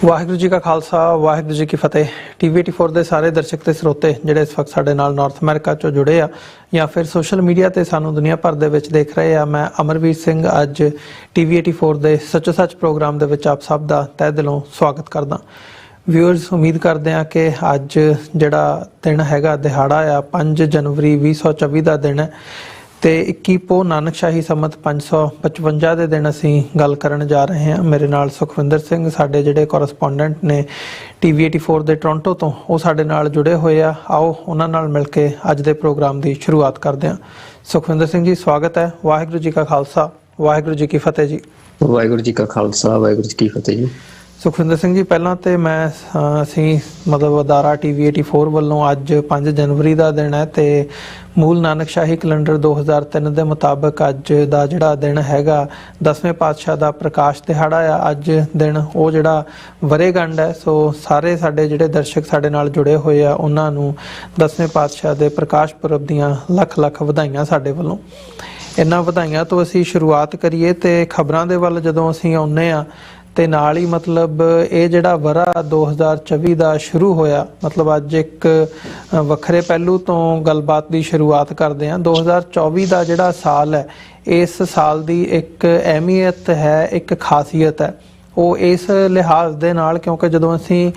ਵਾਹਿਗੁਰੂ ਜੀ ਕਾ ਖਾਲਸਾ ਵਾਹਿਗੁਰੂ ਜੀ ਕੀ ਫਤਿਹ। TV84 ਦੇ ਸਾਰੇ ਦਰਸ਼ਕ ਤੇ ਸਰੋਤੇ ਜਿਹੜੇ ਇਸ ਵਕਤ ਸਾਡੇ ਨਾਲ ਨਾਰਥ ਅਮਰੀਕਾ ਚੋਂ ਜੁੜੇ ਆ ਜਾਂ ਫਿਰ ਸੋਸ਼ਲ ਮੀਡੀਆ ਤੇ ਸਾਨੂੰ ਦੁਨੀਆ ਭਰ ਦੇ ਵਿੱਚ ਦੇਖ ਰਹੇ ਆ, ਮੈਂ ਅਮਰਵੀਰ ਸਿੰਘ ਅੱਜ TV84 ਦੇ ਸੱਚੋ ਸੱਚ ਪ੍ਰੋਗਰਾਮ ਦੇ ਵਿੱਚ ਆਪ ਸਭ ਦਾ ਤਹਿ ਦਿਲੋਂ ਸਵਾਗਤ ਕਰਦਾ। ਵਿਊਅਰਸ, ਉਮੀਦ ਕਰਦੇ ਆ ਕਿ ਅੱਜ ਜਿਹੜਾ ਦਿਨ ਹੈਗਾ ਦਿਹਾੜਾ ਆ 5 ਜਨਵਰੀ 2024 ਦਾ ਦਿਨ ਹੈ ਤੇ 21 ਪੋ ਨਾਨਕਸ਼ਾਹੀ ਸੰਮਤ 555 ਦੇ ਦਿਨ ਅਸੀਂ ਗੱਲ ਕਰਨ ਜਾ ਰਹੇ ਹਾਂ। ਮੇਰੇ ਨਾਲ ਸੁਖਵਿੰਦਰ ਸਿੰਘ ਸਾਡੇ ਜਿਹੜੇ ਕੋਰਸਪੋਂਡੈਂਟ ਨੇ TV84 ਦੇ ਟੋਰਾਂਟੋ ਤੋਂ, ਉਹ ਸਾਡੇ ਨਾਲ ਜੁੜੇ ਹੋਏ ਆ। ਆਓ ਉਹਨਾਂ ਨਾਲ ਮਿਲ ਕੇ ਅੱਜ ਦੇ ਪ੍ਰੋਗਰਾਮ ਦੀ ਸ਼ੁਰੂਆਤ ਕਰਦੇ ਹਾਂ। ਸੁਖਵਿੰਦਰ ਸਿੰਘ ਜੀ, ਸਵਾਗਤ ਹੈ। ਵਾਹਿਗੁਰੂ ਜੀ ਕਾ ਖਾਲਸਾ ਵਾਹਿਗੁਰੂ ਜੀ ਕੀ ਫਤਿਹ ਜੀ। ਵਾਹਿਗੁਰੂ ਜੀ ਕਾ ਖਾਲਸਾ ਵਾਹਿਗੁਰੂ ਜੀ ਕੀ ਫਤਿਹ ਜੀ। ਸੁਖਵਿੰਦਰ ਸਿੰਘ ਜੀ, ਪਹਿਲਾਂ ਤੇ ਅਸੀਂ ਅਦਾਰਾ TV84 ਵੱਲੋਂ ਅੱਜ 5 ਜਨਵਰੀ ਦਾ ਦਿਨ ਹੈ ਤੇ ਮੂਲ ਨਾਨਕਸ਼ਾਹੀ ਕੈਲੰਡਰ 2003 ਦੇ ਮੁਤਾਬਕ ਅੱਜ ਦਾ ਜਿਹੜਾ ਦਿਨ ਹੈਗਾ 10ਵੇਂ ਪਾਤਸ਼ਾਹ ਦਾ ਪ੍ਰਕਾਸ਼ ਦਿਹਾੜਾ ਆ। ਅੱਜ ਦਿਨ ਉਹ ਜਿਹੜਾ ਵਰ੍ਹੇਗੰਢ ਹੈ, ਸੋ ਸਾਰੇ ਸਾਡੇ ਜਿਹੜੇ ਦਰਸ਼ਕ ਸਾਡੇ ਨਾਲ ਜੁੜੇ ਹੋਏ ਆ ਉਹਨਾਂ ਨੂੰ 10ਵੇਂ ਪਾਤਸ਼ਾਹ ਦੇ ਪ੍ਰਕਾਸ਼ ਪੁਰਬ ਦੀਆਂ ਲੱਖ ਲੱਖ ਵਧਾਈਆਂ ਸਾਡੇ ਵੱਲੋਂ। ਇਹਨਾਂ ਵਧਾਈਆਂ ਤੋਂ ਅਸੀਂ ਸ਼ੁਰੂਆਤ ਕਰੀਏ ਤੇ ਖਬਰਾਂ ਦੇ ਵੱਲ ਜਦੋਂ ਅਸੀਂ ਆਉਂਦੇ ਆ ਤੇ ਨਾਲ ਹੀ ਇਹ ਜਿਹੜਾ ਵਰ੍ਹਾ 2024 ਦਾ ਸ਼ੁਰੂ ਹੋਇਆ, ਅੱਜ ਇੱਕ ਵੱਖਰੇ ਪਹਿਲੂ ਤੋਂ ਗੱਲਬਾਤ ਦੀ ਸ਼ੁਰੂਆਤ ਕਰਦੇ ਹਾਂ। 2024 ਦਾ ਜਿਹੜਾ ਸਾਲ ਹੈ, ਇਸ ਸਾਲ ਦੀ ਇੱਕ ਅਹਿਮੀਅਤ ਹੈ, ਇੱਕ ਖਾਸੀਅਤ ਹੈ। ਉਹ ਇਸ ਲਿਹਾਜ਼ ਦੇ ਨਾਲ ਕਿਉਂਕਿ ਜਦੋਂ ਅਸੀਂ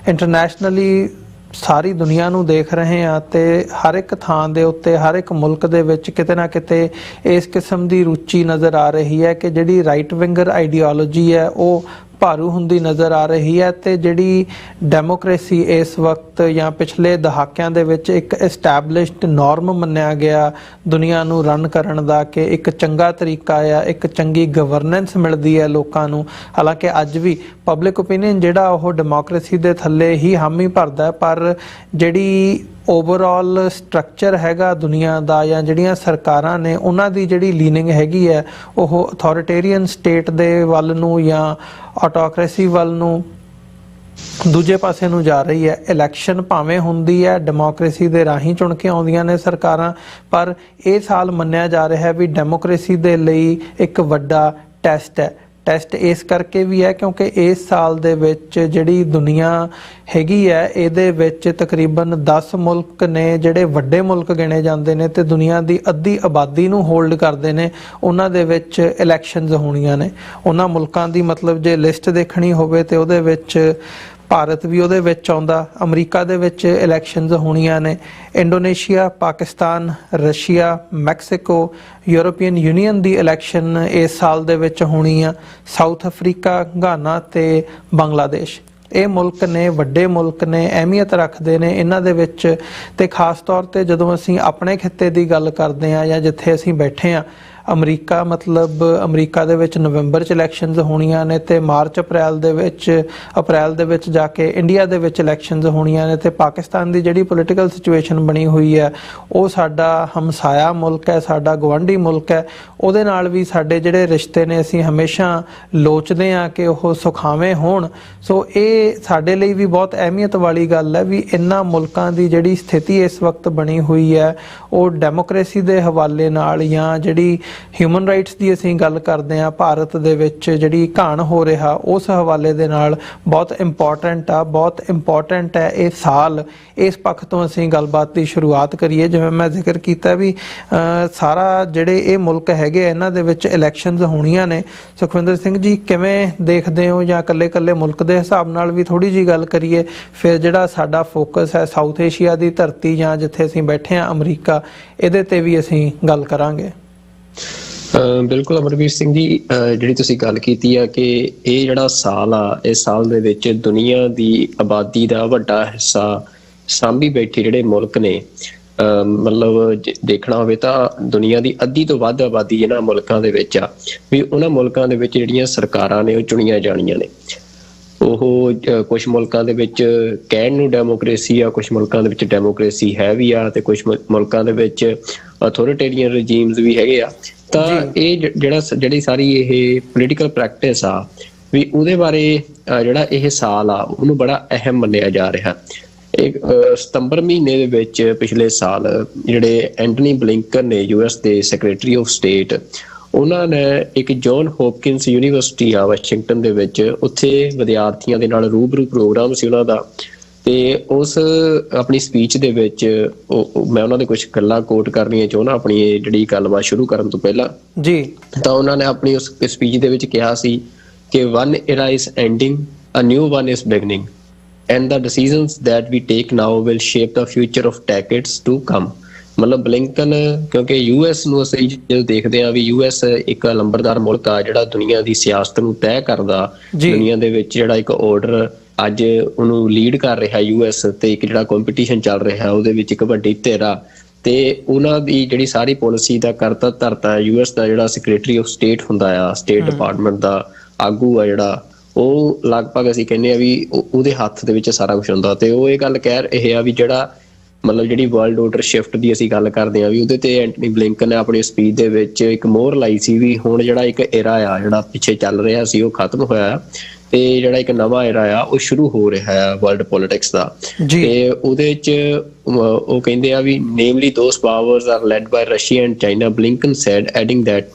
ਇੰਟਰਨੈਸ਼ਨਲੀ ਸਾਰੀ ਦੁਨੀਆ ਨੂੰ ਦੇਖ ਰਹੇ ਹਾਂ ਤੇ ਹਰ ਇੱਕ ਥਾਂ ਦੇ ਉੱਤੇ, ਹਰ ਇੱਕ ਮੁਲਕ ਦੇ ਵਿੱਚ ਕਿਤੇ ਨਾ ਕਿਤੇ ਇਸ ਕਿਸਮ ਦੀ ਰੁਚੀ ਨਜ਼ਰ ਆ ਰਹੀ ਹੈ ਕਿ ਜਿਹੜੀ ਰਾਈਟ ਵਿੰਗਰ ਆਈਡੀਓਲੋਜੀ ਹੈ ਉਹ ਭਾਰੂ ਹੁੰਦੀ ਨਜ਼ਰ ਆ ਰਹੀ ਹੈ ਤੇ ਜਿਹੜੀ ਡੈਮੋਕ੍ਰੇਸੀ ਇਸ ਵਕਤ ਜਾਂ ਪਿਛਲੇ ਦਹਾਕਿਆਂ ਦੇ ਵਿੱਚ ਇੱਕ ਐਸਟੈਬਲਿਸ਼ਡ ਨੋਰਮ ਮੰਨਿਆ ਗਿਆ ਦੁਨੀਆ ਨੂੰ ਰਨ ਕਰਨ ਦਾ ਕਿ ਇੱਕ ਚੰਗਾ ਤਰੀਕਾ ਆ, ਇੱਕ ਚੰਗੀ ਗਵਰਨੈਂਸ ਮਿਲਦੀ ਹੈ ਲੋਕਾਂ ਨੂੰ। ਹਾਲਾਂਕਿ ਅੱਜ ਵੀ ਪਬਲਿਕ ਓਪੀਨੀਅਨ ਜਿਹੜਾ ਉਹ ਡੈਮੋਕ੍ਰੇਸੀ ਦੇ ਥੱਲੇ ਹੀ ਹਾਮੀ ਭਰਦਾ, ਪਰ ਜਿਹੜੀ ਓਵਰਆਲ ਸਟਰਕਚਰ ਹੈਗਾ ਦੁਨੀਆ ਦਾ ਜਾਂ ਜਿਹੜੀਆਂ ਸਰਕਾਰਾਂ ਨੇ ਉਹਨਾਂ ਦੀ ਜਿਹੜੀ ਲੀਨਿੰਗ ਹੈਗੀ ਹੈ ਉਹ ਅਥੋਰੀਟੇਰੀਅਨ ਸਟੇਟ ਦੇ ਵੱਲ ਨੂੰ ਜਾਂ ਆਟੋਕ੍ਰੇਸੀ ਵੱਲ ਨੂੰ, ਦੂਜੇ ਪਾਸੇ ਨੂੰ ਜਾ ਰਹੀ ਹੈ। ਇਲੈਕਸ਼ਨ ਭਾਵੇਂ ਹੁੰਦੀ ਹੈ, ਡੈਮੋਕ੍ਰੇਸੀ ਦੇ ਰਾਹੀਂ ਚੁਣ ਕੇ ਆਉਂਦੀਆਂ ਨੇ ਸਰਕਾਰਾਂ, ਪਰ ਇਹ ਸਾਲ ਮੰਨਿਆ ਜਾ ਰਿਹਾ ਹੈ ਵੀ ਡੈਮੋਕ੍ਰੇਸੀ ਦੇ ਲਈ ਇੱਕ ਵੱਡਾ ਟੈਸਟ ਹੈ। ਟੈਸਟ ਇਸ ਕਰਕੇ ਵੀ ਹੈ ਕਿਉਂਕਿ ਇਸ ਸਾਲ ਦੇ ਵਿੱਚ ਜਿਹੜੀ ਦੁਨੀਆ ਹੈਗੀ ਹੈ ਇਹਦੇ ਵਿੱਚ ਤਕਰੀਬਨ 10 ਮੁਲਕ ਨੇ ਜਿਹੜੇ ਵੱਡੇ ਮੁਲਕ ਗਿਣੇ ਜਾਂਦੇ ਨੇ ਤੇ ਦੁਨੀਆ ਦੀ ਅੱਧੀ ਆਬਾਦੀ ਨੂੰ ਹੋਲਡ ਕਰਦੇ ਨੇ। ਉਹਨਾਂ ਦੇ ਵਿੱਚ ਇਲੈਕਸ਼ਨਸ ਹੋਣੀਆਂ ਨੇ। ਉਹਨਾਂ ਮੁਲਕਾਂ ਦੀ ਜੇ ਲਿਸਟ ਦੇਖਣੀ ਹੋਵੇ ਤੇ ਉਹਦੇ ਵਿੱਚ ਭਾਰਤ ਵੀ ਉਹਦੇ ਵਿੱਚ ਆਉਂਦਾ। ਅਮਰੀਕਾ ਦੇ ਵਿੱਚ ਇਲੈਕਸ਼ਨਸ ਹੋਣੀਆਂ ਨੇ। Indonesia, Pakistan, Russia, Mexico, European union ਦੀ ਇਲੈਕਸ਼ਨ ਇਸ ਸਾਲ ਦੇ ਵਿੱਚ ਹੋਣੀ ਆ। ਸਾਊਥ ਅਫਰੀਕਾ, ਗਾਨਾ ਤੇ ਬੰਗਲਾਦੇਸ਼, ਇਹ ਮੁਲਕ ਨੇ, ਵੱਡੇ ਮੁਲਕ ਨੇ, ਅਹਿਮੀਅਤ ਰੱਖਦੇ ਨੇ ਇਹਨਾਂ ਦੇ ਵਿੱਚ। ਤੇ ਖਾਸ ਤੌਰ ਤੇ ਜਦੋਂ ਅਸੀਂ ਆਪਣੇ ਖਿੱਤੇ ਦੀ ਗੱਲ ਕਰਦੇ ਹਾਂ ਜਾਂ ਜਿੱਥੇ ਅਸੀਂ ਬੈਠੇ ਹਾਂ, ਅਮਰੀਕਾ ਅਮਰੀਕਾ ਦੇ ਵਿੱਚ ਨਵੰਬਰ 'ਚ ਇਲੈਕਸ਼ਨਸ ਹੋਣੀਆਂ ਨੇ ਤੇ ਮਾਰਚ ਅਪ੍ਰੈਲ ਦੇ ਵਿੱਚ ਜਾ ਕੇ ਇੰਡੀਆ ਦੇ ਵਿੱਚ ਇਲੈਕਸ਼ਨਸ ਹੋਣੀਆਂ ਨੇ। ਤੇ ਪਾਕਿਸਤਾਨ ਦੀ ਜਿਹੜੀ ਪੋਲੀਟੀਕਲ ਸਿਚੁਏਸ਼ਨ ਬਣੀ ਹੋਈ ਹੈ ਉਹ ਸਾਡਾ ਹਮਸਾਇਆ ਮੁਲਕ ਹੈ, ਸਾਡਾ ਗੁਆਂਢੀ ਮੁਲਕ ਹੈ। ਉਹਦੇ ਨਾਲ ਵੀ ਸਾਡੇ ਜਿਹੜੇ ਰਿਸ਼ਤੇ ਨੇ ਅਸੀਂ ਹਮੇਸ਼ਾ ਲੋਚਦੇ ਹਾਂ ਕਿ ਉਹ ਸੁਖਾਵੇਂ ਹੋਣ। ਸੋ ਇਹ ਸਾਡੇ ਲਈ ਵੀ ਬਹੁਤ ਅਹਿਮੀਅਤ ਵਾਲੀ ਗੱਲ ਹੈ ਵੀ ਇਹਨਾਂ ਮੁਲਕਾਂ ਦੀ ਜਿਹੜੀ ਸਥਿਤੀ ਇਸ ਵਕਤ ਬਣੀ ਹੋਈ ਹੈ ਉਹ ਡੈਮੋਕ੍ਰੇਸੀ ਦੇ ਹਵਾਲੇ ਨਾਲ ਜਾਂ ਜਿਹੜੀ ਹਿਊਮਨ ਰਾਈਟਸ ਦੀ ਅਸੀਂ ਗੱਲ ਕਰਦੇ ਹਾਂ, ਭਾਰਤ ਦੇ ਵਿੱਚ ਜਿਹੜੀ ਘਾਣ ਹੋ ਰਿਹਾ ਉਸ ਹਵਾਲੇ ਦੇ ਨਾਲ ਬਹੁਤ ਇੰਪੋਰਟੈਂਟ ਹੈ ਇਹ ਸਾਲ। ਇਸ ਪੱਖ ਤੋਂ ਅਸੀਂ ਗੱਲਬਾਤ ਦੀ ਸ਼ੁਰੂਆਤ ਕਰੀਏ। ਜਿਵੇਂ ਮੈਂ ਜ਼ਿਕਰ ਕੀਤਾ ਵੀ ਸਾਰਾ ਜਿਹੜੇ ਇਹ ਮੁਲਕ ਹੈਗੇ ਇਹਨਾਂ ਦੇ ਵਿੱਚ ਇਲੈਕਸ਼ਨਸ ਹੋਣੀਆਂ ਨੇ। ਸੁਖਵਿੰਦਰ ਸਿੰਘ ਜੀ, ਕਿਵੇਂ ਦੇਖਦੇ ਹੋ ਜਾਂ ਇਕੱਲੇ ਮੁਲਕ ਦੇ ਹਿਸਾਬ ਨਾਲ ਵੀ ਥੋੜ੍ਹੀ ਜਿਹੀ ਗੱਲ ਕਰੀਏ, ਫਿਰ ਜਿਹੜਾ ਸਾਡਾ ਫੋਕਸ ਹੈ ਸਾਊਥ ਏਸ਼ੀਆ ਦੀ ਧਰਤੀ ਜਾਂ ਜਿੱਥੇ ਅਸੀਂ ਬੈਠੇ ਹਾਂ ਅਮਰੀਕਾ, ਇਹਦੇ ਤੇ ਵੀ ਅਸੀਂ ਗੱਲ ਕਰਾਂਗੇ। ਬਿਲਕੁਲ ਅਮਰਵੀਰ ਸਿੰਘ ਜੀ, ਜਿਹੜੀ ਤੁਸੀਂ ਗੱਲ ਕੀਤੀ ਆ ਕਿ ਇਹ ਜਿਹੜਾ ਸਾਲ ਆ, ਇਸ ਸਾਲ ਦੇ ਵਿੱਚ ਦੁਨੀਆ ਦੀ ਆਬਾਦੀ ਦਾ ਵੱਡਾ ਹਿੱਸਾ ਸਾਂਭੀ ਬੈਠੇ ਜਿਹੜੇ ਮੁਲਕ ਨੇ, ਦੇਖਣਾ ਹੋਵੇ ਤਾਂ ਦੁਨੀਆ ਦੀ ਅੱਧੀ ਤੋਂ ਵੱਧ ਆਬਾਦੀ ਇਹਨਾਂ ਮੁਲਕਾਂ ਦੇ ਵਿੱਚ ਆ। ਵੀ ਉਹਨਾਂ ਮੁਲਕਾਂ ਦੇ ਵਿੱਚ ਜਿਹੜੀਆਂ ਸਰਕਾਰਾਂ ਨੇ ਉਹ ਚੁਣੀਆਂ ਜਾਣੀਆਂ ਨੇ। ਉਹ ਕੁਛ ਮੁਲਕਾਂ ਦੇ ਵਿੱਚ ਕਹਿਣ ਨੂੰ ਡੈਮੋਕ੍ਰੇਸੀ ਆ, ਕੁਛ ਮੁਲਕਾਂ ਦੇ ਵਿੱਚ ਡੈਮੋਕ੍ਰੇਸੀ ਹੈ ਵੀ ਆ ਤੇ ਕੁਛ ਮੁਲਕਾਂ ਦੇ ਵਿੱਚ ਅਥੋਰੀਟੇਰੀਅਨ ਰਜੀਮਸ ਵੀ ਹੈਗੇ ਆ। ਤਾਂ ਇਹ ਜਿਹੜੀ ਸਾਰੀ ਇਹ ਪੋਲੀਟੀਕਲ ਪ੍ਰੈਕਟਿਸ ਆ ਵੀ ਉਹਦੇ ਬਾਰੇ ਜਿਹੜਾ ਇਹ ਸਾਲ ਆ ਉਹਨੂੰ ਬੜਾ ਅਹਿਮ ਮੰਨਿਆ ਜਾ ਰਿਹਾ। ਸਤੰਬਰ ਮਹੀਨੇ ਦੇ ਵਿੱਚ ਪਿਛਲੇ ਸਾਲ ਜਿਹੜੇ ਐਂਟਨੀ ਬਲਿੰਕਨ ਨੇ, US ਦੇ ਸੈਕਟਰੀ ਆਫ ਸਟੇਟ, ਉਹਨਾਂ ਨੇ ਇੱਕ ਜੌਨ ਹੋਪਕਿੰਸ ਯੂਨੀਵਰਸਿਟੀ ਆ ਵਾਸ਼ਿੰਗਟਨ ਦੇ ਵਿੱਚ, ਉੱਥੇ ਵਿਦਿਆਰਥੀਆਂ ਦੇ ਨਾਲ ਰੂਬਰੂ ਪ੍ਰੋਗਰਾਮ ਸੀ ਉਹਨਾਂ ਦਾ। ਤੇ ਉਸ ਆਪਣੀ ਸਪੀਚ ਦੇ ਵਿੱਚ ਮੈਂ ਉਹਨਾਂ ਦੇ ਕੁਝ ਗੱਲਾਂ ਕੋਟ ਕਰਨੀਆਂ ਚਾਹੁੰਦਾ ਆਪਣੀ ਜਿਹੜੀ ਗੱਲਬਾਤ ਸ਼ੁਰੂ ਕਰਨ ਤੋਂ ਪਹਿਲਾਂ ਜੀ। ਤਾਂ ਉਹਨਾਂ ਨੇ ਆਪਣੀ ਉਸ ਸਪੀਚ ਦੇ ਵਿੱਚ ਕਿਹਾ ਸੀ ਕਿ one era is ending, a new one is beginning, and the decisions that we take now will shape the future of decades to come। ਮਤਲਬ ਬਲਿੰਕਨ, ਕਿਉਂਕਿ ਯੂਐਸ ਨੂੰ ਅਸੀਂ ਜਦੋਂ ਦੇਖਦੇ ਹਾਂ ਵੀ ਯੂਐਸ ਇੱਕ ਲੰਬਰਦਾਰ ਮੁਲਕ ਆ ਜਿਹੜਾ ਦੁਨੀਆ ਦੀ ਸਿਆਸਤ ਨੂੰ ਤੈਅ ਕਰਦਾ, ਦੁਨੀਆ ਦੇ ਵਿੱਚ ਜਿਹੜਾ ਇੱਕ ਆਰਡਰ ਅੱਜ ਉਹਨੂੰ ਲੀਡ ਕਰ ਰਿਹਾ ਯੂਐਸ, ਤੇ ਇੱਕ ਜਿਹੜਾ ਕੰਪੀਟੀਸ਼ਨ ਚੱਲ ਰਿਹਾ ਉਹਦੇ ਵਿੱਚ ਇੱਕ ਵੱਡੀ ਧਿਰ ਆ, ਤੇ ਉਹਨਾਂ ਦੀ ਜਿਹੜੀ ਸਾਰੀ ਪਾਲਿਸੀ ਦਾ ਕਰਤਾ ਧਰਤਾ ਯੂਐਸ ਦਾ ਜਿਹੜਾ ਸੈਕਟਰੀ ਆਫ ਸਟੇਟ ਹੁੰਦਾ ਆ, ਸਟੇਟ ਡਿਪਾਰਟਮੈਂਟ ਦਾ ਆਗੂ ਆ ਜਿਹੜਾ, ਉਹ ਲਗਭਗ ਅਸੀਂ ਕਹਿੰਦੇ ਆ ਵੀ ਉਹਦੇ ਹੱਥ ਦੇ ਵਿੱਚ ਸਾਰਾ ਕੁਝ ਹੁੰਦਾ। ਤੇ ਉਹ ਇਹ ਗੱਲ ਕਹਿ ਰਹੇ ਆ ਵੀ ਜਿਹੜਾ ਮਤਲਬ ਜਿਹੜੀ ਵਰਲਡ ਆਰਡਰ ਸ਼ਿਫਟ ਦੀ ਅਸੀਂ ਗੱਲ ਕਰਦੇ ਹਾਂ ਵੀ ਉਹਦੇ ਤੇ ਐਂਟਨੀ ਬਲਿੰਕਨ ਨੇ ਆਪਣੀ ਸਪੀਚ ਦੇ ਵਿੱਚ ਇੱਕ ਮੋਹਰ ਲਾਈ ਸੀ ਵੀ ਹੁਣ ਜਿਹੜਾ ਇੱਕ ਏਰਾ ਆ ਜਿਹੜਾ ਪਿੱਛੇ ਚੱਲ ਰਿਹਾ ਸੀ ਉਹ ਖਤਮ ਹੋਇਆ, ਤੇ ਜਿਹੜਾ ਇੱਕ ਨਵਾਂ ਏਰਾ ਆ ਉਹ ਸ਼ੁਰੂ ਹੋ ਰਿਹਾ ਆ ਵਰਲਡ ਪੋਲਿਟਿਕਸ ਦਾ। ਤੇ ਉਹਦੇ ਚ ਉਹ ਕਹਿੰਦੇ ਆ ਵੀ namely those powers are led by Russia and China. Blinken said adding that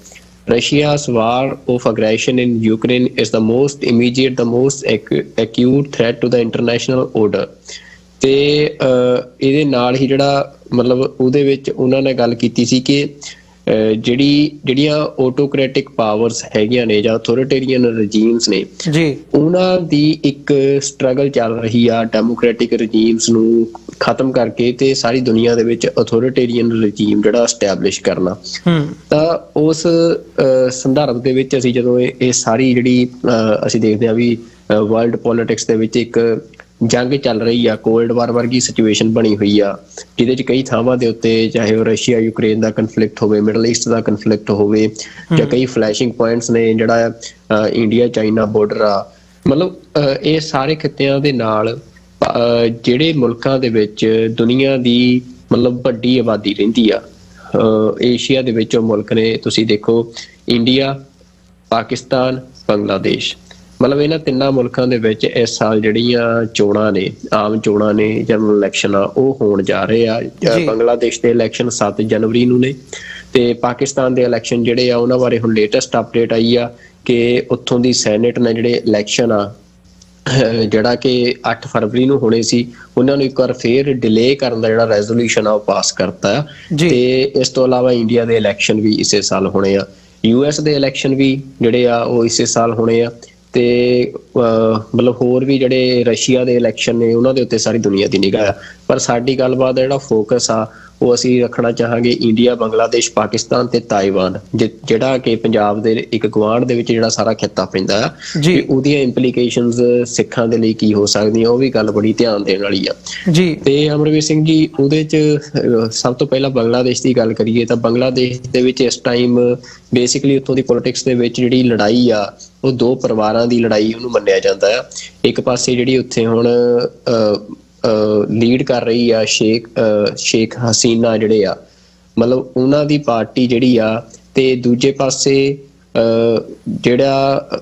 Russia's war of aggression in Ukraine is the most immediate, the most acute threat to the international order। ਤੇ ਇਹਦੇ ਨਾਲ ਹੀ ਜਿਹੜਾ ਮਤਲਬ ਉਹਦੇ ਵਿੱਚ ਉਹਨਾਂ ਨੇ ਗੱਲ ਕੀਤੀ ਸੀ ਕਿ ਜਿਹੜੀਆਂ ਆਟੋਕ੍ਰੈਟਿਕ ਪਾਵਰਸ ਹੈਗੀਆਂ ਨੇ ਜਾਂ ਅਥੋਰਿਟੇਰੀਅਨ ਰਜੀਮਸ ਨੇ ਜੀ, ਉਹਨਾਂ ਦੀ ਇੱਕ ਸਟਰਗਲ ਚੱਲ ਰਹੀ ਆ ਡੈਮੋਕ੍ਰੈਟਿਕ ਰਜੀਮਸ ਨੂੰ ਖਤਮ ਕਰਕੇ ਤੇ ਸਾਰੀ ਦੁਨੀਆ ਦੇ ਵਿੱਚ ਅਥੋਰਿਟੇਰੀਅਨ ਰਜੀਮ ਜਿਹੜਾ ਐਸਟੈਬਲਿਸ਼ ਕਰਨਾ। ਤਾਂ ਉਸ ਸੰਦਰਭ ਦੇ ਵਿੱਚ ਅਸੀਂ ਜਦੋਂ ਇਹ ਸਾਰੀ ਜਿਹੜੀ ਅਸੀਂ ਦੇਖਦੇ ਹਾਂ ਵੀ ਵਰਲਡ ਪੋਲਿਟਿਕਸ ਦੇ ਵਿੱਚ ਇੱਕ ਜੰਗ ਚੱਲ ਰਹੀ ਆ, ਕੋਲਡ ਵਾਰ ਵਰਗੀ ਸਿਚੁਏਸ਼ਨ ਬਣੀ ਹੋਈ ਆ, ਜਿਹਦੇ ਚ ਕਈ ਥਾਵਾਂ ਦੇ ਉੱਤੇ ਚਾਹੇ ਉਹ ਰਸ਼ੀਆ ਯੂਕਰੇਨ ਦਾ ਕਨਫਲਿਕਟ ਹੋਵੇ, ਮਿਡਲ ਈਸਟ ਦਾ ਕਨਫਲਿਕਟ ਹੋਵੇ, ਜਾਂ ਕਈ ਫਲੈਸ਼ਿੰਗ ਪੁਆਇੰਟਸ ਨੇ ਜਿਹੜਾ ਇੰਡੀਆ ਚਾਈਨਾ ਬਾਰਡਰ ਆ। ਮਤਲਬ ਇਹ ਸਾਰੇ ਖਿੱਤਿਆਂ ਦੇ ਨਾਲ ਜਿਹੜੇ ਮੁਲਕਾਂ ਦੇ ਵਿੱਚ ਦੁਨੀਆ ਦੀ ਮਤਲਬ ਵੱਡੀ ਆਬਾਦੀ ਰਹਿੰਦੀ ਆ, ਏਸ਼ੀਆ ਦੇ ਵਿੱਚ ਉਹ ਮੁਲਕ ਨੇ, ਤੁਸੀਂ ਦੇਖੋ ਇੰਡੀਆ, ਪਾਕਿਸਤਾਨ, ਬੰਗਲਾਦੇਸ਼। ਮਤਲਬ ਇਹਨਾਂ ਤਿੰਨਾਂ ਮੁਲਕਾਂ ਦੇ ਵਿੱਚ ਇਸ ਸਾਲ ਜਿਹੜੀਆਂ ਚੋਣਾਂ ਨੇ, ਆਮ ਚੋਣਾਂ ਨੇ, ਜਨਰਲ ਇਲੈਕਸ਼ਨ ਆ, ਉਹ ਹੋਣ ਜਾ ਰਹੇ ਆ। ਬੰਗਲਾਦੇਸ਼ ਦੇ ਇਲੈਕਸ਼ਨ 7 ਜਨਵਰੀ ਨੂੰ ਨੇ, ਤੇ ਪਾਕਿਸਤਾਨ ਦੇ ਇਲੈਕਸ਼ਨ ਜਿਹੜੇ ਆ ਉਹਨਾਂ ਬਾਰੇ ਹੁਣ ਲੇਟੈਸਟ ਅਪਡੇਟ ਆਈ ਆ ਕਿ ਉੱਥੋਂ ਦੀ ਸੈਨੇਟ ਨੇ ਜਿਹੜੇ ਇਲੈਕਸ਼ਨ ਆ ਜਿਹੜਾ ਕਿ 8 ਫਰਵਰੀ ਨੂੰ ਹੋਣੇ ਸੀ, ਉਹਨਾਂ ਨੂੰ ਇੱਕ ਵਾਰ ਫੇਰ ਡਿਲੇ ਕਰਨ ਦਾ ਜਿਹੜਾ ਰੈਜ਼ੋਲੂਸ਼ਨ ਆ ਉਹ ਪਾਸ ਕਰਤਾ ਆ। ਤੇ ਇਸ ਤੋਂ ਇਲਾਵਾ ਇੰਡੀਆ ਦੇ ਇਲੈਕਸ਼ਨ ਵੀ ਇਸੇ ਸਾਲ ਹੋਣੇ ਆ, ਯੂਐਸ ਦੇ ਇਲੈਕਸ਼ਨ ਵੀ ਜਿਹੜੇ ਆ ਉਹ ਇਸੇ ਸਾਲ ਹੋਣੇ ਆ, ਤੇ ਮਤਲਬ ਹੋਰ ਵੀ ਜਿਹੜੇ ਰਸ਼ੀਆ ਦੇ ਇਲੈਕਸ਼ਨ ਨੇ ਉਹਨਾਂ ਦੇ ਉੱਤੇ ਸਾਰੀ ਦੁਨੀਆ ਦੀ ਨਿਗਾਹ ਆ। ਪਰ ਸਾਡੀ ਗੱਲਬਾਤ ਦਾ ਜਿਹੜਾ ਫੋਕਸ ਆ ਉਹ ਅਸੀਂ ਰੱਖਣਾ ਚਾਹਾਂਗੇ ਇੰਡੀਆ, ਬੰਗਲਾਦੇਸ਼, ਪਾਕਿਸਤਾਨ ਤੇ ਤਾਈਵਾਨ, ਜਿਹੜਾ ਕਿ ਪੰਜਾਬ ਦੇ ਇੱਕ ਗੁਆਂਢ ਦੇ ਵਿੱਚ ਜਿਹੜਾ ਸਾਰਾ ਖਿੱਤਾ ਪੈਂਦਾ ਆ, ਉਹਦੀਆਂ ਇੰਪਲੀਕੇਸ਼ਨਸ ਸਿੱਖਾਂ ਦੇ ਲਈ ਕੀ ਹੋ ਸਕਦੀਆਂ, ਉਹ ਵੀ ਗੱਲ ਬੜੀ ਧਿਆਨ ਦੇਣ ਵਾਲੀ ਆ ਜੀ। ਤੇ ਅਮਰਵੀਰ ਸਿੰਘ ਜੀ, ਉਹਦੇ ਚ ਸਭ ਤੋਂ ਪਹਿਲਾਂ ਬੰਗਲਾਦੇਸ਼ ਦੀ ਗੱਲ ਕਰੀਏ ਤਾਂ ਬੰਗਲਾਦੇਸ਼ ਦੇ ਵਿੱਚ ਇਸ ਟਾਈਮ ਬੇਸਿਕਲੀ ਉੱਥੋਂ ਦੀ ਪੋਲਿਟਿਕਸ ਦੇ ਵਿੱਚ ਜਿਹੜੀ ਲੜਾਈ ਆ ਉਹ ਦੋ ਪਰਿਵਾਰਾਂ ਦੀ ਲੜਾਈ ਉਹਨੂੰ ਮੰਨਿਆ ਜਾਂਦਾ ਆ। ਇੱਕ ਪਾਸੇ ਜਿਹੜੀ ਉੱਥੇ ਹੁਣ ਲੀਡ ਕਰ ਰਹੀ ਆ ਸ਼ੇਖ ਹਸੀਨਾ ਜਿਹੜੇ ਆ, ਮਤਲਬ ਉਹਨਾਂ ਦੀ ਪਾਰਟੀ ਜਿਹੜੀ ਆ, ਤੇ ਦੂਜੇ ਪਾਸੇ ਜਿਹੜਾ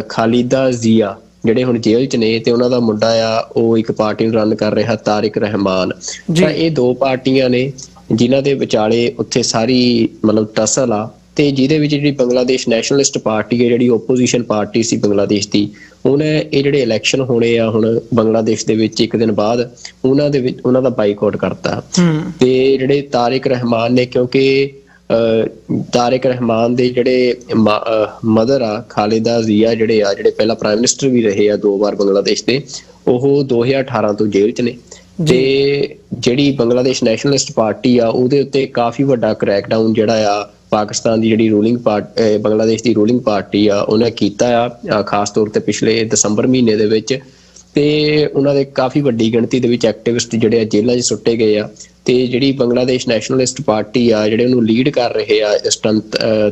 ਖਾਲਿਦਾ ਜ਼ੀਆ ਜਿਹੜੇ ਹੁਣ ਜੇਲ੍ਹ ਚ ਨੇ, ਤੇ ਉਹਨਾਂ ਦਾ ਮੁੰਡਾ ਆ ਉਹ ਇੱਕ ਪਾਰਟੀ ਨੂੰ ਰਨ ਕਰ ਰਿਹਾ, ਤਾਰਿਕ ਰਹਿਮਾਨ। ਤਾਂ ਇਹ ਦੋ ਪਾਰਟੀਆਂ ਨੇ ਜਿਨ੍ਹਾਂ ਦੇ ਵਿਚਾਲੇ ਉੱਥੇ ਸਾਰੀ ਮਤਲਬ ਟਸਲ ਆ, ਤੇ ਜਿਹਦੇ ਵਿੱਚ ਜਿਹੜੀ ਬੰਗਲਾਦੇਸ਼ ਨੈਸ਼ਨਲਿਸਟ ਪਾਰਟੀ ਹੈ, ਜਿਹੜੀ ਓਪੋਜੀਸ਼ਨ ਪਾਰਟੀ ਸੀ ਬੰਗਲਾਦੇਸ਼ ਦੀ, ਉਹਨੇ ਇਹ ਜਿਹੜੇ ਇਲੈਕਸ਼ਨ ਹੋਣੇ ਆ ਹੁਣ ਬੰਗਲਾਦੇਸ਼ ਦੇ ਵਿੱਚ ਇੱਕ ਦਿਨ ਬਾਅਦ, ਉਹਨਾਂ ਦਾ ਬਾਈਕਾਟ ਕਰਤਾ। ਤੇ ਜਿਹੜੇ ਤਾਰਿਕ ਰਹਿਮਾਨ ਨੇ, ਕਿਉਂਕਿ ਤਾਰਿਕ ਰਹਿਮਾਨ ਦੇ ਜਿਹੜੇ ਮਦਰ ਆ ਖਾਲਿਦਾ ਜ਼ੀਆ ਜਿਹੜੇ ਪਹਿਲਾਂ ਪ੍ਰਾਈਮ ਮਿਨਿਸਟਰ ਵੀ ਰਹੇ ਆ 2 ਵਾਰ ਬੰਗਲਾਦੇਸ਼ ਦੇ, ਉਹ 2018 ਤੋਂ ਜੇਲ੍ਹ ਚ ਨੇ। ਤੇ ਜਿਹੜੀ ਬੰਗਲਾਦੇਸ਼ ਨੈਸ਼ਨਲਿਸਟ ਪਾਰਟੀ ਆ ਉਹਦੇ ਉੱਤੇ ਕਾਫੀ ਵੱਡਾ ਕ੍ਰੈਕਡਾਊਨ ਜਿਹੜਾ ਆ ਪਾਕਿਸਤਾਨ ਦੀ ਜਿਹੜੀ ਰੂਲਿੰਗ ਪਾਰਟੀ, ਬੰਗਲਾਦੇਸ਼ ਦੀ ਰੂਲਿੰਗ ਪਾਰਟੀ ਆ, ਉਹਨੇ ਕੀਤਾ ਆ, ਖਾਸ ਤੌਰ ਤੇ ਪਿਛਲੇ ਦਸੰਬਰ ਮਹੀਨੇ ਦੇ ਵਿੱਚ। ਤੇ ਉਹਨਾਂ ਦੇ ਕਾਫੀ ਵੱਡੀ ਗਿਣਤੀ ਦੇ ਵਿੱਚ ਐਕਟਿਵਿਸਟ ਜਿਹੜੇ ਆ ਜੇਲ੍ਹਾਂ 'ਚ ਸੁੱਟੇ ਗਏ ਆ। ਤੇ ਜਿਹੜੀ ਬੰਗਲਾਦੇਸ਼ ਨੈਸ਼ਨਲਿਸਟ ਪਾਰਟੀ ਆ, ਜਿਹੜੇ ਉਹਨੂੰ ਲੀਡ ਕਰ ਰਹੇ ਆ ਇਸ ਟਾਈਮ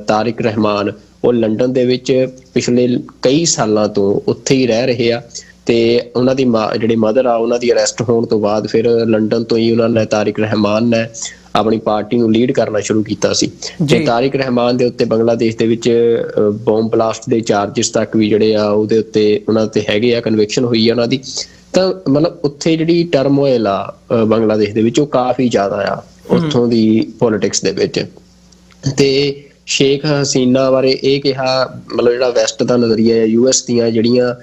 ਤਾਰਿਕ ਰਹਿਮਾਨ, ਉਹ ਲੰਡਨ ਦੇ ਵਿੱਚ ਪਿਛਲੇ ਕਈ ਸਾਲਾਂ ਤੋਂ ਉੱਥੇ ਹੀ ਰਹਿ ਰਹੇ ਆ। ਤੇ ਉਹਨਾਂ ਦੀ ਜਿਹੜੀ ਮਦਰ ਆ, ਉਹਨਾਂ ਦੀ ਅਰੈਸਟ ਹੋਣ ਤੋਂ ਬਾਅਦ ਫਿਰ ਲੰਡਨ ਤੋਂ ਹੀ ਉਹਨਾਂ ਨੇ, ਤਾਰਿਕ ਰਹਿਮਾਨ ਨੇ ਆਪਣੀ ਪਾਰਟੀ ਨੂੰ ਲੀਡ ਕਰਨਾ ਸ਼ੁਰੂ ਕੀਤਾ ਸੀ। ਤੇ ਤਾਰਿਕ ਰਹਿਮਾਨ ਦੇ ਉੱਤੇ ਬੰਗਲਾਦੇਸ਼ ਦੇ ਵਿੱਚ ਬੋਮ ਬਲਾਸਟ ਦੇ ਚਾਰਜਿਸ ਤੱਕ ਵੀ ਜਿਹੜੇ ਆ ਉਹਦੇ ਉੱਤੇ ਉਹਨਾਂ ਤੇ ਹੈਗੇ ਆ, ਕਨਵਿਕਸ਼ਨ ਹੋਈ ਆ ਉਹਨਾਂ ਦੀ। ਤਾਂ ਮਤਲਬ ਉੱਥੇ ਜਿਹੜੀ ਟਰਮੋਇਲ ਆ ਬੰਗਲਾਦੇਸ਼ ਦੇ ਵਿੱਚ ਉਹ ਕਾਫੀ ਜ਼ਿਆਦਾ ਆ ਉੱਥੋਂ ਦੀ ਪੋਲਿਟਿਕਸ ਦੇ ਵਿੱਚ। ਤੇ ਸ਼ੇਖ ਹਸੀਨਾ ਬਾਰੇ ਇਹ ਕਿਹਾ, ਮਤਲਬ ਜਿਹੜਾ ਵੈਸਟ ਦਾ ਨਜ਼ਰੀਆ ਹੈ, US ਦੀਆਂ ਜਿਹੜੀਆਂ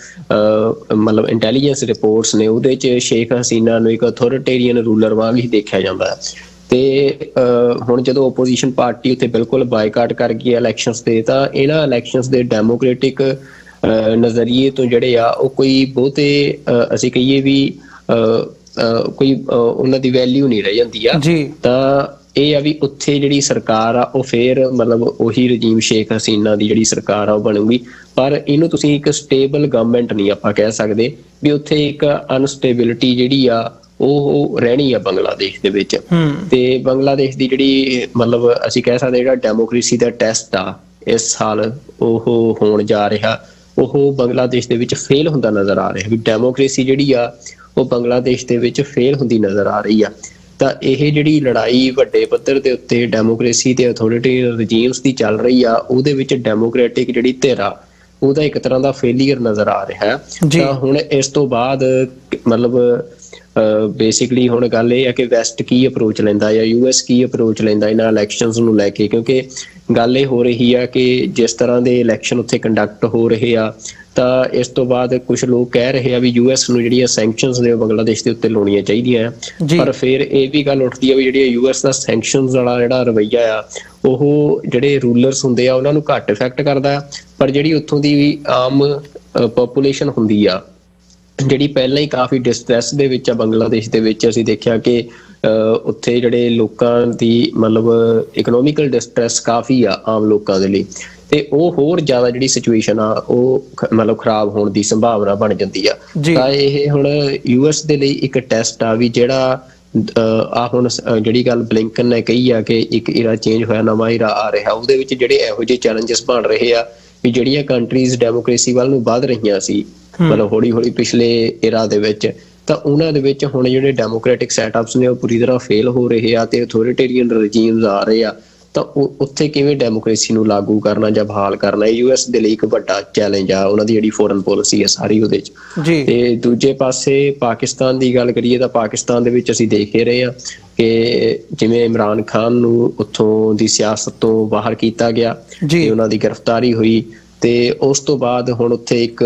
ਮਤਲਬ ਇੰਟੈਲੀਜੈਂਸ ਰਿਪੋਰਟਸ ਨੇ, ਉਹਦੇ 'ਚ ਸ਼ੇਖ ਹਸੀਨਾ ਨੂੰ ਇੱਕ ਅਥੋਰਿਟੇਰੀਅਨ ਰੂਲਰ ਵਾਂਗ ਹੀ ਦੇਖਿਆ ਜਾਂਦਾ ਹੈ। ਤੇ ਹੁਣ ਜਦੋਂ ਓਪੋਜੀਸ਼ਨ ਪਾਰਟੀ ਉੱਥੇ ਬਿਲਕੁਲ ਬਾਈਕਾਟ ਕਰ ਗਈ ਇਲੈਕਸ਼ਨਸ ਤੇ, ਤਾਂ ਇਹਨਾਂ ਇਲੈਕਸ਼ਨਸ ਦੇ ਡੈਮੋਕ੍ਰੈਟਿਕ ਨਜ਼ਰੀਏ ਤੋਂ ਜਿਹੜੇ ਆ ਉਹ ਕੋਈ ਬਹੁਤੇ ਅਸੀਂ ਕਹੀਏ ਵੀ ਕੋਈ ਉਹਨਾਂ ਦੀ ਵੈਲਿਊ ਨਹੀਂ ਰਹਿ ਜਾਂਦੀ ਆ। ਤਾਂ ਇਹ ਆ ਵੀ ਉੱਥੇ ਜਿਹੜੀ ਸਰਕਾਰ ਆ ਉਹ ਫੇਰ ਮਤਲਬ ਉਹੀ ਰਜੀਮ ਸ਼ੇਖ ਹਸੀਨਾ ਦੀ ਜਿਹੜੀ ਸਰਕਾਰ ਆ ਉਹ ਬਣੂਗੀ, ਪਰ ਇਹਨੂੰ ਤੁਸੀਂ ਇੱਕ ਸਟੇਬਲ ਗਵਰਨਮੈਂਟ ਨਹੀਂ ਆਪਾਂ ਕਹਿ ਸਕਦੇ ਵੀ ਉੱਥੇ ਇੱਕ ਅਨਸਟੇਬਿਲਿਟੀ ਜਿਹੜੀ ਆ ਉਹ ਰਹਿਣੀ ਆ ਬੰਗਲਾਦੇਸ਼ ਦੇ ਵਿੱਚ। ਤੇ ਬੰਗਲਾਦੇਸ਼ ਦੀ ਜਿਹੜੀ ਮਤਲਬ ਅਸੀਂ ਕਹਿ ਸਕਦੇ ਜਿਹੜਾ ਡੈਮੋਕ੍ਰੇਸੀ ਦਾ ਟੈਸਟ ਆ ਇਸ ਸਾਲ ਉਹ ਹੋਣ ਜਾ ਰਿਹਾ, ਉਹ ਬੰਗਲਾਦੇਸ਼ ਦੇ ਵਿੱਚ ਫੇਲ ਹੁੰਦਾ ਨਜ਼ਰ ਆ ਰਿਹਾ ਵੀ ਡੈਮੋਕ੍ਰੇਸੀ ਜਿਹੜੀ ਆ ਉਹ ਬੰਗਲਾਦੇਸ਼ ਦੇ ਵਿੱਚ ਫੇਲ ਹੁੰਦੀ ਨਜ਼ਰ ਆ ਰਹੀ ਆ। ਤਾਂ ਇਹ ਜਿਹੜੀ ਲੜਾਈ ਵੱਡੇ ਪੱਧਰ ਦੇ ਉੱਤੇ ਡੈਮੋਕ੍ਰੇਸੀ ਤੇ ਅਥੋਰਿਟੇਰੀਅਨ ਰਜੀਮਸ ਦੀ ਚੱਲ ਰਹੀ ਆ, ਉਹਦੇ ਵਿੱਚ ਡੈਮੋਕ੍ਰੈਟਿਕ ਜਿਹੜੀ ਧਿਰ ਆ ਉਹਦਾ ਇੱਕ ਤਰ੍ਹਾਂ ਦਾ ਫੇਲੀਅਰ ਨਜ਼ਰ ਆ ਰਿਹਾ ਹੈ। ਤਾਂ ਹੁਣ ਇਸ ਤੋਂ ਬਾਅਦ ਮਤਲਬ ਬੇਸਿਕਲੀ ਹੁਣ ਗੱਲ ਇਹ ਹੈ ਕਿ ਵੈਸਟ ਕੀ ਅਪਰੋਚ ਲੈਂਦਾ ਜਾਂ US ਕੀ ਅਪਰੋਚ ਲੈਂਦਾ ਇਹਨਾਂ ਇਲੈਕਸ਼ਨਸ ਨੂੰ ਲੈ ਕੇ, ਕਿਉਂਕਿ ਗੱਲ ਇਹ ਹੋ ਰਹੀ ਆ ਕਿ ਜਿਸ ਤਰ੍ਹਾਂ ਦੇ ਇਲੈਕਸ਼ਨ ਉੱਥੇ ਕੰਡਕਟ ਹੋ ਰਹੇ ਆ, ਤਾਂ ਇਸ ਤੋਂ ਬਾਅਦ ਕੁਝ ਲੋਕ ਕਹਿ ਰਹੇ ਆ ਵੀ US ਨੂੰ ਜਿਹੜੀਆਂ ਸੈਂਕਸ਼ਨਸ ਨੇ ਉਹ ਬੰਗਲਾਦੇਸ਼ ਦੇ ਉੱਤੇ ਲਾਉਣੀਆਂ ਚਾਹੀਦੀਆਂ, ਪਰ ਫਿਰ ਇਹ ਵੀ ਗੱਲ ਉੱਠਦੀ ਆ ਵੀ ਜਿਹੜੀ US ਦਾ ਸੈਂਕਸ਼ਨਸ ਵਾਲਾ ਜਿਹੜਾ ਰਵੱਈਆ ਆ ਉਹ ਜਿਹੜੇ ਰੂਲਰਸ ਹੁੰਦੇ ਆ ਉਹਨਾਂ ਨੂੰ ਘੱਟ ਇਫੈਕਟ ਕਰਦਾ, ਪਰ ਜਿਹੜੀ ਉੱਥੋਂ ਦੀ ਆਮ ਪੋਪੂਲੇਸ਼ਨ ਹੁੰਦੀ ਆ ਜਿਹੜੀ ਪਹਿਲਾਂ ਹੀ ਕਾਫੀ ਡਿਸਟ੍ਰੈਸ ਦੇ ਵਿੱਚ ਆ ਬੰਗਲਾਦੇਸ਼ ਦੇ ਵਿੱਚ, ਅਸੀਂ ਦੇਖਿਆ ਕਿ ਉੱਥੇ ਜਿਹੜੇ ਲੋਕਾਂ ਦੀ ਮਤਲਬ ਇਕਨੋਮਿਕਲ ਡਿਸਟ੍ਰੈਸ ਕਾਫੀ ਆ ਆਮ ਲੋਕਾਂ ਦੇ ਲਈ, ਤੇ ਉਹ ਹੋਰ ਜ਼ਿਆਦਾ ਜਿਹੜੀ ਸਿਚੁਏਸ਼ਨ ਆ ਉਹ ਮਤਲਬ ਖਰਾਬ ਹੋਣ ਦੀ ਸੰਭਾਵਨਾ ਬਣ ਜਾਂਦੀ ਆ। ਤਾਂ ਇਹ ਹੁਣ US ਦੇ ਲਈ ਇੱਕ ਟੈਸਟ ਆ ਵੀ ਜਿਹੜਾ ਆ ਹੁਣ ਜਿਹੜੀ ਗੱਲ ਬਲਿੰਕਨ ਨੇ ਕਹੀ ਆ ਕਿ ਇੱਕ ਈਰਾ ਚੇਂਜ ਹੋਇਆ, ਨਵਾਂ ਈਰਾ ਆ ਰਿਹਾ, ਉਹਦੇ ਵਿੱਚ ਜਿਹੜੇ ਇਹੋ ਜਿਹੇ ਚੈਲੰਜਸ ਬਣ ਰਹੇ ਆ ਵੀ ਜਿਹੜੀਆਂ ਕੰਟਰੀਜ਼ ਡੈਮੋਕ੍ਰੇਸੀ ਵੱਲ ਨੂੰ ਵੱਧ ਰਹੀਆਂ ਸੀ ਮਤਲਬ ਹੌਲੀ ਹੌਲੀ ਪਿਛਲੇ ਈਰਾ ਦੇ ਵਿੱਚ, ਤਾਂ ਉਹਨਾਂ ਦੇ ਵਿੱਚ ਹੁਣ ਜਿਹੜੇ ਡੈਮੋਕ੍ਰੈਟਿਕ ਸੈਟਅਪਸ ਨੇ ਉਹ ਪੂਰੀ ਤਰ੍ਹਾਂ ਫੇਲ ਹੋ ਰਹੇ ਆ ਤੇ ਅਥੋਰਿਟੇਰੀਅਨ ਰਜੀਮਸ ਆ ਰਹੇ ਆ। ਤਾਂ ਉੱਥੇ ਕਿਵੇਂ ਡੈਮੋਕ੍ਰੇਸੀ ਨੂੰ ਲਾਗੂ ਕਰਨਾ ਜਾਂ ਬਹਾਲ ਕਰਨਾ ਇਹ US ਦੇ ਲਈ ਇੱਕ ਵੱਡਾ ਚੈਲੰਜ ਆ, ਉਹਨਾਂ ਦੀ ਜਿਹੜੀ ਫੋਰਨ ਪੋਲਿਸੀ ਹੈ ਸਾਰੀ ਉਹਦੇ 'ਚ। ਤੇ ਦੂਜੇ ਪਾਸੇ ਪਾਕਿਸਤਾਨ ਦੀ ਗੱਲ ਕਰੀਏ ਤਾਂ ਪਾਕਿਸਤਾਨ ਦੇ ਵਿੱਚ ਅਸੀਂ ਦੇਖ ਰਹੇ ਹਾਂ ਕਿ ਜਿਵੇਂ ਇਮਰਾਨ ਖਾਨ ਨੂੰ ਉੱਥੋਂ ਦੀ ਸਿਆਸਤ ਤੋਂ ਬਾਹਰ ਕੀਤਾ ਗਿਆ ਤੇ ਉਹਨਾਂ ਦੀ ਗ੍ਰਿਫਤਾਰੀ ਹੋਈ, ਤੇ ਉਸ ਤੋਂ ਬਾਅਦ ਹੁਣ ਉੱਥੇ ਇੱਕ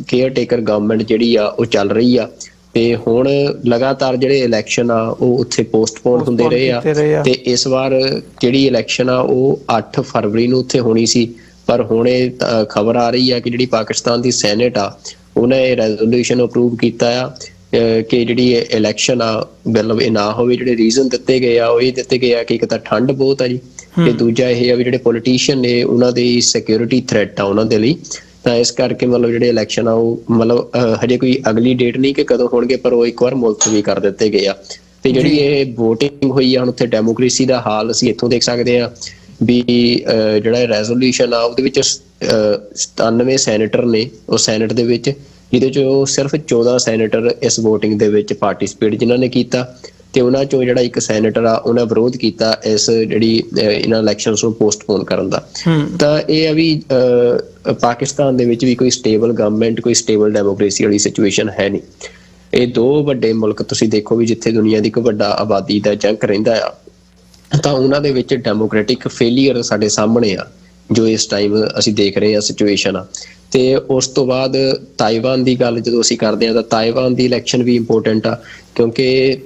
ਕੇਅਰ ਟੇਕਰ ਗਵਰਨਮੈਂਟ ਜਿਹੜੀ ਆ ਉਹ ਚੱਲ ਰਹੀ ਆ, ਤੇ ਹੁਣ ਲਗਾਤਾਰ ਜਿਹੜੇ ਇਲੈਕਸ਼ਨ ਆ ਉਹ ਉੱਥੇ ਪੋਸਟਪੋਨ ਹੁੰਦੇ ਰਹੇ ਆ। ਤੇ ਇਸ ਵਾਰ ਜਿਹੜੀ ਇਲੈਕਸ਼ਨ ਆ ਉਹ 8 ਫਰਵਰੀ ਨੂੰ ਉੱਥੇ ਹੋਣੀ ਸੀ, ਪਰ ਹੁਣ ਇਹ ਖਬਰ ਆ ਰਹੀ ਆ ਕਿ ਜਿਹੜੀ ਪਾਕਿਸਤਾਨ ਦੀ ਸੈਨੇਟ ਆ ਉਹਨੇ ਇਹ ਰੈਜ਼ੋਲੂਸ਼ਨ ਅਪਰੂਵ ਕੀਤਾ ਆ ਕਿ ਜਿਹੜੀ ਇਲੈਕਸ਼ਨ ਆ ਮਤਲਬ ਇਹ ਨਾ ਹੋਵੇ। ਜਿਹੜੇ ਰੀਜ਼ਨ ਦਿੱਤੇ ਗਏ ਆ ਉਹ ਇਹ ਦਿੱਤੇ ਗਏ ਆ ਕਿ ਇੱਕ ਤਾਂ ਠੰਡ ਬਹੁਤ ਆ ਜੀ, ਤੇ ਦੂਜਾ ਇਹ ਆ ਵੀ ਜਿਹੜੇ ਪੋਲੀਟੀਸ਼ੀਅਨ ਨੇ ਉਹਨਾਂ ਦੀ ਸਿਕਿਉਰਿਟੀ ਥ੍ਰੈਟ ਆ ਉਹਨਾਂ ਦੇ ਲਈ, ਤਾਂ ਇਸ ਕਰਕੇ ਮਤਲਬ ਜਿਹੜੇ ਇਲੈਕਸ਼ਨ ਆ ਉਹ ਮਤਲਬ ਹਜੇ ਕੋਈ ਅਗਲੀ ਡੇਟ ਨਹੀਂ ਕਿ ਕਦੋਂ ਹੋਣਗੇ, ਪਰ ਉਹ ਇੱਕ ਵਾਰ ਮੁਲਤਵੀ ਕਰ ਦਿੱਤੇ ਗਏ ਆ। ਤੇ ਜਿਹੜੀ ਇਹ ਵੋਟਿੰਗ ਹੋਈ ਆ ਹੁਣ ਉੱਥੇ ਡੈਮੋਕ੍ਰੇਸੀ ਦਾ ਹਾਲ ਅਸੀਂ ਇੱਥੋਂ ਦੇਖ ਸਕਦੇ ਆ ਵੀ ਜਿਹੜਾ ਰੈਜ਼ੋਲੂਸ਼ਨ ਆ ਉਹਦੇ ਵਿੱਚ 97 ਸੈਨੇਟਰ ਨੇ ਉਹ ਸੈਨੇਟ ਦੇ ਵਿੱਚ, ਜਿਹਦੇ ਚੋਂ ਸਿਰਫ 14 ਸੈਨੇਟਰ ਇਸ ਵੋਟਿੰਗ ਦੇ ਵਿੱਚ ਪਾਰਟਿਸਿਪੇਟ ਜਿਨ੍ਹਾਂ ਨੇ ਕੀਤਾ, ਤੇ ਉਹਨਾਂ ਚੋਂ ਜਿਹੜਾ ਇੱਕ ਸੈਨੇਟਰ ਆ ਉਹਨੇ ਵਿਰੋਧ ਕੀਤਾ ਇਸ ਜਿਹੜੀ ਇਹਨਾਂ ਇਲੈਕਸ਼ਨਸ ਨੂੰ ਪੋਸਟਪੋਨ ਕਰਨ ਦਾ। ਤਾਂ ਇਹ ਆ ਵੀ ਪਾਕਿਸਤਾਨ ਦੇ ਵਿੱਚ ਵੀ ਕੋਈ ਸਟੇਬਲ ਗਵਰਨਮੈਂਟ, ਕੋਈ ਸਟੇਬਲ ਡੈਮੋਕ੍ਰੇਸੀ ਵਾਲੀ ਸਿਚੁਏਸ਼ਨ ਹੈ ਨਹੀਂ। ਇਹ ਦੋ ਵੱਡੇ ਮੁਲਕ ਤੁਸੀਂ ਦੇਖੋ ਵੀ ਜਿੱਥੇ ਦੁਨੀਆ ਦੀ ਇੱਕ ਵੱਡਾ ਆਬਾਦੀ ਦਾ ਜੰਕ ਰਹਿੰਦਾ ਆ, ਤਾਂ ਉਹਨਾਂ ਦੇ ਵਿੱਚ ਡੈਮੋਕ੍ਰੈਟਿਕ ਫੇਲੀਅਰ ਸਾਡੇ ਸਾਹਮਣੇ ਆ ਜੋ ਇਸ ਟਾਈਮ ਅਸੀਂ ਦੇਖ ਰਹੇ ਹਾਂ ਸਿਚੁਏਸ਼ਨ ਆ। ਤੇ ਉਸ ਤੋਂ ਬਾਅਦ ਤਾਇਵਾਨ ਦੀ ਗੱਲ ਜਦੋਂ ਅਸੀਂ ਕਰਦੇ ਹਾਂ ਤਾਂ ਤਾਇਵਾਨ ਦੀ ਇਲੈਕਸ਼ਨ ਵੀ ਇੰਪੋਰਟੈਂਟ ਆ, ਕਿਉਂਕਿ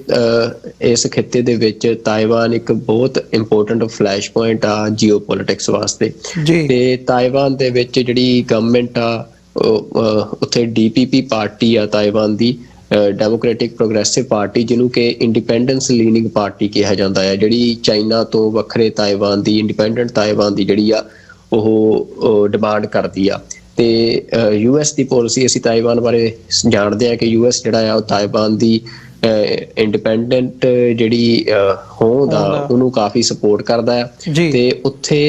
ਇਸ ਖਿੱਤੇ ਦੇ ਵਿੱਚ ਤਾਇਵਾਨ ਇੱਕ ਬਹੁਤ ਇੰਪੋਰਟੈਂਟ ਫਲੈਸ਼ ਪੁਆਇੰਟ ਆ ਜੀਓ ਪੋਲਿਟਿਕਸ ਵਾਸਤੇ। ਤੇ ਤਾਇਵਾਨ ਦੇ ਵਿੱਚ ਜਿਹੜੀ ਗਵਰਨਮੈਂਟ ਆ ਉੱਥੇ DPP ਪਾਰਟੀ ਆ ਤਾਇਵਾਨ ਦੀ, ਡੈਮੋਕ੍ਰੈਟਿਕ ਪ੍ਰੋਗਰੈਸਿਵ ਪਾਰਟੀ, ਜਿਹਨੂੰ ਕਿ ਇੰਡੀਪੈਂਡੈਂਸ ਲੀਨਿੰਗ ਪਾਰਟੀ ਕਿਹਾ ਜਾਂਦਾ ਹੈ, ਜਿਹੜੀ ਚਾਈਨਾ ਤੋਂ ਵੱਖਰੇ ਤਾਇਵਾਨ ਦੀ, ਇੰਡੀਪੈਂਡੈਂਟ ਤਾਇਵਾਨ ਦੀ ਜਿਹੜੀ ਆ ਉਹ ਡਿਮਾਂਡ ਕਰਦੀ ਆ। ਤੇ US ਦੀ ਪੋਲਿਸੀ ਅਸੀਂ ਤਾਇਵਾਨ ਬਾਰੇ ਜਾਣਦੇ ਹਾਂ ਕਿ US ਜਿਹੜਾ ਆ ਉਹ ਤਾਇਵਾਨ ਦੀ ਇੰਡੀਪੈਂਡੈਂਟ ਜਿਹੜੀ ਹੋਂਦ ਆ ਉਹਨੂੰ ਕਾਫੀ ਸਪੋਰਟ ਕਰਦਾ ਆ। ਤੇ ਉੱਥੇ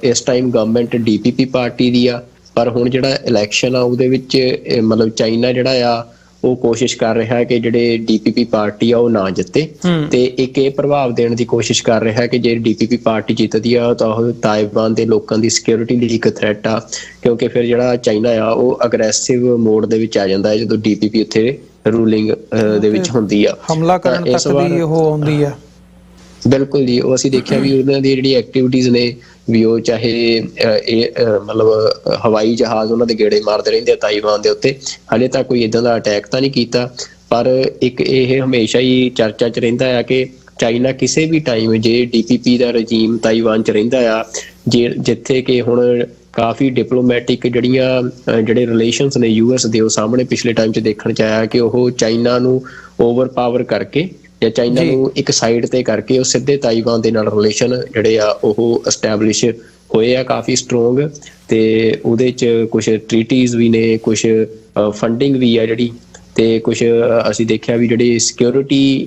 ਇਸ ਟਾਈਮ ਗਵਰਨਮੈਂਟ DPP ਪਾਰਟੀ ਦੀ ਆ, ਪਰ ਹੁਣ ਜਿਹੜਾ ਇਲੈਕਸ਼ਨ ਆ ਉਹਦੇ ਵਿੱਚ ਮਤਲਬ ਚਾਈਨਾ ਜਿਹੜਾ ਆ ਉਹ ਕੋਸ਼ਿਸ਼ ਕਰ ਰਿਹਾ ਹੈ ਕਿ ਜਿਹੜੇ DPP ਪਾਰਟੀ ਆ ਉਹ ਨਾ ਜਿੱਤੇ, ਤੇ ਇੱਕ ਇਹ ਪ੍ਰਭਾਵ ਦੇਣ ਦੀ ਕੋਸ਼ਿਸ਼ ਕਰ ਰਿਹਾ ਕਿ ਜੇ DPP ਪਾਰਟੀ ਜਿੱਤਦੀ ਆ ਤਾਂ ਉਹ ਤਾਇਵਾਨ ਦੇ ਲੋਕਾਂ ਦੀ ਸਿਕਿਉਰਿਟੀ ਲਈ ਇੱਕ ਥ੍ਰੈਟ ਆ, ਕਿਉਂਕਿ ਫਿਰ ਜਿਹੜਾ ਚਾਈਨਾ ਆ ਉਹ ਅਗਰੈਸਿਵ ਮੋਡ ਦੇ ਵਿੱਚ ਆ ਜਾਂਦਾ ਹੈ ਜਦੋਂ DPP ਉੱਥੇ ਰੂਲਿੰਗ ਦੇ ਵਿੱਚ ਹੁੰਦੀ ਆ, ਹਮਲਾ ਕਰਨ ਤੱਕ ਵੀ ਉਹ ਆਉਂਦੀ ਆ। ਬਿਲਕੁਲ ਜੀ, ਉਹ ਅਸੀਂ ਦੇਖਿਆ ਵੀ ਉਹਨਾਂ ਦੀ ਜਿਹੜੀ ਐਕਟੀਵਿਟੀਜ਼ ਨੇ ਵੀ ਉਹ ਚਾਹੇ ਮਤਲਬ ਹਵਾਈ ਜਹਾਜ਼ ਉਹਨਾਂ ਦੇ ਗੇੜੇ ਮਾਰਦੇ ਰਹਿੰਦੇ ਆ ਤਾਈਵਾਨ ਦੇ ਉੱਤੇ। ਹਾਲੇ ਤੱਕ ਕੋਈ ਇਦਾਂ ਦਾ ਅਟੈਕ ਤਾਂ ਨਹੀਂ ਕੀਤਾ, ਪਰ ਇੱਕ ਇਹ ਹਮੇਸ਼ਾ ਹੀ ਚਰਚਾ 'ਚ ਰਹਿੰਦਾ ਆ ਕਿ ਚਾਈਨਾ ਕਿਸੇ ਵੀ ਟਾਈਮ ਜੇ DPP ਦਾ ਰਜੀਮ ਤਾਈਵਾਨ 'ਚ ਰਹਿੰਦਾ ਆ, ਜਿੱਥੇ ਕਿ ਹੁਣ ਕਾਫੀ ਡਿਪਲੋਮੈਟਿਕ ਜਿਹੜੇ ਰਿਲੇਸ਼ਨਸ ਨੇ US ਦੇ, ਉਹ ਸਾਹਮਣੇ ਪਿਛਲੇ ਟਾਈਮ 'ਚ ਦੇਖਣ 'ਚ ਆਇਆ ਕਿ ਉਹ ਚਾਈਨਾ ਨੂੰ ਓਵਰਪਾਵਰ ਕਰਕੇ ਜਾਂ ਚਾਈਨਾ ਨੂੰ ਇੱਕ ਸਾਈਡ ਤੇ ਕਰਕੇ ਉਹ ਸਿੱਧੇ ਤਾਈਵਾਨ ਦੇ ਨਾਲ ਰਿਲੇਸ਼ਨ ਜਿਹੜੇ ਆ ਉਹ ਐਸਟੈਬਲਿਸ਼ ਹੋਏ ਆ ਕਾਫੀ ਸਟਰੋਂਗ। ਤੇ ਉਹਦੇ 'ਚ ਕੁਝ ਟ੍ਰੀਟੀਜ਼ ਵੀ ਨੇ, ਕੁਝ ਫੰਡਿੰਗ ਵੀ ਆ ਜਿਹੜੀ, ਤੇ ਕੁਝ ਅਸੀਂ ਦੇਖਿਆ ਵੀ ਜਿਹੜੀ ਸਿਕਿਉਰਿਟੀ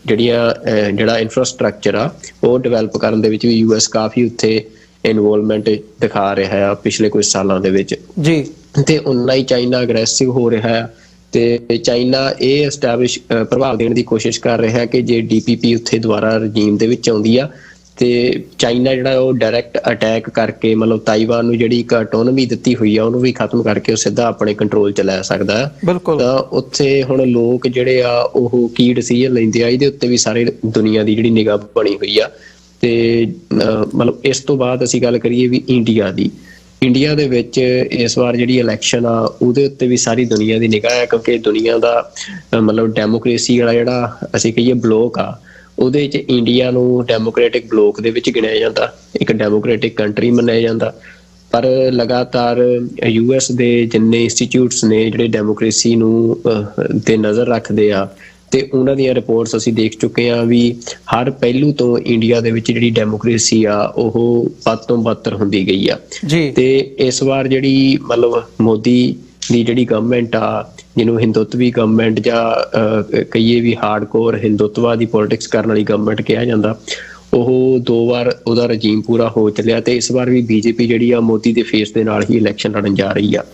ਜਿਹੜਾ ਇਨਫਰਾਸਟਰਕਚਰ ਆ ਉਹ ਡਿਵੈਲਪ ਕਰਨ ਦੇ ਵਿੱਚ ਵੀ US ਕਾਫੀ ਉੱਥੇ ਇਨਵੋਲਵਮੈਂਟ ਦਿਖਾ ਰਿਹਾ ਆ ਪਿਛਲੇ ਕੁਝ ਸਾਲਾਂ ਦੇ ਵਿੱਚ ਜੀ। ਤੇ ਉਨਾ ਹੀ ਚਾਈਨਾ ਅਗਰੈਸਿਵ ਹੋ ਰਿਹਾ ਆ ਤੇ ਚਾਈਨਾ ਇਹ ਐਸਟੈਬਲਿਸ਼ ਪ੍ਰਭਾਵ ਦੇਣ ਦੀ ਕੋਸ਼ਿਸ਼ ਕਰ ਰਿਹਾ ਕਿ ਜੇ DPP ਉੱਥੇ ਦੁਬਾਰਾ ਰਜੀਮ ਦੇ ਵਿੱਚ ਆਉਂਦੀ ਆ ਤੇ ਚਾਈਨਾ ਜਿਹੜਾ ਉਹ ਡਾਇਰੈਕਟ ਅਟੈਕ ਕਰਕੇ ਮਤਲਬ ਤਾਈਵਾਨ ਨੂੰ ਜਿਹੜੀ ਇੱਕ ਆਟੋਨਮੀ ਦਿੱਤੀ ਹੋਈ ਆ ਉਹਨੂੰ ਵੀ ਖਤਮ ਕਰਕੇ ਉਹ ਸਿੱਧਾ ਆਪਣੇ ਕੰਟਰੋਲ 'ਚ ਲੈ ਸਕਦਾ ਹੈ। ਬਿਲਕੁਲ। ਤਾਂ ਉੱਥੇ ਹੁਣ ਲੋਕ ਜਿਹੜੇ ਆ ਉਹ ਕੀ ਡਿਸੀਜਨ ਲੈਂਦੇ ਆ ਇਹਦੇ ਉੱਤੇ ਵੀ ਸਾਰੇ ਦੁਨੀਆ ਦੀ ਜਿਹੜੀ ਨਿਗਾਹ ਬਣੀ ਹੋਈ ਆ। ਤੇ ਮਤਲਬ ਇਸ ਤੋਂ ਬਾਅਦ ਅਸੀਂ ਗੱਲ ਕਰੀਏ ਵੀ ਇੰਡੀਆ ਦੇ ਵਿੱਚ ਇਸ ਵਾਰ ਜਿਹੜੀ ਇਲੈਕਸ਼ਨ ਆ ਉਹਦੇ ਉੱਤੇ ਵੀ ਸਾਰੀ ਦੁਨੀਆ ਦੀ ਨਿਗਾਹ ਹੈ, ਕਿਉਂਕਿ ਦੁਨੀਆ ਦਾ ਮਤਲਬ ਡੈਮੋਕ੍ਰੇਸੀ ਵਾਲਾ ਜਿਹੜਾ ਅਸੀਂ ਕਹੀਏ ਬਲੋਕ ਆ ਉਹਦੇ 'ਚ ਇੰਡੀਆ ਨੂੰ ਡੈਮੋਕ੍ਰੈਟਿਕ ਬਲੋਕ ਦੇ ਵਿੱਚ ਗਿਣਿਆ ਜਾਂਦਾ, ਇੱਕ ਡੈਮੋਕ੍ਰੈਟਿਕ ਕੰਟਰੀ ਮੰਨਿਆ ਜਾਂਦਾ। ਪਰ ਲਗਾਤਾਰ US ਦੇ ਜਿੰਨੇ ਇੰਸਟੀਚਿਊਟਸ ਨੇ ਜਿਹੜੇ ਡੈਮੋਕ੍ਰੇਸੀ ਨੂੰ ਤੇ ਨਜ਼ਰ ਰੱਖਦੇ ਆ ਤੇ ਉਹਨਾਂ ਦੀਆਂ ਰਿਪੋਰਟਸ ਅਸੀਂ ਦੇਖ ਚੁੱਕੇ ਹਾਂ ਵੀ ਹਰ ਪਹਿਲੂ ਤੋਂ ਇੰਡੀਆ ਦੇ ਵਿੱਚ ਜਿਹੜੀ ਡੈਮੋਕ੍ਰੇਸੀ ਆ ਉਹ ਵੱਧ ਤੋਂ ਬਦਤਰ ਹੁੰਦੀ ਗਈ ਆ ਜੀ। ਤੇ ਇਸ ਵਾਰ ਜਿਹੜੀ ਮਤਲਬ ਮੋਦੀ ਦੀ ਜਿਹੜੀ ਗਵਰਨਮੈਂਟ ਆ, ਜਿਹਨੂੰ ਹਿੰਦੂਤਵੀ ਗਵਰਨਮੈਂਟ ਜਾਂ ਕਹੀਏ ਵੀ ਹਾਰਡਕੋਰ ਹਿੰਦੂਤਵਾਦੀ ਪੋਲਿਟਿਕਸ ਕਰਨ ਵਾਲੀ ਗਵਰਨਮੈਂਟ ਕਿਹਾ ਜਾਂਦਾ, ਉਹ 2 ਵਾਰ ਉਹਦਾ ਰਜੀਮ ਪੂਰਾ ਹੋ ਚੱਲਿਆ ਤੇ ਇਸ ਵਾਰ ਵੀ BJP ਜਿਹੜੀ ਆ ਮੋਦੀ ਦੇ ਫੇਸ ਦੇ ਨਾਲ ਹੀ ਇਲੈਕਸ਼ਨ ਲੜਨ ਜਾ ਰਹੀ ਆ।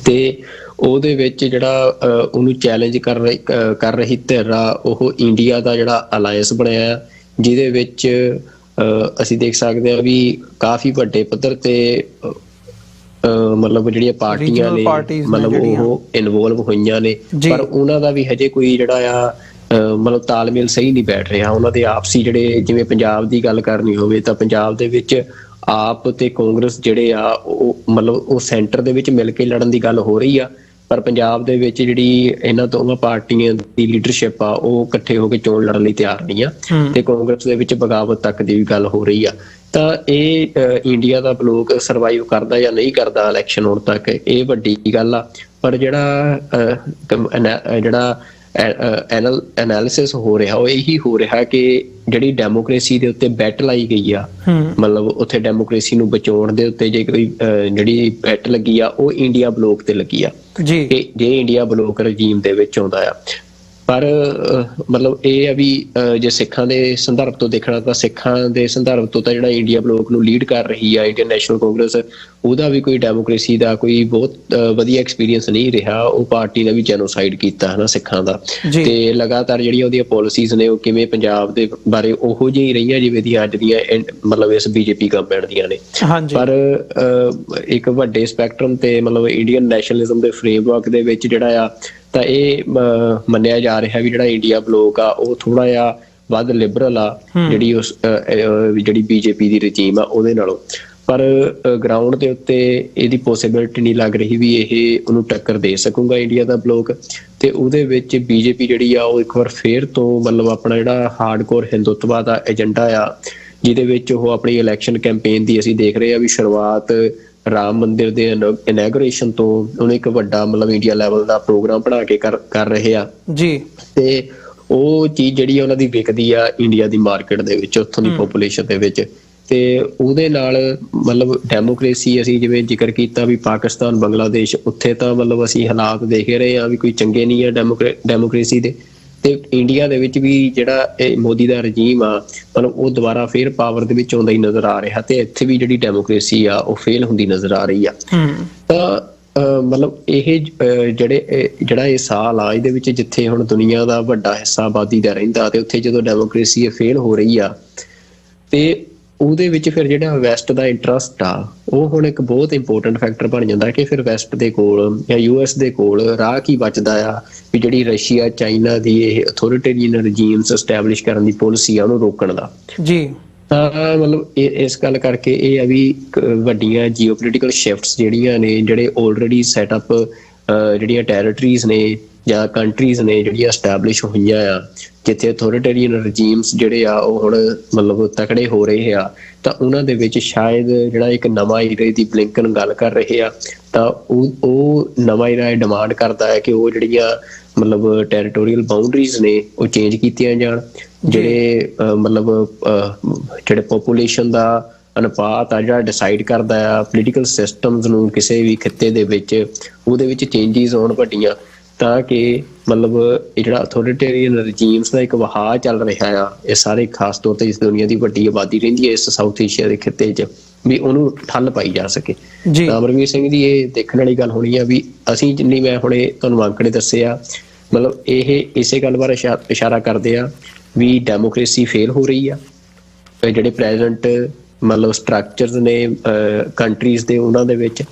ਤੇ ਉਹਦੇ ਵਿੱਚ ਜਿਹੜਾ ਉਹਨੂੰ ਚੈਲੰਜ ਕਰ ਰਹੀ ਧਿਰ ਆ ਉਹ ਇੰਡੀਆ ਦਾ ਜਿਹੜਾ ਅਲਾਇੰਸ ਬਣਿਆ, ਜਿਹਦੇ ਵਿੱਚ ਅਸੀਂ ਦੇਖ ਸਕਦੇ ਹਾਂ ਵੀ ਕਾਫੀ ਵੱਡੇ ਪੱਧਰ ਤੇ ਮਤਲਬ ਜਿਹੜੀਆਂ ਪਾਰਟੀਆਂ ਨੇ ਮਤਲਬ ਉਹ ਇਨਵੋਲਵ ਹੋਈਆਂ ਨੇ, ਪਰ ਉਹਨਾਂ ਦਾ ਵੀ ਹਜੇ ਕੋਈ ਜਿਹੜਾ ਆ ਮਤਲਬ ਤਾਲਮੇਲ ਸਹੀ ਨਹੀਂ ਬੈਠ ਰਿਹਾ। ਉਹਨਾਂ ਦੇ ਆਪਸੀ ਜਿਹੜੇ, ਜਿਵੇਂ ਪੰਜਾਬ ਦੀ ਗੱਲ ਕਰਨੀ ਹੋਵੇ ਤਾਂ ਪੰਜਾਬ ਦੇ ਵਿੱਚ ਆਪ ਤੇ ਕਾਂਗਰਸ ਜਿਹੜੇ ਆ ਉਹ ਮਤਲਬ ਉਹ ਸੈਂਟਰ ਦੇ ਵਿੱਚ ਮਿਲ ਕੇ ਲੜਨ ਦੀ ਗੱਲ ਹੋ ਰਹੀ ਆ, ਪਰ ਪੰਜਾਬ ਦੇ ਵਿੱਚ ਜਿਹੜੀ ਇਹਨਾਂ ਦੋਵਾਂ ਪਾਰਟੀਆਂ ਦੀ ਲੀਡਰਸ਼ਿਪ ਆ ਉਹ ਇਕੱਠੇ ਹੋ ਕੇ ਚੋਣ ਲੜਨ ਲਈ ਤਿਆਰ ਨਹੀਂ ਆ ਤੇ ਕਾਂਗਰਸ ਦੇ ਵਿੱਚ ਬਗਾਵਤ ਤੱਕ ਦੀ ਵੀ ਗੱਲ ਹੋ ਰਹੀ ਆ। ਤਾਂ ਇਹ ਇੰਡੀਆ ਦਾ ਬਲੋਕ ਸਰਵਾਈਵ ਕਰਦਾ ਜਾਂ ਨਹੀਂ ਕਰਦਾ ਇਲੈਕਸ਼ਨ ਹੋਣ ਤੱਕ, ਇਹ ਵੱਡੀ ਗੱਲ ਆ। ਪਰ ਜਿਹੜਾ ਐਨਾਲਿਸਿਸ ਹੋ ਰਿਹਾ ਉਹ ਇਹੀ ਹੋ ਰਿਹਾ ਕਿ ਜਿਹੜੀ ਡੈਮੋਕ੍ਰੇਸੀ ਦੇ ਉੱਤੇ ਬੈਟ ਲਾਈ ਗਈ ਆ, ਮਤਲਬ ਉੱਥੇ ਡੈਮੋਕ੍ਰੇਸੀ ਨੂੰ ਬਚਾਉਣ ਦੇ ਉੱਤੇ ਜੇ ਕੋਈ ਜਿਹੜੀ ਬੈਟ ਲੱਗੀ ਆ ਉਹ ਇੰਡੀਆ ਬਲੋਕ ਤੇ ਲੱਗੀ ਆ ਜੀ। ਜੇ ਇੰਡੀਆ ਬਲੋਕ ਰਜੀਮ ਦੇ ਵਿੱਚ ਆਉਂਦਾ ਆ, ਪਰ ਮਤਲਬ ਇਹ ਆ ਵੀ ਜੇ ਸਿੱਖਾਂ ਦੇ ਸੰਦਰਭ ਤੋਂ ਦੇਖਣਾ ਤਾਂ ਸਿੱਖਾਂ ਦੇ ਸੰਦਰਭ ਤੋਂ ਤਾਂ ਜਿਹੜਾ ਇੰਡੀਆ ਬਲੋਕ ਨੂੰ ਲੀਡ ਕਰ ਰਹੀ ਆ ਇੰਡੀਅਨ ਨੈਸ਼ਨਲ ਕਾਂਗਰਸ, ਉਹਦਾ ਵੀ ਕੋਈ ਡੈਮੋਕ੍ਰੇਸੀ ਦਾ ਕੋਈ ਬਹੁਤ ਵਧੀਆ ਐਕਸਪੀਰੀਅੰਸ ਨਹੀਂ ਰਿਹਾ। ਉਹ ਪਾਰਟੀ ਨੇ ਵੀ ਜੈਨੋਸਾਈਡ ਕੀਤਾ ਹੈ ਨਾ ਸਿੱਖਾਂ ਦਾ, ਤੇ ਲਗਾਤਾਰ ਜਿਹੜੀਆਂ ਉਹਦੀਆਂ ਪੋਲਿਸੀਜ਼ ਨੇ ਉਹ ਕਿਵੇਂ ਪੰਜਾਬ ਦੇ ਬਾਰੇ ਉਹੋ ਜਿਹੀ ਰਹੀਆਂ ਜਿਵੇਂ ਦੀਆਂ ਅੱਜ ਦੀਆਂ ਮਤਲਬ ਇਸ BJP ਗਵਰਨਮੈਂਟ ਦੀਆਂ ਨੇ। ਪਰ ਇੱਕ ਵੱਡੇ ਸਪੈਕਟਰਮ ਤੇ ਮਤਲਬ ਇੰਡੀਅਨ ਨੈਸ਼ਨਲਿਜ਼ਮ ਦੇ ਫਰੇਮਵਰਕ ਦੇ ਵਿੱਚ ਜਿਹੜਾ ਆ ਤਾਂ ਇਹ ਮੰਨਿਆ ਜਾ ਰਿਹਾ ਵੀ ਜਿਹੜਾ ਇੰਡੀਆ ਬਲੋਕ ਆ ਉਹ ਥੋੜਾ ਜਿਹਾ ਵੱਧ ਲਿਬਰਲ ਆ ਜਿਹੜੀ BJP ਦੀ ਰਜੀਮ ਆ ਉਹਦੇ ਨਾਲੋਂ। ਪਰ ਗਰਾਊਂਡ ਦੇ ਉੱਤੇ ਇਹਦੀ ਪੋਸੀਬਿਲਿਟੀ ਨਹੀਂ ਲੱਗ ਰਹੀ ਵੀ ਇਹ ਉਹਨੂੰ ਟੱਕਰ ਦੇ ਸਕੂਗਾ ਇੰਡੀਆ ਦਾ ਬਲੋਕ। ਤੇ ਉਹਦੇ ਵਿੱਚ BJP ਜਿਹੜੀ ਆ ਉਹ ਇੱਕ ਵਾਰ ਫੇਰ ਤੋਂ ਮਤਲਬ ਆਪਣਾ ਜਿਹੜਾ ਹਾਰਡਕੋਰ ਹਿੰਦੂਤਵਾ ਦਾ ਏਜੰਡਾ ਆ, ਜਿਹਦੇ ਵਿੱਚ ਉਹ ਆਪਣੀ ਇਲੈਕਸ਼ਨ ਕੈਂਪੇਨ ਦੀ ਅਸੀਂ ਦੇਖ ਰਹੇ ਆ ਵੀ ਸ਼ੁਰੂਆਤ ਰਾਮ ਮੰਦਿਰ ਦੇ ਇਨੈਗੋਰੇਸ਼ਨ ਤੋਂ ਉਹਨੇ ਇੱਕ ਵੱਡਾ ਮਤਲਬ ਇੰਡੀਆ ਲੈਵਲ ਦਾ ਪ੍ਰੋਗਰਾਮ ਬਣਾ ਕੇ ਕਰ ਰਹੇ ਆ ਜੀ। ਤੇ ਉਹ ਚੀਜ਼ ਜਿਹੜੀ ਉਹਨਾਂ ਦੀ ਵਿਕਦੀ ਆ ਇੰਡੀਆ ਦੀ ਮਾਰਕੀਟ ਦੇ ਵਿੱਚ, ਉੱਥੋਂ ਦੀ ਪੋਪੂਲੇਸ਼ਨ ਦੇ ਵਿੱਚ। ਤੇ ਉਹਦੇ ਨਾਲ ਮਤਲਬ ਡੈਮੋਕ੍ਰੇਸੀ ਅਸੀਂ ਜਿਵੇਂ ਜ਼ਿਕਰ ਕੀਤਾ ਵੀ ਪਾਕਿਸਤਾਨ ਬੰਗਲਾਦੇਸ਼, ਉੱਥੇ ਤਾਂ ਮਤਲਬ ਅਸੀਂ ਹਾਲਾਤ ਦੇਖ ਰਹੇ ਹਾਂ ਵੀ ਕੋਈ ਚੰਗੇ ਨਹੀਂ ਆ ਡੈਮੋਕ੍ਰੇਸੀ ਦੇ। ਤੇ ਇੰਡੀਆ ਦੇ ਵਿੱਚ ਵੀ ਜਿਹੜਾ ਇਹ ਮੋਦੀ ਦਾ ਰਜੀਮ ਆ ਮਤਲਬ ਉਹ ਦੁਬਾਰਾ ਫੇਰ ਪਾਵਰ ਦੇ ਵਿੱਚ ਆਉਂਦਾ ਹੀ ਨਜ਼ਰ ਆ ਰਿਹਾ, ਤੇ ਇੱਥੇ ਵੀ ਜਿਹੜੀ ਡੈਮੋਕ੍ਰੇਸੀ ਆ ਉਹ ਫੇਲ ਹੁੰਦੀ ਨਜ਼ਰ ਆ ਰਹੀ ਆ। ਤਾਂ ਮਤਲਬ ਇਹ ਜਿਹੜਾ ਇਹ ਸਾਲ ਆ ਇਹਦੇ ਵਿੱਚ ਜਿੱਥੇ ਹੁਣ ਦੁਨੀਆ ਦਾ ਵੱਡਾ ਹਿੱਸਾ ਆਬਾਦੀ ਦਾ ਰਹਿੰਦਾ ਤੇ ਉੱਥੇ ਜਦੋਂ ਡੈਮੋਕ੍ਰੇਸੀ ਫੇਲ ਹੋ ਰਹੀ ਆ ਤੇ ਉਹਦੇ ਵਿੱਚ ਫਿਰ ਜਿਹੜਾ ਵੈਸਟ ਦਾ ਇੰਟਰਸਟ ਆ ਉਹ ਹੁਣ ਇੱਕ ਬਹੁਤ ਇੰਪੋਰਟੈਂਟ ਫੈਕਟਰ ਬਣ ਜਾਂਦਾ ਕਿ ਫਿਰ ਵੈਸਟ ਦੇ ਕੋਲ ਜਾਂ ਯੂਐਸ ਦੇ ਕੋਲ ਰਾਹ ਕੀ ਬਚਦਾ ਆ ਵੀ ਜਿਹੜੀ ਰਸ਼ੀਆ ਚਾਈਨਾ ਦੀ ਇਹ ਅਥੋਰੀਟੇਰੀਅਨ ਰਜੀਮਸ ਐਸਟੈਬਲਿਸ਼ ਕਰਨ ਦੀ ਪਾਲਿਸੀ ਆ ਉਹਨੂੰ ਰੋਕਣ ਦਾ ਜੀ। ਤਾਂ ਮਤਲਬ ਇਸ ਗੱਲ ਕਰਕੇ ਇਹ ਆ ਵੀ ਵੱਡੀਆਂ ਜੀਓਪੋਲੀਟੀਕਲ ਸ਼ਿਫਟਸ ਜਿਹੜੀਆਂ ਨੇ, ਜਿਹੜੇ ਆਲਰੇਡੀ ਸੈਟਅਪ ਜਿਹੜੀਆਂ ਟੈਰੀਟਰੀਜ਼ ਨੇ ਜਾਂ ਕੰਟਰੀਜ਼ ਨੇ ਜਿਹੜੀਆਂ ਐਸਟੈਬਲਿਸ਼ ਹੋਈਆਂ ਆ, ਜਿੱਥੇ ਅਥੋਰੀਟੇਰੀਅਨ ਰਜੀਮਸ ਜਿਹੜੇ ਆ ਉਹ ਹੁਣ ਮਤਲਬ ਤਕੜੇ ਹੋ ਰਹੇ ਆ, ਤਾਂ ਉਹਨਾਂ ਦੇ ਵਿੱਚ ਸ਼ਾਇਦ ਜਿਹੜਾ ਇੱਕ ਨਵਾਂ ਈਰੇ ਦੀ ਬਲਿੰਕਨ ਗੱਲ ਕਰ ਰਹੇ ਆ, ਤਾਂ ਉਹ ਨਵਾਂ ਈਰਾ ਡਿਮਾਂਡ ਕਰਦਾ ਹੈ ਕਿ ਉਹ ਜਿਹੜੀਆਂ ਮਤਲਬ ਟੈਰੀਟੋਰੀਅਲ ਬਾਉਂਡਰੀਜ਼ ਨੇ ਉਹ ਚੇਂਜ ਕੀਤੀਆਂ ਜਾਣ। ਜਿਹੜੇ ਮਤਲਬ ਜਿਹੜੇ ਪੋਪੂਲੇਸ਼ਨ ਦਾ ਅਨੁਪਾਤ ਆ ਜਿਹੜਾ ਡਿਸਾਈਡ ਕਰਦਾ ਆ ਪੋਲੀਟੀਕਲ ਸਿਸਟਮਸ ਨੂੰ ਕਿਸੇ ਵੀ ਖਿੱਤੇ ਦੇ ਵਿੱਚ, ਉਹਦੇ ਵਿੱਚ ਚੇਂਜਿਸ ਹੋਣ ਵੱਡੀਆਂ, ਤਾਂ ਕਿ ਮਤਲਬ ਇਹ ਜਿਹੜਾ ਅਥੋਰੀਟੇਰੀਅਨ ਰਜੀਮਸ ਦਾ ਇੱਕ ਵਹਾਅ ਚੱਲ ਰਿਹਾ ਆ ਇਹ ਸਾਰੇ ਖਾਸ ਤੌਰ ਤੇ ਇਸ ਦੁਨੀਆ ਦੀ ਵੱਡੀ ਆਬਾਦੀ ਰਹਿੰਦੀ ਹੈ ਇਸ ਸਾਊਥ ਏਸ਼ੀਆ ਦੇ ਖਿੱਤੇ 'ਚ, ਵੀ ਉਹਨੂੰ ਠੱਲ ਪਾਈ ਜਾ ਸਕੇ। ਅਮਰਵੀਰ ਸਿੰਘ ਦੀ ਇਹ ਦੇਖਣ ਵਾਲੀ ਗੱਲ ਹੋਣੀ ਆ ਵੀ ਅਸੀਂ ਜਿੰਨੀ ਮੈਂ ਹੁਣੇ ਤੁਹਾਨੂੰ ਅੰਕੜੇ ਦੱਸੇ ਆ, ਮਤਲਬ ਇਹ ਇਸੇ ਗੱਲ ਬਾਰੇ ਇਸ਼ਾਰਾ ਕਰਦੇ ਆ ਵੀ ਡੈਮੋਕ੍ਰੇਸੀ ਫੇਲ ਹੋ ਰਹੀ ਆ। ਜਿਹੜੇ ਪ੍ਰੈਜ਼ੈਂਟ ਮਤਲਬ ਸਟਰਕਚਰਸ ਨੇ ਕੰਟਰੀਜ਼ ਦੇ ਉਹਨਾਂ ਦੇ ਵਿੱਚ,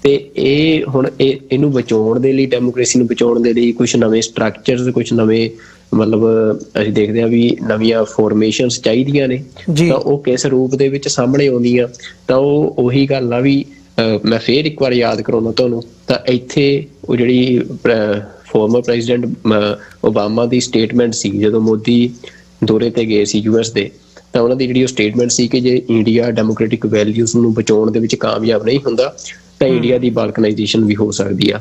ਤੇ ਇਹ ਹੁਣ ਇਹਨੂੰ ਬਚਾਉਣ ਦੇ ਲਈ, ਡੈਮੋਕ੍ਰੇਸੀ ਨੂੰ ਬਚਾਉਣ ਦੇ ਲਈ ਕੁਝ ਨਵੇਂ ਸਟਰਕਚਰਸ, ਕੁਝ ਨਵੇਂ ਮਤਲਬ ਅਸੀਂ ਦੇਖਦੇ ਹਾਂ ਵੀ ਨਵੀਆਂ ਫੋਰਮੇਸ਼ਨਸ ਚਾਹੀਦੀਆਂ ਨੇ, ਤਾਂ ਉਹ ਕਿਸ ਰੂਪ ਦੇ ਵਿੱਚ ਸਾਹਮਣੇ ਆਉਂਦੀਆਂ। ਤਾਂ ਉਹ ਉਹੀ ਗੱਲ ਆ ਵੀ ਮੈਂ ਫੇਰ ਇੱਕ ਵਾਰ ਯਾਦ ਕਰਾਉਣਾ ਤੁਹਾਨੂੰ, ਤਾਂ ਇੱਥੇ ਉਹ ਜਿਹੜੀ ਫਾਰਮਰ ਪ੍ਰੈਜ਼ੀਡੈਂਟ ਓਬਾਮਾ ਦੀ ਸਟੇਟਮੈਂਟ ਸੀ ਜਦੋਂ ਮੋਦੀ ਦੌਰੇ ਤੇ ਗਏ ਸੀ ਯੂਐਸ ਦੇ, ਤਾਂ ਉਹਨਾਂ ਦੀ ਜਿਹੜੀ ਉਹ ਸਟੇਟਮੈਂਟ ਸੀ ਕਿ ਜੇ ਇੰਡੀਆ ਡੈਮੋਕ੍ਰੈਟਿਕ ਵੈਲਿਊਜ਼ ਨੂੰ ਬਚਾਉਣ ਦੇ ਵਿੱਚ ਕਾਮਯਾਬ ਨਹੀਂ ਹੁੰਦਾ ਤਾਂ ਇੰਡੀਆ ਦੀ ਬਾਲਕਨਾਈਜੇਸ਼ਨ ਵੀ ਹੋ ਸਕਦੀ ਆ।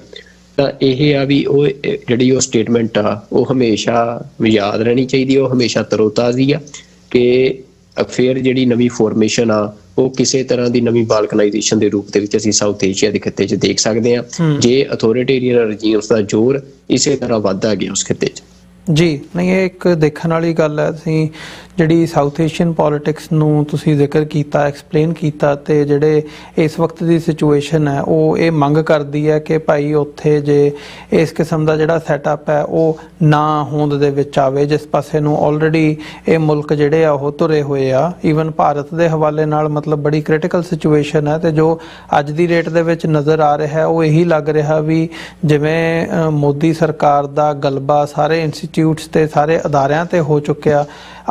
ਤਾਂ ਇਹ ਆ ਵੀ ਉਹ ਜਿਹੜੀ ਉਹ ਸਟੇਟਮੈਂਟ ਆ ਉਹ ਹਮੇਸ਼ਾ ਯਾਦ ਰਹਿਣੀ ਚਾਹੀਦੀ, ਉਹ ਹਮੇਸ਼ਾ ਤਰੋਤਾਜ਼ੀ ਆ ਕਿ ਫਿਰ ਜਿਹੜੀ ਨਵੀਂ ਫੋਰਮੇਸ਼ਨ ਆ ਉਹ ਕਿਸੇ ਤਰ੍ਹਾਂ ਦੀ ਨਵੀਂ ਬਾਲਕਨਾਈਜੇਸ਼ਨ ਦੇ ਰੂਪ ਦੇ ਵਿੱਚ ਅਸੀਂ ਸਾਊਥ ਏਸ਼ੀਆ ਦੇ ਖਿੱਤੇ 'ਚ ਦੇਖ ਸਕਦੇ ਹਾਂ ਜੇ ਅਥੋਰੀਟੇਰੀਅਨ ਰਜੀਮਸ ਦਾ ਜ਼ੋਰ ਇਸੇ ਤਰ੍ਹਾਂ ਵੱਧਦਾ ਗਿਆ ਉਸ ਖਿੱਤੇ 'ਚ। ਜੀ ਨਹੀਂ, ਇਹ ਇੱਕ ਦੇਖਣ ਵਾਲੀ ਗੱਲ ਹੈ। ਅਸੀਂ ਜਿਹੜੀ ਸਾਊਥ ਏਸ਼ੀਅਨ ਪੋਲਿਟਿਕਸ ਨੂੰ ਤੁਸੀਂ ਜ਼ਿਕਰ ਕੀਤਾ, ਐਕਸਪਲੇਨ ਕੀਤਾ, ਤੇ ਜਿਹੜੇ ਇਸ ਵਕਤ ਦੀ ਸਿਚੁਏਸ਼ਨ ਹੈ ਉਹ ਇਹ ਮੰਗ ਕਰਦੀ ਹੈ ਕਿ ਭਾਈ ਉੱਥੇ ਜੇ ਇਸ ਕਿਸਮ ਦਾ ਜਿਹੜਾ ਸੈਟਅਪ ਹੈ ਉਹ ਨਾ ਹੋਂਦ ਦੇ ਵਿੱਚ ਆਵੇ, ਜਿਸ ਪਾਸੇ ਨੂੰ ਆਲਰੇਡੀ ਇਹ ਮੁਲਕ ਜਿਹੜੇ ਆ ਉਹ ਤੁਰੇ ਹੋਏ ਆ। ਈਵਨ ਭਾਰਤ ਦੇ ਹਵਾਲੇ ਨਾਲ ਮਤਲਬ ਬੜੀ ਕ੍ਰਿਟੀਕਲ ਸਿਚੁਏਸ਼ਨ ਹੈ, ਤੇ ਜੋ ਅੱਜ ਦੀ ਡੇਟ ਦੇ ਵਿੱਚ ਨਜ਼ਰ ਆ ਰਿਹਾ ਉਹ ਇਹੀ ਲੱਗ ਰਿਹਾ ਵੀ ਜਿਵੇਂ ਮੋਦੀ ਸਰਕਾਰ ਦਾ ਗਲਬਾ ਸਾਰੇ ਇੰਸਟੀਚਿਊਟਸ ਤੇ ਸਾਰੇ ਅਦਾਰਿਆਂ ਤੇ ਹੋ ਚੁੱਕਿਆ।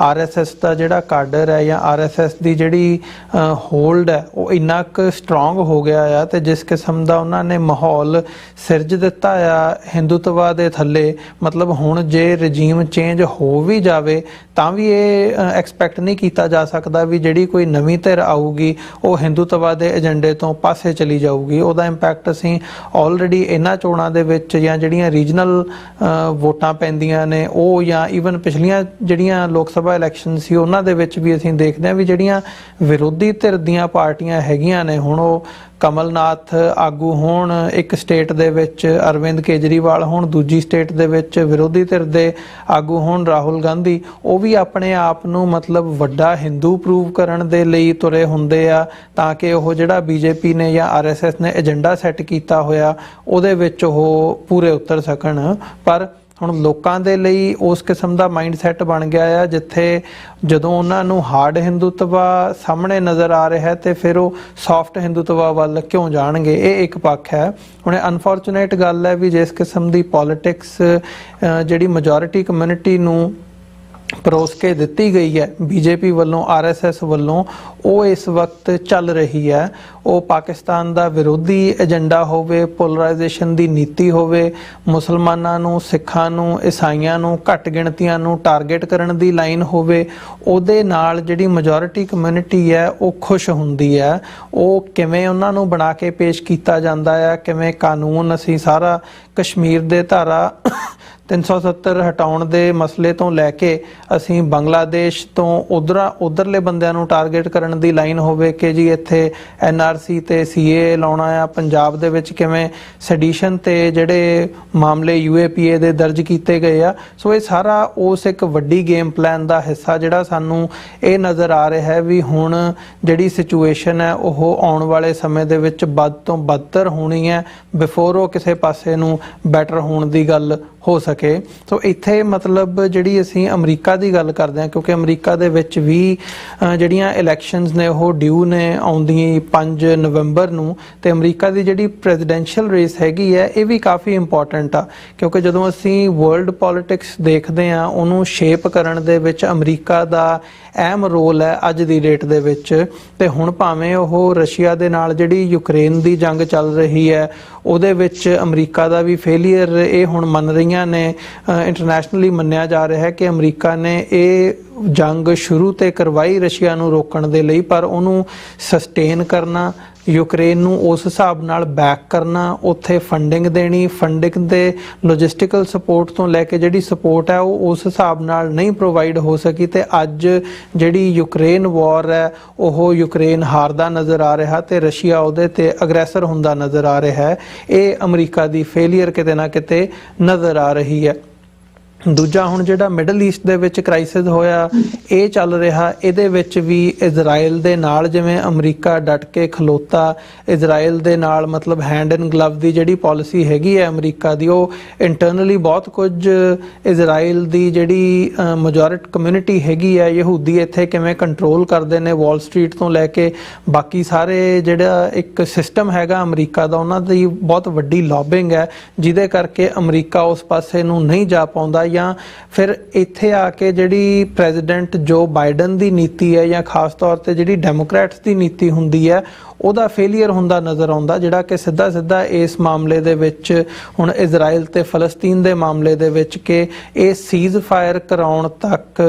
RSS ਦਾ ਜਿਹੜਾ ਕਾਡਰ ਹੈ ਜਾਂ RSS ਦੀ ਜਿਹੜੀ ਹੋਲਡ ਹੈ ਉਹ ਇੰਨਾ ਕੁ ਸਟਰੋਂਗ ਹੋ ਗਿਆ ਆ, ਤੇ ਜਿਸ ਕਿਸਮ ਦਾ ਉਹਨਾਂ ਨੇ ਮਾਹੌਲ ਸਿਰਜ ਦਿੱਤਾ ਆ ਹਿੰਦੂਤਵਾ ਦੇ ਥੱਲੇ, ਮਤਲਬ ਹੁਣ ਜੇ ਰਜੀਮ ਚੇਂਜ ਹੋ ਵੀ ਜਾਵੇ ਤਾਂ ਵੀ ਇਹ ਐਕਸਪੈਕਟ ਨਹੀਂ ਕੀਤਾ ਜਾ ਸਕਦਾ ਵੀ ਜਿਹੜੀ ਕੋਈ ਨਵੀਂ ਧਿਰ ਆਊਗੀ ਉਹ ਹਿੰਦੂਤਵਾ ਦੇ ਏਜੰਡੇ ਤੋਂ ਪਾਸੇ ਚਲੀ ਜਾਊਗੀ। ਉਹਦਾ ਇੰਪੈਕਟ ਅਸੀਂ ਆਲਰੇਡੀ ਇਹਨਾਂ ਚੋਣਾਂ ਦੇ ਵਿੱਚ ਜਾਂ ਜਿਹੜੀਆਂ ਰੀਜਨਲ ਵੋਟਾਂ ਪੈਂਦੀਆਂ ਨੇ ਉਹ, ਜਾਂ ਈਵਨ ਪਿਛਲੀਆਂ ਜਿਹੜੀਆਂ ਲੋਕ ਸਭਾ ਇਲੈਕਸ਼ਨ ਸੀ ਉਹਨਾਂ ਦੇ ਵਿੱਚ ਵੀ ਅਸੀਂ ਦੇਖਦੇ ਹਾਂ ਵੀ ਜਿਹੜੀਆਂ ਵਿਰੋਧੀ ਧਿਰ ਦੀਆਂ ਪਾਰਟੀਆਂ ਹੈਗੀਆਂ ਨੇ, ਹੁਣ ਉਹ ਕਮਲਨਾਥ ਆਗੂ ਹੋਣ ਇੱਕ ਸਟੇਟ ਦੇ ਵਿੱਚ, ਅਰਵਿੰਦ ਕੇਜਰੀਵਾਲ ਹੋਣ ਦੂਜੀ ਸਟੇਟ ਦੇ ਵਿੱਚ, ਵਿਰੋਧੀ ਧਿਰ ਦੇ ਆਗੂ ਹੋਣ ਰਾਹੁਲ ਗਾਂਧੀ, ਉਹ ਵੀ ਆਪਣੇ ਆਪ ਨੂੰ ਮਤਲਬ ਵੱਡਾ ਹਿੰਦੂ ਪ੍ਰੂਵ ਕਰਨ ਦੇ ਲਈ ਤੁਰੇ ਹੁੰਦੇ ਆ ਤਾਂ ਕਿ ਉਹ ਜਿਹੜਾ BJP ਨੇ ਜਾਂ RSS ਨੇ ਏਜੰਡਾ ਸੈੱਟ ਕੀਤਾ ਹੋਇਆ ਉਹਦੇ ਵਿੱਚ ਉਹ ਪੂਰੇ ਉਤਰ ਸਕਣ। ਪਰ ਹੁਣ ਲੋਕਾਂ ਦੇ ਲਈ ਉਸ ਕਿਸਮ ਦਾ ਮਾਈਂਡ ਸੈੱਟ ਬਣ ਗਿਆ ਆ ਜਿੱਥੇ ਜਦੋਂ ਉਹਨਾਂ ਨੂੰ ਹਾਰਡ ਹਿੰਦੂਤਵਾ ਸਾਹਮਣੇ ਨਜ਼ਰ ਆ ਰਿਹਾ ਤੇ ਫਿਰ ਉਹ ਸੌਫਟ ਹਿੰਦੂਤਵਾ ਵੱਲ ਕਿਉਂ ਜਾਣਗੇ। ਇਹ ਇੱਕ ਪੱਖ ਹੈ। ਹੁਣ ਅਨਫੋਰਚੂਨੇਟ ਗੱਲ ਹੈ ਵੀ ਜਿਸ ਕਿਸਮ ਦੀ ਪੋਲਿਟਿਕਸ ਜਿਹੜੀ ਮੈਜੋਰਿਟੀ ਕਮਿਊਨਿਟੀ ਨੂੰ ਪਰੋਸ ਕੇ ਦਿੱਤੀ ਗਈ ਹੈ BJP ਵੱਲੋਂ, RSS ਵੱਲੋਂ, ਉਹ ਇਸ ਵਕਤ ਚੱਲ ਰਹੀ ਹੈ। ਉਹ ਪਾਕਿਸਤਾਨ ਦਾ ਵਿਰੋਧੀ ਏਜੰਡਾ ਹੋਵੇ, ਪੋਲਰਾਈਜੇਸ਼ਨ ਦੀ ਨੀਤੀ ਹੋਵੇ, ਮੁਸਲਮਾਨਾਂ ਨੂੰ, ਸਿੱਖਾਂ ਨੂੰ, ਈਸਾਈਆਂ ਨੂੰ, ਘੱਟ ਗਿਣਤੀਆਂ ਨੂੰ ਟਾਰਗੇਟ ਕਰਨ ਦੀ ਲਾਈਨ ਹੋਵੇ, ਉਹਦੇ ਨਾਲ ਜਿਹੜੀ ਮੈਜੋਰਿਟੀ ਕਮਿਊਨਿਟੀ ਹੈ ਉਹ ਖੁਸ਼ ਹੁੰਦੀ ਹੈ। ਉਹ ਕਿਵੇਂ ਉਹਨਾਂ ਨੂੰ ਬਣਾ ਕੇ ਪੇਸ਼ ਕੀਤਾ ਜਾਂਦਾ ਹੈ, ਕਿਵੇਂ ਕਾਨੂੰਨ ਅਸੀਂ ਸਾਰਾ ਕਸ਼ਮੀਰ ਦੇ ਧਾਰਾ 370 ਹਟਾਉਣ ਦੇ ਮਸਲੇ ਤੋਂ ਲੈ ਕੇ ਅਸੀਂ ਬੰਗਲਾਦੇਸ਼ ਤੋਂ ਉਧਰਲੇ ਬੰਦਿਆਂ ਨੂੰ ਟਾਰਗੇਟ ਕਰਨ ਦੀ ਲਾਈਨ ਹੋਵੇ ਕਿ ਜੀ ਇੱਥੇ NRC ਤੇ CAA ਲਾਉਣਾ ਆ, ਪੰਜਾਬ ਦੇ ਵਿੱਚ ਕਿਵੇਂ ਸੈਡੀਸ਼ਨ ਤੇ ਜਿਹੜੇ ਮਾਮਲੇ UAPA ਦੇ ਦਰਜ ਕੀਤੇ ਗਏ ਆ। ਸੋ ਇਹ ਸਾਰਾ ਉਸ ਇੱਕ ਵੱਡੀ ਗੇਮ ਪਲਾਨ ਦਾ ਹਿੱਸਾ ਜਿਹੜਾ ਸਾਨੂੰ ਇਹ ਨਜ਼ਰ ਆ ਰਿਹਾ ਹੈ ਵੀ ਹੁਣ ਜਿਹੜੀ ਸਿਚੁਏਸ਼ਨ ਹੈ ਉਹ ਆਉਣ ਵਾਲੇ ਸਮੇਂ ਦੇ ਵਿੱਚ ਵੱਧ ਤੋਂ ਬਦਤਰ ਹੋਣੀ ਹੈ ਬਿਫੋਰ ਉਹ ਕਿਸੇ ਪਾਸੇ ਨੂੰ ਬੈਟਰ ਹੋਣ ਦੀ ਗੱਲ ਹੋ ਸਕੇ। ਸੋ ਇੱਥੇ ਮਤਲਬ ਜਿਹੜੀ ਅਸੀਂ ਅਮਰੀਕਾ ਦੀ ਗੱਲ ਕਰਦੇ ਹਾਂ, ਕਿਉਂਕਿ ਅਮਰੀਕਾ ਦੇ ਵਿੱਚ ਵੀ ਜਿਹੜੀਆਂ ਇਲੈਕਸ਼ਨਸ ਨੇ ਉਹ ਡਿਊ ਨੇ ਆਉਂਦੀ 5 ਨਵੰਬਰ ਨੂੰ, ਤੇ ਅਮਰੀਕਾ ਦੀ ਜਿਹੜੀ ਪ੍ਰੈਜ਼ੀਡੈਂਸ਼ੀਅਲ ਰੇਸ ਹੈਗੀ ਹੈ ਇਹ ਵੀ ਕਾਫੀ ਇੰਪੋਰਟੈਂਟ ਆ, ਕਿਉਂਕਿ ਜਦੋਂ ਅਸੀਂ ਵਰਲਡ ਪੋਲਿਟਿਕਸ ਦੇਖਦੇ ਹਾਂ ਉਹਨੂੰ ਸ਼ੇਪ ਕਰਨ ਦੇ ਵਿੱਚ ਅਮਰੀਕਾ ਦਾ ਅਹਿਮ ਰੋਲ ਹੈ ਅੱਜ ਦੀ ਡੇਟ ਦੇ ਵਿੱਚ। ਤੇ ਹੁਣ ਭਾਵੇਂ ਉਹ ਰਸ਼ੀਆ ਦੇ ਨਾਲ ਜਿਹੜੀ ਯੂਕਰੇਨ ਦੀ ਜੰਗ ਚੱਲ ਰਹੀ ਹੈ ਉਹਦੇ ਵਿੱਚ ਅਮਰੀਕਾ ਦਾ ਵੀ ਫੇਲੀਅਰ ਇਹ ਹੁਣ ਮੰਨ ਰਹੀਆਂ ਨੇ, ਇੰਟਰਨੈਸ਼ਨਲੀ ਮੰਨਿਆ ਜਾ ਰਿਹਾ ਹੈ ਕਿ ਅਮਰੀਕਾ ਨੇ ਇਹ ਜੰਗ ਸ਼ੁਰੂ ਤੇ ਕਰਵਾਈ ਰਸ਼ੀਆ ਨੂੰ ਰੋਕਣ ਦੇ ਲਈ, ਪਰ ਉਹਨੂੰ ਸਸਟੇਨ ਕਰਨਾ, ਯੂਕਰੇਨ ਨੂੰ ਉਸ ਹਿਸਾਬ ਨਾਲ ਬੈਕ ਕਰਨਾ, ਉੱਥੇ ਫੰਡਿੰਗ ਦੇਣੀ, ਫੰਡਿੰਗ ਦੇ ਲੌਜਿਸਟਿਕਲ ਸਪੋਰਟ ਤੋਂ ਲੈ ਕੇ ਜਿਹੜੀ ਸਪੋਰਟ ਹੈ ਉਹ ਉਸ ਹਿਸਾਬ ਨਾਲ ਨਹੀਂ ਪ੍ਰੋਵਾਈਡ ਹੋ ਸਕੀ। ਤੇ ਅੱਜ ਜਿਹੜੀ ਯੂਕਰੇਨ ਵਾਰ ਹੈ ਉਹ ਯੂਕਰੇਨ ਹਾਰਦਾ ਨਜ਼ਰ ਆ ਰਿਹਾ ਤੇ ਰਸ਼ੀਆ ਉਹਦੇ ਤੇ ਅਗਰੈਸਰ ਹੁੰਦਾ ਨਜ਼ਰ ਆ ਰਿਹਾ ਹੈ। ਇਹ ਅਮਰੀਕਾ ਦੀ ਫੇਲੀਅਰ ਕਿਤੇ ਨਾ ਕਿਤੇ ਨਜ਼ਰ ਆ ਰਹੀ ਹੈ। ਦੂਜਾ, ਹੁਣ ਜਿਹੜਾ ਮਿਡਲ ਈਸਟ ਦੇ ਵਿੱਚ ਕ੍ਰਾਈਸਿਸ ਹੋਇਆ ਇਹ ਚੱਲ ਰਿਹਾ, ਇਹਦੇ ਵਿੱਚ ਵੀ ਇਜ਼ਰਾਈਲ ਦੇ ਨਾਲ ਜਿਵੇਂ ਅਮਰੀਕਾ ਡਟ ਕੇ ਖਲੋਤਾ, ਇਜ਼ਰਾਈਲ ਦੇ ਨਾਲ ਮਤਲਬ ਹੈਂਡ ਇਨ ਗਲਵ ਦੀ ਜਿਹੜੀ ਪਾਲਿਸੀ ਹੈਗੀ ਹੈ ਅਮਰੀਕਾ ਦੀ, ਉਹ ਇੰਟਰਨਲੀ ਬਹੁਤ ਕੁਝ ਇਜ਼ਰਾਈਲ ਦੀ ਜਿਹੜੀ ਮੈਜੋਰਿਟੀ ਕਮਿਊਨਿਟੀ ਹੈਗੀ ਹੈ ਯਹੂਦੀ ਇੱਥੇ ਕਿਵੇਂ ਕੰਟਰੋਲ ਕਰਦੇ ਨੇ, ਵਾਲ ਸਟਰੀਟ ਤੋਂ ਲੈ ਕੇ ਬਾਕੀ ਸਾਰੇ ਜਿਹੜਾ ਇੱਕ ਸਿਸਟਮ ਹੈਗਾ ਅਮਰੀਕਾ ਦਾ, ਉਹਨਾਂ ਦੀ ਬਹੁਤ ਵੱਡੀ ਲੌਬਿੰਗ ਹੈ ਜਿਹਦੇ ਕਰਕੇ ਅਮਰੀਕਾ ਉਸ ਪਾਸੇ ਨੂੰ ਨਹੀਂ ਜਾ ਪਾਉਂਦਾ। ਜਾਂ ਫਿਰ ਇੱਥੇ ਆ ਕੇ ਜਿਹੜੀ ਪ੍ਰੈਜ਼ੀਡੈਂਟ ਜੋ ਬਾਈਡਨ ਦੀ ਨੀਤੀ ਹੈ ਜਾਂ ਖਾਸ ਤੌਰ ਤੇ ਜਿਹੜੀ ਡੈਮੋਕ੍ਰੈਟਸ ਦੀ ਨੀਤੀ ਹੁੰਦੀ ਹੈ ਉਹਦਾ ਫੇਲੀਅਰ ਹੁੰਦਾ ਨਜ਼ਰ ਆਉਂਦਾ, ਜਿਹੜਾ ਕਿ ਸਿੱਧਾ ਸਿੱਧਾ ਇਸ ਮਾਮਲੇ ਦੇ ਵਿੱਚ ਹੁਣ ਇਜ਼ਰਾਈਲ ਤੇ ਫਲਸਤੀਨ ਦੇ ਮਾਮਲੇ ਦੇ ਵਿੱਚ ਕਿ ਇਹ ਸੀਜ਼ ਫਾਇਰ ਕਰਾਉਣ ਤੱਕ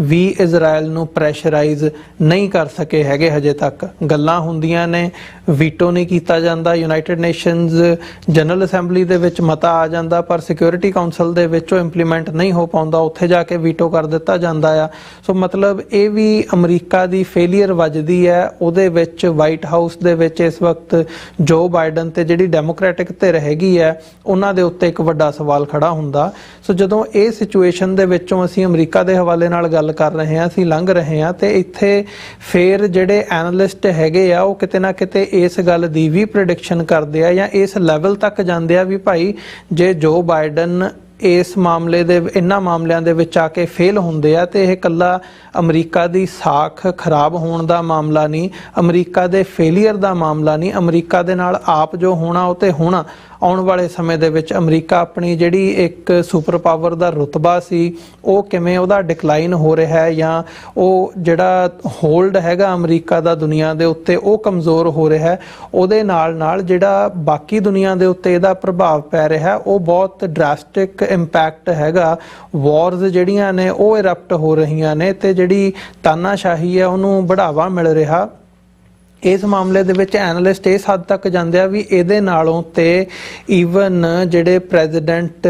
ਵੀ ਇਜ਼ਰਾਈਲ ਨੂੰ ਪ੍ਰੈਸ਼ਰਾਈਜ਼ ਨਹੀਂ ਕਰ ਸਕੇ ਹੈਗੇ। ਹਜੇ ਤੱਕ ਗੱਲਾਂ ਹੁੰਦੀਆਂ ਨੇ, ਵੀਟੋ ਨਹੀਂ ਕੀਤਾ ਜਾਂਦਾ, ਯੂਨਾਈਟਿਡ ਨੇਸ਼ਨਸ ਜਨਰਲ ਅਸੈਂਬਲੀ ਦੇ ਵਿੱਚ ਮਤਾ ਆ ਜਾਂਦਾ ਪਰ ਸਿਕਿਉਰਿਟੀ ਕਾਉਂਸਲ ਦੇ ਵਿੱਚ ਉਹ ਇੰਪਲੀਮੈਂਟ ਨਹੀਂ ਹੋ ਪਾਉਂਦਾ, ਉੱਥੇ ਜਾ ਕੇ ਵੀਟੋ ਕਰ ਦਿੱਤਾ ਜਾਂਦਾ ਆ। ਸੋ ਮਤਲਬ ਇਹ ਵੀ ਅਮਰੀਕਾ ਦੀ ਫੇਲੀਅਰ ਵੱਜਦੀ ਹੈ। ਉਹਦੇ ਵਿੱਚ ਵਾਈਟ ਹਾਊਸ ਦੇ ਵਿੱਚ ਇਸ ਵਕਤ ਜੋ ਬਾਈਡਨ ਤੇ ਜਿਹੜੀ ਡੈਮੋਕ੍ਰੈਟਿਕ ਧਿਰ ਹੈਗੀ ਹੈ ਉਹਨਾਂ ਦੇ ਉੱਤੇ ਇੱਕ ਵੱਡਾ ਸਵਾਲ ਖੜਾ ਹੁੰਦਾ। ਸੋ ਜਦੋਂ ਇਹ ਸਿਚੁਏਸ਼ਨ ਦੇ ਵਿੱਚੋਂ ਅਸੀਂ ਅਮਰੀਕਾ ਦੇ ਹਵਾਲੇ ਨਾਲ ਗੱਲ ਕਰ ਰਹੇ ਹਾਂ, ਅਸੀਂ ਲੰਘ ਰਹੇ ਹਾਂ, ਤੇ ਇੱਥੇ ਫਿਰ ਜਿਹੜੇ ਐਨਾਲਿਸਟ ਹੈਗੇ ਆ ਉਹ ਕਿਤੇ ਨਾ ਕਿਤੇ ਇਸ ਗੱਲ ਦੀ ਵੀ ਪ੍ਰੈਡਿਕਸ਼ਨ ਕਰਦੇ ਆ ਜਾਂ ਇਸ ਲੈਵਲ ਤੱਕ ਜਾਂਦੇ ਆ ਵੀ ਭਾਈ ਜੇ ਜੋ ਬਾਈਡਨ ਇਸ ਮਾਮਲੇ ਦੇ ਇਹਨਾਂ ਮਾਮਲਿਆਂ ਦੇ ਵਿੱਚ ਆ ਕੇ ਫੇਲ ਹੁੰਦੇ ਆ ਤੇ ਇਹ ਇਕੱਲਾ ਅਮਰੀਕਾ ਦੀ ਸਾਖ ਖਰਾਬ ਹੋਣ ਦਾ ਮਾਮਲਾ ਨਹੀਂ, ਅਮਰੀਕਾ ਦੇ ਫੇਲੀਅਰ ਦਾ ਮਾਮਲਾ ਨਹੀਂ, ਅਮਰੀਕਾ ਦੇ ਨਾਲ ਆਪ ਜੋ ਹੋਣਾ ਉਹ ਤੇ ਹੋਣਾ। ਆਉਣ ਵਾਲੇ ਸਮੇਂ ਦੇ ਵਿੱਚ ਅਮਰੀਕਾ ਆਪਣੀ ਜਿਹੜੀ ਇੱਕ ਸੁਪਰ ਪਾਵਰ ਦਾ ਰੁਤਬਾ ਸੀ ਉਹ ਕਿਵੇਂ ਉਹਦਾ ਡਿਕਲਾਈਨ ਹੋ ਰਿਹਾ ਹੈ ਜਾਂ ਉਹ ਜਿਹੜਾ ਹੋਲਡ ਹੈਗਾ ਅਮਰੀਕਾ ਦਾ ਦੁਨੀਆ ਦੇ ਉੱਤੇ ਉਹ ਕਮਜ਼ੋਰ ਹੋ ਰਿਹਾ ਹੈ, ਉਹਦੇ ਨਾਲ ਨਾਲ ਜਿਹੜਾ ਬਾਕੀ ਦੁਨੀਆ ਦੇ ਉੱਤੇ ਇਹਦਾ ਪ੍ਰਭਾਵ ਪੈ ਰਿਹਾ ਉਹ ਬਹੁਤ ਡਰਾਸਟਿਕ ਇੰਪੈਕਟ ਹੈਗਾ। ਵਾਰਜ਼ ਜਿਹੜੀਆਂ ਨੇ ਉਹ ਇਰਪਟ ਹੋ ਰਹੀਆਂ ਨੇ ਤੇ ਜਿਹੜੀ ਤਾਨਾਸ਼ਾਹੀ ਹੈ ਉਹਨੂੰ ਬੜਾਵਾ ਮਿਲ ਰਿਹਾ। ਇਸ ਮਾਮਲੇ ਦੇ ਵਿੱਚ ਐਨਾਲਿਸਟ ਇਸ ਹੱਦ ਤੱਕ ਜਾਂਦੇ ਆ ਵੀ ਇਹਦੇ ਨਾਲੋਂ ਤੇ ਈਵਨ ਜਿਹੜੇ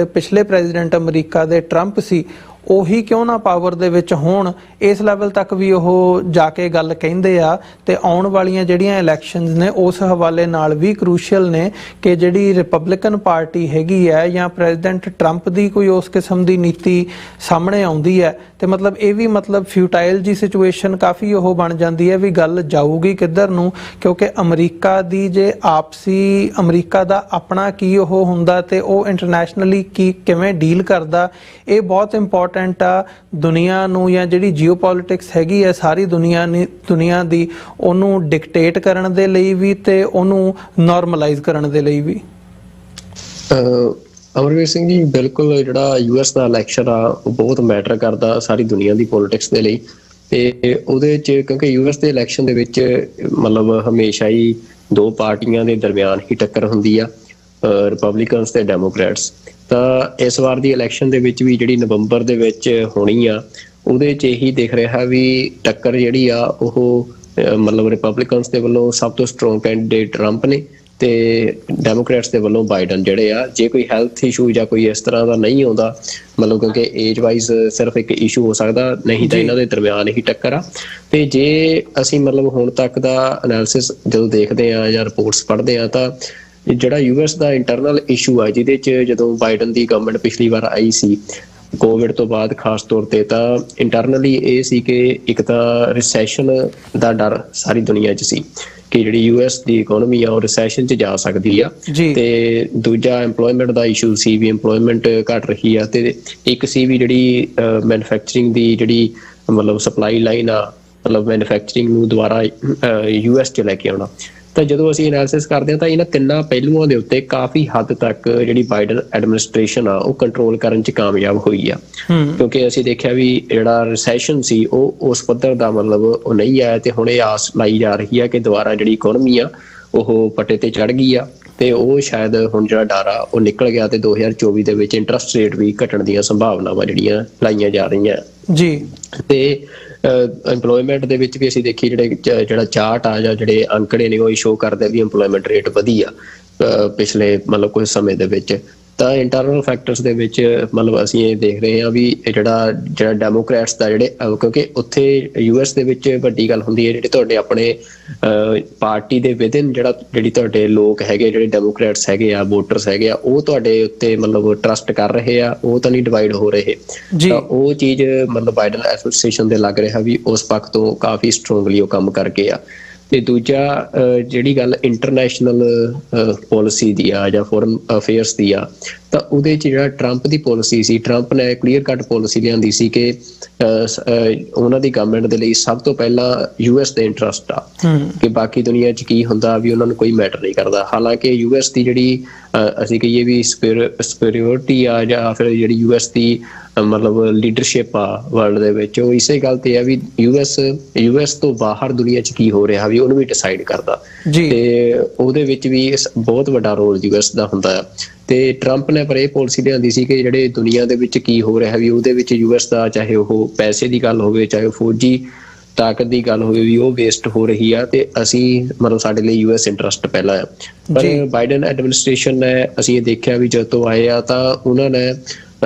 ਪਿਛਲੇ ਪ੍ਰੈਜ਼ੀਡੈਂਟ ਅਮਰੀਕਾ ਦੇ ਟਰੰਪ ਸੀ ਉਹੀ ਕਿਉਂ ਨਾ ਪਾਵਰ ਦੇ ਵਿੱਚ ਹੋਣ, ਇਸ ਲੈਵਲ ਤੱਕ ਵੀ ਉਹ ਜਾ ਕੇ ਗੱਲ ਕਹਿੰਦੇ ਆ। ਤੇ ਆਉਣ ਵਾਲੀਆਂ ਜਿਹੜੀਆਂ ਇਲੈਕਸ਼ਨਸ ਨੇ ਉਸ ਹਵਾਲੇ ਨਾਲ ਵੀ ਕਰੂਸ਼ੀਅਲ ਨੇ ਕਿ ਜਿਹੜੀ ਰਿਪਬਲਿਕਨ ਪਾਰਟੀ ਹੈਗੀ ਹੈ ਜਾਂ ਪ੍ਰੈਜ਼ੀਡੈਂਟ ਟਰੰਪ ਦੀ ਕੋਈ ਉਸ ਕਿਸਮ ਦੀ ਨੀਤੀ ਸਾਹਮਣੇ ਆਉਂਦੀ ਹੈ ਤੇ ਮਤਲਬ ਇਹ ਵੀ ਮਤਲਬ ਫਿਊਟਾਈਲ ਜੀ ਸਿਚੁਏਸ਼ਨ ਕਾਫੀ ਉਹ ਬਣ ਜਾਂਦੀ ਹੈ ਵੀ ਗੱਲ ਜਾਊਗੀ ਕਿੱਧਰ ਨੂੰ, ਕਿਉਂਕਿ ਅਮਰੀਕਾ ਦੀ ਜੇ ਆਪਸੀ ਅਮਰੀਕਾ ਦਾ ਆਪਣਾ ਕੀ ਉਹ ਹੁੰਦਾ ਤੇ ਉਹ ਇੰਟਰਨੈਸ਼ਨਲੀ ਕਿਵੇਂ ਡੀਲ ਕਰਦਾ, ਇਹ ਬਹੁਤ ਇੰਪੋਰਟੈਂਟ ਆ ਦੁਨੀਆ ਨੂੰ ਜਾਂ ਜਿਹੜੀ ਜੀਓਪੋਲਿਟਿਕਸ ਹੈਗੀ ਹੈ ਸਾਰੀ ਦੁਨੀਆ ਦੀ ਉਹਨੂੰ ਡਿਕਟੇਟ ਕਰਨ ਦੇ ਲਈ ਵੀ ਤੇ ਉਹਨੂੰ ਨਾਰਮਲਾਈਜ਼ ਕਰਨ ਦੇ ਲਈ ਵੀ। ਅਮਰਵੀਰ ਸਿੰਘ ਜੀ, ਬਿਲਕੁਲ ਜਿਹੜਾ ਯੂਐਸ ਦਾ ਇਲੈਕਸ਼ਨ ਆ ਉਹ ਬਹੁਤ ਮੈਟਰ ਕਰਦਾ ਸਾਰੀ ਦੁਨੀਆ ਦੀ ਪੋਲਿਟਿਕਸ ਦੇ ਲਈ। ਤੇ ਉਹਦੇ 'ਚ ਕਿਉਂਕਿ ਯੂਐਸ ਦੇ ਇਲੈਕਸ਼ਨ ਦੇ ਵਿੱਚ ਮਤਲਬ ਹਮੇਸ਼ਾ ਹੀ ਦੋ ਪਾਰਟੀਆਂ ਦੇ ਦਰਮਿਆਨ ਹੀ ਟੱਕਰ ਹੁੰਦੀ ਆ, ਰਿਪਬਲਿਕਨਸ ਤੇ ਡੈਮੋਕ੍ਰੈਟਸ। ਤਾਂ ਇਸ ਵਾਰ ਦੀ ਇਲੈਕਸ਼ਨ ਦੇ ਵਿੱਚ ਵੀ ਜਿਹੜੀ ਨਵੰਬਰ ਦੇ ਵਿੱਚ ਹੋਣੀ ਆ ਉਹਦੇ 'ਚ ਇਹੀ ਦਿਖ ਰਿਹਾ ਵੀ ਟੱਕਰ ਜਿਹੜੀ ਆ ਉਹ ਮਤਲਬ ਰਿਪਬਲਿਕਨਸ ਦੇ ਵੱਲੋਂ ਸਭ ਤੋਂ ਸਟਰੋਂਗ ਕੈਂਡੀਡੇਟ ਟਰੰਪ ਨੇ ਤੇ ਡੈਮੋਕ੍ਰੈਟਸ ਦੇ ਵੱਲੋਂ ਬਾਈਡਨ ਜਿਹੜੇ ਆ। ਜੇ ਕੋਈ ਹੈਲਥ ਇਸ਼ੂ ਜਾਂ ਕੋਈ ਇਸ ਤਰ੍ਹਾਂ ਦਾ ਨਹੀਂ ਆਉਂਦਾ ਮਤਲਬ ਕਿਉਂਕਿ ਏਜ ਵਾਈਜ਼ ਸਿਰਫ ਇੱਕ ਇਸ਼ੂ ਹੋ ਸਕਦਾ, ਨਹੀਂ ਤਾਂ ਇਹਨਾਂ ਦੇ ਦਰਮਿਆਨ ਹੀ ਟੱਕਰ ਆ। ਤੇ ਜੇ ਅਸੀਂ ਮਤਲਬ ਹੁਣ ਤੱਕ ਦਾ ਐਨਾਲਿਸਿਸ ਜਦੋਂ ਦੇਖਦੇ ਆ ਜਾਂ ਰਿਪੋਰਟਸ ਪੜ੍ਹਦੇ ਆ ਤਾਂ ਜਿਹੜਾ ਯੂਐਸ ਦਾ ਇੰਟਰਨਲ ਇਸ਼ੂ ਆ ਜਿਹਦੇ 'ਚ ਜਦੋਂ ਬਾਈਡਨ ਦੀ ਗਵਰਨਮੈਂਟ ਪਿਛਲੀ ਵਾਰ ਆਈ ਸੀ ਕੋਵਿਡ ਤੋਂ ਬਾਅਦ ਖਾਸ ਤੌਰ ਤੇ ਤਾਂ ਇੰਟਰਨਲੀ ਇਹ ਸੀ ਕਿ ਇੱਕ ਤਾਂ ਰਿਸੈਸ਼ਨ ਦਾ ਡਰ ਸਾਰੀ ਦੁਨੀਆ 'ਚ ਸੀ ਕਿ ਜਿਹੜੀ ਯੂਐਸ ਦੀ ਇਕਨੋਮੀ ਆ ਉਹ ਰਿਸੈਸ਼ਨ 'ਚ ਜਾ ਸਕਦੀ ਆ, ਤੇ ਦੂਜਾ EMPLOYMENT ਦਾ ਇਸ਼ੂ ਸੀ ਵੀ EMPLOYMENT ਘਟ ਰਹੀ ਆ, ਤੇ ਇੱਕ ਸੀ ਵੀ ਜਿਹੜੀ ਮੈਨੂਫੈਕਚਰਿੰਗ ਦੀ ਜਿਹੜੀ ਮਤਲਬ ਸਪਲਾਈ ਲਾਈਨ ਆ, ਮਤਲਬ ਮੈਨੂਫੈਕਚਰਿੰਗ ਨੂੰ ਦੁਬਾਰਾ ਯੂਐਸ 'ਚ ਲੈ ਕੇ ਆਉਣਾ। ਤਾਂ ਜਦੋਂ ਅਸੀਂ ਐਨਾਲਿਸਿਸ ਕਰਦੇ ਹਾਂ ਤਾਂ ਇਹਨਾਂ ਤਿੰਨਾਂ ਪਹਿਲੂਆਂ ਦੇ ਉੱਤੇ ਕਾਫੀ ਹੱਦ ਤੱਕ ਜਿਹੜੀ ਬਾਈਡਨ ਐਡਮਿਨਿਸਟ੍ਰੇਸ਼ਨ ਆ ਉਹ ਕੰਟਰੋਲ ਕਰਨ 'ਚ ਕਾਮਯਾਬ ਹੋਈ ਆ, ਕਿਉਂਕਿ ਅਸੀਂ ਦੇਖਿਆ ਵੀ ਜਿਹੜਾ ਰਿਸੈਸ਼ਨ ਸੀ ਉਹ ਉਸ ਪੱਧਰ ਦਾ ਮਤਲਬ ਉਹ ਨਹੀਂ ਆਇਆ, ਤੇ ਹੁਣ ਇਹ ਆਸ ਲਾਈ ਜਾ ਰਹੀ ਆ ਕਿ ਦੁਬਾਰਾ ਜਿਹੜੀ ਇਕਨੋਮੀ ਆ ਉਹ ਪੱਟੇ ਤੇ ਚੜ ਗਈ ਆ, ਤੇ ਉਹ ਸ਼ਾਇਦ ਹੁਣ ਜਿਹੜਾ ਡਰ ਆ ਉਹ ਨਿਕਲ ਗਿਆ, ਤੇ 2024 ਦੇ ਵਿੱਚ ਇੰਟਰਸਟ ਰੇਟ ਵੀ ਘਟਣ ਦੀਆਂ ਸੰਭਾਵਨਾਵਾਂ ਜਿਹੜੀਆਂ ਲਾਈਆਂ ਜਾ ਰਹੀਆਂ ਜੀ। ਤੇ EMPLOYMENT ਦੇ ਵਿੱਚ ਵੀ ਅਸੀਂ ਦੇਖੀ ਜਿਹੜਾ ਚਾਰਟ ਆ ਜਾਂ ਜਿਹੜੇ ਅੰਕੜੇ ਨੇ ਉਹ ਸ਼ੋ ਕਰਦੇ ਵੀ EMPLOYMENT ਰੇਟ ਵਧੀ ਆ ਪਿਛਲੇ ਮਤਲਬ ਕੁਝ ਸਮੇਂ ਦੇ ਵਿੱਚ। ਤਾਂ ਇੰਟਰਨਲ ਫੈਕਟਰਸ ਦੇ ਵਿੱਚ ਮਤਲਬ ਅਸੀਂ ਇਹ ਦੇਖ ਰਹੇ ਹਾਂ ਵੀ ਜਿਹੜਾ ਡੈਮੋਕ੍ਰੈਟਸ ਦਾ ਜਿਹੜੇ, ਕਿਉਂਕਿ ਉੱਥੇ ਯੂਐਸ ਦੇ ਵਿੱਚ ਵੱਡੀ ਗੱਲ ਹੁੰਦੀ ਹੈ ਜਿਹੜੇ ਤੁਹਾਡੇ ਆਪਣੇ ਪਾਰਟੀ ਦੇ ਵਿਦਿਨ ਜਿਹੜੀ ਤੁਹਾਡੇ ਲੋਕ ਹੈਗੇ, ਜਿਹੜੇ ਡੈਮੋਕ੍ਰੈਟਸ ਹੈਗੇ ਆ, ਵੋਟਰਸ ਹੈਗੇ ਆ, ਉਹ ਤੁਹਾਡੇ ਉੱਤੇ ਮਤਲਬ ਟਰਸਟ ਕਰ ਰਹੇ ਆ, ਉਹ ਤਾਂ ਨਹੀਂ ਡਿਵਾਈਡ ਹੋ ਰਹੇ। ਤਾਂ ਉਹ ਚੀਜ਼ ਮਤਲਬ ਬਾਈਡਨ ਐਡਮਿਨਿਸਟ੍ਰੇਸ਼ਨ ਦੇ ਲੱਗ ਰਿਹਾ ਵੀ ਉਸ ਪੱਖ ਤੋਂ ਕਾਫੀ ਸਟਰੋਂਗਲੀ ਉਹ ਕੰਮ ਕਰਕੇ ਆ। ਤੇ ਦੂਜਾ ਜਿਹੜੀ ਗੱਲ ਇੰਟਰਨੈਸ਼ਨਲ ਪੋਲਿਸੀ ਦੀ ਆ ਜਾਂ ਫੋਰਨ ਅਫੇਅਰਸ ਦੀ ਆ, ਤਾਂ ਉਹਦੇ 'ਚ ਜਿਹੜਾ ਟਰੰਪ ਦੀ ਪੋਲਿਸੀ ਸੀ, ਟਰੰਪ ਨੇ ਕਲੀਅਰ ਕੱਟ ਪੋਲਿਸੀ ਲਿਆਂਦੀ ਸੀ ਕਿ ਉਹਨਾਂ ਦੀ ਗਵਰਨਮੈਂਟ ਦੇ ਲਈ ਸਭ ਤੋਂ ਪਹਿਲਾਂ ਯੂਐਸ ਦੇ ਇੰਟਰਸਟ ਆ, ਕਿ ਬਾਕੀ ਦੁਨੀਆ 'ਚ ਕੀ ਹੁੰਦਾ ਵੀ ਉਹਨਾਂ ਨੂੰ ਕੋਈ ਮੈਟਰ ਨਹੀਂ ਕਰਦਾ। ਹਾਲਾਂਕਿ ਯੂਐਸ ਦੀ ਜਿਹੜੀ ਅਸੀਂ ਕਹੀਏ ਵੀ ਸੁਪੀਰੀਅਰਿਟੀ ਆ ਜਾਂ ਫਿਰ ਜਿਹੜੀ ਯੂਐਸ ਦੀ ਮਤਲਬ ਲੀਡਰਸ਼ਿਪ ਆ ਵਰਲਡ ਦੇ ਵਿੱਚ, ਉਹ ਇਸੇ ਗੱਲ ਤੇ ਆ ਵੀ ਯੂਐਸ ਤੋਂ ਬਾਹਰ ਦੁਨੀਆ 'ਚ ਕੀ ਹੋ ਰਿਹਾ ਵੀ ਉਹਨੂੰ ਵੀ ਡਿਸਾਈਡ ਕਰਦਾ, ਤੇ ਉਹਦੇ ਵਿੱਚ ਵੀ ਬਹੁਤ ਵੱਡਾ ਰੋਲ ਯੂਐਸ ਦਾ ਹੁੰਦਾ ਆ। ਤੇ ਟਰੰਪ ਨੇ ਪਰ ਇਹ ਪੋਲਿਸੀ ਲਿਆਂਦੀ ਸੀ ਕਿ ਜਿਹੜੇ ਦੁਨੀਆ ਦੇ ਵਿੱਚ ਕੀ ਹੋ ਰਿਹਾ ਵੀ ਉਹਦੇ ਵਿੱਚ ਯੂਐਸ ਦਾ, ਚਾਹੇ ਉਹ ਪੈਸੇ ਦੀ ਗੱਲ ਹੋਵੇ, ਚਾਹੇ ਫੌਜੀ ਤਾਕਤ ਦੀ ਗੱਲ ਹੋਵੇ, ਵੀ ਉਹ ਵੇਸਟ ਹੋ ਰਹੀ ਆ, ਤੇ ਅਸੀਂ ਮਤਲਬ ਸਾਡੇ ਲਈ ਯੂਐਸ ਇੰਟਰਸਟ ਪਹਿਲਾਂ ਆ। ਪਰ ਬਾਈਡਨ ਐਡਮਿਨਿਸਟ੍ਰੇਸ਼ਨ ਨੇ ਅਸੀਂ ਇਹ ਦੇਖਿਆ ਵੀ ਜਦੋਂ ਆਏ ਆ ਤਾਂ ਉਹਨਾਂ ਨੇ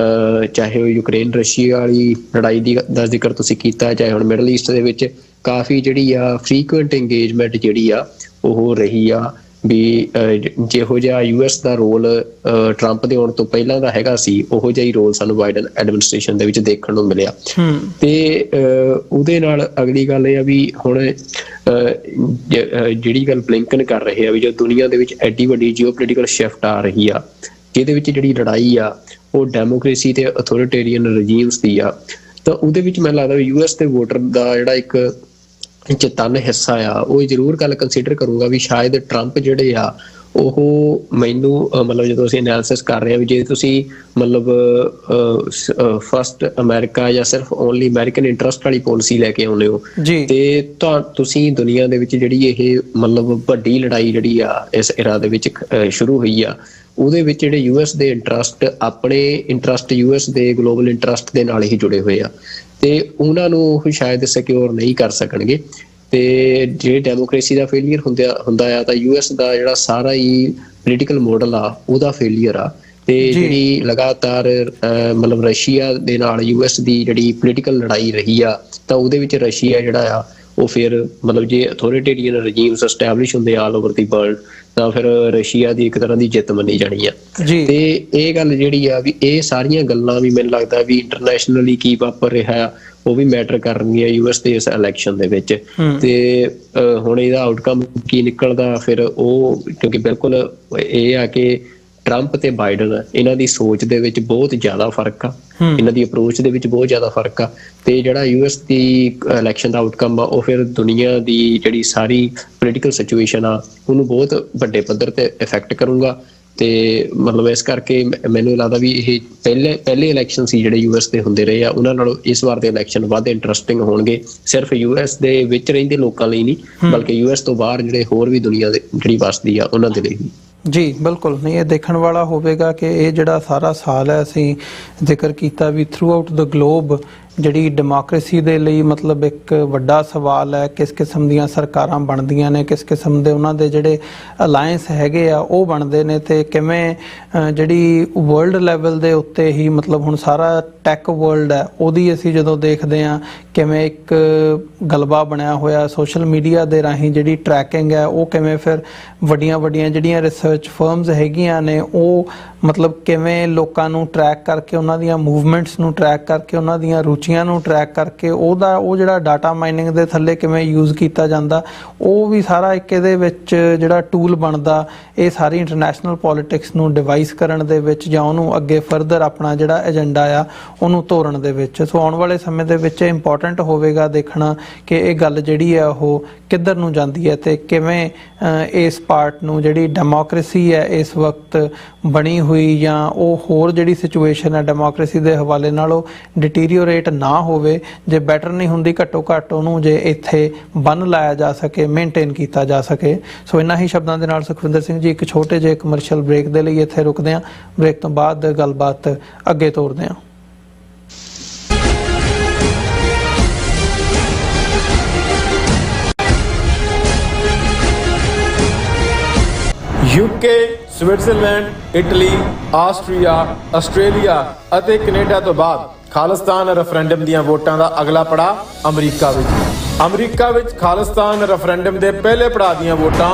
ਚਾਹੇ ਉਹ ਯੂਕਰੇਨ ਰਸ਼ੀਆ ਵਾਲੀ ਲੜਾਈ ਦਾ ਜ਼ਿਕਰ ਤੁਸੀਂ ਕੀਤਾ, ਚਾਹੇ ਹੁਣ ਮਿਡਲ ਈਸਟ ਦੇ ਵਿੱਚ ਕਾਫੀ ਜਿਹੜੀ ਆ ਫ੍ਰੀਕੁਐਂਟ ਇੰਗੇਜਮੈਂਟ ਜਿਹੜੀ ਆ ਉਹ ਰਹੀ ਆ, ਵੀ ਜਿਹੋ ਜਿਹਾ ਯੂਐਸ ਦਾ ਰੋਲ ਟਰੰਪ ਦੇ ਆਉਣ ਤੋਂ ਪਹਿਲਾਂ ਦਾ ਹੈਗਾ ਸੀ, ਉਹੋ ਜਿਹਾ ਹੀ ਰੋਲ ਸਾਨੂੰ ਬਾਈਡਨ ਐਡਮਿਨਿਸਟ੍ਰੇਸ਼ਨ ਦੇ ਵਿੱਚ ਦੇਖਣ ਨੂੰ ਮਿਲਿਆ। ਤੇ ਉਹਦੇ ਨਾਲ ਅਗਲੀ ਗੱਲ ਇਹ ਆ ਵੀ ਹੁਣ ਜਿਹੜੀ ਗੱਲ ਬਲਿੰਕਨ ਕਰ ਰਹੇ ਆ ਵੀ ਜੋ ਦੁਨੀਆ ਦੇ ਵਿੱਚ ਐਡੀ ਵੱਡੀ ਜੀਓਪੋਲਿਟੀਕਲ ਸ਼ਿਫਟ ਆ ਰਹੀ ਆ, ਜਿਹਦੇ ਵਿੱਚ ਜਿਹੜੀ ਲੜਾਈ ਆ ਉਹ ਡੈਮੋਕ੍ਰੇਸੀ ਤੇ ਅਥੋਰੀਟੇਰੀਅਨ ਰਜੀਮਸ ਦੀ ਆ, ਤਾਂ ਉਹਦੇ ਵਿੱਚ ਮੈਨੂੰ ਲੱਗਦਾ ਵੀ ਯੂਐਸ ਦੇ ਵੋਟਰ ਦਾ ਜਿਹੜਾ ਇੱਕ ਚੇਤਨ ਹਿੱਸਾ ਆ ਉਹ ਜ਼ਰੂਰ ਗੱਲ ਕੰਸੀਡਰ ਕਰੂਗਾ ਵੀ ਸ਼ਾਇਦ ਟਰੰਪ ਜਿਹੜੇ ਆ ਉਹ ਮੈਨੂੰ ਮਤਲਬ ਜਦੋਂ ਅਸੀਂ ਐਨਾਲਿਸਿਸ ਕਰ ਰਹੇ ਹਾਂ ਵੀ ਜੇ ਤੁਸੀਂ ਮਤਲਬ ਫਸਟ ਅਮਰੀਕਾ ਜਾਂ ਸਿਰਫ ਓਨਲੀ ਅਮਰੀਕਨ ਇੰਟਰਸਟ ਵਾਲੀ ਪੋਲਿਸੀ ਲੈ ਕੇ ਆਉਂਦੇ ਹੋ, ਤੇ ਤੁਸੀਂ ਦੁਨੀਆ ਦੇ ਵਿੱਚ ਜਿਹੜੀ ਇਹ ਮਤਲਬ ਵੱਡੀ ਲੜਾਈ ਜਿਹੜੀ ਆ ਇਸ ਇਰਾ ਦੇ ਵਿੱਚ ਸ਼ੁਰੂ ਹੋਈ ਆ, ਉਹਦੇ ਵਿੱਚ ਜਿਹੜੇ ਯੂਐਸ ਦੇ ਇੰਟਰਸਟ, ਆਪਣੇ ਇੰਟਰਸਟ ਯੂਐਸ ਦੇ ਗਲੋਬਲ ਇੰਟਰਸਟ ਦੇ ਨਾਲ ਹੀ ਜੁੜੇ ਹੋਏ ਆ, ਤੇ ਉਹਨਾਂ ਨੂੰ ਉਹ ਸ਼ਾਇਦ ਸਿਕਿਉਰ ਨਹੀਂ ਕਰ ਸਕਣਗੇ। ਤੇ ਜੇ ਡੈਮੋਕ੍ਰੇਸੀ ਦਾ ਫੇਲੀਅਰ ਹੁੰਦਾ ਆ ਤਾਂ ਯੂਐਸ ਦਾ ਜਿਹੜਾ ਸਾਰਾ ਹੀ ਪੋਲੀਟੀਕਲ ਮਾਡਲ ਆ ਉਹਦਾ ਫੇਲੀਅਰ ਆ। ਤੇ ਜਿਹੜੀ ਲਗਾਤਾਰ ਮਤਲਬ ਰਸ਼ੀਆ ਦੇ ਨਾਲ ਯੂਐਸ ਦੀ ਜਿਹੜੀ ਪੋਲੀਟੀਕਲ ਲੜਾਈ ਰਹੀ ਆ, ਤਾਂ ਉਹਦੇ ਵਿੱਚ ਰਸ਼ੀਆ ਜਿਹੜਾ ਆ ਉਹ ਫਿਰ ਮਤਲਬ ਜੇ ਅਥੋਰੀਟੇਰੀਅਨ ਰਜੀਮਸ ਐਸਟੈਬਲਿਸ਼ ਹੁੰਦੇ ਆਲ ਓਵਰ ਦੀ ਵਰਲਡ, ਤਾਂ ਫਿਰ ਰਸ਼ੀਆ ਦੀ ਇੱਕ ਤਰ੍ਹਾਂ ਦੀ ਜਿੱਤ ਮੰਨੀ ਜਾਣੀ ਆ। ਤੇ ਇਹ ਗੱਲ ਜਿਹੜੀ ਆ ਵੀ ਇਹ ਸਾਰੀਆਂ ਗੱਲਾਂ ਵੀ ਮੈਨੂੰ ਲੱਗਦਾ ਵੀ ਇੰਟਰਨੈਸ਼ਨਲੀ ਕੀ ਵਾਪਰ ਰਿਹਾ ਉਹ ਵੀ ਮੈਟਰ ਕਰਨਗੀਆਂ ਯੂਐਸ ਦੇ ਇਸ ਇਲੈਕਸ਼ਨ ਦੇ ਵਿੱਚ। ਤੇ ਹੁਣ ਇਹਦਾ ਆਊਟਕਮ ਕੀ ਨਿਕਲਦਾ ਫਿਰ ਉਹ, ਕਿਉਂਕਿ ਬਿਲਕੁਲ ਇਹ ਆ ਕਿ ਟਰੰਪ ਤੇ ਬਾਈਡਨ ਇਹਨਾਂ ਦੀ ਸੋਚ ਦੇ ਵਿੱਚ ਬਹੁਤ ਜ਼ਿਆਦਾ ਫਰਕ ਆ, ਇਹਨਾਂ ਦੀ ਅਪਰੋਚ ਦੇ ਵਿੱਚ ਬਹੁਤ ਜ਼ਿਆਦਾ ਫਰਕ ਆ, ਤੇ ਜਿਹੜਾ ਯੂਐਸ ਦੀ ਇਲੈਕਸ਼ਨ ਦਾ ਆਊਟਕਮ ਆ ਉਹ ਫਿਰ ਦੁਨੀਆ ਦੀ ਜਿਹੜੀ ਸਾਰੀ ਪੋਲੀਟੀਕਲ ਸਿਚੁਏਸ਼ਨ ਆ ਉਹਨੂੰ ਬਹੁਤ ਵੱਡੇ ਪੱਧਰ ਤੇ ਇਫੈਕਟ ਕਰੂਗਾ। ਤੇ ਮਤਲਬ ਇਸ ਕਰਕੇ ਮੈਨੂੰ ਲੱਗਦਾ ਵੀ ਇਹ ਪਹਿਲੇ ਇਲੈਕਸ਼ਨ ਸੀ ਜਿਹੜੇ ਯੂਐਸ ਦੇ ਹੁੰਦੇ ਰਹੇ ਆ, ਉਹਨਾਂ ਨਾਲੋਂ ਇਸ ਵਾਰ ਦੇ ਇਲੈਕਸ਼ਨ ਵੱਧ ਇੰਟਰਸਟਿੰਗ ਹੋਣਗੇ, ਸਿਰਫ ਯੂਐਸ ਦੇ ਵਿੱਚ ਰਹਿੰਦੇ ਲੋਕਾਂ ਲਈ ਨਹੀਂ ਬਲਕਿ ਯੂਐਸ ਤੋਂ ਬਾਹਰ ਜਿਹੜੇ ਹੋਰ ਵੀ ਦੁਨੀਆ ਦੇ ਜਿਹੜੀ ਵਸਦੀ ਆ ਉਹਨਾਂ ਦੇ ਲਈ ਵੀ। ਜੀ ਬਿਲਕੁਲ, ਨਹੀਂ ਇਹ ਦੇਖਣ ਵਾਲਾ ਹੋਵੇਗਾ ਕਿ ਇਹ ਜਿਹੜਾ ਸਾਰਾ ਸਾਲ ਹੈ ਅਸੀਂ ਜ਼ਿਕਰ ਕੀਤਾ ਵੀ ਥਰੂ ਆਊਟ ਦ ਗਲੋਬ ਜਿਹੜੀ ਡੈਮੋਕ੍ਰੇਸੀ ਦੇ ਲਈ ਮਤਲਬ ਇੱਕ ਵੱਡਾ ਸਵਾਲ ਹੈ। ਕਿਸ ਕਿਸਮ ਦੀਆਂ ਸਰਕਾਰਾਂ ਬਣਦੀਆਂ ਨੇ, ਕਿਸ ਕਿਸਮ ਦੇ ਉਹਨਾਂ ਦੇ ਜਿਹੜੇ ਅਲਾਇੰਸ ਹੈਗੇ ਆ ਉਹ ਬਣਦੇ ਨੇ, ਤੇ ਕਿਵੇਂ ਜਿਹੜੀ ਵਰਲਡ ਲੈਵਲ ਦੇ ਉੱਤੇ ਹੀ ਮਤਲਬ ਹੁਣ ਸਾਰਾ ਟੈਕ ਵਰਲਡ ਹੈ ਉਹਦੀ ਅਸੀਂ ਜਦੋਂ ਦੇਖਦੇ ਹਾਂ ਕਿਵੇਂ ਇੱਕ ਗਲਬਾ ਬਣਿਆ ਹੋਇਆ ਸੋਸ਼ਲ ਮੀਡੀਆ ਦੇ ਰਾਹੀਂ ਜਿਹੜੀ ਟਰੈਕਿੰਗ ਹੈ ਉਹ ਕਿਵੇਂ ਫਿਰ ਵੱਡੀਆਂ ਵੱਡੀਆਂ ਜਿਹੜੀਆਂ ਰਿਸਰਚ ਫਰਮਸ ਹੈਗੀਆਂ ਨੇ ਉਹ ਮਤਲਬ ਕਿਵੇਂ ਲੋਕਾਂ ਨੂੰ ਟਰੈਕ ਕਰਕੇ ਉਹਨਾਂ ਦੀਆਂ ਮੂਵਮੈਂਟਸ ਨੂੰ ਟਰੈਕ ਕਰਕੇ ਉਹਨਾਂ ਦੀਆਂ ਰੁਚੀਆਂ ਨੂੰ ਟਰੈਕ ਕਰਕੇ ਉਹ ਜਿਹੜਾ ਡਾਟਾ ਮਾਈਨਿੰਗ ਦੇ ਥੱਲੇ ਕਿਵੇਂ ਯੂਜ਼ ਕੀਤਾ ਜਾਂਦਾ, ਉਹ ਵੀ ਸਾਰਾ ਇੱਕ ਇਹਦੇ ਵਿੱਚ ਜਿਹੜਾ ਟੂਲ ਬਣਦਾ ਇਹ ਸਾਰੀ ਇੰਟਰਨੈਸ਼ਨਲ ਪੋਲਿਟਿਕਸ ਨੂੰ ਡਿਵਾਈਸ ਕਰਨ ਦੇ ਵਿੱਚ ਜਾਂ ਉਹਨੂੰ ਅੱਗੇ ਫਰਦਰ ਆਪਣਾ ਜਿਹੜਾ ਏਜੰਡਾ ਆ ਉਹਨੂੰ ਤੋਰਨ ਦੇ ਵਿੱਚ। ਸੋ ਆਉਣ ਵਾਲੇ ਸਮੇਂ ਦੇ ਵਿੱਚ ਇੰਪੋਰਟੈਂਟ ਹੋਵੇਗਾ ਦੇਖਣਾ ਕਿ ਇਹ ਗੱਲ ਜਿਹੜੀ ਆ ਉਹ ਕਿੱਧਰ ਨੂੰ ਜਾਂਦੀ ਹੈ ਤੇ ਕਿਵੇਂ ਇਸ ਪਾਰਟ ਨੂੰ ਜਿਹੜੀ ਡੈਮੋਕ੍ਰੇਸੀ ਹੈ ਇਸ ਵਕਤ ਬਣੀ ਹੋਈ ਜਾਂ ਉਹ ਹੋਰ ਜਿਹੜੀ ਸਿਚੁਏਸ਼ਨ ਹੈ ਡੈਮੋਕ੍ਰੇਸੀ ਦੇ ਹਵਾਲੇ ਨਾਲ ਉਹ ਡਿਟੀਰੀਓਰੇਟ ਨਾ ਹੋਵੇ, ਜੇ ਬੈਟਰ ਨਹੀਂ ਹੁੰਦੀ ਘੱਟੋ ਘੱਟ ਉਹਨੂੰ ਜੇ ਇੱਥੇ ਬੰਨ ਲਾਇਆ ਜਾ ਸਕੇ, ਮੇਨਟੇਨ ਕੀਤਾ ਜਾ ਸਕੇ। ਸੋ ਇਹਨਾਂ ਹੀ ਸ਼ਬਦਾਂ ਦੇ ਨਾਲ ਸੁਖਵਿੰਦਰ ਸਿੰਘ ਜੀ ਇੱਕ ਛੋਟੇ ਜਿਹੇ ਕਮਰਸ਼ੀਅਲ ਬ੍ਰੇਕ ਦੇ ਲਈ ਇੱਥੇ ਰੁਕਦੇ ਹਾਂ। ਬ੍ਰੇਕ ਤੋਂ ਬਾਅਦ ਗੱਲਬਾਤ ਅੱਗੇ ਤੋਰਦੇ ਹਾਂ। UK, Switzerland, Italy, Austria, Australia ਅਤੇ ਕੈਨੇਡਾ ਤੋਂ ਬਾਅਦ ਖਾਲਿਸਤਾਨ ਰੈਫਰੈਂਡਮ ਦੀਆਂ ਵੋਟਾਂ ਦਾ ਅਗਲਾ ਪੜਾਅ ਅਮਰੀਕਾ ਵਿੱਚ ਖਾਲਿਸਤਾਨ ਰੈਫਰੈਂਡਮ ਦੇ ਪਹਿਲੇ ਪੜਾਅ ਦੀਆਂ ਵੋਟਾਂ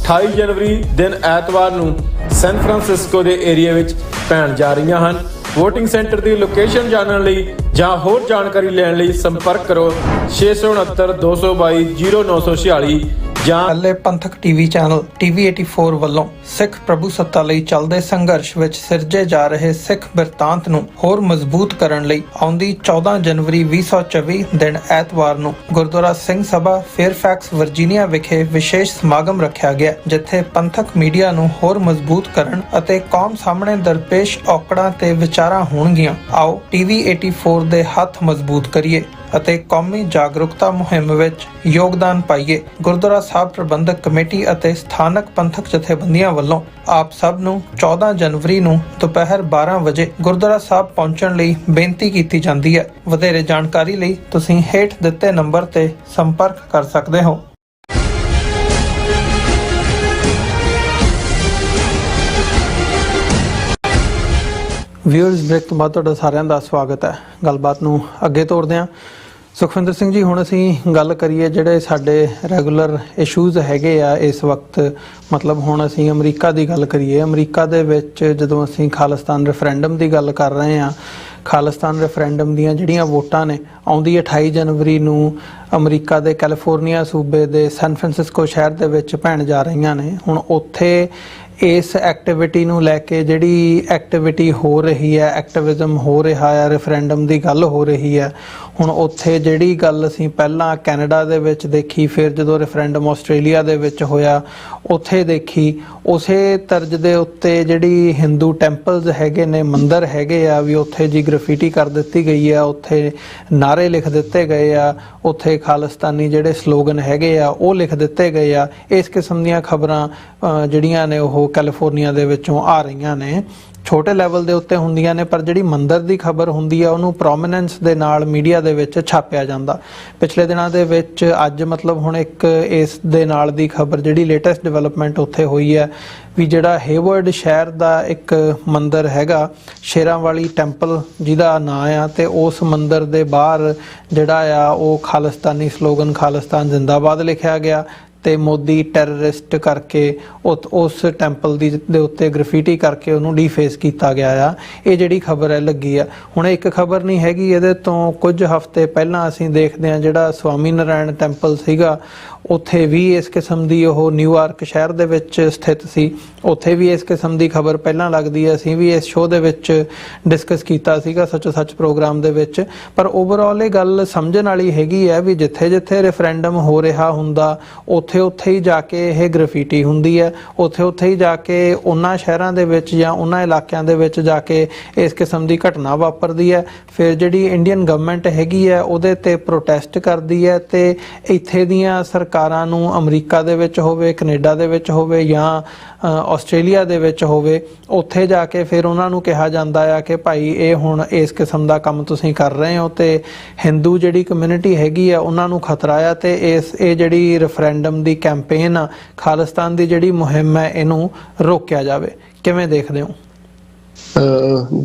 28 ਜਨਵਰੀ ਦਿਨ ਐਤਵਾਰ ਨੂੰ ਸੈਨ ਫਰਾਂਸਿਸਕੋ ਦੇ ਏਰੀਆ ਵਿੱਚ ਪੈਣ ਜਾ ਰਹੀਆਂ ਹਨ। ਵੋਟਿੰਗ ਸੈਂਟਰ ਦੀ ਲੋਕੇਸ਼ਨ ਜਾਣਨ ਲਈ ਜਾਂ ਹੋਰ ਜਾਣਕਾਰੀ ਲੈਣ ਲਈ ਸੰਪਰਕ ਕਰੋ 669 222 0946 ਜਾਂ ਪਹਿਲੇ ਪੰਥਕ ਟੀਵੀ ਚੈਨਲ TV84 ਵੱਲੋਂ ਸਿੱਖ ਪ੍ਰਭੂ ਸੱਤਾ ਲਈ ਚੱਲਦੇ ਸੰਘਰਸ਼ ਵਿੱਚ ਸਿਰਜੇ ਜਾ ਰਹੇ ਸਿੱਖ ਬਿਰਤਾਂਤ ਨੂੰ ਹੋਰ ਮਜ਼ਬੂਤ ਕਰਨ ਲਈ ਆਉਂਦੀ 14 ਜਨਵਰੀ 2024 ਦਿਨ ਐਤਵਾਰ ਨੂੰ ਗੁਰਦੁਆਰਾ ਸਿੰਘ ਸਭਾ ਫੇਅਰਫੈਕਸ ਵਰਜੀਨੀਆ ਵਿਖੇ ਵਿਸ਼ੇਸ਼ ਸਮਾਗਮ ਰੱਖਿਆ ਗਿਆ, ਜਿੱਥੇ ਪੰਥਕ ਮੀਡੀਆ ਨੂੰ ਹੋਰ ਮਜ਼ਬੂਤ ਕਰਨ ਅਤੇ ਕੌਮ ਸਾਹਮਣੇ ਦਰਪੇਸ਼ ਔਕੜਾਂ ਤੇ ਵਿਚਾਰਾਂ ਹੋਣਗੀਆਂ। ਆਓ TV84 ਦੇ ਹੱਥ ਮਜ਼ਬੂਤ ਕਰੀਏ ਅਤੇ ਕੌਮੀ ਜਾਗਰੂਕਤਾ ਮੁਹਿੰਮ ਵਿੱਚ ਯੋਗਦਾਨ ਪਾਈਏ। ਗੁਰਦੁਆਰਾ ਸਾਹਿਬ ਪ੍ਰਬੰਧਕ ਕਮੇਟੀ ਅਤੇ ਸਥਾਨਕ ਪੰਥਕ ਜਥੇਬੰਦੀਆਂ ਵੱਲੋਂ ਆਪ ਸਭ ਨੂੰ 14 ਜਨਵਰੀ ਨੂੰ ਦੁਪਹਿਰ 12 ਵਜੇ ਗੁਰਦੁਆਰਾ ਸਾਹਿਬ ਪਹੁੰਚਣ ਲਈ ਬੇਨਤੀ ਕੀਤੀ ਜਾਂਦੀ ਹੈ। ਵਧੇਰੇ ਜਾਣਕਾਰੀ ਲਈ ਤੁਸੀਂ ਹੇਠ ਦਿੱਤੇ ਨੰਬਰ ਤੇ ਸੰਪਰਕ ਕਰ ਸਕਦੇ ਹੋ। ਵਿਊਅਰਸ, ਬ੍ਰੇਕ ਤੋਂ ਬਾਅਦ ਤੁਹਾਡਾ ਸਾਰਿਆਂ ਦਾ ਸਵਾਗਤ ਹੈ। ਗੱਲਬਾਤ ਨੂੰ ਅੱਗੇ ਤੋਰਦੇ ਹਾਂ। ਸੁਖਵਿੰਦਰ ਸਿੰਘ ਜੀ, ਹੁਣ ਅਸੀਂ ਗੱਲ ਕਰੀਏ ਜਿਹੜੇ ਸਾਡੇ ਰੈਗੂਲਰ ਇਸ਼ੂਜ਼ ਹੈਗੇ ਆ ਇਸ ਵਕਤ, ਮਤਲਬ ਹੁਣ ਅਸੀਂ ਅਮਰੀਕਾ ਦੀ ਗੱਲ ਕਰੀਏ। ਅਮਰੀਕਾ ਦੇ ਵਿੱਚ ਜਦੋਂ ਅਸੀਂ ਖਾਲਿਸਤਾਨ ਰੈਫਰੈਂਡਮ ਦੀ ਗੱਲ ਕਰ ਰਹੇ ਹਾਂ, ਖਾਲਿਸਤਾਨ ਰੈਫਰੈਂਡਮ ਦੀਆਂ ਜਿਹੜੀਆਂ ਵੋਟਾਂ ਨੇ ਆਉਂਦੀ 28 ਜਨਵਰੀ ਨੂੰ ਅਮਰੀਕਾ ਦੇ ਕੈਲੀਫੋਰਨੀਆ ਸੂਬੇ ਦੇ ਸੈਨ ਫਰਾਂਸਿਸਕੋ ਸ਼ਹਿਰ ਦੇ ਵਿੱਚ ਪੈਣ ਜਾ ਰਹੀਆਂ ਨੇ। ਹੁਣ ਉੱਥੇ ਇਸ ਐਕਟੀਵਿਟੀ ਨੂੰ ਲੈ ਕੇ ਜਿਹੜੀ ਐਕਟੀਵਿਟੀ ਹੋ ਰਹੀ ਹੈ, ਐਕਟਿਵਿਜ਼ਮ ਹੋ ਰਿਹਾ ਹੈ, ਰੈਫਰੈਂਡਮ ਦੀ ਗੱਲ ਹੋ ਰਹੀ ਹੈ। ਹੁਣ ਉੱਥੇ ਜਿਹੜੀ ਗੱਲ ਅਸੀਂ ਪਹਿਲਾਂ ਕੈਨੇਡਾ ਦੇ ਵਿੱਚ ਦੇਖੀ, ਫਿਰ ਜਦੋਂ ਰੈਫਰੈਂਡਮ ਆਸਟ੍ਰੇਲੀਆ ਦੇ ਵਿੱਚ ਹੋਇਆ ਉੱਥੇ ਦੇਖੀ, ਉਸੇ ਤਰਜ਼ ਦੇ ਉੱਤੇ ਜਿਹੜੀ ਹਿੰਦੂ ਟੈਂਪਲਸ ਹੈਗੇ ਨੇ, ਮੰਦਿਰ ਹੈਗੇ ਆ, ਵੀ ਉੱਥੇ ਜੀ ਗ੍ਰਫਿਟੀ ਕਰ ਦਿੱਤੀ ਗਈ ਆ, ਉੱਥੇ ਨਾਅਰੇ ਲਿਖ ਦਿੱਤੇ ਗਏ ਆ, ਉੱਥੇ ਖਾਲਿਸਤਾਨੀ ਜਿਹੜੇ ਸਲੋਗਨ ਹੈਗੇ ਆ ਉਹ ਲਿਖ ਦਿੱਤੇ ਗਏ ਆ। ਇਸ ਕਿਸਮ ਦੀਆਂ ਖਬਰਾਂ ਜਿਹੜੀਆਂ ਨੇ ਉਹ ਕੈਲੀਫੋਰਨੀਆ ਦੇ ਵਿੱਚੋਂ ਆ ਰਹੀਆਂ ਨੇ। ਛੋਟੇ ਲੈਵਲ ਦੇ ਉੱਤੇ ਹੁੰਦੀਆਂ ਨੇ, ਪਰ ਜਿਹੜੀ ਮੰਦਰ ਦੀ ਖਬਰ ਹੁੰਦੀ ਆ ਉਹਨੂੰ ਪ੍ਰੋਮੀਨੈਂਸ ਦੇ ਨਾਲ ਮੀਡੀਆ ਦੇ ਵਿੱਚ ਛਾਪਿਆ ਜਾਂਦਾ। ਪਿਛਲੇ ਦਿਨਾਂ ਦੇ ਵਿੱਚ ਅੱਜ ਮਤਲਬ ਹੁਣ ਇੱਕ ਇਸ ਦੇ ਨਾਲ ਦੀ ਖਬਰ ਜਿਹੜੀ ਲੇਟੈਸਟ ਡਿਵੈਲਪਮੈਂਟ ਉੱਥੇ ਹੋਈ ਹੈ ਵੀ ਜਿਹੜਾ ਹੇਵਰਡ ਸ਼ਹਿਰ ਦਾ ਇੱਕ ਮੰਦਰ ਹੈਗਾ, ਸ਼ੇਰਾਂ ਵਾਲੀ ਟੈਂਪਲ ਜਿਹਦਾ ਨਾਂ ਆ, ਤੇ ਉਸ ਮੰਦਰ ਦੇ ਬਾਹਰ ਜਿਹੜਾ ਆ ਉਹ ਖਾਲਿਸਤਾਨੀ ਸਲੋਗਨ ਖਾਲਿਸਤਾਨ ਜ਼ਿੰਦਾਬਾਦ ਲਿਖਿਆ ਗਿਆ ਤੇ ਮੋਦੀ ਟੈਰਰਿਸਟ ਕਰਕੇ ਉਸ ਟੈਂਪਲ ਦੇ ਉੱਤੇ ਗ੍ਰਫਿਟੀ ਕਰਕੇ ਉਹਨੂੰ ਡੀਫੇਸ ਕੀਤਾ ਗਿਆ ਆ। ਇਹ ਜਿਹੜੀ ਖਬਰ ਹੈ ਲੱਗੀ ਆ। ਹੁਣ ਇੱਕ ਖਬਰ ਨਹੀਂ ਹੈਗੀ, ਇਹਦੇ ਤੋਂ ਕੁਝ ਹਫ਼ਤੇ ਪਹਿਲਾਂ ਅਸੀਂ ਦੇਖਦੇ ਹਾਂ ਜਿਹੜਾ ਸਵਾਮੀ ਨਾਰਾਇਣ ਟੈਂਪਲ ਸੀਗਾ ਉੱਥੇ ਵੀ ਇਸ ਕਿਸਮ ਦੀ, ਉਹ ਨਿਊਯਾਰਕ ਸ਼ਹਿਰ ਦੇ ਵਿੱਚ ਸਥਿਤ ਸੀ, ਉੱਥੇ ਵੀ ਇਸ ਕਿਸਮ ਦੀ ਖਬਰ ਪਹਿਲਾਂ ਲੱਗਦੀ ਹੈ। ਅਸੀਂ ਵੀ ਇਸ ਸ਼ੋਅ ਦੇ ਵਿੱਚ ਡਿਸਕਸ ਕੀਤਾ ਸੀਗਾ ਸੱਚੋ ਸੱਚ ਪ੍ਰੋਗਰਾਮ ਦੇ ਵਿੱਚ। ਪਰ ਓਵਰਆਲ ਇਹ ਗੱਲ ਸਮਝਣ ਵਾਲੀ ਹੈਗੀ ਹੈ ਵੀ ਜਿੱਥੇ ਜਿੱਥੇ ਰੈਫਰੈਂਡਮ ਹੋ ਰਿਹਾ ਹੁੰਦਾ ਉੱਥੇ ਹੀ ਜਾ ਕੇ ਇਹ ਗ੍ਰਫਿਟੀ ਹੁੰਦੀ ਹੈ, ਉੱਥੇ ਹੀ ਜਾ ਕੇ ਉਹਨਾਂ ਸ਼ਹਿਰਾਂ ਦੇ ਵਿੱਚ ਜਾਂ ਉਹਨਾਂ ਇਲਾਕਿਆਂ ਦੇ ਵਿੱਚ ਜਾ ਕੇ ਇਸ ਕਿਸਮ ਦੀ ਘਟਨਾ ਵਾਪਰਦੀ ਹੈ। ਫਿਰ ਜਿਹੜੀ ਇੰਡੀਅਨ ਗਵਰਨਮੈਂਟ ਹੈਗੀ ਹੈ ਉਹਦੇ ਤੇ ਪ੍ਰੋਟੈਸਟ ਕਰਦੀ ਹੈ ਤੇ ਇੱਥੇ ਦੀਆਂ ਸਰਕਾਰਾਂ ਨੂੰ ਅਮਰੀਕਾ ਦੇ ਵਿੱਚ ਹੋਵੇ, ਕੈਨੇਡਾ ਦੇ ਵਿੱਚ ਹੋਵੇ ਜਾਂ ਆਸਟ੍ਰੇਲੀਆ ਦੇ ਵਿੱਚ ਹੋਵੇ, ਉੱਥੇ ਜਾ ਕੇ ਫਿਰ ਉਹਨਾਂ ਨੂੰ ਕਿਹਾ ਜਾਂਦਾ ਆ ਕਿ ਭਾਈ ਇਹ ਹੁਣ ਇਸ ਕਿਸਮ ਦਾ ਕੰਮ ਤੁਸੀਂ ਕਰ ਰਹੇ ਹੋ ਤੇ ਹਿੰਦੂ ਜਿਹੜੀ ਕਮਿਊਨਿਟੀ ਹੈਗੀ ਆ ਉਹਨਾਂ ਨੂੰ ਖਤਰਾ ਆ ਤੇ ਇਹ ਜਿਹੜੀ ਰੈਫਰੈਂਡਮ ਦੀ ਕੈਂਪੇਨ ਆ, ਖਾਲਿਸਤਾਨ ਦੀ ਜਿਹੜੀ ਮੁਹਿੰਮ ਹੈ, ਇਹਨੂੰ ਰੋਕਿਆ ਜਾਵੇ। ਕਿਵੇਂ ਦੇਖਦੇ ਹੋ?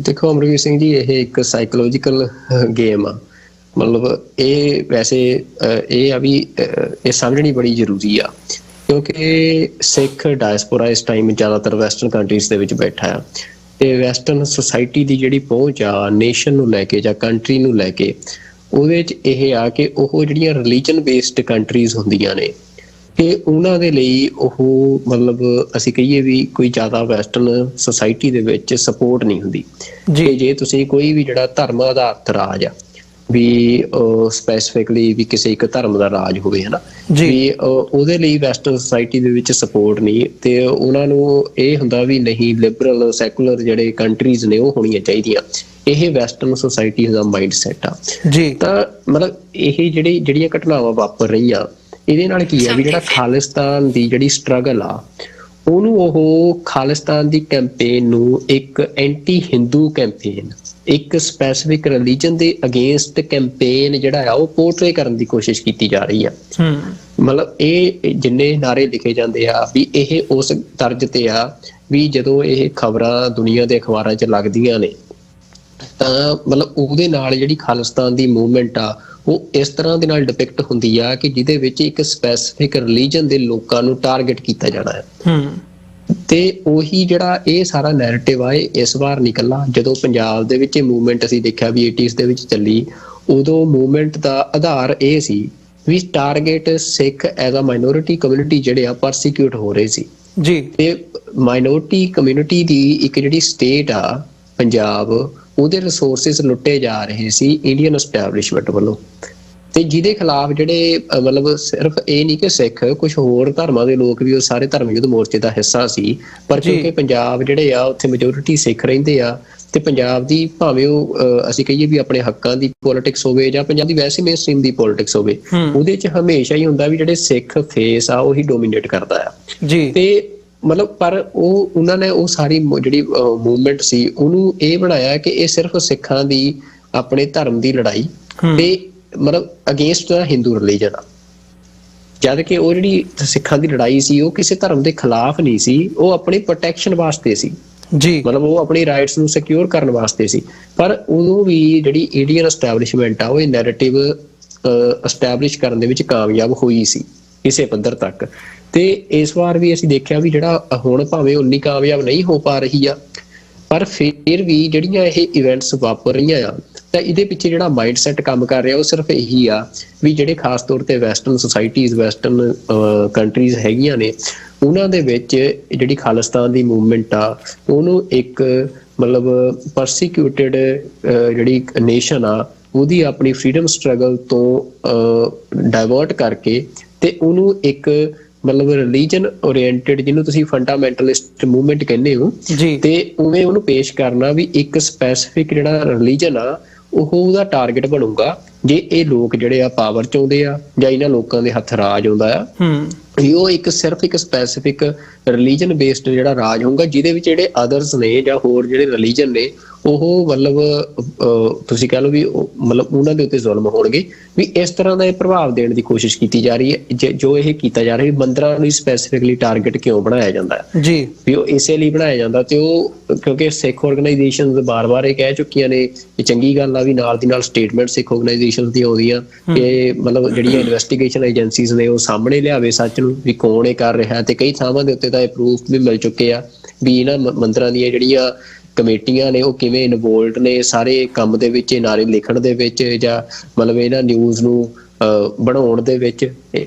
ਦੇਖੋ ਅਮਰਵੀਰ ਸਿੰਘ ਜੀ, ਇਹ ਇੱਕ ਸਾਈਕੋਲੋਜੀਕਲ ਗੇਮ ਆ। ਮਤਲਬ ਇਹ ਵੈਸੇ ਇਹ ਆ ਵੀ ਇਹ ਸਮਝਣੀ ਬੜੀ ਜ਼ਰੂਰੀ ਆ, ਕਿਉਂਕਿ ਸਿੱਖ ਡਾਇਸਪੋਰਾ ਇਸ ਟਾਈਮ ਜ਼ਿਆਦਾਤਰ ਵੈਸਟਰਨ ਕੰਟਰੀਜ਼ ਦੇ ਵਿੱਚ ਬੈਠਾ ਆ ਤੇ ਵੈਸਟਰਨ ਸੁਸਾਇਟੀ ਦੀ ਜਿਹੜੀ ਪਹੁੰਚ ਆ ਨੇਸ਼ਨ ਨੂੰ ਲੈ ਕੇ ਜਾਂ ਕੰਟਰੀ ਨੂੰ ਲੈ ਕੇ, ਉਹਦੇ 'ਚ ਇਹ ਆ ਕਿ ਉਹ ਜਿਹੜੀਆਂ ਰਿਲੀਜਨ ਬੇਸਡ ਕੰਟਰੀਜ਼ ਹੁੰਦੀਆਂ ਨੇ ਕਿ ਉਹਨਾਂ ਦੇ ਲਈ ਉਹ ਮਤਲਬ ਅਸੀਂ ਕਹੀਏ ਵੀ ਕੋਈ ਜ਼ਿਆਦਾ ਵੈਸਟਰਨ ਸੁਸਾਇਟੀ ਦੇ ਵਿੱਚ ਸਪੋਰਟ ਨਹੀਂ ਹੁੰਦੀ। ਜੇ ਤੁਸੀਂ ਕੋਈ ਵੀ ਜਿਹੜਾ ਧਰਮ ਆਧਾਰਿਤ ਰਾਜ ਆ ਵੀ ਸਪੈਸੀਫਿਕਲੀ ਵੀ ਕਿਸੇ ਇੱਕ ਧਰਮ ਦਾ ਰਾਜ ਹੋਵੇ ਹਨਾ, ਵੀ ਉਹਦੇ ਲਈ ਵੈਸਟਰਨ ਸੁਸਾਇਟੀ ਦੇ ਵਿੱਚ ਸਪੋਰਟ ਨਹੀਂ ਤੇ ਉਹਨਾਂ ਨੂੰ ਇਹ ਹੁੰਦਾ ਵੀ ਨਹੀਂ ਲਿਬਰਲ ਸੈਕੂਲਰ ਜਿਹੜੇ ਕੰਟਰੀਜ਼ ਨੇ ਉਹ ਹੋਣੀਆਂ ਚਾਹੀਦੀਆਂ। ਇਹ ਵੈਸਟਰਨ ਸੁਸਾਇਟੀ ਦਾ ਮਾਈਂਡ ਸੈਟ ਆ ਜੀ। ਤਾਂ ਮਤਲਬ ਇਹ ਜਿਹੜੀਆਂ ਘਟਨਾਵਾਂ ਵਾਪਰ ਰਹੀਆਂ ਇਹਦੇ ਨਾਲ ਕੀ ਆ ਵੀ ਜਿਹੜਾ ਖਾਲਿਸਤਾਨ ਦੀ ਜਿਹੜੀ ਸਟਰਗਲ ਆ ਉਹਨੂੰ ਉਹ ਖਾਲਿਸਤਾਨ ਦੀ ਕੈਂਪੇਨ ਨੂੰ ਇੱਕ ਐਂਟੀ ਹਿੰਦੂ ਕੈਂਪੇਨ, ਇੱਕ ਸਪੈਸੀਫਿਕ ਰਿਲੀਜਨ ਦੇ ਅਗੇਂਸਟ ਕੈਂਪੇਨ ਜਿਹੜਾ ਆ ਉਹ ਪੋਰਟਰੇ ਕਰਨ ਦੀ ਕੋਸ਼ਿਸ਼ ਕੀਤੀ ਜਾ ਰਹੀ ਆ। ਮਤਲਬ ਇਹ ਜਿੰਨੇ ਨਾਰੇ ਲਿਖੇ ਜਾਂਦੇ ਆ ਵੀ ਇਹ ਉਸ ਤਰਜ਼ ਤੇ ਆ ਵੀ ਜਦੋਂ ਇਹ ਖਬਰਾਂ ਦੁਨੀਆ ਦੇ ਅਖਬਾਰਾਂ 'ਚ ਲੱਗਦੀਆਂ ਨੇ ਤਾਂ ਮਤਲਬ ਉਹਦੇ ਨਾਲ ਜਿਹੜੀ ਖਾਲਿਸਤਾਨ ਦੀ ਮੂਵਮੈਂਟ ਆ ਉਹ ਇਸ ਤਰ੍ਹਾਂ ਦੇ ਨਾਲ ਡਿਪਿਕਟ ਹੁੰਦੀ ਆ ਕਿ ਜਿਹਦੇ ਵਿੱਚ ਇੱਕ ਸਪੈਸੀਫਿਕ ਰਿਲੀਜਨ ਦੇ ਲੋਕਾਂ ਨੂੰ ਟਾਰਗੇਟ ਕੀਤਾ ਜਾਣਾ ਹੈ। ਤੇ ਉਹੀ ਜਿਹੜਾ ਇਹ ਸਾਰਾ ਨੈਰੇਟਿਵ ਆ ਇਹ ਇਸ ਵਾਰ ਨਿਕਲਾ ਜਦੋਂ ਪੰਜਾਬ ਦੇ ਵਿੱਚ ਇਹ ਮੂਵਮੈਂਟ ਅਸੀਂ ਦੇਖਿਆ ਵੀ 80s ਦੇ ਵਿੱਚ ਚੱਲੀ, ਉਦੋਂ ਮੂਵਮੈਂਟ ਦਾ ਆਧਾਰ ਇਹ ਸੀ ਵੀ target Sikh as a minority community ਜਿਹੜੇ ਆ ਪਰਸੀਕਿਊਟ ਹੋ ਰਹੇ ਸੀ ਜੀ। ਤੇ ਮਾਈਨੋਰਿਟੀ ਕਮਿਊਨਿਟੀ ਦੀ ਇੱਕ ਜਿਹੜੀ ਸਟੇਟ ਆ ਪੰਜਾਬ, ਉਹਦੇ ਰਿਸੋਰਸਿਸ ਲੁੱਟੇ ਜਾ ਰਹੇ ਸੀ ਇੰਡੀਅਨ ਐਸਟੈਬਲਿਸ਼ਮੈਂਟ ਵੱਲੋਂ ਤੇ ਜਿਹਦੇ ਖਿਲਾਫ ਜਿਹੜੇ ਮਤਲਬ ਸਿਰਫ ਇਹ ਨਹੀਂ ਕਿ ਸਿੱਖ, ਕੁਝ ਹੋਰ ਧਰਮਾਂ ਦੇ ਲੋਕ ਵੀ ਉਹ ਸਾਰੇ ਧਰਮ ਯੁੱਧ ਮੋਰਚੇ ਦਾ ਹਿੱਸਾ ਸੀ, ਪਰ ਕਿਉਂਕਿ ਪੰਜਾਬ ਜਿਹੜੇ ਆ ਉੱਥੇ ਮੈਜੋਰਿਟੀ ਸਿੱਖ ਰਹਿੰਦੇ ਆ ਤੇ ਪੰਜਾਬ ਦੀ ਭਾਵੇਂ ਉਹ ਅਸੀਂ ਕਹੀਏ ਵੀ ਆਪਣੇ ਹੱਕਾਂ ਦੀ ਪੋਲਿਟਿਕਸ ਹੋਵੇ ਜਾਂ ਪੰਜਾਬ ਦੀ ਵੈਸੇ ਮੇਨ ਸਟ੍ਰੀਮ ਦੀ ਪੋਲਿਟਿਕਸ ਹੋਵੇ, ਉਹਦੇ 'ਚ ਹਮੇਸ਼ਾ ਹੀ ਹੁੰਦਾ ਵੀ ਜਿਹੜੇ ਸਿੱਖ ਫੇਸ ਆ ਉਹੀ ਡੋਮੀਨੇਟ ਕਰਦਾ ਆ ਜੀ। ਤੇ ਮਤਲਬ ਪਰ ਉਹਨਾਂ ਨੇ ਉਹ ਸਾਰੀ ਜਿਹੜੀ ਮੂਵਮੈਂਟ ਸੀ ਉਹਨੂੰ ਇਹ ਬਣਾਇਆ ਕਿ ਇਹ ਸਿਰਫ ਸਿੱਖਾਂ ਦੀ ਆਪਣੇ ਧਰਮ ਦੀ ਲੜਾਈ ਤੇ ਮਤਲਬ ਅਗੇਂਸਟ ਦਾ ਹਿੰਦੂ ਰਿਲੀਜਨ ਆ, ਜਦ ਕਿ ਉਹ ਜਿਹੜੀ ਸਿੱਖਾਂ ਦੀ ਲੜਾਈ ਸੀ ਉਹ ਕਿਸੇ ਧਰਮ ਦੇ ਖਿਲਾਫ ਨਹੀਂ ਸੀ, ਉਹ ਆਪਣੀ ਪ੍ਰੋਟੈਕਸ਼ਨ ਵਾਸਤੇ ਸੀ ਜੀ। ਮਤਲਬ ਉਹ ਆਪਣੀ ਰਾਈਟਸ ਨੂੰ ਸਿਕਿਉਰ ਕਰਨ ਵਾਸਤੇ ਸੀ। ਪਰ ਉਦੋਂ ਵੀ ਜਿਹੜੀ ਇੰਡੀਅਨ ਐਸਟੈਬਲਿਸ਼ਮੈਂਟ ਆ ਉਹ ਇਹ ਨੈਰੇਟਿਵ ਐਸਟੈਬਲਿਸ਼ ਕਰਨ ਦੇ ਵਿੱਚ ਕਾਮਯਾਬ ਹੋਈ ਸੀ ਕਿਸੇ ਪੱਧਰ ਤੱਕ। ਤੇ ਇਸ ਵਾਰ ਵੀ ਅਸੀਂ ਦੇਖਿਆ ਵੀ ਜਿਹੜਾ ਹੁਣ ਭਾਵੇਂ ਉਨੀ ਕਾਮਯਾਬ ਨਹੀਂ ਹੋ ਪਾ ਰਹੀ ਆ, ਪਰ ਫਿਰ ਵੀ ਜਿਹੜੀਆਂ ਇਹ ਇਵੈਂਟਸ ਵਾਪਰ ਰਹੀਆਂ ਆ ਤਾਂ ਇਹਦੇ ਪਿੱਛੇ ਜਿਹੜਾ ਮਾਈਂਡ ਸੈਟ ਕੰਮ ਕਰ ਰਿਹਾ ਉਹ ਸਿਰਫ ਇਹੀ ਆ ਵੀ ਜਿਹੜੇ ਖਾਸ ਤੌਰ ਤੇ ਵੈਸਟਰਨ ਸੁਸਾਇਟੀਜ਼, ਵੈਸਟਰਨ ਕੰਟਰੀਜ਼ ਹੈਗੀਆਂ ਨੇ, ਉਹਨਾਂ ਦੇ ਵਿੱਚ ਜਿਹੜੀ ਖਾਲਿਸਤਾਨ ਦੀ ਮੂਵਮੈਂਟ ਆ ਉਹਨੂੰ ਇੱਕ ਮਤਲਬ ਪਰਸੀਕਿਊਟਿਡ ਜਿਹੜੀ ਨੇਸ਼ਨ ਆ ਉਹਦੀ ਆਪਣੀ ਫਰੀडम ਸਟਰਗਲ ਤੋਂ ਡਾਇਵਰਟ ਕਰਕੇ ਤੇ ਉਹਨੂੰ ਇੱਕ ਮਤਲਬ ਰਿਲੀਜਨ ਓਰੀਐਂਟਡ, ਜਿਹਨੂੰ ਤੁਸੀਂ ਫੰਡਾਮੈਂਟਲਿਸਟ ਮੂਵਮੈਂਟ ਕਹਿੰਦੇ ਹੋ, ਤੇ ਉਵੇਂ ਉਹਨੂੰ ਪੇਸ਼ ਕਰਨਾ ਵੀ ਇੱਕ ਸਪੈਸੀਫਿਕ ਜਿਹੜਾ ਰਿਲੀਜਨ ਆ ਉਹ ਉਹਦਾ ਟਾਰਗੇਟ ਬਣੂਗਾ ਜੇ ਇਹ ਲੋਕ ਜਿਹੜੇ ਆ ਪਾਵਰ ਚ ਆਉਂਦੇ ਆ ਜਾਂ ਇਹਨਾਂ ਲੋਕਾਂ ਦੇ ਹੱਥ ਰਾਜ ਆਉਂਦਾ ਆ, ਵੀ ਉਹ ਇੱਕ ਸਿਰਫ ਇੱਕ ਸਪੈਸੀਫਿਕ ਰਿਲੀਜਨ ਬੇਸਡ ਜਿਹੜਾ ਰਾਜ ਹੋਊਗਾ ਜਿਹਦੇ ਵਿੱਚ ਜਿਹੜੇ ਅਦਰਸ ਨੇ ਜਾਂ ਹੋਰ ਜਿਹੜੇ ਰਿਲੀਜਨ ਨੇ ਉਹ ਮਤਲਬ ਤੁਸੀਂ ਕਹਿ ਲਓ ਵੀ ਮਤਲਬ ਉਹਨਾਂ ਦੇ ਉੱਤੇ ਜ਼ੁਲਮ ਹੋਣਗੇ। ਵੀ ਇਸ ਤਰ੍ਹਾਂ ਦਾ ਇਹ ਪ੍ਰਭਾਵ ਦੇਣ ਦੀ ਕੋਸ਼ਿਸ਼ ਕੀਤੀ ਜਾ ਰਹੀ ਹੈ। ਜੋ ਇਹ ਕੀਤਾ ਜਾ ਰਿਹਾ ਮੰਦਰਾਂ ਨੂੰ ਸਪੈਸੀਫਿਕਲੀ ਟਾਰਗੇਟ ਕਿਉਂ ਬਣਾਇਆ ਜਾਂਦਾ ਹੈ ਜੀ, ਵੀ ਉਹ ਇਸੇ ਲਈ ਬਣਾਇਆ ਜਾਂਦਾ ਤੇ ਉਹ ਕਿਉਂਕਿ ਸਿੱਖ ਆਰਗੇਨਾਈਜੇਸ਼ਨਸ ਬਾਰ-ਬਾਰ ਇਹ ਕਹਿ ਚੁੱਕੀਆਂ ਨੇ, ਇਹ ਚੰਗੀ ਗੱਲ ਆ ਵੀ ਨਾਲ ਦੀ ਨਾਲ ਸਟੇਟਮੈਂਟ ਸਿੱਖ ਆਰਗੇਨਾਈਜੇਸ਼ਨਸ ਦੀਆਂ ਆਉਂਦੀਆਂ ਕਿ ਮਤਲਬ ਜਿਹੜੀਆਂ ਇਨਵੈਸਟੀਗੇਸ਼ਨ ਏਜੰਸੀਜ਼ ਨੇ ਉਹ ਸਾਹਮਣੇ ਲਿਆਵੇ ਸੱਚ ਨੂੰ ਵੀ ਕੌਣ ਇਹ ਕਰ ਰਿਹਾ, ਤੇ ਕਈ ਥਾਵਾਂ ਦੇ ਉੱਤੇ ਤਾਂ ਇਹ ਪ੍ਰੂਫ ਵੀ ਮਿਲ ਚੁੱਕੇ ਆ ਵੀ ਇਹਨਾਂ ਮੰਦਰਾਂ ਦੀਆਂ ਜਿਹੜੀਆਂ ਕਮੇਟੀਆਂ ਨੇ ਉਹ ਕਿਵੇਂ ਇਨਵੋਲਵਡ ਨੇ ਸਾਰੇ ਕੰਮ ਦੇ ਵਿੱਚ, ਨਾਰੇ ਲਿਖਣ ਦੇ ਵਿੱਚ ਜਾਂ ਮਤਲਬ ਇਹਨਾਂ ਨਿਊਜ਼ ਨੂੰ ਬਣਾਉਣ ਦੇ ਵਿੱਚ,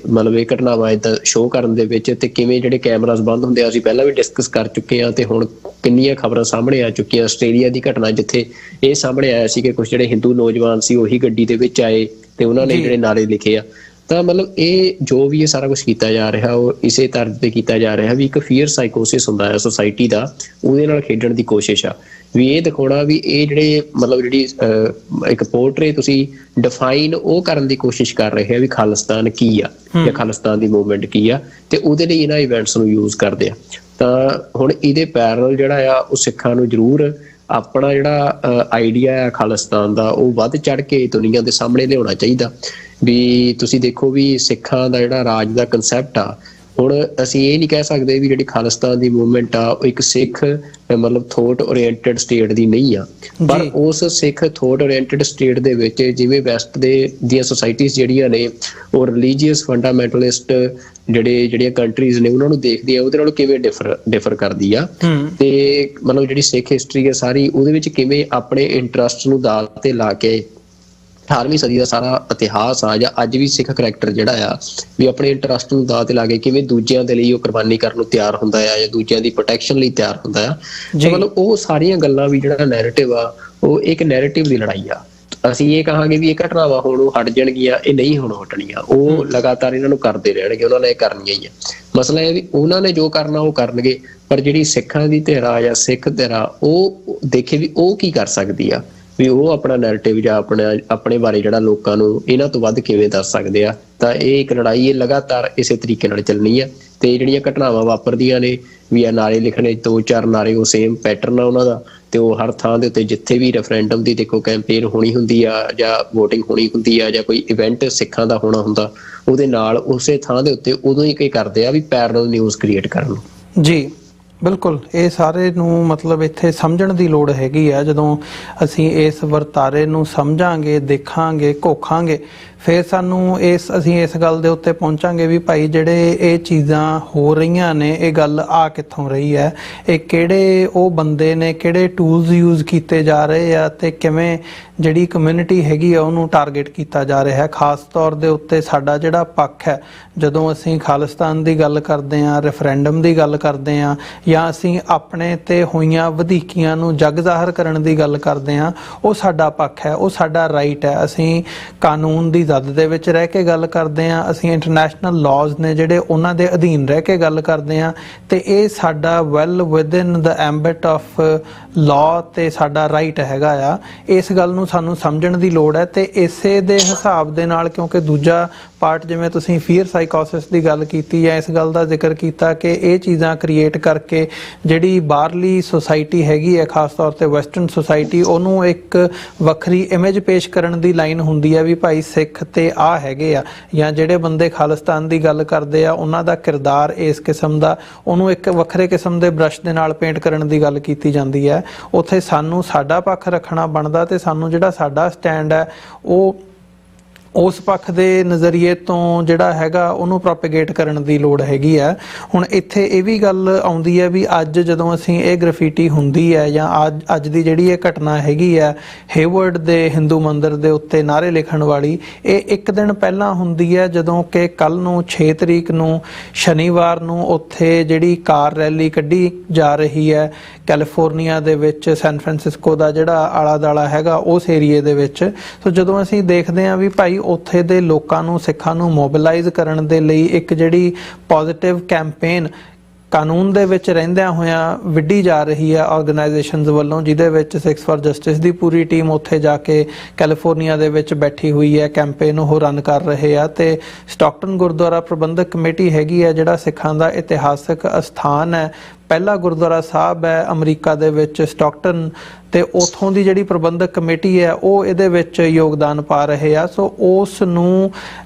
ਮਤਲਬ ਇਹ ਘਟਨਾਵਾਂ ਏਦਾਂ ਸ਼ੋਅ ਕਰਨ ਦੇ ਵਿੱਚ, ਤੇ ਕਿਵੇਂ ਜਿਹੜੇ ਕੈਮਰਾਸ ਬੰਦ ਹੁੰਦੇ ਆ ਅਸੀਂ ਪਹਿਲਾਂ ਵੀ ਡਿਸਕਸ ਕਰ ਚੁੱਕੇ ਹਾਂ। ਤੇ ਹੁਣ ਕਿੰਨੀਆਂ ਖਬਰਾਂ ਸਾਹਮਣੇ ਆ ਚੁੱਕੀਆਂ, ਆਸਟ੍ਰੇਲੀਆ ਦੀ ਘਟਨਾ ਜਿੱਥੇ ਇਹ ਸਾਹਮਣੇ ਆਇਆ ਸੀ ਕਿ ਕੁਝ ਜਿਹੜੇ ਹਿੰਦੂ ਨੌਜਵਾਨ ਸੀ ਉਹੀ ਗੱਡੀ ਦੇ ਵਿੱਚ ਆਏ ਤੇ ਉਹਨਾਂ ਨੇ ਜਿਹੜੇ ਨਾਰੇ ਲਿਖੇ ਆ। ਤਾਂ ਮਤਲਬ ਇਹ ਜੋ ਵੀ ਇਹ ਸਾਰਾ ਕੁਝ ਕੀਤਾ ਜਾ ਰਿਹਾ ਉਹ ਇਸੇ ਤਰ੍ਹਾਂ ਤੇ ਕੀਤਾ ਜਾ ਰਿਹਾ ਵੀ ਇੱਕ ਫੀਅਰ ਸਾਈਕੋਸਿਸ ਹੁੰਦਾ ਹੈ ਸੋਸਾਇਟੀ ਦਾ, ਉਹਦੇ ਨਾਲ ਖੇਡਣ ਦੀ ਕੋਸ਼ਿਸ਼ ਆ ਵੀ ਇਹ ਦਿਖਾਉਣਾ ਵੀ ਇਹ ਜਿਹੜੇ ਮਤਲਬ ਜਿਹੜੀ ਇੱਕ ਪੋਰਟਰੇ ਤੁਸੀਂ ਡਿਫਾਈਨ ਉਹ ਕਰਨ ਦੀ ਕੋਸ਼ਿਸ਼ ਕਰ ਰਹੇ ਆ ਵੀ ਖਾਲਿਸਤਾਨ ਕੀ ਆ ਜਾਂ ਖਾਲਿਸਤਾਨ ਦੀ ਮੂਵਮੈਂਟ ਕੀ ਆ, ਤੇ ਉਹਦੇ ਲਈ ਇਹਨਾਂ ਇਵੈਂਟਸ ਨੂੰ ਯੂਜ਼ ਕਰਦੇ ਆ। ਤਾਂ ਹੁਣ ਇਹਦੇ ਪੈਰਲਲ ਜਿਹੜਾ ਆ ਉਹ ਸਿੱਖਾਂ ਨੂੰ ਜ਼ਰੂਰ ਆਪਣਾ ਜਿਹੜਾ ਆਈਡੀਆ ਆ ਖਾਲਿਸਤਾਨ ਦਾ ਉਹ ਵੱਧ ਚੜ ਕੇ ਦੁਨੀਆ ਦੇ ਸਾਹਮਣੇ ਲਿਆਉਣਾ ਚਾਹੀਦਾ। ਵੀ ਤੁਸੀਂ ਦੇਖੋ ਵੀ ਸਿੱਖਾਂ ਦਾ ਜਿਹੜਾ ਰਾਜ ਦਾ ਕਨਸੈਪਟ ਆ, ਹੁਣ ਅਸੀਂ ਇਹ ਨਹੀਂ ਕਹਿ ਸਕਦੇ ਵੀ ਜਿਹੜੀ ਖਾਲਿਸਤਾਨ ਦੀ ਮੂਵਮੈਂਟ ਆ ਉਹ ਇੱਕ ਸਿੱਖ ਮਤਲਬ ਥੋਟ ਓਰੀਐਂਟਡ ਸਟੇਟ ਦੀ ਨਹੀਂ ਆ, ਪਰ ਉਸ ਸਿੱਖ ਥੋਟ ਓਰੀਐਂਟਡ ਸਟੇਟ ਦੇ ਵਿੱਚ ਜਿਵੇਂ ਵੈਸਟ ਦੀਆਂ ਸੁਸਾਇਟੀਜ਼ ਜਿਹੜੀਆਂ ਨੇ ਉਹ ਰਿਲੀਜੀਅਸ ਫੰਡਾਮੈਂਟਲਿਸਟ ਜਿਹੜੀਆਂ ਕੰਟਰੀਜ਼ ਨੇ ਉਹਨਾਂ ਨੂੰ ਦੇਖਦੀ ਆ ਉਹਦੇ ਨਾਲੋਂ ਕਿਵੇਂ ਡਿਫਰ ਕਰਦੀ ਆ, ਤੇ ਮਤਲਬ ਜਿਹੜੀ ਸਿੱਖ ਹਿਸਟਰੀ ਆ ਸਾਰੀ ਉਹਦੇ ਵਿੱਚ ਕਿਵੇਂ ਆਪਣੇ ਇੰਟਰਸਟ ਨੂੰ ਦਾਅ ਤੇ ਲਾ ਕੇ 18ਵੀਂ ਸਦੀ ਦਾ ਸਾਰਾ ਇਤਿਹਾਸ ਆ ਜਾਂ ਅੱਜ ਵੀ ਸਿੱਖ ਕਰੈਕਟਰ ਜਿਹੜਾ ਆ ਵੀ ਆਪਣੇ ਇੰਟਰਸਟ ਨੂੰ ਦਾਅ ਤੇ ਲਾ ਕੇ ਕਿਵੇਂ ਦੂਜਿਆਂ ਦੇ ਲਈ ਉਹ ਕੁਰਬਾਨੀ ਕਰਨ ਨੂੰ ਤਿਆਰ ਹੁੰਦਾ ਆ ਜਾਂ ਦੂਜਿਆਂ ਦੀ ਪ੍ਰੋਟੈਕਸ਼ਨ ਲਈ ਤਿਆਰ ਹੁੰਦਾ ਆ। ਮਤਲਬ ਉਹ ਸਾਰੀਆਂ ਗੱਲਾਂ ਵੀ ਜਿਹੜਾ ਨੈਰੇਟਿਵ ਆ ਉਹ ਇੱਕ ਨੈਰੇਟਿਵ ਦੀ ਲੜਾਈ ਆ। ਅਸੀਂ ਇਹ ਕਹਾਂਗੇ ਵੀ ਇਹ ਘਟਨਾਵਾਂ ਹੁਣ ਹਟ ਜਾਣਗੀਆਂ, ਇਹ ਨਹੀਂ ਹੁਣ ਹਟਣੀਆਂ, ਉਹ ਲਗਾਤਾਰ ਇਹਨਾਂ ਨੂੰ ਕਰਦੇ ਰਹਿਣਗੇ, ਉਹਨਾਂ ਨੇ ਕਰਨੀਆਂ ਹੀ ਆ। ਮਸਲਾ ਇਹ ਵੀ ਉਹਨਾਂ ਨੇ ਜੋ ਕਰਨਾ ਉਹ ਕਰਨਗੇ, ਪਰ ਜਿਹੜੀ ਸਿੱਖਾਂ ਦੀ ਧਿਰਾ ਜਾਂ ਸਿੱਖ ਧਿਰਾ ਉਹ ਦੇਖੇ ਵੀ ਉਹ ਕੀ ਕਰ ਸਕਦੀ ਆ, ਵੀ ਉਹ ਆਪਣਾ ਨੈਰੇਟਿਵ ਜਾਂ ਆਪਣੇ ਬਾਰੇ ਜਿਹੜਾ ਲੋਕਾਂ ਨੂੰ ਇਹਨਾਂ ਤੋਂ ਵੱਧ ਕਿਵੇਂ ਦੱਸ ਸਕਦੇ ਆ। ਤਾਂ ਇਹ ਇੱਕ ਲੜਾਈ ਇਹ ਲਗਾਤਾਰ ਇਸੇ ਤਰੀਕੇ ਨਾਲ ਚੱਲਣੀ ਆ। ਤੇ ਜਿਹੜੀਆਂ ਘਟਨਾਵਾਂ ਵਾਪਰਦੀਆਂ ਨੇ ਵੀ ਆ ਨਾਰੇ ਲਿਖਣੇ 2-4 ਨਾਰੇ ਉਹ ਸੇਮ ਪੈਟਰਨ ਆ ਉਹਨਾਂ ਦਾ, ਤੇ ਉਹ ਹਰ ਥਾਂ ਦੇ ਉੱਤੇ ਜਿੱਥੇ ਵੀ ਰੈਫਰੈਂਡਮ ਦੀ ਦੇਖੋ ਕੈਂਪੇਨ ਹੋਣੀ ਹੁੰਦੀ ਆ ਜਾਂ VOTING ਹੋਣੀ ਹੁੰਦੀ ਆ ਜਾਂ ਕੋਈ ਇਵੈਂਟ ਸਿੱਖਾਂ ਦਾ ਹੋਣਾ ਹੁੰਦਾ, ਉਹਦੇ ਨਾਲ ਉਸੇ ਥਾਂ ਦੇ ਉੱਤੇ ਉਦੋਂ ਹੀ ਕੀ ਕਰਦੇ ਆ ਵੀ ਪੈਰਲਲ ਨਿਊਜ਼ ਕ੍ਰੀਏਟ ਕਰਨ। ਜੀ ਬਿਲਕੁਲ, ਇਹ ਸਾਰੇ ਨੂੰ ਮਤਲਬ ਇੱਥੇ ਸਮਝਣ ਦੀ ਲੋੜ ਹੈਗੀ ਆ। ਜਦੋਂ ਅਸੀਂ ਇਸ ਵਰਤਾਰੇ ਨੂੰ ਸਮਝਾਂਗੇ, ਦੇਖਾਂਗੇ, ਘੋਖਾਂਗੇ, ਫਿਰ ਸਾਨੂੰ ਅਸੀਂ ਇਸ ਗੱਲ ਦੇ ਉੱਤੇ ਪਹੁੰਚਾਂਗੇ ਵੀ ਭਾਈ ਜਿਹੜੇ ਇਹ ਚੀਜ਼ਾਂ ਹੋ ਰਹੀਆਂ ਨੇ ਇਹ ਗੱਲ ਆ ਕਿੱਥੋਂ ਰਹੀ ਹੈ, ਇਹ ਕਿਹੜੇ ਉਹ ਬੰਦੇ ਨੇ, ਕਿਹੜੇ ਟੂਲਸ ਯੂਜ਼ ਕੀਤੇ ਜਾ ਰਹੇ ਆ ਤੇ ਕਿਵੇਂ ਜਿਹੜੀ ਕਮਿਊਨਿਟੀ ਹੈਗੀ ਆ ਉਹਨੂੰ ਟਾਰਗੇਟ ਕੀਤਾ ਜਾ ਰਿਹਾ ਹੈ। ਖਾਸ ਤੌਰ ਦੇ ਉੱਤੇ ਸਾਡਾ ਜਿਹੜਾ ਪੱਖ ਹੈ, ਜਦੋਂ ਅਸੀਂ ਖਾਲਿਸਤਾਨ ਦੀ ਗੱਲ ਕਰਦੇ ਹਾਂ, ਰੈਫਰੈਂਡਮ ਦੀ ਗੱਲ ਕਰਦੇ ਹਾਂ, ਜਾਂ ਅਸੀਂ ਆਪਣੇ ਤੇ ਹੋਈਆਂ ਵਧੀਕੀਆਂ ਨੂੰ ਜਗ ਜ਼ਾਹਰ ਕਰਨ ਦੀ ਗੱਲ ਕਰਦੇ ਹਾਂ, ਉਹ ਸਾਡਾ ਪੱਖ ਹੈ, ਉਹ ਸਾਡਾ ਰਾਈਟ ਹੈ। ਅਸੀਂ ਕਾਨੂੰਨ ਦੀ ਜ਼ਦ ਦੇ ਵਿੱਚ ਰਹਿ ਕੇ ਗੱਲ ਕਰਦੇ ਹਾਂ, ਅਸੀਂ ਇੰਟਰਨੈਸ਼ਨਲ ਲਾਜ਼ ਨੇ ਜਿਹੜੇ ਉਹਨਾਂ ਦੇ ਅਧੀਨ ਰਹਿ ਕੇ ਗੱਲ ਕਰਦੇ ਹਾਂ, ਤੇ ਇਹ ਸਾਡਾ well within the ambit of law ਤੇ ਸਾਡਾ ਰਾਈਟ ਹੈਗਾ ਆ। ਇਸ ਗੱਲ ਨੂੰ ਸਾਨੂੰ ਸਮਝਣ ਦੀ ਲੋੜ ਹੈ। ਤੇ ਇਸੇ ਦੇ ਹਿਸਾਬ ਦੇ ਨਾਲ, ਕਿਉਂਕਿ ਦੂਜਾ ਪਾਰਟ ਜਿਵੇਂ ਤੁਸੀਂ ਫੀਅਰ ਸਾਈਕੋਸਿਸ ਦੀ ਗੱਲ ਕੀਤੀ ਹੈ, ਇਸ ਗੱਲ ਦਾ ਜ਼ਿਕਰ ਕੀਤਾ ਕਿ ਇਹ ਚੀਜ਼ਾਂ ਕ੍ਰੀਏਟ ਕਰਕੇ ਜਿਹੜੀ ਬਾਹਰਲੀ ਸੁਸਾਇਟੀ ਹੈਗੀ ਹੈ, ਖਾਸ ਤੌਰ ਤੇ ਵੈਸਟਰਨ ਸੁਸਾਇਟੀ, ਉਹਨੂੰ ਇੱਕ ਵੱਖਰੀ ਇਮੇਜ ਪੇਸ਼ ਕਰਨ ਦੀ ਲਾਈਨ ਹੁੰਦੀ ਹੈ ਵੀ ਭਾਈ ਸਿੱਖ ਤੇ ਆ ਹੈਗੇ ਆ, ਜਾਂ ਜਿਹੜੇ ਬੰਦੇ ਖਾਲਿਸਤਾਨ ਦੀ ਗੱਲ ਕਰਦੇ ਆ ਉਹਨਾਂ ਦਾ ਕਿਰਦਾਰ ਇਸ ਕਿਸਮ ਦਾ, ਉਹਨੂੰ ਇੱਕ ਵੱਖਰੇ ਕਿਸਮ ਦੇ ਬ੍ਰਸ਼ ਦੇ ਨਾਲ ਪੇਂਟ ਕਰਨ ਦੀ ਗੱਲ ਕੀਤੀ ਜਾਂਦੀ ਹੈ। ਉੱਥੇ ਸਾਨੂੰ ਸਾਡਾ ਪੱਖ ਰੱਖਣਾ ਬਣਦਾ ਤੇ ਸਾਨੂੰ ਜਿਹੜਾ ਸਾਡਾ ਸਟੈਂਡ ਹੈ ਉਹ ਉਸ ਪੱਖ ਦੇ ਨਜ਼ਰੀਏ ਤੋਂ ਜਿਹੜਾ ਹੈਗਾ ਉਹਨੂੰ ਪ੍ਰੋਪੇਗੇਟ ਕਰਨ ਦੀ ਲੋੜ ਹੈਗੀ ਹੈ। ਹੁਣ ਇੱਥੇ ਇਹ ਵੀ ਗੱਲ ਆਉਂਦੀ ਹੈ ਵੀ ਅੱਜ ਜਦੋਂ ਅਸੀਂ ਇਹ ਗ੍ਰਫਿਟੀ ਹੁੰਦੀ ਹੈ ਜਾਂ ਅੱਜ ਦੀ ਜਿਹੜੀ ਇਹ ਘਟਨਾ ਹੈਗੀ ਹੈ ਹੇਵਰਡ ਦੇ ਹਿੰਦੂ ਮੰਦਿਰ ਦੇ ਉੱਤੇ ਨਾਅਰੇ ਲਿਖਣ ਵਾਲੀ, ਇਹ ਇੱਕ ਦਿਨ ਪਹਿਲਾਂ ਹੁੰਦੀ ਹੈ ਜਦੋਂ ਕਿ ਕੱਲ ਨੂੰ 6 ਤਰੀਕ ਨੂੰ ਸ਼ਨੀਵਾਰ ਨੂੰ ਉੱਥੇ ਜਿਹੜੀ ਕਾਰ ਰੈਲੀ ਕੱਢੀ ਜਾ ਰਹੀ ਹੈ ਕੈਲੀਫੋਰਨੀਆ ਦੇ ਵਿੱਚ, ਸੈਨ ਫਰਾਂਸਿਸਕੋ ਦਾ ਜਿਹੜਾ ਆਲਾ ਦਾਲਾ ਹੈਗਾ ਉਸ ਏਰੀਏ ਦੇ ਵਿੱਚ। ਸੋ ਜਦੋਂ ਅਸੀਂ ਦੇਖਦੇ ਹਾਂ ਵੀ ਭਾਈ ਉੱਥੇ ਦੇ ਲੋਕਾਂ ਨੂੰ, ਸਿੱਖਾਂ ਨੂੰ ਮੋਬਿਲਾਈਜ਼ ਕਰਨ ਦੇ ਲਈ ਇੱਕ ਜਿਹੜੀ ਪੋਜ਼ਿਟਿਵ ਕੈਂਪੇਨ ਕਾਨੂੰਨ ਦੇ ਵਿੱਚ ਰਹਿੰਦਿਆਂ ਹੋਇਆਂ ਵਿੱਢੀ ਜਾ ਰਹੀ ਹੈ ਆਰਗੇਨਾਈਜੇਸ਼ਨਸ ਵੱਲੋਂ, ਜਿਹਦੇ ਵਿੱਚ Sikhs for justice the Puri team ਉੱਥੇ ਜਾ ਕੇ ਕੈਲੀਫੋਰਨੀਆ ਦੇ ਵਿੱਚ ਬੈਠੀ ਹੋਈ ਹੈ, ਕੈਂਪੇਨ ਉਹ ਰਨ ਕਰ ਰਹੇ ਆ। ਤੇ ਸਟਾਕਟਨ ਗੁਰਦੁਆਰਾ ਪ੍ਰਬੰਧਕ ਕਮੇਟੀ ਹੈਗੀ ਹੈ ਜਿਹੜਾ ਸਿੱਖਾਂ ਦਾ ਇਤਿਹਾਸਕ ਅਸਥਾਨ ਹੈ, ਪਹਿਲਾ ਗੁਰਦੁਆਰਾ ਸਾਹਿਬ ਹੈ ਅਮਰੀਕਾ ਦੇ ਵਿੱਚ ਸਟਾਕਟਨ, ਤੇ ਉਥੋਂ ਦੀ ਜਿਹੜੀ ਪ੍ਰਬੰਧਕ ਕਮੇਟੀ ਹੈ ਉਹ ਇਹਦੇ ਵਿੱਚ ਯੋਗਦਾਨ ਪਾ ਰਹੇ ਆ। ਸੋ ਉਸ ਨੂੰ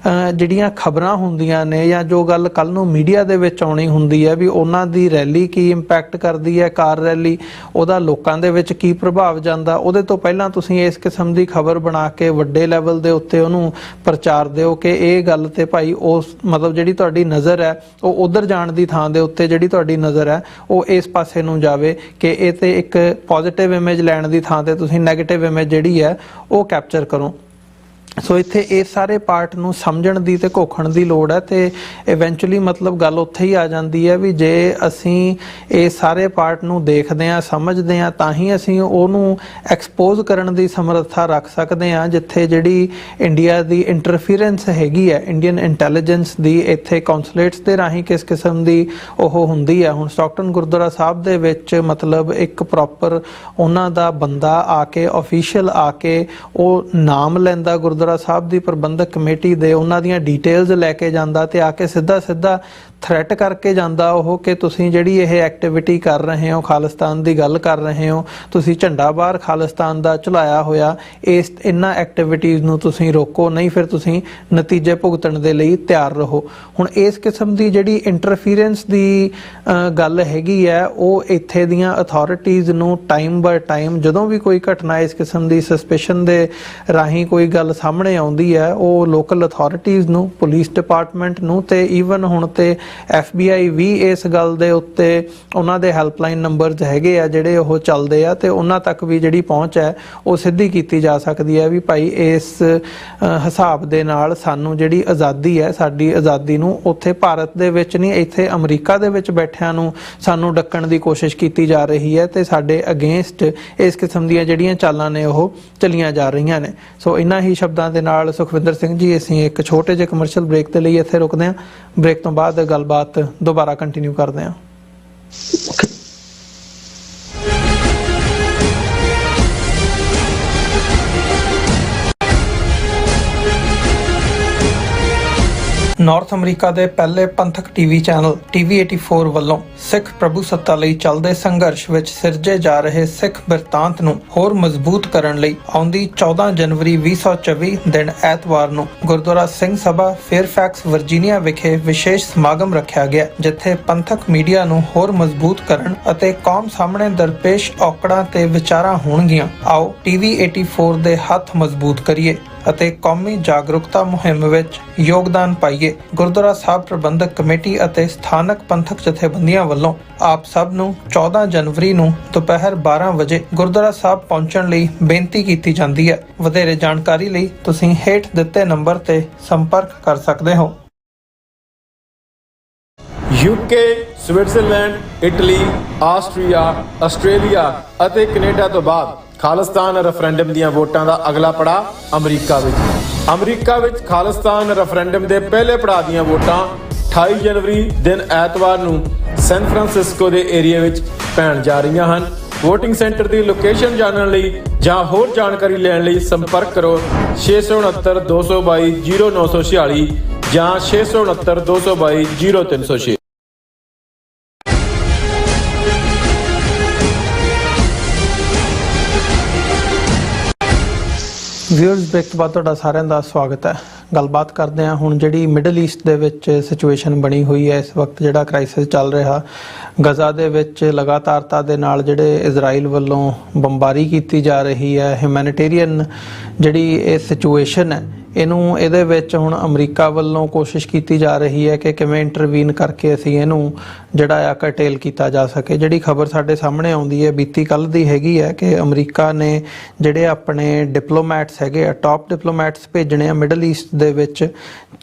ਜਿਹੜੀਆਂ ਖਬਰਾਂ ਹੁੰਦੀਆਂ ਨੇ ਜਾਂ ਜੋ ਗੱਲ ਕੱਲ ਨੂੰ ਮੀਡੀਆ ਦੇ ਵਿੱਚ ਆਉਣੀ ਹੁੰਦੀ ਹੈ ਵੀ ਉਹਨਾਂ ਦੀ ਰੈਲੀ ਕੀ ਇੰਪੈਕਟ ਕਰਦੀ ਹੈ, ਕਾਰ ਰੈਲੀ, ਉਹਦਾ ਲੋਕਾਂ ਦੇ ਵਿੱਚ ਕੀ ਪ੍ਰਭਾਵ ਜਾਂਦਾ, ਉਹਦੇ ਤੋਂ ਪਹਿਲਾਂ ਤੁਸੀਂ ਇਸ ਕਿਸਮ ਦੀ ਖਬਰ ਬਣਾ ਕੇ ਵੱਡੇ ਲੈਵਲ ਦੇ ਉੱਤੇ ਉਹਨੂੰ ਪ੍ਰਚਾਰ ਦਿਓ ਕਿ ਇਹ ਗੱਲ ਤੇ ਭਾਈ ਉਸ ਮਤਲਬ ਜਿਹੜੀ ਤੁਹਾਡੀ ਨਜ਼ਰ ਹੈ ਉਹ ਉਧਰ ਜਾਣ ਦੀ ਥਾਂ ਦੇ ਉੱਤੇ ਜਿਹੜੀ ਤੁਹਾਡੀ ਨਜ਼ਰ ਹੈ ਉਹ ਇਸ ਪਾਸੇ ਨੂੰ ਜਾਵੇ ਕਿ ਇਹ ਤੇ ਇੱਕ ਪੋਜ਼ਿਟਿਵ ਇਮੇਜ ਲੈਣ ਦੀ ਥਾਂ ਤੇ ਤੁਸੀਂ ਨੈਗੇਟਿਵ ਇਮੇਜ ਜਿਹੜੀ ਹੈ ਉਹ ਕੈਪਚਰ ਕਰੋ। ਸੋ ਇੱਥੇ ਇਸ ਸਾਰੇ ਪਾਰਟ ਨੂੰ ਸਮਝਣ ਦੀ ਤੇ ਘੋਖਣ ਦੀ ਲੋੜ ਹੈ ਤੇ ਇਵੈਂਚੁਅਲੀ ਮਤਲਬ ਗੱਲ ਉੱਥੇ ਹੀ ਆ ਜਾਂਦੀ ਹੈ ਵੀ ਜੇ ਅਸੀਂ ਇਹ ਸਾਰੇ ਪਾਰਟ ਨੂੰ ਦੇਖਦੇ ਹਾਂ ਸਮਝਦੇ ਹਾਂ ਤਾਂ ਹੀ ਅਸੀਂ ਉਹਨੂੰ ਐਕਸਪੋਜ਼ ਕਰਨ ਦੀ ਸਮਰੱਥਾ ਰੱਖ ਸਕਦੇ ਹਾਂ ਜਿੱਥੇ ਜਿਹੜੀ ਇੰਡੀਆ ਦੀ ਇੰਟਰਫੀਰੈਂਸ ਹੈਗੀ ਹੈ ਇੰਡੀਅਨ ਇੰਟੈਲੀਜੈਂਸ ਦੀ ਇੱਥੇ ਕੌਂਸੂਲੇਟਸ ਦੇ ਰਾਹੀਂ ਕਿਸ ਕਿਸਮ ਦੀ ਉਹ ਹੁੰਦੀ ਹੈ। ਹੁਣ ਸਟਾਕਟਨ ਗੁਰਦੁਆਰਾ ਸਾਹਿਬ ਦੇ ਵਿੱਚ ਮਤਲਬ ਇੱਕ ਪ੍ਰੋਪਰ ਉਹਨਾਂ ਦਾ ਬੰਦਾ ਆ ਕੇ ਆਫੀਸ਼ੀਅਲ ਆ ਕੇ ਉਹ ਨਾਮ ਲੈਂਦਾ ਗੁਰਦੁਆਰਾ ਸਾਹਿਬ ਦੀ ਪ੍ਰਬੰਧਕ ਕਮੇਟੀ ਦੇ ਉਹਨਾਂ ਦੀਆਂ ਡਿਟੇਲਸ ਲੈ ਕੇ ਜਾਂਦਾ ਤੇ ਆ ਕੇ ਸਿੱਧਾ ਥ੍ਰੈਟ ਕਰਕੇ ਜਾਂਦਾ ਉਹ ਕਿ ਤੁਸੀਂ ਜਿਹੜੀ ਇਹ ਐਕਟੀਵਿਟੀ ਕਰ ਰਹੇ ਹੋ ਖਾਲਿਸਤਾਨ ਦੀ ਗੱਲ ਕਰ ਰਹੇ ਹੋ ਤੁਸੀਂ ਝੰਡਾ ਬਾਹਰ ਖਾਲਿਸਤਾਨ ਦਾ ਝੁਲਾਇਆ ਹੋਇਆ ਇਹਨਾਂ ਐਕਟੀਵਿਟੀਜ਼ ਨੂੰ ਤੁਸੀਂ ਰੋਕੋ ਨਹੀਂ ਫਿਰ ਤੁਸੀਂ ਨਤੀਜੇ ਭੁਗਤਣ ਦੇ ਲਈ ਤਿਆਰ ਰਹੋ। ਹੁਣ ਇਸ ਕਿਸਮ ਦੀ ਜਿਹੜੀ ਇੰਟਰਫੀਰੈਂਸ ਦੀ ਗੱਲ ਹੈਗੀ ਹੈ ਉਹ ਇੱਥੇ ਦੀਆਂ ਅਥਾਰਟੀਜ਼ ਨੂੰ ਟਾਈਮ ਬਾਏ ਟਾਈਮ ਜਦੋਂ ਵੀ ਕੋਈ ਘਟਨਾ ਇਸ ਕਿਸਮ ਦੀ ਸਸਪੀਸ਼ਨ ਦੇ ਰਾਹੀਂ ਕੋਈ ਗੱਲ ਸਾਹਮਣੇ ਆਉਂਦੀ ਹੈ ਉਹ ਲੋਕਲ ਅਥਾਰਟੀਜ਼ ਨੂੰ ਪੁਲਿਸ ਡਿਪਾਰਟਮੈਂਟ ਨੂੰ ਤੇ ਈਵਨ ਹੁਣ ਤੇ FBI ਵੀ ਇਸ ਗੱਲ ਦੇ ਉੱਤੇ ਉਹਨਾਂ ਦੇ ਹੈਲਪਲਾਈਨ ਨੰਬਰਸ ਹੈਗੇ ਆ ਜਿਹੜੇ ਉਹ ਚੱਲਦੇ ਆ ਤੇ ਉਹਨਾਂ ਤੱਕ ਵੀ ਜਿਹੜੀ ਪਹੁੰਚ ਹੈ ਉਹ ਸਿੱਧੀ ਕੀਤੀ ਜਾ ਸਕਦੀ ਹੈ ਵੀ ਭਾਈ ਇਸ ਹਿਸਾਬ ਦੇ ਨਾਲ ਸਾਨੂੰ ਜਿਹੜੀ ਆਜ਼ਾਦੀ ਹੈ ਸਾਡੀ ਆਜ਼ਾਦੀ ਨੂੰ ਉੱਥੇ ਭਾਰਤ ਦੇ ਵਿੱਚ ਨਹੀਂ ਇੱਥੇ ਅਮਰੀਕਾ ਦੇ ਵਿੱਚ ਬੈਠਿਆਂ ਨੂੰ ਸਾਨੂੰ ਡੱਕਣ ਦੀ ਕੋਸ਼ਿਸ਼ ਕੀਤੀ ਜਾ ਰਹੀ ਹੈ ਤੇ ਸਾਡੇ ਅਗੇਂਸਟ ਇਸ ਕਿਸਮ ਦੀਆਂ ਜਿਹੜੀਆਂ ਚਾਲਾਂ ਨੇ ਉਹ ਚੱਲੀਆਂ ਜਾ ਰਹੀਆਂ ਨੇ। ਸੋ ਇਹਨਾਂ ਹੀ ਸ਼ਬਦਾਂ ਦੇ ਨਾਲ ਸੁਖਵਿੰਦਰ ਸਿੰਘ ਜੀ ਅਸੀਂ ਇੱਕ ਛੋਟੇ ਜਿਹੇ ਕਮਰਸ਼ੀਅਲ ਬ੍ਰੇਕ ਦੇ ਲਈ ਇੱਥੇ ਰੁਕਦੇ ਹਾਂ। ਬ੍ਰੇਕ ਤੋਂ ਬਾਅਦ ਗੱਲਬਾਤ ਦੁਬਾਰਾ ਕੰਟੀਨਿਊ ਕਰਦੇ ਹਾਂ। ਨਾਰਥ ਅਮਰੀਕਾ ਦੇ ਪਹਿਲੇ ਪੰਥਕ ਟੀਵੀ ਚੈਨਲ TV84 ਵੱਲੋਂ ਸਿੱਖ ਪ੍ਰਭੂ ਸੱਤਾ ਲਈ ਚੱਲਦੇ ਸੰਘਰਸ਼ ਵਿੱਚ ਸਿਰਜੇ ਜਾ ਰਹੇ ਸਿੱਖ ਬਿਰਤਾਂਤ ਨੂੰ ਹੋਰ ਮਜ਼ਬੂਤ ਕਰਨ ਲਈ ਆਉਂਦੀ 14 ਜਨਵਰੀ 2024 ਦਿਨ ਐਤਵਾਰ ਨੂੰ ਗੁਰਦੁਆਰਾ ਸਿੰਘ ਸਭਾ ਫੇਅਰਫੈਕਸ ਵਰਜੀਨੀਆ ਵਿਖੇ ਵਿਸ਼ੇਸ਼ ਸਮਾਗਮ ਰੱਖਿਆ ਗਿਆ ਜਿੱਥੇ ਪੰਥਕ ਮੀਡੀਆ ਨੂੰ ਹੋਰ ਮਜ਼ਬੂਤ ਕਰਨ ਅਤੇ ਕੌਮ ਸਾਹਮਣੇ ਦਰਪੇਸ਼ ਔਕੜਾਂ ਤੇ ਵਿਚਾਰਾਂ ਹੋਣਗੀਆਂ। ਆਓ TV84 ਦੇ ਹੱਥ ਮਜ਼ਬੂਤ ਕਰੀਏ ਅਤੇ ਕੌਮੀ ਜਾਗਰੂਕਤਾ ਮੁਹਿੰਮ ਵਿੱਚ ਯੋਗਦਾਨ ਪਾਈਏ। ਗੁਰਦੁਆਰਾ ਸਾਹਿਬ ਪ੍ਰਬੰਧਕ ਕਮੇਟੀ ਅਤੇ ਸਥਾਨਕ ਪੰਥਕ ਜਥੇਬੰਦੀਆਂ ਵੱਲੋਂ ਆਪ ਸਭ ਨੂੰ 14 ਜਨਵਰੀ ਨੂੰ ਦੁਪਹਿਰ 12 ਵਜੇ ਗੁਰਦੁਆਰਾ ਸਾਹਿਬ ਪਹੁੰਚਣ ਲਈ ਬੇਨਤੀ ਕੀਤੀ ਜਾਂਦੀ ਹੈ। ਵਧੇਰੇ ਜਾਣਕਾਰੀ ਲਈ ਤੁਸੀਂ ਹੇਠ ਦਿੱਤੇ ਨੰਬਰ ਤੇ ਸੰਪਰਕ ਕਰ ਸਕਦੇ ਹੋ। UK, Switzerland, Italy, Austria, Australia ਅਤੇ ਕੈਨੇਡਾ ਤੋਂ ਬਾਅਦ ਖਾਲਿਸਤਾਨ ਰੈਫਰੈਂਡਮ ਦੀਆਂ ਵੋਟਾਂ ਦਾ ਅਗਲਾ ਪੜਾਅ ਅਮਰੀਕਾ ਵਿੱਚ ਖਾਲਿਸਤਾਨ ਰੈਫਰੈਂਡਮ ਦੇ ਪਹਿਲੇ ਪੜਾਅ ਦੀਆਂ ਵੋਟਾਂ 28 ਜਨਵਰੀ ਦਿਨ ਐਤਵਾਰ ਨੂੰ ਸੈਨ ਫਰਾਂਸਿਸਕੋ ਦੇ ਏਰੀਆ ਵਿੱਚ ਪੈਣ ਜਾ ਰਹੀਆਂ ਹਨ। ਵੋਟਿੰਗ ਸੈਂਟਰ ਦੀ ਲੋਕੇਸ਼ਨ ਜਾਣਨ ਲਈ ਜਾਂ ਹੋਰ ਜਾਣਕਾਰੀ ਲੈਣ ਲਈ ਸੰਪਰਕ ਕਰੋ 669 222 0946 ਜਾਂ 669 222 0306। ਵਿਊਅਰਸ ਬ੍ਰੇਕ ਤੋਂ ਬਾਅਦ ਤੁਹਾਡਾ ਸਾਰਿਆਂ ਦਾ ਸਵਾਗਤ ਹੈ। ਗੱਲਬਾਤ ਕਰਦੇ ਹਾਂ ਹੁਣ ਜਿਹੜੀ ਮਿਡਲ ਈਸਟ ਦੇ ਵਿੱਚ ਸਿਚੁਏਸ਼ਨ ਬਣੀ ਹੋਈ ਹੈ ਇਸ ਵਕਤ ਜਿਹੜਾ ਕ੍ਰਾਈਸਿਸ ਚੱਲ ਰਿਹਾ ਗਜ਼ਾ ਦੇ ਵਿੱਚ ਲਗਾਤਾਰਤਾ ਦੇ ਨਾਲ ਜਿਹੜੇ ਇਜ਼ਰਾਈਲ ਵੱਲੋਂ ਬੰਬਾਰੀ ਕੀਤੀ ਜਾ ਰਹੀ ਹੈ ਹਿਊਮੈਨਿਟੇਰੀਅਨ ਜਿਹੜੀ ਇਹ ਸਿਚੁਏਸ਼ਨ ਹੈ ਇਹਦੇ ਵਿੱਚ ਹੁਣ ਅਮਰੀਕਾ ਵੱਲੋਂ ਕੋਸ਼ਿਸ਼ ਕੀਤੀ ਜਾ ਰਹੀ ਹੈ ਕਿ ਕਿਵੇਂ ਇੰਟਰਵੀਨ ਕਰਕੇ ਅਸੀਂ ਇਹਨੂੰ ਜਿਹੜਾ ਆ ਕਰਟੇਲ ਕੀਤਾ ਜਾ ਸਕੇ। ਜਿਹੜੀ ਖਬਰ ਸਾਡੇ ਸਾਹਮਣੇ ਆਉਂਦੀ ਹੈ ਬੀਤੀ ਕੱਲ ਦੀ ਹੈਗੀ ਹੈ ਕਿ ਅਮਰੀਕਾ ਨੇ ਜਿਹੜੇ ਆਪਣੇ ਡਿਪਲੋਮੈਟਸ ਹੈਗੇ ਆ ਟਾਪ ਡਿਪਲੋਮੈਟਸ ਭੇਜਣੇ ਆ ਮਿਡਲ ਈਸਟ ਦੇ ਵਿੱਚ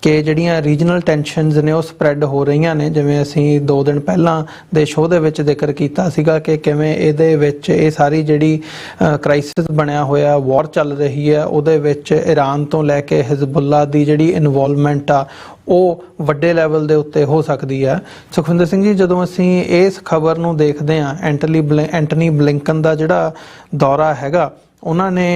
ਕਿ ਜਿਹੜੀਆਂ ਰੀਜਨਲ ਟੈਂਸ਼ਨਸ ਨੇ ਉਹ ਸਪਰੈਡ ਹੋ ਰਹੀਆਂ ਨੇ। ਜਿਵੇਂ ਅਸੀਂ 2 ਦਿਨ ਪਹਿਲਾਂ ਦੇ ਸ਼ੋਅ ਦੇ ਵਿੱਚ ਜ਼ਿਕਰ ਕੀਤਾ ਸੀਗਾ ਕਿ ਕਿਵੇਂ ਇਹਦੇ ਵਿੱਚ ਇਹ ਸਾਰੀ ਜਿਹੜੀ ਕ੍ਰਾਈਸਿਸ ਬਣਿਆ ਹੋਇਆ ਵਾਰ ਚੱਲ ਰਹੀ ਹੈ ਉਹਦੇ ਵਿੱਚ ਈਰਾਨ ਤੋਂ ਲੈ ਕੇ ਹਿਜ਼ਬੁੱਲਾ ਦੀ ਜਿਹੜੀ ਇਨਵੋਲਵਮੈਂਟ ਆ ਉਹ ਵੱਡੇ ਲੈਵਲ ਦੇ ਉੱਤੇ ਹੋ ਸਕਦੀ ਹੈ। ਸੁਖਵਿੰਦਰ ਸਿੰਘ ਜੀ ਜਦੋਂ ਅਸੀਂ ਇਸ ਖਬਰ ਨੂੰ ਦੇਖਦੇ ਹਾਂ ਐਂਟਨੀ ਬਲਿੰਕਨ ਦਾ ਜਿਹੜਾ ਦੌਰਾ ਹੈਗਾ ਉਹਨਾਂ ਨੇ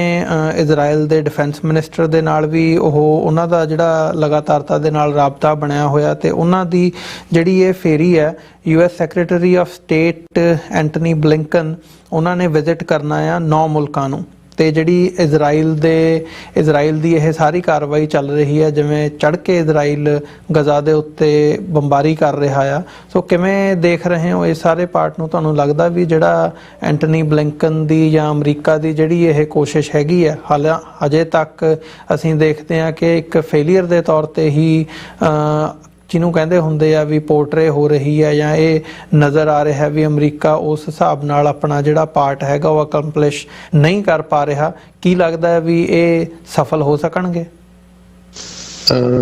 ਇਜ਼ਰਾਈਲ ਦੇ ਡਿਫੈਂਸ ਮਿਨਿਸਟਰ ਦੇ ਨਾਲ ਵੀ ਉਹਨਾਂ ਦਾ ਜਿਹੜਾ ਲਗਾਤਾਰਤਾ ਦੇ ਨਾਲ ਰਾਬਤਾ ਬਣਿਆ ਹੋਇਆ ਤੇ ਉਹਨਾਂ ਦੀ ਜਿਹੜੀ ਇਹ ਫੇਰੀ ਹੈ US secretary of state Antony Blinken ਉਹਨਾਂ ਨੇ ਵਿਜ਼ਿਟ ਕਰਨਾ ਆ 9 ਮੁਲਕਾਂ ਨੂੰ ਤੇ ਜਿਹੜੀ ਇਜ਼ਰਾਈਲ ਦੀ ਇਹ ਸਾਰੀ ਕਾਰਵਾਈ ਚੱਲ ਰਹੀ ਹੈ ਜਿਵੇਂ ਚੜ੍ਹ ਕੇ ਇਜ਼ਰਾਈਲ ਗਜ਼ਾ ਦੇ ਉੱਤੇ ਬੰਬਾਰੀ ਕਰ ਰਿਹਾ ਆ। ਸੋ ਕਿਵੇਂ ਦੇਖ ਰਹੇ ਹੋ ਇਸ ਸਾਰੇ ਪਾਰਟ ਨੂੰ? ਤੁਹਾਨੂੰ ਲੱਗਦਾ ਵੀ ਜਿਹੜਾ ਐਂਟਨੀ ਬਲਿੰਕਨ ਦੀ ਜਾਂ ਅਮਰੀਕਾ ਦੀ ਜਿਹੜੀ ਇਹ ਕੋਸ਼ਿਸ਼ ਹੈਗੀ ਹੈ ਅਜੇ ਤੱਕ ਅਸੀਂ ਦੇਖਦੇ ਹਾਂ ਕਿ ਇੱਕ ਫੇਲੀਅਰ ਦੇ ਤੌਰ ਤੇ ਹੀ ਜਿਹਨੂੰ ਕਹਿੰਦੇ ਹੁੰਦੇ ਆ ਵੀ ਪੋਰਟਰੇ ਹੋ ਰਹੀ ਹੈ ਜਾਂ ਇਹ ਨਜ਼ਰ ਆ ਰਿਹਾ ਵੀ ਅਮਰੀਕਾ ਉਸ ਹਿਸਾਬ ਨਾਲ ਆਪਣਾ ਜਿਹੜਾ ਪਾਰਟ ਹੈਗਾ ਉਹ ਅਕੰਪਲਿਸ਼ ਨਹੀਂ ਕਰ ਪਾ ਰਿਹਾ। ਕੀ ਲੱਗਦਾ ਹੈ ਵੀ ਇਹ ਸਫਲ ਹੋ ਸਕਣਗੇ?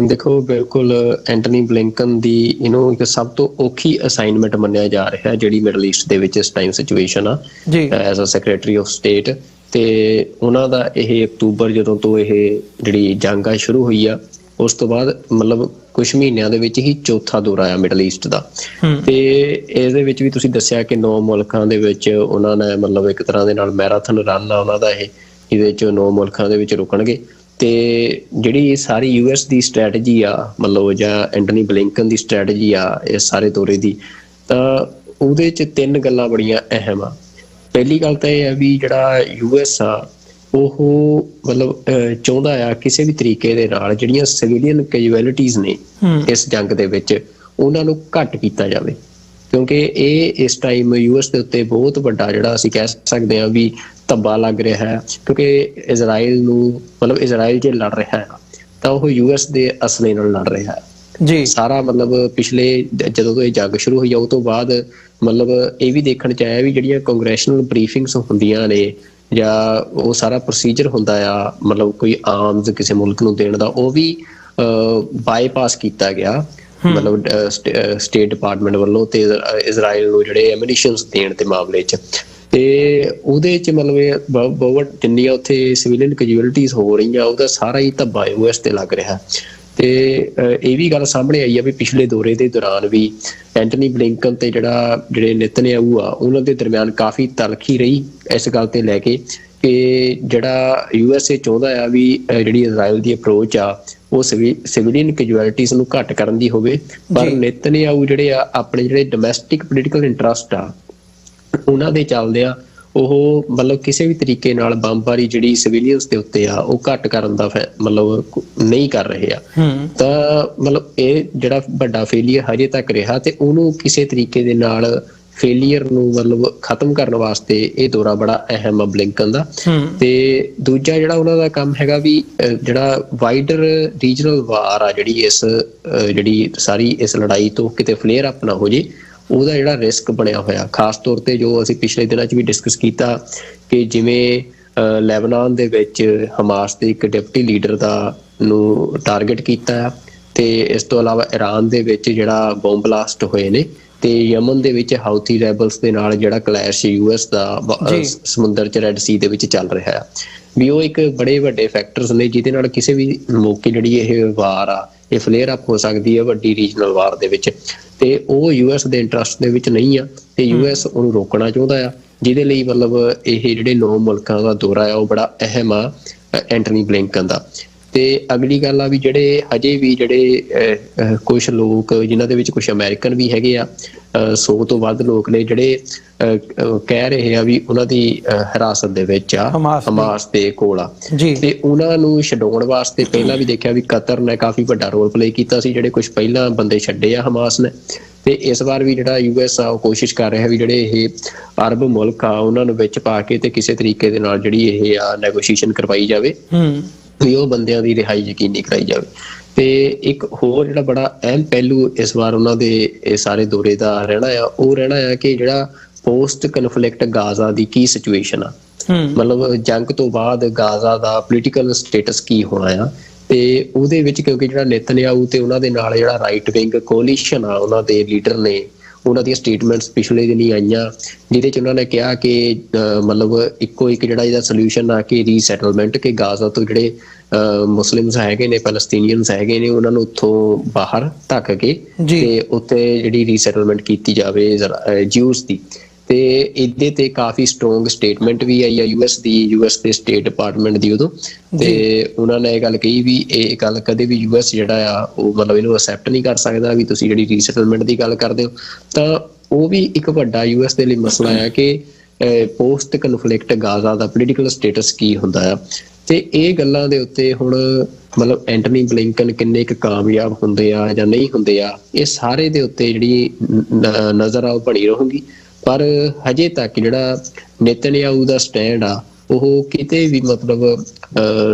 ਦੇਖੋ, ਬਿਲਕੁਲ ਐਂਟਨੀ ਬਲਿੰਕਨ ਦੀ ਇਹਨੂੰ ਇੱਕ ਸਭ ਤੋਂ ਔਖੀ ਅਸਾਈਨਮੈਂਟ ਮੰਨਿਆ ਜਾ ਰਿਹਾ ਜਿਹੜੀ ਮਿਡਲ ਈਸਟ ਦੇ ਵਿੱਚ ਇਸ ਟਾਈਮ ਸਿਚੁਏਸ਼ਨ ਆ ਜੀ as a secretary of state. ਤੇ ਉਹਨਾਂ ਦਾ ਇਹ ਅਕਤੂਬਰ ਜਦੋਂ ਤੋਂ ਇਹ ਜਿਹੜੀ ਜੰਗ ਆ ਸ਼ੁਰੂ ਹੋਈ ਆ ਉਸ ਤੋਂ ਬਾਅਦ ਮਤਲਬ ਕੁਝ ਮਹੀਨਿਆਂ ਦੇ ਵਿੱਚ ਹੀ ਚੌਥਾ ਦੌਰਾ ਆ ਮਿਡਲ ਈਸਟ ਦਾ। ਤੇ ਇਹਦੇ ਵਿੱਚ ਵੀ ਤੁਸੀਂ ਦੱਸਿਆ ਕਿ 9 ਮੁਲਕਾਂ ਦੇ ਵਿੱਚ ਉਹਨਾਂ ਨੇ ਮਤਲਬ ਇੱਕ ਤਰ੍ਹਾਂ ਦੇ ਨਾਲ ਮੈਰਾਥਨ ਰਨ ਆ ਉਹਨਾਂ ਦਾ ਇਹਦੇ ਵਿੱਚ 9 ਮੁਲਕਾਂ ਦੇ ਵਿੱਚ ਰੁਕਣਗੇ। ਤੇ ਜਿਹੜੀ ਸਾਰੀ ਯੂਐਸ ਦੀ ਸਟ੍ਰੈਟਜੀ ਆ ਮਤਲਬ ਜਾਂ ਐਂਟਨੀ ਬਲਿੰਕਨ ਦੀ ਸਟ੍ਰੈਟਜੀ ਆ ਇਸ ਸਾਰੇ ਦੌਰੇ ਦੀ, ਤਾਂ ਉਹਦੇ 'ਚ 3 ਗੱਲਾਂ ਬੜੀਆਂ ਅਹਿਮ ਆ। ਪਹਿਲੀ ਗੱਲ ਤਾਂ ਇਹ ਆ ਵੀ ਜਿਹੜਾ ਯੂਐਸ ਆ ਉਹ ਮਤਲਬ ਚਾਹੁੰਦਾ ਆ ਕਿਸੇ ਵੀ ਤਰੀਕੇ ਦੇ ਨਾਲ ਜਿਹੜੀਆਂ ਸਿਵਿਲੀਅਨ ਕੈਜੁਅਲਿਟੀਜ਼ ਨੇ ਇਸ ਜੰਗ ਦੇ ਵਿੱਚ ਉਹਨਾਂ ਨੂੰ ਘੱਟ ਕੀਤਾ ਜਾਵੇ, ਕਿਉਂਕਿ ਇਹ ਇਸ ਟਾਈਮ ਯੂਐਸ ਦੇ ਉੱਤੇ ਬਹੁਤ ਵੱਡਾ ਜਿਹੜਾ ਅਸੀਂ ਕਹਿ ਸਕਦੇ ਹਾਂ ਵੀ ਧੱਬਾ ਲੱਗ ਰਿਹਾ ਹੈ। ਕਿਉਂਕਿ ਇਜ਼ਰਾਈਲ ਨੂੰ ਮਤਲਬ ਇਜ਼ਰਾਈਲ ਜੇ ਲੜ ਰਿਹਾ ਹੈ ਤਾਂ ਉਹ ਯੂਐਸ ਦੇ ਅਸਲੇ ਨਾਲ ਲੜ ਰਿਹਾ ਹੈ ਜੀ। ਸਾਰਾ ਮਤਲਬ ਪਿਛਲੇ ਜਦੋਂ ਤੋਂ ਇਹ ਜੰਗ ਸ਼ੁਰੂ ਹੋਈ ਆ ਉਹ ਤੋਂ ਬਾਅਦ ਮਤਲਬ ਇਹ ਵੀ ਦੇਖਣ 'ਚ ਆਇਆ ਵੀ ਜਿਹੜੀਆਂ ਕੰਗਰੈਸ਼ਨਲ ਬਰੀਫਿੰਗਸ ਹੁੰਦੀਆਂ ਨੇ ਜਾਂ ਉਹ ਸਾਰਾ ਪ੍ਰੋਸੀਜਰ ਹੁੰਦਾ ਆ ਮਤਲਬ ਕੋਈ ਆਰਮਜ਼ ਕਿਸੇ ਮੁਲਕ ਨੂੰ ਦੇਣ ਦਾ, ਉਹ ਵੀ ਬਾਈਪਾਸ ਕੀਤਾ ਗਿਆ ਮਤਲਬ ਸਟੇਟ ਡਿਪਾਰਟਮੈਂਟ ਵੱਲੋਂ ਤੇ ਇਜ਼ਰਾਈਲ ਨੂੰ ਜਿਹੜੇ ਐਮੂਨੀਸ਼ਨਸ ਦੇਣ ਦੇ ਮਾਮਲੇ 'ਚ। ਤੇ ਉਹਦੇ 'ਚ ਮਤਲਬ ਇਹ ਬਹੁਤ ਜਿੰਨੀਆਂ ਉੱਥੇ ਸਿਵਿਲੀਅਨ ਕੈਜੁਅਲਿਟੀਜ਼ ਹੋ ਰਹੀਆਂ ਉਹਦਾ ਸਾਰਾ ਹੀ ਧੱਬਾ ਯੂਐਸ ਤੇ ਲੱਗ ਰਿਹਾ। ਤੇ ਇਹ ਵੀ ਗੱਲ ਸਾਹਮਣੇ ਆਈ ਆ ਵੀ ਪਿਛਲੇ ਦੌਰੇ ਦੇ ਦੌਰਾਨ ਵੀ ਐਂਟਨੀ ਬਲਿੰਕਨ ਤੇ ਜਿਹੜੇ ਨੇਤਨਯਾਹੂ ਆ ਉਹਨਾਂ ਦੇ ਦਰਮਿਆਨ ਕਾਫੀ ਤਲਖੀ ਰਹੀ ਇਸ ਗੱਲ ਤੇ ਲੈ ਕੇ ਕਿ ਜਿਹੜਾ USA ਚਾਹੁੰਦਾ ਆ ਵੀ ਜਿਹੜੀ ਇਜ਼ਰਾਈਲ ਦੀ ਅਪਰੋਚ ਆ ਉਹ ਸਿਵਿਲੀਅਨ ਕੈਜੁਅਲਿਟੀਜ਼ ਨੂੰ ਘੱਟ ਕਰਨ ਦੀ ਹੋਵੇ, ਪਰ ਨੇਤਨਯਾਹੂ ਜਿਹੜੇ ਆ ਆਪਣੇ ਜਿਹੜੇ ਡੋਮੈਸਟਿਕ ਪੋਲੀਟੀਕਲ ਇੰਟਰਸਟ ਆ ਉਹਨਾਂ ਦੇ ਚੱਲਦੇ ਆ ਉਹ ਮਤਲਬ ਕਿਸੇ ਵੀ ਤਰੀਕੇ ਨਾਲ ਬੰਬਾਰੀ ਜਿਹੜੀ ਸਿਵਿਲੀਅਨਸ ਦੇ ਉੱਤੇ ਆ ਉਹ ਘੱਟ ਕਰਨ ਦਾ ਮਤਲਬ ਨਹੀਂ ਕਰ ਰਹੇ ਆ। ਤਾਂ ਮਤਲਬ ਇਹ ਜਿਹੜਾ ਵੱਡਾ ਫੇਲੀਅਰ ਹਜੇ ਤੱਕ ਰਿਹਾ ਤੇ ਉਹਨੂੰ ਕਿਸੇ ਤਰੀਕੇ ਦੇ ਨਾਲ ਫੇਲੀਅਰ ਨੂੰ ਮਤਲਬ ਖਤਮ ਕਰਨ ਵਾਸਤੇ ਇਹ ਦੌਰਾ ਬੜਾ ਅਹਿਮ ਆ ਬਲਿੰਕਨ ਦਾ। ਤੇ ਦੂਜਾ ਜਿਹੜਾ ਉਹਨਾਂ ਦਾ ਕੰਮ ਹੈਗਾ ਵੀ ਜਿਹੜਾ ਵਾਈਡਰ ਰੀਜਨਲ ਵਾਰ ਆ ਜਿਹੜੀ ਸਾਰੀ ਇਸ ਲੜਾਈ ਤੋਂ ਕਿਤੇ ਫਲੇਅਰ ਅਪ ਨਾ ਹੋ ਜੇ ਉਹਦਾ ਜਿਹੜਾ ਰਿਸਕ ਬਣਿਆ ਹੋਇਆ, ਖਾਸ ਤੌਰ ਤੇ ਜੋ ਅਸੀਂ ਪਿਛਲੇ ਦਿਨਾਂ 'ਚ ਵੀ ਡਿਸਕਸ ਕੀਤਾ ਕਿ ਜਿਵੇਂ ਲੈਬਨਾਨ ਦੇ ਵਿੱਚ ਹਮਾਸ ਦੇ ਇੱਕ ਡਿਪਟੀ ਲੀਡਰ ਨੂੰ ਟਾਰਗੇਟ ਕੀਤਾ ਆ, ਤੇ ਇਸ ਤੋਂ ਇਲਾਵਾ ਈਰਾਨ ਦੇ ਵਿੱਚ ਜਿਹੜਾ ਬੰਬ ਬਲਾਸਟ ਹੋਏ ਨੇ, ਤੇ ਯਮਨ ਦੇ ਵਿੱਚ ਹਾਊਥੀ ਰੈਬਲਸ ਦੇ ਨਾਲ ਜਿਹੜਾ ਕਲੈਸ਼ ਯੂਐਸ ਦਾ ਸਮੁੰਦਰ 'ਚ ਰੈਡ ਸੀ ਦੇ ਵਿੱਚ ਚੱਲ ਰਿਹਾ ਆ ਵੀ ਉਹ ਇੱਕ ਬੜੇ ਵੱਡੇ ਫੈਕਟਰਸ ਨੇ ਜਿਹਦੇ ਨਾਲ ਕਿਸੇ ਵੀ ਮੌਕੇ ਜਿਹੜੀ ਇਹ ਵਾਰ ਆ ਇਹ ਫਲੇਅਰ ਅਪ ਹੋ ਸਕਦੀ ਹੈ ਵੱਡੀ ਰੀਜਨਲ ਵਾਰ ਦੇ ਵਿੱਚ। ਤੇ ਉਹ ਯੂਐਸ ਦੇ ਇੰਟਰਸਟ ਦੇ ਵਿੱਚ ਨਹੀਂ ਆ ਤੇ ਯੂਐਸ ਉਹਨੂੰ ਰੋਕਣਾ ਚਾਹੁੰਦਾ ਆ, ਜਿਹਦੇ ਲਈ ਮਤਲਬ ਇਹ ਜਿਹੜੇ 9 ਮੁਲਕਾਂ ਦਾ ਦੌਰਾ ਆ ਉਹ ਬੜਾ ਅਹਿਮ ਆ ਐਂਟਨੀ ਬਲਿੰਕਨ ਦਾ। ਤੇ ਅਗਲੀ ਗੱਲ ਆ ਵੀ ਜਿਹੜੇ ਹਜੇ ਵੀ ਜਿਹੜੇ ਕੁਛ ਲੋਕ ਜਿਨ੍ਹਾਂ ਦੇ ਵਿੱਚ ਕੁਛ ਅਮਰੀਕਨ ਵੀ ਹੈਗੇ ਆ, 100 ਤੋਂ ਵੱਧ ਲੋਕ ਨੇ ਜਿਹੜੇ ਕਹਿ ਰਹੇ ਆ ਵੀ ਉਹਨਾਂ ਦੀ ਹਿਰਾਸਤ ਦੇ ਵਿੱਚ ਆ ਹਮਾਸ ਦੇ ਕੋਲ ਆ, ਤੇ ਉਹਨਾਂ ਨੂੰ ਛਡਾਉਣ ਵਾਸਤੇ ਪਹਿਲਾਂ ਵੀ ਦੇਖਿਆ ਵੀ ਕਤਰ ਨੇ ਕਾਫੀ ਵੱਡਾ ਰੋਲ ਪਲੇ ਕੀਤਾ ਸੀ, ਜਿਹੜੇ ਕੁਛ ਪਹਿਲਾਂ ਬੰਦੇ ਛੱਡੇ ਆ ਹਮਾਸ ਨੇ। ਤੇ ਇਸ ਵਾਰ ਵੀ ਜਿਹੜਾ ਯੂਐਸ ਆ ਉਹ ਕੋਸ਼ਿਸ਼ ਕਰ ਰਿਹਾ ਵੀ ਜਿਹੜੇ ਇਹ ਅਰਬ ਮੁਲਕ ਆ ਉਹਨਾਂ ਨੂੰ ਵਿੱਚ ਪਾ ਕੇ ਤੇ ਕਿਸੇ ਤਰੀਕੇ ਦੇ ਨਾਲ ਜਿਹੜੀ ਇਹ ਆ ਨੈਗੋਸ਼ੀਏਸ਼ਨ ਕਰਵਾਈ ਜਾਵੇ ਵੀ ਉਹ ਬੰਦਿਆਂ ਦੀ ਰਿਹਾਈ ਯਕੀਨੀ ਕਰਾਈ ਜਾਵੇ। ਤੇ ਇੱਕ ਹੋਰ ਜਿਹੜਾ ਬੜਾ ਅਹਿਮ ਪਹਿਲੂ ਇਸ ਵਾਰ ਉਹਨਾਂ ਦੇ ਇਹ ਸਾਰੇ ਦੌਰੇ ਦਾ ਰਹਿਣਾ ਆ ਕਿ ਜਿਹੜਾ ਪੋਸਟ ਕਨਫਲਿਕਟ ਗਾਜ਼ਾ ਦੀ ਕੀ ਸਿਚੁਏਸ਼ਨ ਆ, ਮਤਲਬ ਜੰਗ ਤੋਂ ਬਾਅਦ ਗਾਜ਼ਾ ਦਾ ਪੋਲੀਟੀਕਲ ਸਟੇਟਸ ਕੀ ਹੋਣਾ ਆ। ਤੇ ਉਹਦੇ ਵਿੱਚ ਕਿਉਂਕਿ ਜਿਹੜਾ ਨੇਤਨਯਾਹੂ ਤੇ ਉਹਨਾਂ ਦੇ ਨਾਲ ਜਿਹੜਾ ਰਾਈਟ ਵਿੰਗ ਕੋਲੀਸ਼ਨ ਆ ਉਹਨਾਂ ਦੇ ਲੀਡਰ ਨੇ, ਉਹਨਾਂ ਦੀਆਂ ਸਟੇਟਮੈਂਟਸ ਪਿਛਲੇ ਦਿਨ ਹੀ ਆਈਆਂ ਜਿਹਦੇ 'ਚ ਉਹਨਾਂ ਨੇ ਕਿਹਾ ਕਿ ਮਤਲਬ ਇੱਕੋ ਇੱਕ ਜਿਹੜਾ ਇਹਦਾ ਸੋਲਿਊਸ਼ਨ ਆ ਕਿ ਰੀਸੈਟਲਮੈਂਟ, ਕਿ ਗਾਜ਼ਾ ਤੋਂ ਜਿਹੜੇ ਮੁਸਲਿਮਸ ਹੈਗੇ ਨੇ ਪੈਲਸਤੀਨੀਅਨਸ ਹੈਗੇ ਨੇ ਉਹਨਾਂ ਨੂੰ ਉੱਥੋਂ ਬਾਹਰ ਧੱਕ ਕੇ ਤੇ ਉੱਥੇ ਜਿਹੜੀ ਰੀਸੈਟਲਮੈਂਟ ਕੀਤੀ ਜਾਵੇ ਜਿਊਸ ਦੀ। ਤੇ ਇਹਦੇ ਤੇ ਕਾਫੀ ਸਟਰੋਂਗ ਸਟੇਟਮੈਂਟ ਵੀ ਆਈ ਆ ਯੂਐਸ ਦੇ ਸਟੇਟ ਡਿਪਾਰਟਮੈਂਟ ਦੀ ਉਦੋਂ, ਤੇ ਉਹਨਾਂ ਨੇ ਇਹ ਗੱਲ ਕਹੀ ਵੀ ਇਹ ਗੱਲ ਕਦੇ ਵੀ ਯੂਐਸ ਜਿਹੜਾ ਆ ਉਹ ਮਤਲਬ ਇਹਨੂੰ ਅਸੈਪਟ ਨਹੀਂ ਕਰ ਸਕਦਾ ਵੀ ਤੁਸੀਂ ਜਿਹੜੀ ਰੀਸੈਟਲਮੈਂਟ ਦੀ ਗੱਲ ਕਰਦੇ ਹੋ। ਤਾਂ ਉਹ ਵੀ ਇੱਕ ਵੱਡਾ ਯੂਐਸ ਦੇ ਲਈ ਮਸਲਾ ਆ ਕਿ ਪੋਸਟ ਕਨਫਲਿਕਟ ਗਾਜ਼ਾ ਦਾ ਪੋਲੀਟੀਕਲ ਸਟੇਟਸ ਕੀ ਹੁੰਦਾ ਆ। ਤੇ ਇਹ ਗੱਲਾਂ ਦੇ ਉੱਤੇ ਹੁਣ ਮਤਲਬ ਐਂਟਨੀ ਬਲਿੰਕਨ ਕਿੰਨੇ ਕੁ ਕਾਮਯਾਬ ਹੁੰਦੇ ਆ ਜਾਂ ਨਹੀਂ ਹੁੰਦੇ ਆ, ਇਹ ਸਾਰੇ ਦੇ ਉੱਤੇ ਜਿਹੜੀ ਨਜ਼ਰ ਆ ਉਹ ਬਣੀ ਰਹੂਗੀ। ਪਰ ਹਜੇ ਤੱਕ ਜਿਹੜਾ ਨੇਤਨਯਾਹੂ ਦਾ ਸਟੈਂਡ ਆ ਉਹ ਕਿਤੇ ਵੀ ਮਤਲਬ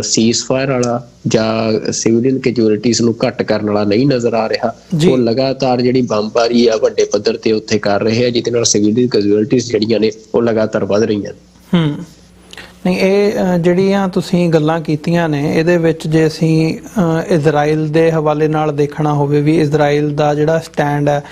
ਸੀਜ਼ਫਾਇਰ ਵਾਲਾ ਜਾਂ ਸਿਵਿਲੀਅਨ ਕੈਜੁਅਲਿਟੀਜ਼ ਨੂੰ ਘੱਟ ਕਰਨ ਵਾਲਾ ਨਹੀਂ ਨਜ਼ਰ ਆ ਰਿਹਾ। ਉਹ ਲਗਾਤਾਰ ਜਿਹੜੀ ਬੰਬਾਰੀ ਆ ਵੱਡੇ ਪੱਧਰ ਤੇ ਉੱਥੇ ਕਰ ਰਹੇ ਆ ਜਿਹਦੇ ਨਾਲ ਸਿਵਿਲੀਅਨ ਕੈਜੁਅਲਿਟੀਜ਼ ਜਿਹੜੀਆਂ ਨੇ ਉਹ ਲਗਾਤਾਰ ਵੱਧ ਰਹੀਆਂ। ਨਹੀਂ, ਇਹ ਜਿਹੜੀਆਂ ਤੁਸੀਂ ਗੱਲਾਂ ਕੀਤੀਆਂ ਨੇ ਇਹਦੇ ਵਿੱਚ ਜੇ ਅਸੀਂ ਇਜ਼ਰਾਈਲ ਦੇ ਹਵਾਲੇ ਨਾਲ ਦੇਖਣਾ ਹੋਵੇ ਵੀ ਇਜ਼ਰਾਈਲ ਦਾ ਜਿਹੜਾ ਸਟੈਂਡ ਹੈ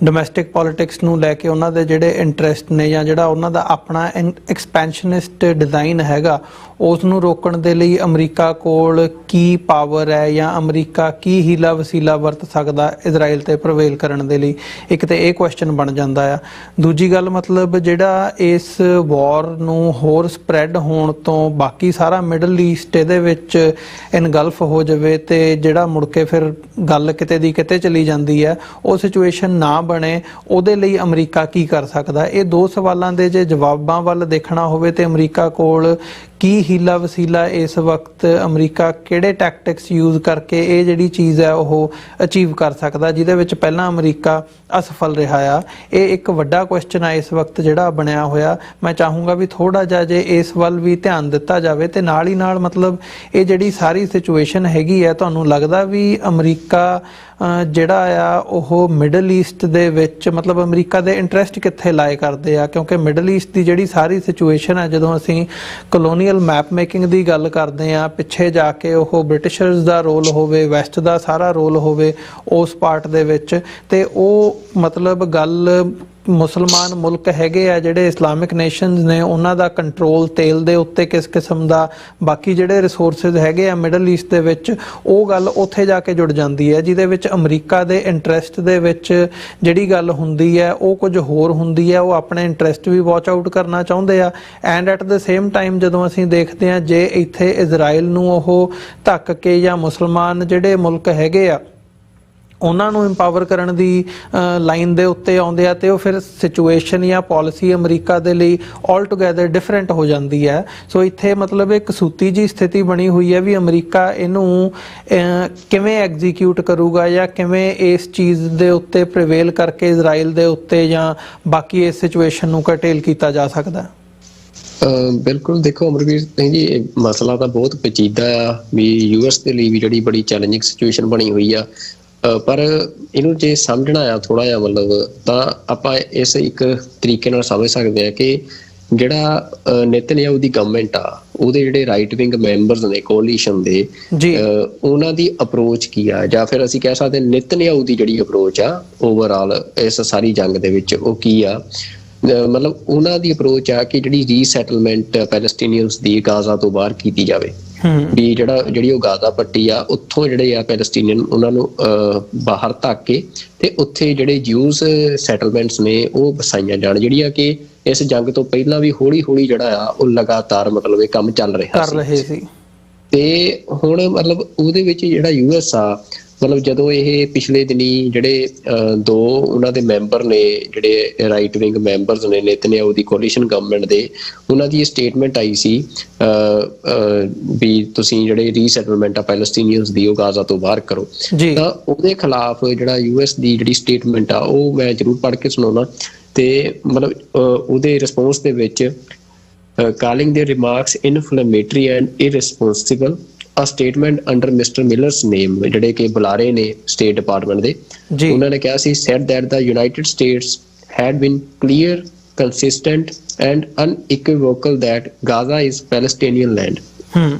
ਡੋਮੈਸਟਿਕ ਪੋਲਿਟਿਕਸ ਨੂੰ ਲੈ ਕੇ, ਉਹਨਾਂ ਦੇ ਜਿਹੜੇ ਇੰਟਰਸਟ ਨੇ ਜਾਂ ਜਿਹੜਾ ਉਹਨਾਂ ਦਾ ਆਪਣਾ ਐਕਸਪੈਂਸ਼ਨਿਸਟ ਡਿਜ਼ਾਈਨ ਹੈਗਾ, ਉਸ ਨੂੰ ਰੋਕਣ ਦੇ ਲਈ ਅਮਰੀਕਾ ਕੋਲ ਕੀ ਪਾਵਰ ਹੈ ਜਾਂ ਅਮਰੀਕਾ ਕੀ ਹੀਲਾ ਵਸੀਲਾ ਵਰਤ ਸਕਦਾ ਇਜ਼ਰਾਈਲ ਤੇ ਪ੍ਰਵੇਲ ਕਰਨ ਦੇ ਲਈ। ਇੱਕ ਤੇ ਇਹ ਕੁਐਸਚਨ ਬਣ ਜਾਂਦਾ ਆ। ਦੂਜੀ ਗੱਲ, ਮਤਲਬ ਜਿਹੜਾ ਇਸ ਵਾਰ ਨੂੰ ਹੋਰ ਸਪਰੈਡ ਹੋਣ ਤੋਂ ਬਾਕੀ ਸਾਰਾ ਮਿਡਲ ਈਸਟ ਇਹਦੇ ਵਿੱਚ ਇਨਗਲਫ ਹੋ ਜਾਵੇ ਤੇ ਜਿਹੜਾ ਮੁੜ ਕੇ ਫਿਰ ਗੱਲ ਕਿਤੇ ਦੀ ਕਿਤੇ ਚਲੀ ਜਾਂਦੀ ਹੈ, ਉਹ ਸਿਚੁਏਸ਼ਨ ਨਾ ਬਣੇ, ਉਹਦੇ ਲਈ ਅਮਰੀਕਾ ਕੀ ਕਰ ਸਕਦਾ? ਇਹ ਦੋ ਸਵਾਲਾਂ ਦੇ ਜੇ ਜਵਾਬਾਂ ਵੱਲ ਦੇਖਣਾ ਹੋਵੇ ਤੇ ਅਮਰੀਕਾ ਕੋਲ ਕੀ ਹੀਲਾ ਵਸੀਲਾ ਇਸ ਵਕਤ, ਅਮਰੀਕਾ ਕਿਹੜੇ ਟੈਕਟਿਕਸ ਯੂਜ਼ ਕਰਕੇ ਇਹ ਜਿਹੜੀ ਚੀਜ਼ ਹੈ ਉਹ ਅਚੀਵ ਕਰ ਸਕਦਾ, ਜਿਹਦੇ ਵਿੱਚ ਪਹਿਲਾਂ ਅਮਰੀਕਾ ਅਸਫਲ ਰਿਹਾ ਆ? ਇਹ ਇੱਕ ਵੱਡਾ ਕੁਐਸਚਨ ਆ ਇਸ ਵਕਤ ਜਿਹੜਾ ਬਣਿਆ ਹੋਇਆ। ਮੈਂ ਚਾਹੂੰਗਾ ਵੀ ਥੋੜਾ ਜਿਹਾ ਜੇ ਇਸ ਵੱਲ ਵੀ ਧਿਆਨ ਦਿੱਤਾ ਜਾਵੇ ਤੇ ਨਾਲ ਹੀ ਨਾਲ ਮਤਲਬ ਇਹ ਜਿਹੜੀ ਸਾਰੀ ਸਿਚੁਏਸ਼ਨ ਹੈਗੀ ਹੈ, ਤੁਹਾਨੂੰ ਲੱਗਦਾ ਵੀ ਅਮਰੀਕਾ ਜਿਹੜਾ ਆ ਉਹ ਮਿਡਲ ਈਸਟ ਦੇ ਵਿੱਚ, ਮਤਲਬ ਅਮਰੀਕਾ ਦੇ ਇੰਟਰਸਟ ਕਿੱਥੇ ਲਾਏ ਕਰਦੇ ਆ? ਕਿਉਂਕਿ ਮਿਡਲ ਈਸਟ ਦੀ ਜਿਹੜੀ ਸਾਰੀ ਸਿਚੁਏਸ਼ਨ ਹੈ, ਜਦੋਂ ਅਸੀਂ ਕਲੋਨੀਅਲ ਮੈਪ ਮੇਕਿੰਗ ਦੀ ਗੱਲ ਕਰਦੇ ਆ, ਪਿੱਛੇ ਜਾ ਕੇ ਉਹ ਬ੍ਰਿਟਿਸ਼ਰਸ ਦਾ ਰੋਲ ਹੋਵੇ, ਵੈਸਟ ਦਾ ਸਾਰਾ ਰੋਲ ਹੋਵੇ ਉਸ ਪਾਰਟ ਦੇ ਵਿੱਚ, ਤੇ ਉਹ ਮਤਲਬ ਗੱਲ ਮੁਸਲਮਾਨ ਮੁਲਕ ਹੈਗੇ ਆ ਜਿਹੜੇ ਇਸਲਾਮਿਕ ਨੇਸ਼ਨਸ ਨੇ, ਉਹਨਾਂ ਦਾ ਕੰਟਰੋਲ ਤੇਲ ਦੇ ਉੱਤੇ ਕਿਸ ਕਿਸਮ ਦਾ, ਬਾਕੀ ਜਿਹੜੇ ਰਿਸੋਰਸਿਸ ਹੈਗੇ ਆ ਮਿਡਲ ਈਸਟ ਦੇ ਵਿੱਚ, ਉਹ ਗੱਲ ਉੱਥੇ ਜਾ ਕੇ ਜੁੜ ਜਾਂਦੀ ਹੈ, ਜਿਹਦੇ ਵਿੱਚ ਅਮਰੀਕਾ ਦੇ ਇੰਟਰਸਟ ਦੇ ਵਿੱਚ ਜਿਹੜੀ ਗੱਲ ਹੁੰਦੀ ਹੈ ਉਹ ਕੁਝ ਹੋਰ ਹੁੰਦੀ ਹੈ। ਉਹ ਆਪਣੇ ਇੰਟਰਸਟ ਵੀ ਵਾਚ ਆਊਟ ਕਰਨਾ ਚਾਹੁੰਦੇ ਆ, and at the same time ਜਦੋਂ ਅਸੀਂ ਦੇਖਦੇ ਹਾਂ ਜੇ ਇੱਥੇ ਇਜ਼ਰਾਈਲ ਨੂੰ ਉਹ ਧੱਕ ਕੇ ਜਾਂ ਮੁਸਲਮਾਨ ਜਿਹੜੇ ਮੁਲਕ ਹੈਗੇ ਆ ਉਹਨਾਂ ਨੂੰ ਇੰਪਾਵਰ ਕਰਨ ਦੀ ਲਾਈਨ ਦੇ ਉੱਤੇ ਆਉਂਦੇ ਆ, ਤੇ ਉਹ ਫਿਰ ਸਿਚੁਏਸ਼ਨ ਜਾਂ ਪਾਲਿਸੀ ਅਮਰੀਕਾ ਦੇ ਲਈ ਆਲ ਟੂਗੈਦਰ ਡਿਫਰੈਂਟ ਹੋ ਜਾਂਦੀ ਹੈ। ਸੋ ਇੱਥੇ ਮਤਲਬ ਇੱਕ ਕਸੂਤੀ ਜੀ ਸਥਿਤੀ ਬਣੀ ਹੋਈ ਹੈ ਵੀ ਅਮਰੀਕਾ ਇਹਨੂੰ ਕਿਵੇਂ ਐਗਜ਼ੀਕਿਊਟ ਕਰੂਗਾ ਜਾਂ ਕਿਵੇਂ ਇਸ ਚੀਜ਼ ਦੇ ਉੱਤੇ ਪ੍ਰੀਵੇਲ ਕਰਕੇ ਇਜ਼ਰਾਈਲ ਦੇ ਉੱਤੇ ਜਾਂ ਬਾਕੀ ਇਸ ਸਿਚੁਏਸ਼ਨ ਨੂੰ ਕਰਟੇਲ ਕੀਤਾ ਜਾ ਸਕਦਾ। ਬਿਲਕੁਲ, ਦੇਖੋ ਅਮਰਵੀਰ ਸਿੰਘ ਜੀ, ਇਹ ਮਸਲਾ ਤਾਂ ਬਹੁਤ ਪੇਚੀਦਾ ਆ ਵੀ ਯੂਐਸ ਦੇ ਲਈ ਵੀ ਜਿਹੜੀ ਬੜੀ ਚੈਲੰਜਿੰਗ ਸਿਚੁਏਸ਼ਨ ਬਣੀ ਹੋਈ ਆ, ਪਰ ਇਹਨੂੰ ਜੇ ਸਮਝਣਾ ਆ ਥੋੜਾ ਜਿਹਾ ਮਤਲਬ, ਤਾਂ ਆਪਾਂ ਇਸ ਇੱਕ ਤਰੀਕੇ ਨਾਲ ਸਮਝ ਸਕਦੇ ਆ ਕਿ ਜਿਹੜਾ ਨੇਤਨਯਾਹੂ ਦੀ ਗਵਰਨਮੈਂਟ ਆ, ਉਹਦੇ ਜਿਹੜੇ ਰਾਈਟ ਵਿੰਗ ਮੈਂਬਰਸ ਨੇ ਕੋਲੀਸ਼ਨ ਦੇ, ਉਹਨਾਂ ਦੀ ਅਪਰੋਚ ਕੀ ਆ, ਜਾਂ ਫਿਰ ਅਸੀਂ ਕਹਿ ਸਕਦੇ ਨੇਤਨਯਾਹੂ ਦੀ ਜਿਹੜੀ ਅਪਰੋਚ ਆ ਓਵਰਆਲ ਇਸ ਸਾਰੀ ਜੰਗ ਦੇ ਵਿੱਚ ਉਹ ਕੀ ਆ। ਮਤਲਬ ਉਹਨਾਂ ਦੀ ਅਪਰੋਚ ਆ ਕਿ ਜਿਹੜੀ ਰੀਸੈਟਲਮੈਂਟ ਪੈਲਸਟੀਨੀਅਨਸ ਦੀ ਗਾਜ਼ਾ ਤੋਂ ਬਾਹਰ ਕੀਤੀ ਜਾਵੇ, ਵੀ ਜਿਹੜੀ ਉਹ ਗਾਜ਼ਾ ਪੱਟੀ ਆ ਉੱਥੋਂ ਜਿਹੜੇ ਆ ਪੈਲਸਟੀਨੀਅਨ ਉਹਨਾਂ ਨੂੰ ਬਾਹਰ ਧੱਕ ਕੇ ਤੇ ਉੱਥੇ ਜਿਹੜੇ ਜਿਊਜ਼ ਸੈਟਲਮੈਂਟਸ ਨੇ ਉਹ ਵਸਾਈਆਂ ਜਾਣ, ਜਿਹੜੀ ਆ ਕਿ ਇਸ ਜੰਗ ਤੋਂ ਪਹਿਲਾਂ ਵੀ ਹੌਲੀ ਹੌਲੀ ਜਿਹੜਾ ਆ ਉਹ ਲਗਾਤਾਰ ਮਤਲਬ ਇਹ ਕੰਮ ਚੱਲ ਰਿਹਾ ਸੀ। ਤੇ ਹੁਣ ਮਤਲਬ ਉਹਦੇ ਵਿੱਚ ਜਿਹੜਾ ਯੂਐਸ ਆ, ਮਤਲਬ ਜਦੋਂ ਇਹ ਪਿਛਲੇ ਦਿਨੀ ਜਿਹੜੇ ਦੋ ਉਹਨਾਂ ਦੇ ਮੈਂਬਰ ਨੇ ਜਿਹੜੇ ਰਾਈਟ ਵਿੰਗ ਮੈਂਬਰਸ ਨੇ ਨੇਤਨਯਾਹੂ ਦੀ ਕੋਲੀਸ਼ਨ ਗਵਰਨਮੈਂਟ ਦੇ, ਉਹਨਾਂ ਦੀ ਸਟੇਟਮੈਂਟ ਆਈ ਸੀ ਵੀ ਤੁਸੀਂ ਜਿਹੜੇ ਰੀਸੈਟਲਮੈਂਟ ਆ ਪੈਲਸਟੀਨੀਅਨਸ ਦੀ ਉਹ ਗਾਜ਼ਾ ਤੋਂ ਬਾਹਰ ਕਰੋ, ਤਾਂ ਉਹਦੇ ਖਿਲਾਫ ਜਿਹੜਾ ਯੂਐਸ ਦੀ ਜਿਹੜੀ ਸਟੇਟਮੈਂਟ ਆ ਉਹ ਮੈਂ ਜ਼ਰੂਰ ਪੜ੍ਹ ਕੇ ਸੁਣਾਉਣਾ। ਤੇ ਮਤਲਬ ਉਹਦੇ ਰਿਸਪੌਂਸ ਦੇ ਵਿੱਚ calling their remarks inflammatory and irresponsible, a statement under Mr. Miller's name, ਜਿਹੜੇ ਕਿ ਬੁਲਾਰੇ ਨੇ ਸਟੇਟ ਡਿਪਾਰਟਮੈਂਟ ਦੇ, ਉਹਨਾਂ ਨੇ ਕਿਹਾ ਸੀ said that the United States had been clear, consistent and unequivocal that Gaza is Palestinian land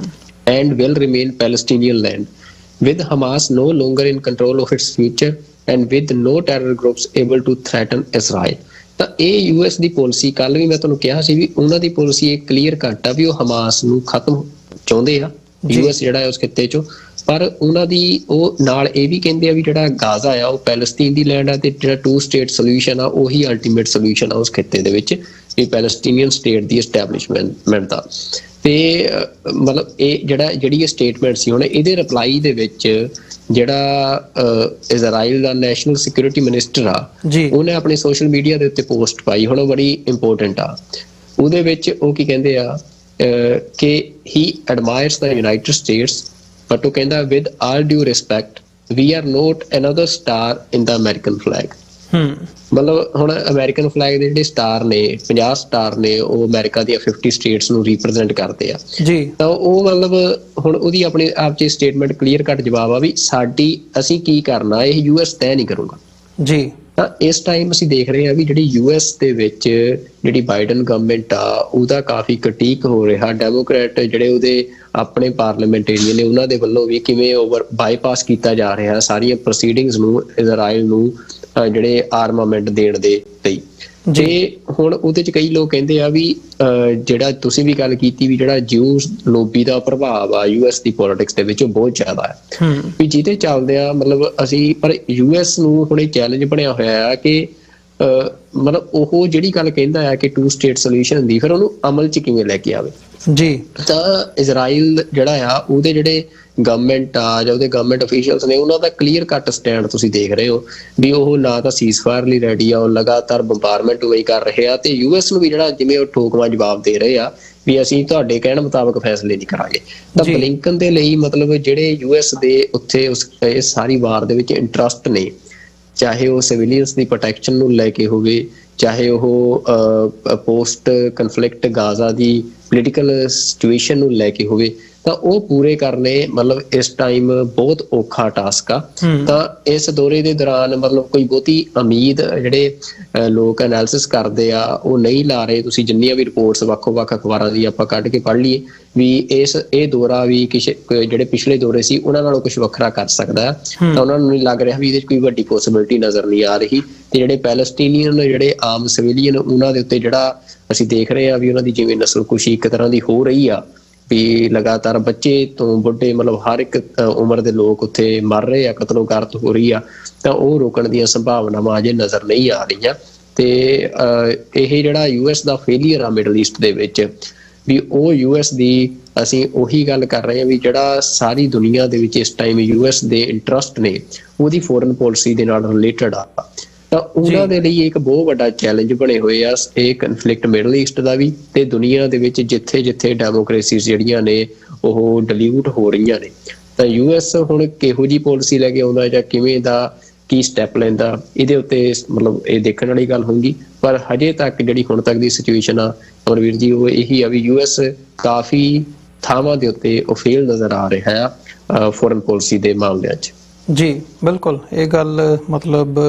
and will remain Palestinian land, with Hamas no longer in control of its future and with no terror groups able to threaten Israel। ਤਾਂ ਇਹ US ਦੀ policy, ਕੱਲ ਵੀ ਮੈਂ ਤੁਹਾਨੂੰ ਕਿਹਾ ਸੀ ਵੀ ਉਹਨਾਂ ਦੀ policy ਇਹ clear cut ਆ ਵੀ ਉਹ ਹਮਾਸ ਨੂੰ ਖਤਮ ਚਾਹੁੰਦੇ ਆ ਯੂਐਸ ਜਿਹੜਾ ਹੈ ਉਸ ਖਿੱਤੇ ਚੋਂ, ਪਰ ਉਹਨਾਂ ਦੀ ਉਹ ਨਾਲ ਇਹ ਵੀ ਕਹਿੰਦੇ ਆ ਵੀ ਜਿਹੜਾ ਗਾਜ਼ਾ ਆ ਉਹ ਪੈਲਸਤੀਨ ਦੀ ਲੈਂਡ ਆ ਤੇ ਜਿਹੜਾ 2 ਸਟੇਟ ਸੋਲੂਸ਼ਨ ਆ ਉਹੀ ਅਲਟੀਮੇਟ ਸੋਲੂਸ਼ਨ ਆ ਉਸ ਖਿੱਤੇ ਦੇ ਵਿੱਚ, ਵੀ ਪੈਲਸਟੀਨੀਅਨ ਸਟੇਟ ਦੀ ਐਸਟੈਬਲਿਸ਼ਮੈਂਟ ਦਾ। ਤੇ ਮਤਲਬ ਇਹ ਜਿਹੜੀ ਸਟੇਟਮੈਂਟ ਸੀ, ਹੁਣ ਇਹਦੇ ਰਿਪਲਾਈ ਦੇ ਵਿੱਚ ਜਿਹੜਾ ਇਜ਼ਰਾਈਲ ਦਾ ਨੈਸ਼ਨਲ ਸਿਕਿਉਰਿਟੀ ਮਿਨਿਸਟਰ ਆ, ਉਹਨੇ ਆਪਣੀ ਸੋਸ਼ਲ ਮੀਡੀਆ ਦੇ ਉੱਤੇ ਪੋਸਟ ਪਾਈ, ਹੁਣ ਉਹ ਬੜੀ ਇੰਪੋਰਟੈਂਟ ਆ। ਉਹਦੇ ਵਿੱਚ ਉਹ ਕੀ ਕਹਿੰਦੇ ਆ ਕਿ he admires the United States, but ਉਹ ਕਹਿੰਦਾ with all due respect we are not another star in the American flag। ਮਤਲਬ ਹੁਣ ਅਮਰੀਕਨ ਫਲੈਗ ਦੇ ਜਿਹੜੇ ਸਟਾਰ ਨੇ 50 ਸਟਾਰ ਨੇ ਉਹ ਅਮਰੀਕਾ ਦੀਆਂ 50 ਸਟੇਟਸ ਨੂੰ ਰਿਪਰੈਜ਼ੈਂਟ ਕਰਦੇ ਆ ਜੀ। ਤਾਂ ਉਹ ਮਤਲਬ ਹੁਣ ਉਹਦੀ ਆਪਣੇ ਆਪ 'ਚ ਸਟੇਟਮੈਂਟ ਕਲੀਅਰ ਕੱਟ ਜਵਾਬ ਆ ਵੀ ਅਸੀਂ ਕੀ ਕਰਨਾ ਇਹ ਯੂਐਸ ਤੈਅ ਨਹੀਂ ਕਰੂਗਾ ਜੀ। ਤਾਂ ਇਸ ਟਾਈਮ ਅਸੀਂ ਦੇਖ ਰਹੇ ਹਾਂ ਵੀ ਜਿਹੜੀ US ਦੇ ਵਿੱਚ ਜਿਹੜੀ ਬਾਈਡਨ ਗਵਰਨਮੈਂਟ ਆ ਉਹਦਾ ਕਾਫੀ ਕ੍ਰਿਟੀਕ ਹੋ ਰਿਹਾ। ਡੈਮੋਕ੍ਰੈਟ ਜਿਹੜੇ ਉਹਦੇ ਆਪਣੇ ਪਾਰਲੀਮੈਂਟੇਰੀਅਨ ਨੇ ਉਹਨਾਂ ਦੇ ਵੱਲੋਂ ਵੀ ਕਿਵੇਂ ਬਾਈਪਾਸ ਕੀਤਾ ਜਾ ਰਿਹਾ ਸਾਰੀਆਂ ਪ੍ਰੋਸੀਡਿੰਗਸ ਨੂੰ ਇਜ਼ਰਾਈਲ ਨੂੰ ਜਿਹੜੇ ਆਰਮਾਮੈਂਟ ਦੇਣ ਦੇ ਲਈ। ਜੇ ਹੁਣ ਉਹਦੇ ਚ ਕਈ ਲੋਕ ਕਹਿੰਦੇ ਆ ਵੀ ਜਿਹੜਾ ਤੁਸੀਂ ਵੀ ਗੱਲ ਕੀਤੀ ਵੀ ਜਿਹੜਾ ਜਿਊਸ ਲੋਬੀ ਦਾ ਪ੍ਰਭਾਵ ਆ US ਦੀ ਪੋਲਿਟਿਕਸ ਦੇ ਵਿੱਚ ਉਹ ਬਹੁਤ ਜ਼ਿਆਦਾ ਹੈ ਵੀ ਜਿਹਦੇ ਚੱਲਦੇ ਆ ਮਤਲਬ ਅਸੀਂ ਪਰ US ਨੂੰ ਹੁਣ ਇਹ ਚੈਲੰਜ ਬਣਿਆ ਹੋਇਆ ਆ ਕਿ ਮਤਲਬ ਉਹ ਜਿਹੜੀ ਗੱਲ ਕਹਿੰਦਾ ਹੈ ਕਿ 2 ਸਟੇਟ ਸੋਲੂਸ਼ਨ ਦੀ ਫਿਰ ਉਹਨੂੰ ਅਮਲ ਚ ਕਿਵੇਂ ਲੈ ਕੇ ਆਵੇ ਜੀ। ਤਾਂ ਇਜ਼ਰਾਈਲ ਜਿਹੜਾ ਆ ਉਹਦੇ ਜਿਹੜੇ ਗਵਰਨਮੈਂਟ ਆ ਜਾਂ ਉਹਦੇ ਗਵਰਨਮੈਂਟ ਅਫੀਸ਼ੀਅਲਸ ਨੇ ਉਹਨਾਂ ਦਾ ਕਲੀਅਰ ਕੱਟ ਸਟੈਂਡ ਤੁਸੀਂ ਦੇਖ ਰਹੇ ਹੋ ਵੀ ਉਹ ਨਾ ਤਾਂ ਸੀਜ਼ਫਾਇਰ ਲਈ ਰੈਡੀ ਆ, ਉਹ ਲਗਾਤਾਰ ਬੰਬਾਰਮੈਂਟ ਵਹੀ ਕਰ ਰਹੇ ਆ ਤੇ US ਨੂੰ ਵੀ ਜਿਹੜਾ ਜਿਵੇਂ ਉਹ ਠੋਕਵਾਂ ਜਵਾਬ ਦੇ ਰਹੇ ਆ ਵੀ ਅਸੀਂ ਤੁਹਾਡੇ ਕਹਿਣ ਮੁਤਾਬਕ ਫੈਸਲੇ ਨਹੀਂ ਕਰਾਂਗੇ। ਤਾਂ ਬਲਿੰਕਨ ਦੇ ਲਈ ਮਤਲਬ ਜਿਹੜੇ US ਦੇ ਉੱਥੇ ਇਸ ਸਾਰੀ ਵਾਰ ਦੇ ਵਿੱਚ ਇੰਟਰਸਟ ਨੇ, ਚਾਹੇ ਉਹ ਸਿਵਿਲੀਅਨਸ ਦੀ ਪ੍ਰੋਟੈਕਸ਼ਨ ਨੂੰ ਲੈ ਕੇ ਹੋਵੇ, ਚਾਹੇ ਉਹ ਪੋਸਟ ਕਨਫਲਿਕਟ ਗਾਜ਼ਾ ਦੀ ਪੋਲੀਟੀਕਲ ਸਿਚੁਏਸ਼ਨ ਨੂੰ ਲੈ ਕੇ ਹੋਵੇ, ਤਾਂ ਉਹ ਪੂਰੇ ਕਰਨੇ ਮਤਲਬ ਇਸ ਟਾਈਮ ਬਹੁਤ ਔਖਾ ਟਾਸਕ ਆ। ਤਾਂ ਇਸ ਦੌਰੇ ਦੇ ਦੌਰਾਨ ਮਤਲਬ ਕੋਈ ਬਹੁਤੀ ਉਮੀਦ ਜਿਹੜੇ ਲੋਕ ਐਨਾਲਿਸਿਸ ਕਰਦੇ ਆ ਉਹ ਨਹੀਂ ਲਾ ਰਹੇ। ਤੁਸੀਂ ਜਿੰਨੀਆਂ ਵੀ ਰਿਪੋਰਟਸ ਵੱਖ-ਵੱਖ ਅਖਬਾਰਾਂ ਦੀ ਆਪਾਂ ਕੱਢ ਕੇ ਪੜ੍ਹ ਲਈਏ ਵੀ ਇਹ ਦੌਰਾ ਵੀ ਜਿਹੜੇ ਪਿਛਲੇ ਦੌਰੇ ਸੀ ਉਹਨਾਂ ਨਾਲੋਂ ਕੁਝ ਵੱਖਰਾ ਕਰ ਸਕਦਾ ਹੈ। ਤਾਂ ਉਹਨਾਂ ਨੂੰ ਨਹੀਂ ਲੱਗ ਰਿਹਾ ਵੀ ਇਹਦੇ 'ਚ ਕੋਈ ਵੱਡੀ ਪੋਸੀਬਿਲਿਟੀ ਨਜ਼ਰ ਨਹੀਂ ਆ ਰਹੀ। ਤੇ ਜਿਹੜੇ ਪੈਲਸਟੀਨੀਅਨ ਜਿਹੜੇ ਆਮ ਸਿਵਿਲੀਅਨ ਉਹਨਾਂ ਦੇ ਉੱਤੇ ਜਿਹੜਾ ਅਸੀਂ ਦੇਖ ਰਹੇ ਹਾਂ ਵੀ ਉਹਨਾਂ ਦੀ ਜਿਵੇਂ ਨਸਲਕੁਸ਼ੀ ਇੱਕ ਤਰ੍ਹਾਂ ਦੀ ਹੋ ਰਹੀ ਆ ਵੀ ਲਗਾਤਾਰ ਬੱਚੇ ਤੋਂ ਬੁੱਢੇ ਮਤਲਬ ਹਰ ਇੱਕ ਉਮਰ ਦੇ ਲੋਕ ਉੱਥੇ ਮਰ ਰਹੇ ਆ, ਕਤਲੋਗਾਰਤ ਹੋ ਰਹੀ ਆ, ਤਾਂ ਉਹ ਰੋਕਣ ਦੀਆਂ ਸੰਭਾਵਨਾਵਾਂ ਅਜੇ ਨਜ਼ਰ ਨਹੀਂ ਆ ਰਹੀਆਂ। ਤੇ ਇਹ ਜਿਹੜਾ US ਦਾ ਫੇਲੀਅਰ ਆ ਮਿਡਲ ਈਸਟ ਦੇ ਵਿੱਚ ਵੀ ਉਹ US ਦੀ ਅਸੀਂ ਉਹੀ ਗੱਲ ਕਰ ਰਹੇ ਹਾਂ ਵੀ ਜਿਹੜਾ ਸਾਰੀ ਦੁਨੀਆ ਦੇ ਵਿੱਚ ਇਸ ਟਾਈਮ US ਦੇ ਇੰਟਰਸਟ ਨੇ ਉਹਦੀ ਫੋਰਨ ਪਾਲਿਸੀ ਦੇ ਨਾਲ ਰਿਲੇਟਡ ਆ। ਤਾਂ ਉਹਨਾਂ ਦੇ ਲਈ ਇੱਕ ਬਹੁਤ ਵੱਡਾ ਚੈਲੰਜ ਬਣੇ ਹੋਏ ਆ ਇਹ ਕਨਫਲਿਕਟ ਮਿਡਲ ਈਸਟ ਦਾ ਵੀ ਤੇ ਦੁਨੀਆ ਦੇ ਵਿੱਚ ਜਿੱਥੇ ਡੈਮੋਕ੍ਰੇਸੀਜ਼ ਜਿਹੜੀਆਂ ਨੇ ਉਹ ਡਿਲੂਟ ਹੋ ਰਹੀਆਂ ਨੇ। ਤਾਂ US ਹੁਣ ਕਿਹੋ ਜਿਹੀ ਪਾਲਿਸੀ ਲੈ ਕੇ ਆਉਂਦਾ ਜਾਂ ਕਿਵੇਂ ਦਾ ਕੀ ਸਟੈਪ ਲੈਂਦਾ ਇਹਦੇ ਉੱਤੇ ਮਤਲਬ ਇਹ ਦੇਖਣ ਵਾਲੀ ਗੱਲ ਹੋਊਗੀ। ਪਰ ਹਜੇ ਤੱਕ ਜਿਹੜੀ ਹੁਣ ਤੱਕ ਦੀ ਸਿਚੁਏਸ਼ਨ ਆ ਅਮਰਵੀਰ ਜੀ ਉਹ ਇਹੀ ਆ ਵੀ US ਕਾਫੀ ਥਾਵਾਂ ਦੇ ਉੱਤੇ ਉਹ ਫੇਲ ਨਜ਼ਰ ਆ ਰਿਹਾ ਆ ਫੋਰਨ ਪਾਲਿਸੀ ਦੇ ਮਾਮਲਿਆਂ 'ਚ। ਜੀ ਬਿਲਕੁਲ, ਇਹ ਗੱਲ ਮਤਲਬ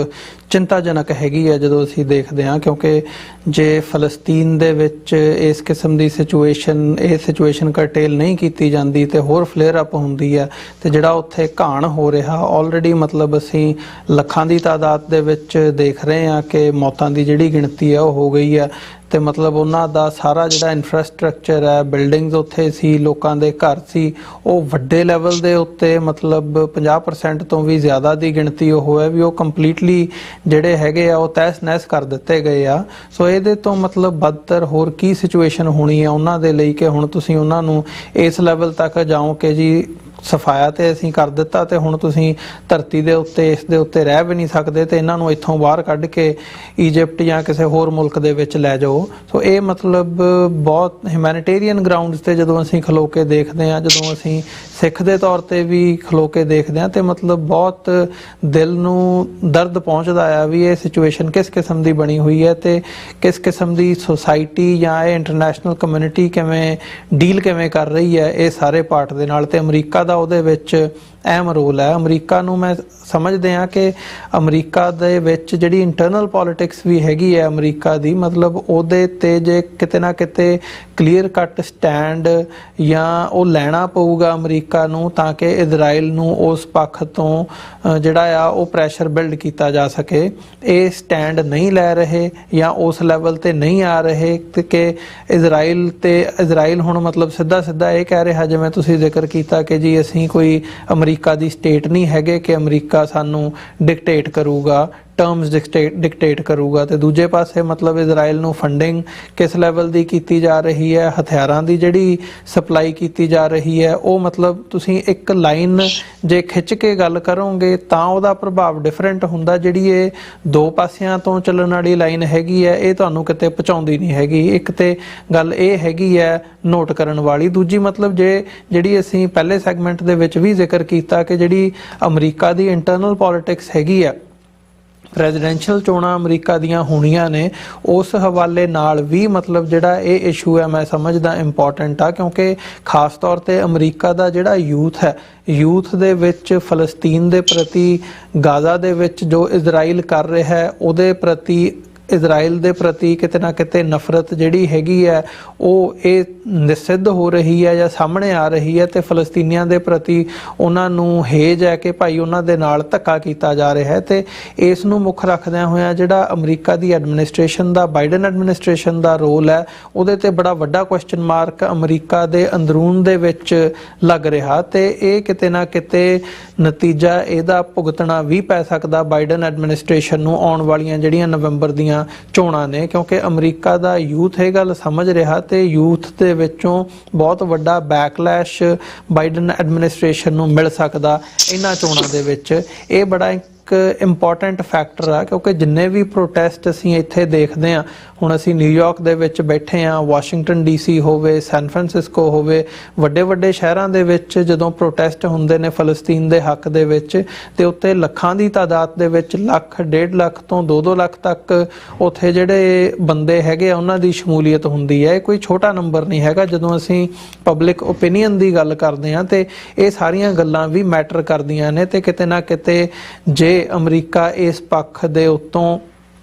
ਚਿੰਤਾਜਨਕ ਹੈਗੀ ਹੈ ਜਦੋਂ ਅਸੀਂ ਦੇਖਦੇ ਹਾਂ, ਕਿਉਂਕਿ ਜੇ ਫਲਸਤੀਨ ਦੇ ਵਿੱਚ ਇਸ ਕਿਸਮ ਦੀ ਸਿਚੁਏਸ਼ਨ ਕਰਟੇਲ ਨਹੀਂ ਕੀਤੀ ਜਾਂਦੀ ਤੇ ਹੋਰ ਫਲੇਅਰ ਅਪ ਹੁੰਦੀ ਹੈ ਤੇ ਜਿਹੜਾ ਉੱਥੇ ਘਾਣ ਹੋ ਰਿਹਾ ਆਲਰੇਡੀ ਮਤਲਬ ਅਸੀਂ ਲੱਖਾਂ ਦੀ ਤਾਦਾਦ ਦੇ ਵਿੱਚ ਦੇਖ ਰਹੇ ਹਾਂ ਕਿ ਮੌਤਾਂ ਦੀ ਜਿਹੜੀ ਗਿਣਤੀ ਹੈ ਉਹ ਹੋ ਗਈ ਹੈ ਤੇ ਮਤਲਬ ਉਹਨਾਂ ਦਾ ਸਾਰਾ ਜਿਹੜਾ ਇਨਫਰਾਸਟ੍ਰਕਚਰ ਹੈ, ਬਿਲਡਿੰਗਸ ਉੱਥੇ ਸੀ, ਲੋਕਾਂ ਦੇ ਘਰ ਸੀ, ਉਹ ਵੱਡੇ ਲੈਵਲ ਦੇ ਉੱਤੇ ਮਤਲਬ 50% ਤੋਂ ਵੀ ਜ਼ਿਆਦਾ ਦੀ ਗਿਣਤੀ ਉਹ ਹੈ ਵੀ ਉਹ ਕੰਪਲੀਟਲੀ ਜਿਹੜੇ ਹੈਗੇ ਆ ਉਹ ਤਹਿਸ ਨਹਿਸ ਕਰ ਦਿੱਤੇ ਗਏ ਆ। ਸੋ ਇਹਦੇ ਤੋਂ ਮਤਲਬ ਬਦਤਰ ਹੋਰ ਕੀ ਸਿਚੁਏਸ਼ਨ ਹੋਣੀ ਹੈ ਉਹਨਾਂ ਦੇ ਲਈ ਕਿ ਹੁਣ ਤੁਸੀਂ ਉਹਨਾਂ ਨੂੰ ਇਸ ਲੈਵਲ ਤੱਕ ਜਾਓ ਕਿ ਜੀ ਸਫਾਇਆ ਤੇ ਅਸੀਂ ਕਰ ਦਿੱਤਾ ਤੇ ਹੁਣ ਤੁਸੀਂ ਧਰਤੀ ਦੇ ਉੱਤੇ ਇਸ ਦੇ ਉੱਤੇ ਰਹਿ ਵੀ ਨਹੀਂ ਸਕਦੇ ਤੇ ਇਹਨਾਂ ਨੂੰ ਇੱਥੋਂ ਬਾਹਰ ਕੱਢ ਕੇ ਈਜਿਪਟ ਜਾਂ ਕਿਸੇ ਹੋਰ ਮੁਲਕ ਦੇ ਵਿੱਚ ਲੈ ਜਾਓ। ਸੋ ਇਹ ਮਤਲਬ ਬਹੁਤ ਹਿਊਮੈਨਿਟੇਰੀਅਨ ਗਰਾਊਂਡਸ ਤੇ ਜਦੋਂ ਅਸੀਂ ਖਲੋ ਕੇ ਦੇਖਦੇ ਹਾਂ, ਜਦੋਂ ਅਸੀਂ ਸਿੱਖ ਦੇ ਤੌਰ ਤੇ ਵੀ ਖਲੋ ਕੇ ਦੇਖਦੇ ਹਾਂ ਤੇ ਮਤਲਬ ਬਹੁਤ ਦਿਲ ਨੂੰ ਦਰਦ ਪਹੁੰਚਦਾ ਆ ਵੀ ਇਹ ਸਿਚੁਏਸ਼ਨ ਕਿਸ ਕਿਸਮ ਦੀ ਬਣੀ ਹੋਈ ਹੈ ਤੇ ਕਿਸ ਕਿਸਮ ਦੀ ਸੋਸਾਇਟੀ ਜਾਂ ਇਹ ਇੰਟਰਨੈਸ਼ਨਲ ਕਮਿਊਨਿਟੀ ਕਿਵੇਂ ਡੀਲ ਕਰ ਰਹੀ ਹੈ ਇਹ ਸਾਰੇ ਪਾਰਟ ਦੇ ਨਾਲ। ਤੇ ਅਮਰੀਕਾ ਦਾ ਉਹਦੇ ਵਿੱਚ ਅਹਿਮ ਰੋਲ ਹੈ। ਅਮਰੀਕਾ ਨੂੰ ਮੈਂ ਸਮਝਦੇ ਹਾਂ ਕਿ ਅਮਰੀਕਾ ਦੇ ਵਿੱਚ ਜਿਹੜੀ ਇੰਟਰਨਲ ਪੋਲਿਟਿਕਸ ਵੀ ਹੈਗੀ ਹੈ ਅਮਰੀਕਾ ਦੀ, ਮਤਲਬ ਉਹਦੇ ਤੇ ਜੇ ਕਿਤੇ ਨਾ ਕਿਤੇ ਕਲੀਅਰ ਕੱਟ ਸਟੈਂਡ ਜਾਂ ਉਹ ਲੈਣਾ ਪਊਗਾ ਅਮਰੀਕਾ ਨੂੰ ਤਾਂ ਕਿ ਇਜ਼ਰਾਈਲ ਨੂੰ ਉਸ ਪੱਖ ਤੋਂ ਜਿਹੜਾ ਆ ਉਹ ਪ੍ਰੈਸ਼ਰ ਬਿਲਡ ਕੀਤਾ ਜਾ ਸਕੇ। ਇਹ ਸਟੈਂਡ ਨਹੀਂ ਲੈ ਰਹੇ ਜਾਂ ਉਸ ਲੈਵਲ ਤੇ ਨਹੀਂ ਆ ਰਹੇ ਕਿ ਇਜ਼ਰਾਈਲ ਹੁਣ ਮਤਲਬ ਸਿੱਧਾ ਇਹ ਕਹਿ ਰਿਹਾ ਜਿਵੇਂ ਤੁਸੀਂ ਜ਼ਿਕਰ ਕੀਤਾ ਕਿ ਜੀ ਅਸੀਂ ਕੋਈ ਅਮਰੀਕਾ ਦੀ ਸਟੇਟ ਨਹੀਂ ਹੈਗੇ ਕਿ ਅਮਰੀਕਾ ਸਾਨੂੰ ਡਿਕਟੇਟ ਕਰੂਗਾ, ਟਰਮਸ ਡਿਕਟੇਟ ਕਰੂਗਾ। ਤੇ ਦੂਜੇ ਪਾਸੇ ਮਤਲਬ ਇਜ਼ਰਾਈਲ ਨੂੰ ਫੰਡਿੰਗ ਕਿਸ ਲੈਵਲ ਦੀ ਕੀਤੀ ਜਾ ਰਹੀ ਹੈ, ਹਥਿਆਰਾਂ ਦੀ ਜਿਹੜੀ ਸਪਲਾਈ ਕੀਤੀ ਜਾ ਰਹੀ ਹੈ ਉਹ ਮਤਲਬ ਤੁਸੀਂ ਇੱਕ ਲਾਈਨ ਜੇ ਖਿੱਚ ਕੇ ਗੱਲ ਕਰੋਗੇ ਤਾਂ ਉਹਦਾ ਪ੍ਰਭਾਵ ਡਿਫਰੈਂਟ ਹੁੰਦਾ। ਜਿਹੜੀ ਇਹ ਦੋ ਪਾਸਿਆਂ ਤੋਂ ਚੱਲਣ ਵਾਲੀ ਲਾਈਨ ਹੈਗੀ ਹੈ ਇਹ ਤੁਹਾਨੂੰ ਕਿਤੇ ਪਹੁੰਚਾਉਂਦੀ ਨਹੀਂ ਹੈਗੀ। ਇੱਕ ਤੇ ਗੱਲ ਇਹ ਹੈਗੀ ਹੈ ਨੋਟ ਕਰਨ ਵਾਲੀ, ਦੂਜੀ ਮਤਲਬ ਜਿਹੜੀ ਅਸੀਂ ਪਹਿਲੇ ਸੈਗਮੈਂਟ ਦੇ ਵਿੱਚ ਵੀ ਜ਼ਿਕਰ ਕੀਤਾ ਕਿ ਜਿਹੜੀ ਅਮਰੀਕਾ ਦੀ ਇੰਟਰਨਲ ਪੋਲਿਟਿਕਸ ਹੈਗੀ ਆ ਪ੍ਰੈਜ਼ੀਡੈਂਸ਼ੀਅਲ ਚੋਣਾਂ ਅਮਰੀਕਾ ਦੀਆਂ ਹੋਣੀਆਂ ਨੇ, ਉਸ ਹਵਾਲੇ ਨਾਲ ਵੀ ਮਤਲਬ ਜਿਹੜਾ ਇਹ ਇਸ਼ੂ ਹੈ ਮੈਂ ਸਮਝਦਾ ਇੰਪੋਰਟੈਂਟ ਆ, ਕਿਉਂਕਿ ਖਾਸ ਤੌਰ ਤੇ ਅਮਰੀਕਾ ਦਾ ਜਿਹੜਾ ਯੂਥ ਹੈ, ਯੂਥ ਦੇ ਵਿੱਚ ਫਲਸਤੀਨ ਦੇ ਪ੍ਰਤੀ, ਗਾਜ਼ਾ ਦੇ ਵਿੱਚ ਜੋ ਇਜ਼ਰਾਈਲ ਕਰ ਰਿਹਾ ਹੈ ਉਹਦੇ ਪ੍ਰਤੀ, ਇਜ਼ਰਾਈਲ ਦੇ ਪ੍ਰਤੀ ਕਿਤੇ ਨਾ ਕਿਤੇ ਨਫ਼ਰਤ ਜਿਹੜੀ ਹੈਗੀ ਹੈ ਉਹ ਇਹ ਨਿਸਿੱਧ ਹੋ ਰਹੀ ਹੈ ਜਾਂ ਸਾਹਮਣੇ ਆ ਰਹੀ ਹੈ, ਤੇ ਫਲਸਤੀਨੀਆਂ ਦੇ ਪ੍ਰਤੀ ਉਹਨਾਂ ਨੂੰ ਹੇਜ ਹੈ ਕਿ ਭਾਈ ਉਹਨਾਂ ਦੇ ਨਾਲ ਧੱਕਾ ਕੀਤਾ ਜਾ ਰਿਹਾ ਹੈ। ਤੇ ਇਸ ਨੂੰ ਮੁੱਖ ਰੱਖਦਿਆਂ ਹੋਇਆਂ ਜਿਹੜਾ ਅਮਰੀਕਾ ਦੀ ਐਡਮਿਨਿਸਟ੍ਰੇਸ਼ਨ ਦਾ, ਬਾਈਡਨ ਐਡਮਿਨਿਸਟ੍ਰੇਸ਼ਨ ਦਾ ਰੋਲ ਹੈ, ਉਹਦੇ ਤੇ ਬੜਾ ਵੱਡਾ ਕੁਐਸਚਨ ਮਾਰਕ ਅਮਰੀਕਾ ਦੇ ਅੰਦਰੂਨ ਦੇ ਵਿੱਚ ਲੱਗ ਰਿਹਾ, ਤੇ ਇਹ ਕਿਤੇ ਨਾ ਕਿਤੇ ਨਤੀਜਾ ਇਹਦਾ ਭੁਗਤਣਾ ਵੀ ਪੈ ਸਕਦਾ ਬਾਈਡਨ ਐਡਮਿਨਿਸਟ੍ਰੇਸ਼ਨ ਨੂੰ ਆਉਣ ਵਾਲੀਆਂ ਜਿਹੜੀਆਂ ਨਵੰਬਰ ਦੀਆਂ ਚੋਣਾਂ ਨੇ, ਕਿਉਂਕਿ ਅਮਰੀਕਾ ਦਾ ਯੂਥ ਇਹ ਗੱਲ ਸਮਝ ਰਿਹਾ ਤੇ ਯੂਥ ਦੇ ਵਿੱਚੋਂ ਬਹੁਤ ਵੱਡਾ ਬੈਕਲੈਸ਼ ਬਾਈਡਨ ਐਡਮਿਨਿਸਟ੍ਰੇਸ਼ਨ ਨੂੰ ਮਿਲ ਸਕਦਾ ਇਹਨਾਂ ਚੋਣਾਂ ਦੇ ਵਿੱਚ। ਇਹ ਬੜਾ ਇੱਕ ਇੰਪੋਰਟੈਂਟ ਫੈਕਟਰ ਆ, ਕਿਉਂਕਿ ਜਿੰਨੇ ਵੀ ਪ੍ਰੋਟੈਸਟ ਅਸੀਂ ਇੱਥੇ ਦੇਖਦੇ ਹਾਂ, ਹੁਣ ਅਸੀਂ ਨਿਊਯਾਰਕ ਦੇ ਵਿੱਚ ਬੈਠੇ ਹਾਂ, ਵਾਸ਼ਿੰਗਟਨ DC ਹੋਵੇ, ਸੈਨ ਫਰਾਂਸਿਸਕੋ ਹੋਵੇ, ਵੱਡੇ ਵੱਡੇ ਸ਼ਹਿਰਾਂ ਦੇ ਵਿੱਚ ਜਦੋਂ ਪ੍ਰੋਟੈਸਟ ਹੁੰਦੇ ਨੇ ਫਲਸਤੀਨ ਦੇ ਹੱਕ ਦੇ ਵਿੱਚ, ਤੇ ਉੱਥੇ ਲੱਖਾਂ ਦੀ ਤਾਦਾਦ ਦੇ ਵਿੱਚ, ਲੱਖ, 1.5 ਲੱਖ ਤੋਂ 2-2 ਲੱਖ ਤੱਕ ਉੱਥੇ ਜਿਹੜੇ ਬੰਦੇ ਹੈਗੇ ਆ ਉਹਨਾਂ ਦੀ ਸ਼ਮੂਲੀਅਤ ਹੁੰਦੀ ਹੈ। ਇਹ ਕੋਈ ਛੋਟਾ ਨੰਬਰ ਨਹੀਂ ਹੈਗਾ। ਜਦੋਂ ਅਸੀਂ ਪਬਲਿਕ ਓਪੀਨੀਅਨ ਦੀ ਗੱਲ ਕਰਦੇ ਹਾਂ ਤੇ ਇਹ ਸਾਰੀਆਂ ਗੱਲਾਂ ਵੀ ਮੈਟਰ ਕਰਦੀਆਂ ਨੇ, ਤੇ ਕਿਤੇ ਨਾ ਕਿਤੇ ਜੇ ਅਮਰੀਕਾ ਇਸ ਪੱਖ ਦੇ ਉੱਤੋਂ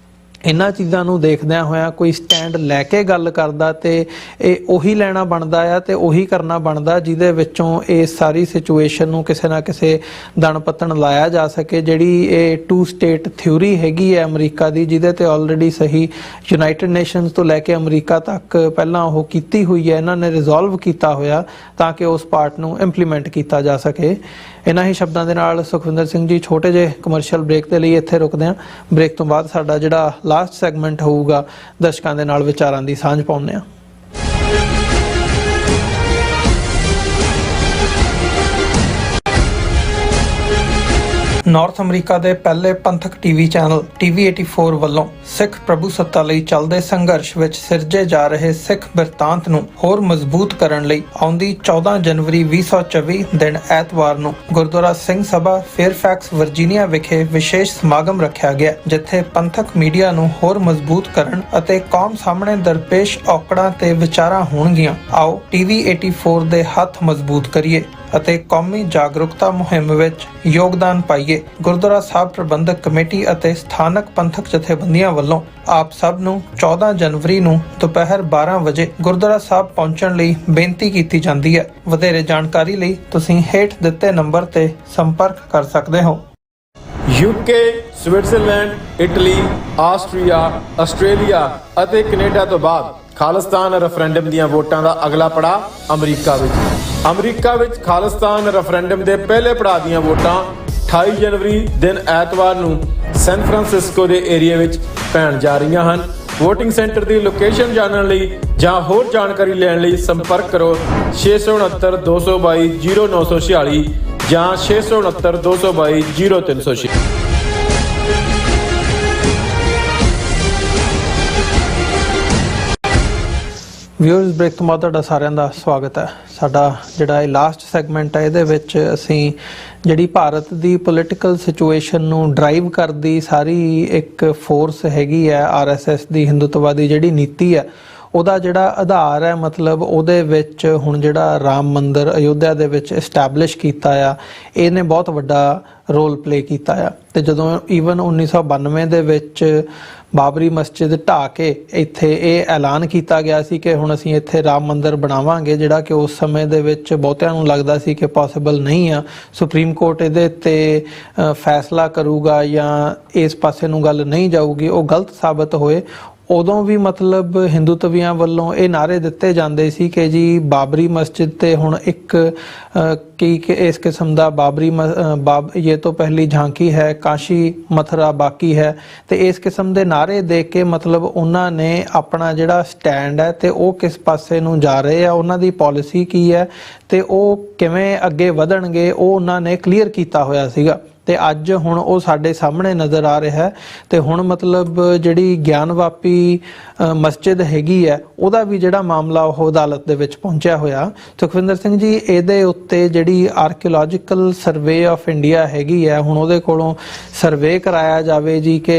ਇਹਨਾਂ ਚੀਜ਼ਾਂ ਨੂੰ ਦੇਖਦਿਆਂ ਹੋਇਆਂ ਕੋਈ ਸਟੈਂਡ ਲੈ ਕੇ ਗੱਲ ਕਰਦਾ ਤੇ ਇਹ ਉਹੀ ਲੈਣਾ ਬਣਦਾ ਆ ਤੇ ਉਹੀ ਕਰਨਾ ਬਣਦਾ ਜਿਹਦੇ ਵਿੱਚੋਂ ਇਸ ਸਾਰੀ ਸਿਚੁਏਸ਼ਨ ਨੂੰ ਕਿਸੇ ਨਾ ਕਿਸੇ ਦਣ ਪੱਤਣ ਲਾਇਆ ਜਾ ਸਕੇ। ਜਿਹੜੀ ਇਹ 2 ਸਟੇਟ ਥਿਊਰੀ ਹੈਗੀ ਹੈ ਅਮਰੀਕਾ ਦੀ, ਜਿਹਦੇ ਤੇ ਆਲਰੇਡੀ ਸਹੀ ਯੂਨਾਈਟਿਡ ਨੇਸ਼ਨਸ ਤੋਂ ਲੈ ਕੇ ਅਮਰੀਕਾ ਤੱਕ ਪਹਿਲਾਂ ਉਹ ਕੀਤੀ ਹੋਈ ਹੈ, ਇਹਨਾਂ ਨੇ ਰਿਜ਼ੋਲਵ ਕੀਤਾ ਹੋਇਆ ਤਾਂ ਕਿ ਉਸ ਪਾਰਟ ਨੂੰ ਇੰਪਲੀਮੈਂਟ ਕੀਤਾ ਜਾ ਸਕੇ। ਇਹਨਾਂ ਹੀ ਸ਼ਬਦਾਂ ਦੇ ਨਾਲ ਸੁਖਵਿੰਦਰ ਸਿੰਘ ਜੀ ਛੋਟੇ ਜਿਹੇ ਕਮਰਸ਼ੀਅਲ ਬ੍ਰੇਕ ਦੇ ਲਈ ਇੱਥੇ ਰੁਕਦੇ ਹਾਂ। ਬ੍ਰੇਕ ਤੋਂ ਬਾਅਦ ਸਾਡਾ ਜਿਹੜਾ ਲਾਸਟ ਸੈਗਮੈਂਟ ਹੋਊਗਾ ਦਰਸ਼ਕਾਂ ਦੇ ਨਾਲ ਵਿਚਾਰਾਂ ਦੀ ਸਾਂਝ ਪਾਉਂਦੇ ਹਾਂ। ਨਾਰਥ ਅਮਰੀਕਾ ਦੇ ਪਹਿਲੇ ਪੰਥਕ ਟੀਵੀ ਚੈਨਲ TV84 ਵੱਲੋਂ ਸਿੱਖ ਪ੍ਰਭੂ ਸੱਤਾ ਲਈ ਚੱਲਦੇ ਸੰਘਰਸ਼ ਵਿੱਚ ਸਿਰਜੇ ਜਾ ਰਹੇ ਸਿੱਖ ਬਿਰਤਾਂਤ ਨੂੰ ਹੋਰ ਮਜ਼ਬੂਤ ਕਰਨ ਲਈ ਆਉਂਦੀ 14 ਜਨਵਰੀ 2024 ਦਿਨ ਐਤਵਾਰ ਨੂੰ ਗੁਰਦੁਆਰਾ ਸਿੰਘ ਸਭਾ ਫੇਅਰਫੈਕਸ ਵਰਜੀਨੀਆ ਵਿਖੇ ਵਿਸ਼ੇਸ਼ ਸਮਾਗਮ ਰੱਖਿਆ ਗਿਆ, ਜਿੱਥੇ ਪੰਥਕ ਮੀਡੀਆ ਨੂੰ ਹੋਰ ਮਜ਼ਬੂਤ ਕਰਨ ਅਤੇ ਕੌਮ ਸਾਹਮਣੇ ਦਰਪੇਸ਼ ਔਕੜਾਂ ਤੇ ਵਿਚਾਰਾਂ ਹੋਣਗੀਆਂ। ਆਓ TV84 ਦੇ ਹੱਥ ਮਜ਼ਬੂਤ ਕਰੀਏ ਅਤੇ ਕੌਮੀ ਜਾਗਰੂਕਤਾ ਮੁਹਿੰਮ ਵਿੱਚ ਯੋਗਦਾਨ ਪਾਈਏ। ਗੁਰਦੁਆਰਾ ਸਾਹਿਬ ਪ੍ਰਬੰਧਕ ਕਮੇਟੀ ਅਤੇ ਸਥਾਨਕ ਪੰਥਕ ਜਥੇਬੰਦੀਆਂ ਵੱਲੋਂ ਆਪ ਸਭ ਨੂੰ 14 ਜਨਵਰੀ ਨੂੰ ਦੁਪਹਿਰ 12 ਵਜੇ ਗੁਰਦੁਆਰਾ ਸਾਹਿਬ ਪਹੁੰਚਣ ਲਈ ਬੇਨਤੀ ਕੀਤੀ ਜਾਂਦੀ ਹੈ। ਵਧੇਰੇ ਜਾਣਕਾਰੀ ਲਈ ਤੁਸੀਂ ਹੇਠ ਦਿੱਤੇ ਨੰਬਰ ਤੇ ਸੰਪਰਕ ਕਰ ਸਕਦੇ ਹੋ। UK, Switzerland, Italy, Austria, Australia ਅਤੇ ਕੈਨੇਡਾ ਤੋਂ ਬਾਅਦ ਖਾਲਿਸਤਾਨ ਰੈਫਰੈਂਡਮ ਦੀਆਂ ਵੋਟਾਂ ਦਾ ਅਗਲਾ ਪੜਾਅ ਅਮਰੀਕਾ ਵਿੱਚ। ਅਮਰੀਕਾ ਵਿੱਚ ਖਾਲਿਸਤਾਨ ਰੈਫਰੈਂਡਮ ਦੇ ਪਹਿਲੇ ਪੜਾਅ ਦੀਆਂ ਵੋਟਾਂ 28 ਜਨਵਰੀ ਦਿਨ ਐਤਵਾਰ ਨੂੰ ਸੈਨ ਫਰਾਂਸਿਸਕੋ ਦੇ ਏਰੀਆ ਵਿੱਚ ਪੈਣ ਜਾ ਰਹੀਆਂ ਹਨ। ਵੋਟਿੰਗ ਸੈਂਟਰ ਦੀ ਲੋਕੇਸ਼ਨ ਜਾਣਨ ਲਈ ਜਾਂ ਹੋਰ ਜਾਣਕਾਰੀ ਲੈਣ ਲਈ ਸੰਪਰਕ ਕਰੋ 669 222 0946 ਜਾਂ 669 222 0306। ਵਿਊਅਰਸ, ਬ੍ਰੇਕ ਤੋਂ ਬਾਅਦ ਤੁਹਾਡਾ ਸਾਰਿਆਂ ਦਾ ਸਵਾਗਤ ਹੈ। ਸਾਡਾ ਜਿਹੜਾ ਇਹ ਲਾਸਟ ਸੈਗਮੈਂਟ ਹੈ, ਇਹਦੇ ਵਿੱਚ ਅਸੀਂ ਜਿਹੜੀ ਭਾਰਤ ਦੀ ਪੋਲੀਟੀਕਲ ਸਿਚੁਏਸ਼ਨ ਨੂੰ ਡਰਾਈਵ ਕਰਦੀ ਸਾਰੀ ਇੱਕ ਫੋਰਸ ਹੈਗੀ ਹੈ RSS ਦੀ ਹਿੰਦੂਤਵਾਦੀ ਜਿਹੜੀ ਨੀਤੀ ਹੈ, ਉਹਦਾ ਜਿਹੜਾ ਆਧਾਰ ਹੈ, ਮਤਲਬ ਉਹਦੇ ਵਿੱਚ ਹੁਣ ਜਿਹੜਾ ਰਾਮ ਮੰਦਿਰ ਅਯੋਧਿਆ ਦੇ ਵਿੱਚ ਐਸਟੈਬਲਿਸ਼ ਕੀਤਾ ਆ, ਇਹਨੇ ਬਹੁਤ ਵੱਡਾ ਰੋਲ ਪਲੇ ਕੀਤਾ ਆ। ਤੇ ਜਦੋਂ ਈਵਨ 1992 ਦੇ ਵਿੱਚ ਬਾਬਰੀ ਮਸਜਿਦ ਢਾਹ ਕੇ ਇੱਥੇ ਇਹ ਐਲਾਨ ਕੀਤਾ ਗਿਆ ਸੀ ਕਿ ਹੁਣ ਅਸੀਂ ਇੱਥੇ ਰਾਮ ਮੰਦਿਰ ਬਣਾਵਾਂਗੇ, ਜਿਹੜਾ ਕਿ ਉਸ ਸਮੇਂ ਦੇ ਵਿੱਚ ਬਹੁਤਿਆਂ ਨੂੰ ਲੱਗਦਾ ਸੀ ਕਿ ਪੋਸੀਬਲ ਨਹੀਂ ਆ, ਸੁਪਰੀਮ ਕੋਰਟ ਇਹਦੇ ਤੇ ਫੈਸਲਾ ਕਰੂਗਾ ਜਾਂ ਇਸ ਪਾਸੇ ਨੂੰ ਗੱਲ ਨਹੀਂ ਜਾਊਗੀ, ਉਹ ਗਲਤ ਸਾਬਤ ਹੋਏ। ਉਦੋਂ ਵੀ ਮਤਲਬ ਹਿੰਦੂਤਵੀਆਂ ਵੱਲੋਂ ਇਹ ਨਾਅਰੇ ਦਿੱਤੇ ਜਾਂਦੇ ਸੀ ਕਿ ਜੀ ਬਾਬਰੀ ਮਸਜਿਦ ਤੇ ਹੁਣ ਇੱਕ ਇਸ ਕਿਸਮ ਦਾ ਇਹ ਤੋਂ ਪਹਿਲੀ ਝਾਂਕੀ ਹੈ, ਕਾਸ਼ੀ ਮਥੁਰਾ ਬਾਕੀ ਹੈ, ਤੇ ਇਸ ਕਿਸਮ ਦੇ ਨਾਅਰੇ ਦੇ ਕੇ ਮਤਲਬ ਉਹਨਾਂ ਨੇ ਆਪਣਾ ਜਿਹੜਾ ਸਟੈਂਡ ਹੈ ਤੇ ਉਹ ਕਿਸ ਪਾਸੇ ਨੂੰ ਜਾ ਰਹੇ ਆ, ਉਹਨਾਂ ਦੀ ਪਾਲਿਸੀ ਕੀ ਹੈ ਤੇ ਉਹ ਕਿਵੇਂ ਅੱਗੇ ਵਧਣਗੇ, ਉਹ ਉਹਨਾਂ ਨੇ ਕਲੀਅਰ ਕੀਤਾ ਹੋਇਆ ਸੀਗਾ। ਤੇ ਅੱਜ ਹੁਣ ਉਹ ਸਾਡੇ ਸਾਹਮਣੇ ਨਜ਼ਰ ਆ ਰਿਹਾ ਹੈ। ਤੇ ਹੁਣ ਮਤਲਬ ਜਿਹੜੀ ਗਿਆਨਵਾਪੀ ਮਸਜਿਦ ਹੈਗੀ ਹੈ ਉਹਦਾ ਵੀ ਜਿਹੜਾ ਮਾਮਲਾ ਉਹ ਅਦਾਲਤ ਦੇ ਵਿੱਚ ਪਹੁੰਚਿਆ ਹੋਇਆ। ਸੁਖਵਿੰਦਰ ਸਿੰਘ ਜੀ, ਇਹਦੇ ਉੱਤੇ ਜਿਹੜੀ ਆਰਕੀਓਲੋਜੀਕਲ ਸਰਵੇ ਆਫ ਇੰਡੀਆ ਹੈਗੀ ਹੈ, ਹੁਣ ਉਹਦੇ ਕੋਲੋਂ ਸਰਵੇ ਕਰਾਇਆ ਜਾਵੇ ਜੀ ਕਿ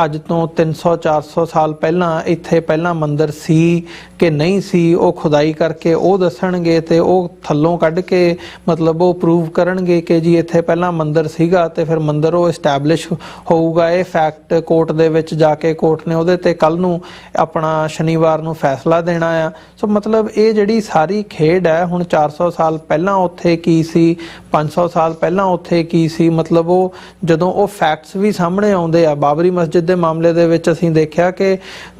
ਅੱਜ ਤੋਂ 300-400 ਸਾਲ ਪਹਿਲਾਂ ਇੱਥੇ ਪਹਿਲਾਂ ਮੰਦਿਰ ਸੀ ਕਿ ਨਹੀਂ ਸੀ, ਉਹ ਖੁਦਾਈ ਕਰਕੇ ਉਹ ਦੱਸਣਗੇ ਤੇ ਉਹ ਥੱਲੋਂ ਕੱਢ ਕੇ ਮਤਲਬ ਉਹ ਪ੍ਰੂਵ ਕਰਨਗੇ ਕਿ ਜੀ ਇੱਥੇ ਪਹਿਲਾਂ ਮੰਦਿਰ ਸੀਗਾ ਤੇ ਫਿਰ ਮੰਦਿਰ ਉਹ ਐਸਟੈਬਲਿਸ਼ ਹੋਊਗਾ। ਇਹ ਫੈਕਟ ਕੋਰਟ ਦੇ ਵਿੱਚ ਜਾ ਕੇ ਕੋਰਟ ਨੇ ਉਹਦੇ ਤੇ ਕੱਲ ਨੂੰ ਆਪਣਾ ਸ਼ਨੀਵਾਰ ਨੂੰ ਫੈਸਲਾ ਦੇਣਾ ਆ। ਸੋ ਮਤਲਬ ਇਹ ਜਿਹੜੀ ਸਾਰੀ ਖੇਡ ਹੈ, ਹੁਣ 400 ਸਾਲ ਪਹਿਲਾਂ ਉੱਥੇ ਕੀ ਸੀ, 500 ਸਾਲ ਪਹਿਲਾਂ ਉੱਥੇ ਕੀ ਸੀ, ਮਤਲਬ ਉਹ ਜਦੋਂ ਉਹ ਫੈਕਟਸ ਵੀ ਸਾਹਮਣੇ ਆਉਂਦੇ ਆ। ਬਾਬਰੀ ਮਸਜਿਦ ਦੇ ਮਾਮਲੇ ਦੇ ਵਿੱਚ ਅਸੀਂ ਦੇਖਿਆ ਕਿ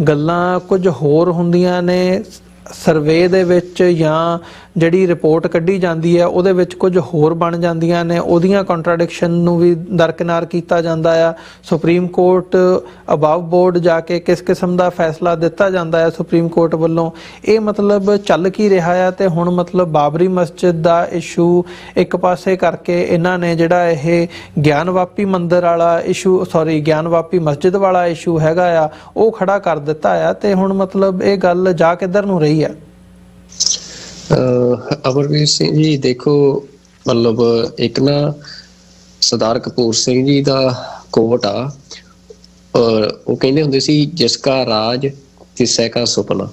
ਗੱਲਾਂ ਕੁਝ ਹੋਰ ਹੁੰਦੀਆਂ ਨੇ ਸਰਵੇ ਦੇ ਵਿੱਚ, ਜਾਂ ਜਿਹੜੀ ਰਿਪੋਰਟ ਕੱਢੀ ਜਾਂਦੀ ਹੈ ਉਹਦੇ ਵਿੱਚ ਕੁਝ ਹੋਰ ਬਣ ਜਾਂਦੀਆਂ ਨੇ, ਉਹਦੀਆਂ ਕੰਟਰਾਡਿਕਸ਼ਨ ਨੂੰ ਵੀ ਦਰਕਿਨਾਰ ਕੀਤਾ ਜਾਂਦਾ ਆ। ਸੁਪਰੀਮ ਕੋਰਟ ਅਬਾਵ ਬੋਰਡ ਜਾ ਕੇ ਕਿਸ ਕਿਸਮ ਦਾ ਫੈਸਲਾ ਦਿੱਤਾ ਜਾਂਦਾ ਹੈ ਸੁਪਰੀਮ ਕੋਰਟ ਵੱਲੋਂ, ਇਹ ਮਤਲਬ ਚੱਲ ਕੀ ਰਿਹਾ ਆ। ਤੇ ਹੁਣ ਮਤਲਬ ਬਾਬਰੀ ਮਸਜਿਦ ਦਾ ਇਸ਼ੂ ਇੱਕ ਪਾਸੇ ਕਰਕੇ ਇਹਨਾਂ ਨੇ ਜਿਹੜਾ ਇਹ ਗਿਆਨਵਾਪੀ ਮੰਦਿਰ ਵਾਲਾ ਇਸ਼ੂ, ਗਿਆਨਵਾਪੀ ਮਸਜਿਦ ਵਾਲਾ ਇਸ਼ੂ ਹੈਗਾ ਆ, ਉਹ ਖੜਾ ਕਰ ਦਿੱਤਾ ਆ। ਤੇ ਹੁਣ ਮਤਲਬ ਇਹ ਗੱਲ ਜਾ ਕਿੱਧਰ ਨੂੰ ਰਹੀ ਹੈ? ਅਮਰਵੀਰ ਸਿੰਘ ਜੀ, ਦੇਖੋ ਮਤਲਬ ਇੱਕ ਨਾ ਸਰਦਾਰ ਕਪੂਰ ਸਿੰਘ ਜੀ ਦਾ ਕੋਟ ਆ, ਉਹ ਕਹਿੰਦੇ ਹੁੰਦੇ ਸੀ ਜਿਸ ਕਾ ਰਾਜ ਤਿਸੈ ਕਾ ਸੁਪਨਾ।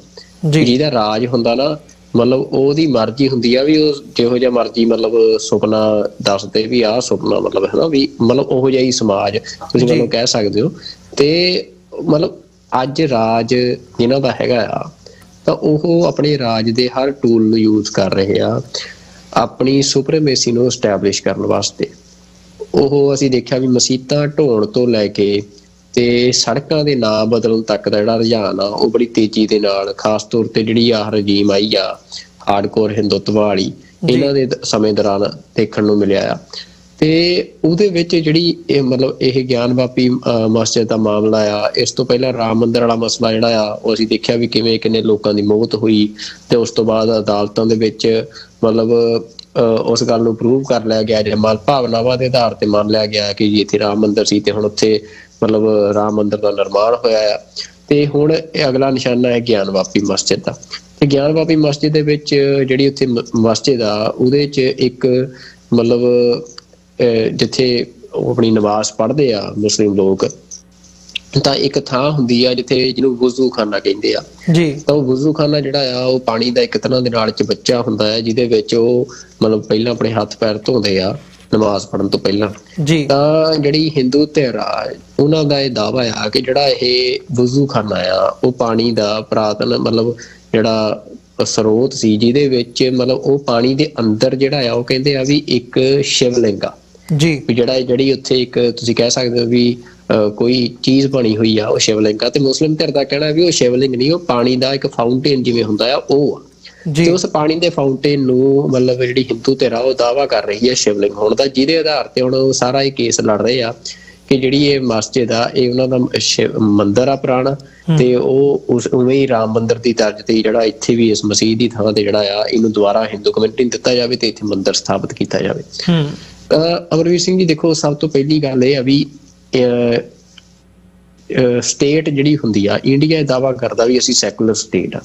ਜਿਹਦਾ ਰਾਜ ਹੁੰਦਾ ਨਾ, ਮਤਲਬ ਉਹਦੀ ਮਰਜ਼ੀ ਹੁੰਦੀ ਆ ਵੀ ਉਹ ਜਿਹੋ ਜਿਹਾ ਮਰਜ਼ੀ ਮਤਲਬ ਸੁਪਨਾ ਦੱਸਦੇ ਵੀ ਆਹ ਸੁਪਨਾ ਮਤਲਬ ਹੈ ਨਾ, ਵੀ ਮਤਲਬ ਉਹੋ ਜਿਹਾ ਹੀ ਸਮਾਜ ਤੁਸੀਂ ਮਤਲਬ ਕਹਿ ਸਕਦੇ ਹੋ। ਤੇ ਮਤਲਬ ਅੱਜ ਰਾਜ ਜਿਹਨਾਂ ਦਾ ਹੈਗਾ ਆ ਤਾਂ ਉਹ ਆਪਣੇ ਰਾਜ ਦੇ ਹਰ ਟੂਲ ਨੂੰ ਯੂਜ਼ ਕਰ ਰਹੇ ਆ ਆਪਣੀ ਸੁਪਰੀਮੇਸੀ ਨੂੰ ਐਸਟੈਬਲਿਸ਼ ਕਰਨ ਵਾਸਤੇ। ਉਹ ਅਸੀਂ ਦੇਖਿਆ ਵੀ ਮਸੀਤਾਂ ਢਾਉਣ ਤੋਂ ਲੈ ਕੇ ਤੇ ਸੜਕਾਂ ਦੇ ਨਾਂ ਬਦਲਣ ਤੱਕ ਦਾ ਜਿਹੜਾ ਰੁਝਾਨ ਆ ਉਹ ਬੜੀ ਤੇਜ਼ੀ ਦੇ ਨਾਲ, ਖਾਸ ਤੌਰ ਤੇ ਜਿਹੜੀ ਆਹ ਰਜੀਮ ਆਈ ਆ ਹਾਰਡਕੋਰ ਹਿੰਦੂਤਵ ਵਾਲੀ, ਇਹਨਾਂ ਦੇ ਸਮੇਂ ਦੌਰਾਨ ਦੇਖਣ ਨੂੰ ਮਿਲਿਆ ਆ। ਤੇ ਉਹਦੇ ਵਿੱਚ ਜਿਹੜੀ ਇਹ ਮਤਲਬ ਇਹ ਗਿਆਨਵਾਪੀ ਮਸਜਿਦ ਦਾ ਮਾਮਲਾ ਆ, ਇਸ ਤੋਂ ਪਹਿਲਾਂ ਰਾਮ ਮੰਦਿਰ ਵਾਲਾ ਮਸਲਾ ਜਿਹੜਾ ਆ ਉਹ ਅਸੀਂ ਦੇਖਿਆ ਵੀ ਕਿੰਨੇ ਲੋਕਾਂ ਦੀ ਮੌਤ ਹੋਈ। ਤੇ ਉਸ ਤੋਂ ਬਾਅਦ ਅਦਾਲਤਾਂ ਦੇ ਵਿੱਚ ਮਤਲਬ ਉਸ ਗੱਲ ਨੂੰ ਪ੍ਰੂਵ ਕਰ ਲਿਆ ਗਿਆ, ਜਾਂ ਮਨ ਭਾਵਨਾਵਾਂ ਦੇ ਆਧਾਰ ਤੇ ਮੰਨ ਲਿਆ ਗਿਆ ਕਿ ਜੀ ਇੱਥੇ ਰਾਮ ਮੰਦਿਰ ਸੀ ਤੇ ਹੁਣ ਉੱਥੇ ਮਤਲਬ ਰਾਮ ਮੰਦਿਰ ਦਾ ਨਿਰਮਾਣ ਹੋਇਆ ਆ। ਤੇ ਹੁਣ ਇਹ ਅਗਲਾ ਨਿਸ਼ਾਨਾ ਹੈ ਗਿਆਨਵਾਪੀ ਮਸਜਿਦ ਦਾ। ਤੇ ਗਿਆਨਵਾਪੀ ਮਸਜਿਦ ਦੇ ਵਿੱਚ ਜਿਹੜੀ ਉੱਥੇ ਮਸਜਿਦ ਆ ਉਹਦੇ 'ਚ ਇੱਕ ਮਤਲਬ ਜਿੱਥੇ ਉਹ ਆਪਣੀ ਨਮਾਜ਼ ਪੜ੍ਹਦੇ ਆ ਮੁਸਲਿਮ ਲੋਕ, ਤਾਂ ਇੱਕ ਥਾਂ ਹੁੰਦੀ ਆ ਜਿੱਥੇ ਜਿਹਨੂੰ ਵੁਜ਼ੂ ਖਾਨਾ ਕਹਿੰਦੇ ਆ ਜੀ। ਤਾਂ ਉਹ ਵੁਜ਼ੂ ਖਾਨਾ ਜਿਹੜਾ ਆ ਉਹ ਪਾਣੀ ਦਾ ਇੱਕ ਤਰ੍ਹਾਂ ਦੇ ਨਾਲ ਚਬੱਚਾ ਹੁੰਦਾ ਹੈ, ਜਿਹਦੇ ਵਿੱਚ ਉਹ ਮਤਲਬ ਪਹਿਲਾਂ ਆਪਣੇ ਹੱਥ ਪੈਰ ਧੋਂਦੇ ਆ ਨਮਾਜ਼ ਪੜ੍ਹਨ ਤੋਂ ਪਹਿਲਾਂ ਜੀ। ਤਾਂ ਜਿਹੜੀ ਹਿੰਦੂ ਧਿਰ ਆ ਉਹਨਾਂ ਦਾ ਇਹ ਦਾਅਵਾ ਆ ਕਿ ਜਿਹੜਾ ਇਹ ਵੁਜ਼ੂ ਖਾਨਾ ਆ ਉਹ ਪਾਣੀ ਦਾ ਪੁਰਾਤਨ ਮਤਲਬ ਜਿਹੜਾ ਸਰੋਤ ਸੀ, ਜਿਹਦੇ ਵਿੱਚ ਮਤਲਬ ਉਹ ਪਾਣੀ ਦੇ ਅੰਦਰ ਜਿਹੜਾ ਆ ਉਹ ਕਹਿੰਦੇ ਆ ਵੀ ਇੱਕ ਸ਼ਿਵਲਿੰਗ ਆ ਜੀ, ਜਿਹੜੀ ਉੱਥੇ ਇੱਕ ਤੁਸੀਂ ਕਹਿ ਸਕਦੇ ਹੋ ਵੀ ਕੋਈ ਚੀਜ਼ ਬਣੀ ਹੋਈ ਆ, ਉਹ ਸ਼ਿਵਲਿੰਗ ਆ। ਤੇ ਮੁਸਲਿਮ ਧਿਰ ਦਾ ਕਹਿਣਾ ਵੀ ਉਹ ਸ਼ਿਵਲਿੰਗ ਨਹੀਂ, ਉਹ ਪਾਣੀ ਦਾ ਇੱਕ ਫਾਊਂਟੇਨ ਜਿਵੇਂ ਹੁੰਦਾ ਆ ਉਹ ਆ। ਤੇ ਉਸ ਪਾਣੀ ਦੇ ਫਾਊਂਟੇਨ ਨੂੰ ਮਤਲਬ ਜਿਹੜੀ ਹਿੰਦੂ ਧਿਰ ਆ ਉਹ ਦਾਅਵਾ ਕਰ ਰਹੀ ਹੈ ਸ਼ਿਵਲਿੰਗ ਹੋਣ ਦਾ, ਜਿਹਦੇ ਆਧਾਰ ਤੇ ਹੁਣ ਉਹ ਸਾਰਾ ਇਹ ਕੇਸ ਲੜ ਰਹੇ ਆ ਕਿ ਜਿਹੜੀ ਇਹ ਮਸਜਿਦ ਆ ਇਹ ਉਹਨਾਂ ਦਾ ਮੰਦਿਰ ਆ ਪੁਰਾਣਾ, ਤੇ ਉਹ ਉਸ ਉਵੇਂ ਹੀ ਰਾਮ ਮੰਦਿਰ ਦੀ ਤਰਜ਼ ਤੇ ਜਿਹੜਾ ਇੱਥੇ ਵੀ ਇਸ ਮਸਜਿਦ ਦੀ ਥਾਂ ਤੇ ਜਿਹੜਾ ਆ ਇਹਨੂੰ ਦੁਬਾਰਾ ਹਿੰਦੂ ਕਮਿਊਨਿਟੀ ਨੂੰ ਦਿੱਤਾ ਜਾਵੇ ਤੇ ਇੱਥੇ ਮੰਦਿਰ ਸਥਾਪਿਤ ਕੀਤਾ ਜਾਵੇ। ਅਮਰਵੀਰ ਸਿੰਘ ਜੀ, ਦੇਖੋ ਸਭ ਤੋਂ ਪਹਿਲੀ ਗੱਲ ਇਹ ਆ ਵੀ ਸਟੇਟ ਜਿਹੜੀ ਹੁੰਦੀ ਆ, ਇੰਡੀਆ ਦਾਅਵਾ ਕਰਦਾ ਵੀ ਅਸੀਂ ਸੈਕੂਲਰ ਸਟੇਟ ਆ।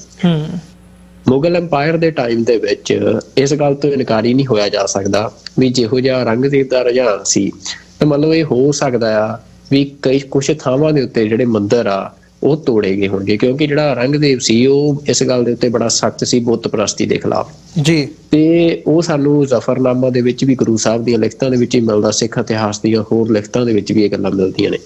ਮੁਗਲ ਅੰਪਾਇਰ ਦੇ ਟਾਈਮ ਦੇ ਵਿੱਚ ਇਸ ਗੱਲ ਤੋਂ ਇਨਕਾਰ ਹੀ ਨਹੀਂ ਹੋਇਆ ਜਾ ਸਕਦਾ ਵੀ ਜਿਹੋ ਜਿਹਾ ਔਰੰਗਜ਼ੇਬ ਦਾ ਰੁਝਾਨ ਸੀ, ਤੇ ਮਤਲਬ ਇਹ ਹੋ ਸਕਦਾ ਆ ਵੀ ਕੁਛ ਥਾਵਾਂ ਦੇ ਉੱਤੇ ਜਿਹੜੇ ਮੰਦਿਰ ਆ ਉਹ ਤੋੜੇ ਗਏ ਹੋਣਗੇ, ਕਿਉਂਕਿ ਜਿਹੜਾ ਔਰੰਗਜ਼ੇਬ ਸੀ ਉਹ ਇਸ ਗੱਲ ਦੇ ਉੱਤੇ ਬੜਾ ਸਖਤ ਸੀ ਬੁੱਤ ਪ੍ਰਸਤੀ ਦੇ ਖਿਲਾਫ ਜੀ। ਤੇ ਉਹ ਸਾਨੂੰ ਜ਼ਫਰਨਾਮਾ ਦੇ ਵਿੱਚ ਵੀ ਗੁਰੂ ਸਾਹਿਬ ਦੀਆਂ ਲਿਖਤਾਂ ਦੇ ਵਿੱਚ ਹੀ ਮਿਲਦਾ, ਸਿੱਖ ਇਤਿਹਾਸ ਦੀਆਂ ਹੋਰ ਲਿਖਤਾਂ ਦੇ ਵਿੱਚ ਵੀ ਇਹ ਗੱਲਾਂ ਮਿਲਦੀਆਂ ਨੇ।